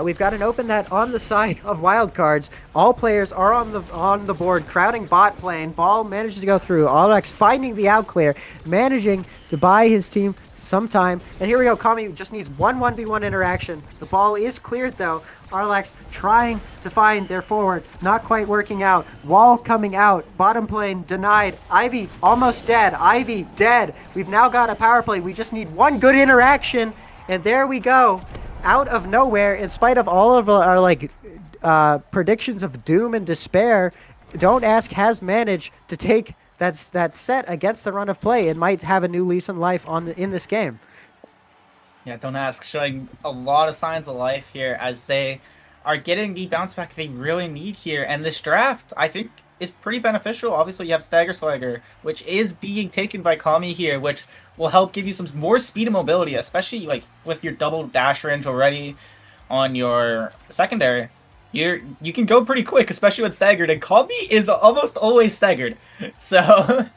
We've got an open net on the side of Wildcards. All players are on the board, crowding bot lane. Ball manages to go through. Arlax finding the out clear, managing to buy his team some time. And here we go. Kami just needs one 1v1 interaction. The ball is cleared though. Arlax trying to find their forward, not quite working out. Wall coming out, bottom lane denied. Ivy almost dead. Ivy dead. We've now got a power play. We just need one good interaction, and there we go. Out of nowhere, in spite of all of our like predictions of doom and despair, Don't Ask has managed to take that set against the run of play and might have a new lease on life in this game. Yeah, Don't Ask showing a lot of signs of life here as they are getting the bounce back they really need here. And this draft, I think, is pretty beneficial. Obviously, you have Stagger Swagger, which is being taken by Kami here, which will help give you some more speed and mobility, especially like with your double dash range already on your secondary. You can go pretty quick, especially when staggered, and Kami is almost always staggered. So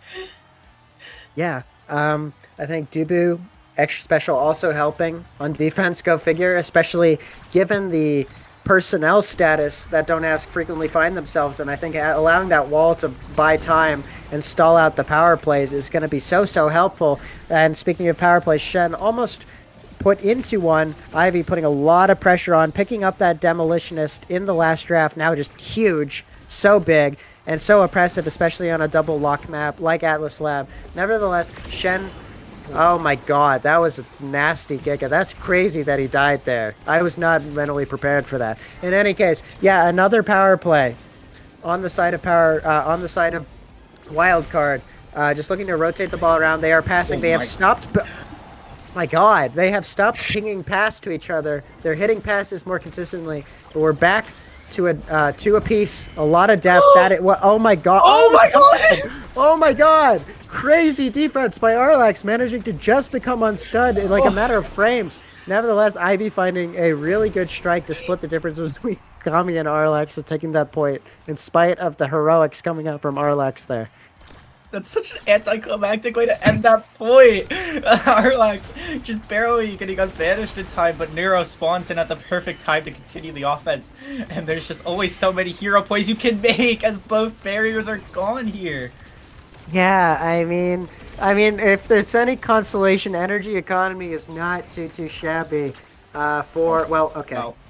yeah, I think Dubu extra special also helping on defense, go figure, especially given the personnel status that Don't Ask frequently find themselves in. I think allowing that wall to buy time and stall out the power plays is going to be so helpful. And speaking of power plays, Shen almost put into one. Ivy putting a lot of pressure on, picking up that Demolitionist in the last draft, now just huge, so big, and so oppressive, especially on a double lock map like Atlas Lab. Nevertheless, Shen, oh my god, that was a nasty Giga. That's crazy that he died there. I was not mentally prepared for that. In any case, yeah, another power play on the side of Wildcard. Just looking to rotate the ball around. They are passing. They have stopped. My god, they have stopped pinging past to each other. They're hitting passes more consistently. But we're back to a two apiece. A lot of depth. Oh my god. Oh my god. Oh my god. crazy defense by Arlax, managing to just become unstud in like a matter of frames. Nevertheless, Ivy finding a really good strike to split the difference between Kami and Arlax and taking that point in spite of the heroics coming out from Arlax there. That's such an anticlimactic way to end that point. Arlax just barely getting unbanished in time, but Nero spawns in at the perfect time to continue the offense. And there's just always so many hero plays you can make as both barriers are gone here. Yeah, I mean, if there's any consolation, energy economy is not too shabby. Well,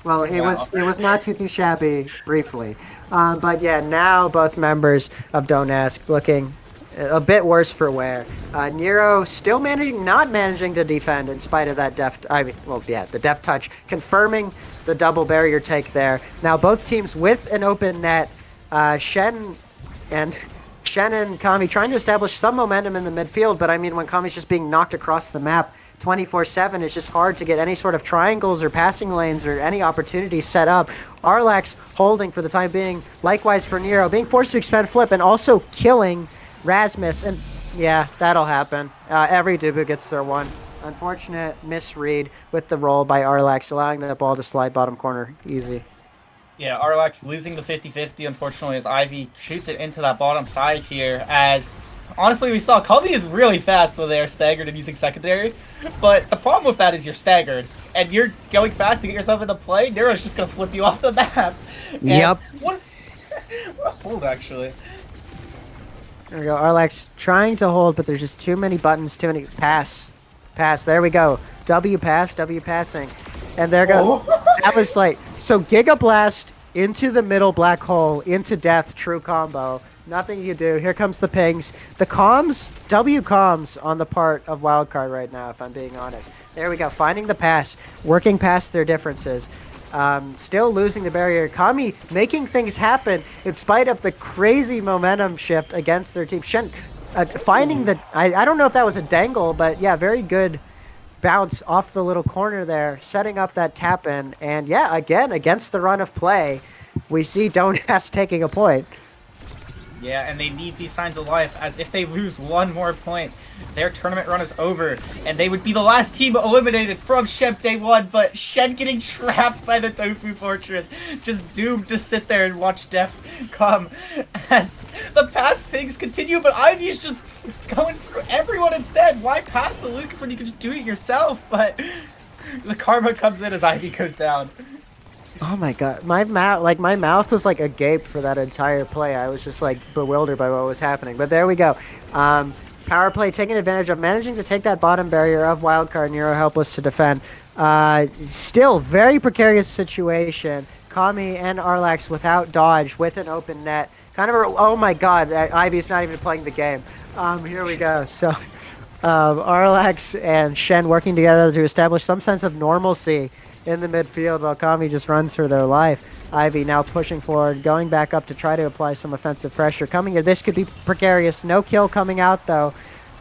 it was not too shabby briefly, but yeah, now both members of Don't Ask looking a bit worse for wear. Nero still not managing to defend in spite of that the deft touch, confirming the double barrier take there. Now both teams with an open net, Shen and Kami trying to establish some momentum in the midfield, but I mean, when Kami's just being knocked across the map 24/7, it's just hard to get any sort of triangles or passing lanes or any opportunities set up. Arlax holding for the time being, likewise for Nero, being forced to expend flip and also killing Rasmus, and yeah, that'll happen. Every Dubu gets their one. Unfortunate misread with the roll by Arlax, allowing the ball to slide bottom corner easy. Yeah, Arlax losing the 50-50, unfortunately, as Ivy shoots it into that bottom side here, as honestly, we saw Kami is really fast when they're staggered and using secondary, but the problem with that is you're staggered, and you're going fast to get yourself into play, Nero's just going to flip you off the map. And yep. What a hold, actually. There we go. Arlax trying to hold, but there's just too many buttons, too many pass. There we go. W passing. And there goes. That was like, so Giga Blast into the middle black hole, into death, true combo. Nothing you do. Here comes the pings. The comms, W comms on the part of Wildcard right now, if I'm being honest. There we go. Finding the pass, working past their differences. Still losing the barrier. Kami making things happen in spite of the crazy momentum shift against their team. Shen finding the... I don't know if that was a dangle, but yeah, very good bounce off the little corner there, setting up that tap-in. And yeah, again, against the run of play, we see Don't Ask taking a point. Yeah, and they need these signs of life, as if they lose one more point, their tournament run is over, and they would be the last team eliminated from Shep Day 1, but Shen getting trapped by the Tofu Fortress, just doomed to sit there and watch death come, as the pass pings continue, but Ivy's just going through everyone instead. Why pass the Lucas when you can just do it yourself? But the karma comes in as Ivy goes down. Oh my god, my mouth was like agape for that entire play. I was just like bewildered by what was happening. But there we go. Power play taking advantage of managing to take that bottom barrier of Wildcard. Nero helpless to defend. Still very precarious situation. Kami and Arlax without dodge with an open net. Kind of oh my god, Ivy's not even playing the game. Here we go. So Arlax and Shen working together to establish some sense of normalcy in the midfield while Kami just runs for their life. Ivy now pushing forward, going back up to try to apply some offensive pressure. Coming here, this could be precarious. No kill coming out though.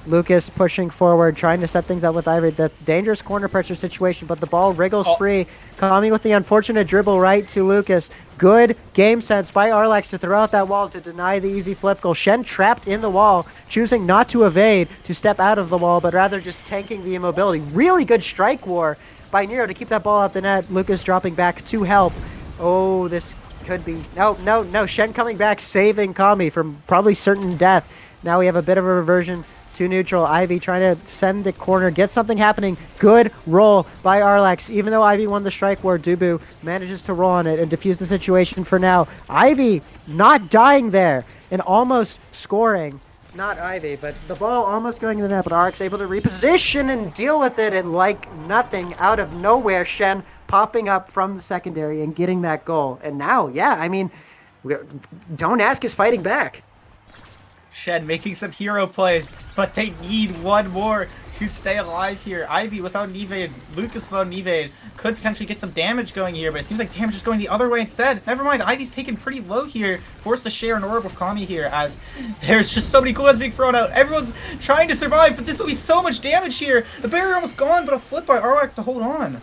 Lucas pushing forward, trying to set things up with Ivy. The dangerous corner pressure situation, but the ball wriggles free. Kami with the unfortunate dribble right to Lucas. Good game sense by Arlax to throw out that wall to deny the easy flip goal. Shen trapped in the wall, choosing not to evade, to step out of the wall, but rather just tanking the immobility. Really good strike war by Nero to keep that ball out the net. Lucas dropping back to help. Oh, this could be... No. Shen coming back, saving Kami from probably certain death. Now we have a bit of a reversion to neutral. Ivy trying to send the corner, get something happening. Good roll by Arlax. Even though Ivy won the strike war, Dubu manages to roll on it and defuse the situation for now. Ivy not dying there and almost scoring. Not Ivy, but the ball almost going to the net, but Arx able to reposition and deal with it, and like nothing, out of nowhere, Shen popping up from the secondary and getting that goal. And now, yeah, I mean, Don't Ask is fighting back. Shen making some hero plays, but they need one more to stay alive here. Ivy without an evade, Lucas without an evade, could potentially get some damage going here, but it seems like damage is going the other way instead. Never mind, Ivy's taken pretty low here, forced to share an orb with Kami here, as there's just so many cooldowns being thrown out. Everyone's trying to survive, but this will be so much damage here. The barrier almost gone, but a flip by Arlax to hold on.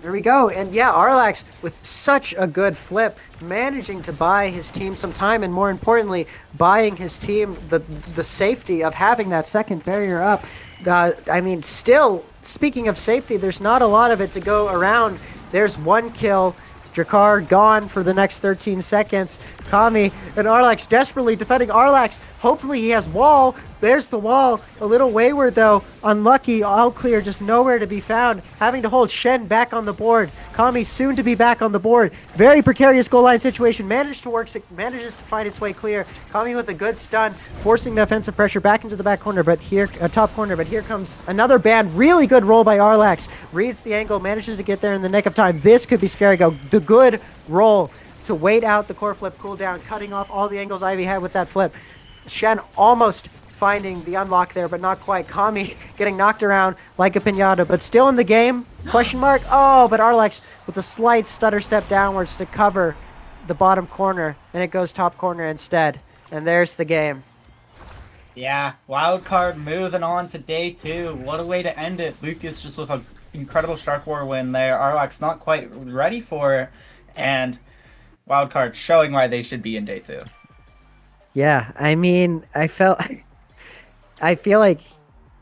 There we go. And yeah, Arlax with such a good flip, managing to buy his team some time, and more importantly, buying his team the safety of having that second barrier up. I mean, still, speaking of safety, there's not a lot of it to go around. There's one kill. Drakar gone for the next 13 seconds. Kami and Arlax desperately defending Arlax. Hopefully he has wall. There's the wall. A little wayward though. Unlucky. All clear. Just nowhere to be found. Having to hold Shen back on the board. Kami soon to be back on the board. Very precarious goal line situation. Manages to find its way clear. Kami with a good stun, forcing the offensive pressure back into the back corner, but here, top corner. But here comes another ban. Really good roll by Arlax. Reads the angle, manages to get there in the nick of time. This could be scary. Go the good roll to wait out the core flip cooldown, cutting off all the angles Ivy had with that flip. Shen almost finding the unlock there, but not quite. Kami getting knocked around like a pinata, but still in the game? Question mark? Oh, but Arlax with a slight stutter step downwards to cover the bottom corner, and it goes top corner instead. And there's the game. Yeah, wildcard moving on to day 2. What a way to end it. Lucas just with an incredible Shark War win there. Arlax not quite ready for it, and wildcard showing why they should be in day 2. Yeah, I mean, I feel like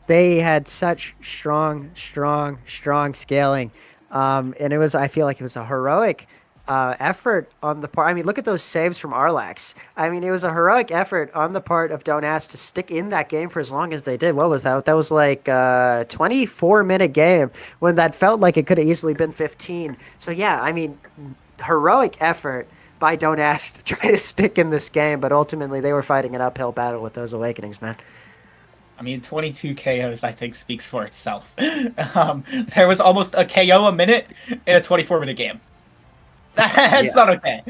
they had such strong scaling. And I feel like it was a heroic effort on the part. I mean, look at those saves from Arlax. I mean, it was a heroic effort on the part of Don't Ask to stick in that game for as long as they did. What was that? That was like a 24-minute game when that felt like it could have easily been 15. So yeah, I mean, heroic effort by Don't Ask to try to stick in this game, but ultimately they were fighting an uphill battle with those awakenings, man. I mean, 22 KOs, I think, speaks for itself. There was almost a KO a minute in a 24-minute game. That's not okay.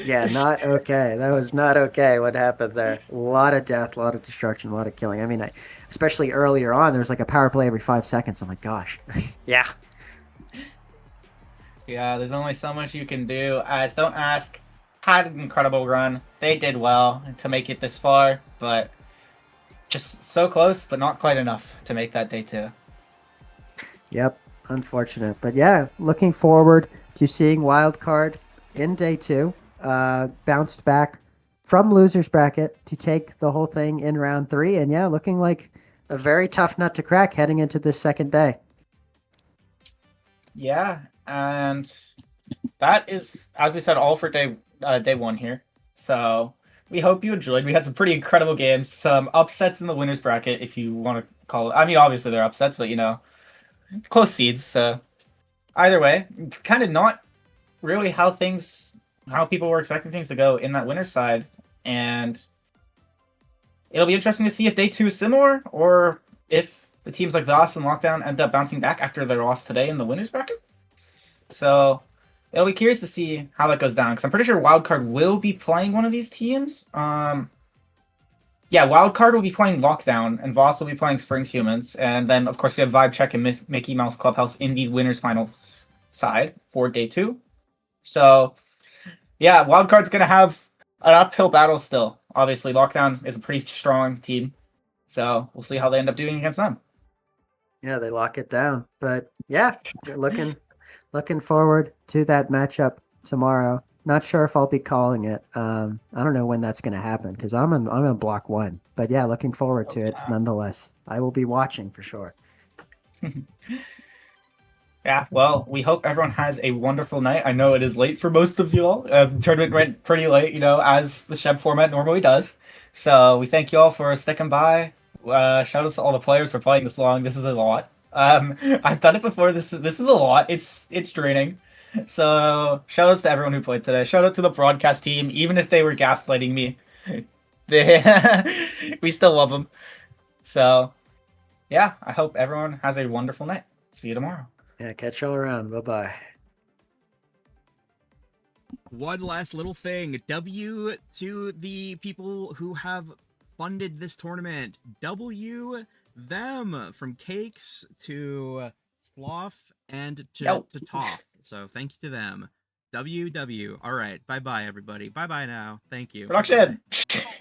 Yeah, not okay. That was not okay what happened there. A lot of death, a lot of destruction, a lot of killing. I mean, especially earlier on, there was like a power play every 5 seconds. I'm like, gosh. Yeah. Yeah, there's only so much you can do. As Don't Ask had an incredible run. They did well to make it this far, but just so close, but not quite enough to make that day 2. Yep, unfortunate. But yeah, looking forward to seeing Wildcard in day 2. Bounced back from loser's bracket to take the whole thing in round 3. And yeah, looking like a very tough nut to crack heading into this second day. Yeah, and that is, as we said, all for day 1 here. So we hope you enjoyed. We had some pretty incredible games, some upsets in the winner's bracket, if you want to call it. I mean, obviously they're upsets, but, you know, close seeds. So either way, kind of not really how people were expecting things to go in that winner's side. And it'll be interesting to see if day 2 is similar, or if the teams like VOS and Lockdown end up bouncing back after their loss today in the winner's bracket. So it'll be curious to see how that goes down, because I'm pretty sure Wildcard will be playing one of these teams. Yeah, Wildcard will be playing Lockdown, and VOS will be playing Springs Humans. And then, of course, we have Vibe Check and Mickey Mouse Clubhouse in the winners finals side for day 2. So, yeah, Wildcard's going to have an uphill battle still. Obviously, Lockdown is a pretty strong team. So we'll see how they end up doing against them. Yeah, they lock it down. But yeah, looking forward to that matchup tomorrow. Not sure if I'll be calling it. I don't know when that's going to happen because I'm in block 1. But yeah, looking forward to it nonetheless. I will be watching for sure. Yeah, well, we hope everyone has a wonderful night. I know it is late for most of you all. The tournament went pretty late, you know, as the Sheb format normally does. So we thank you all for sticking by. Shout out to all the players for playing this long. This is a lot. I've done it before. This is a lot. It's draining. So shout outs to everyone who played today. Shout out to the broadcast team, even if they were gaslighting me. We still love them. So yeah, I hope everyone has a wonderful night. See you tomorrow. Yeah, catch y'all around. Bye-bye. One last little thing. W to the people who have funded this tournament. W them, from Cakes to Sloth and to Toff. So thank you to them. WW. All right. Bye-bye, everybody. Bye-bye now. Thank you. Production. Bye-bye.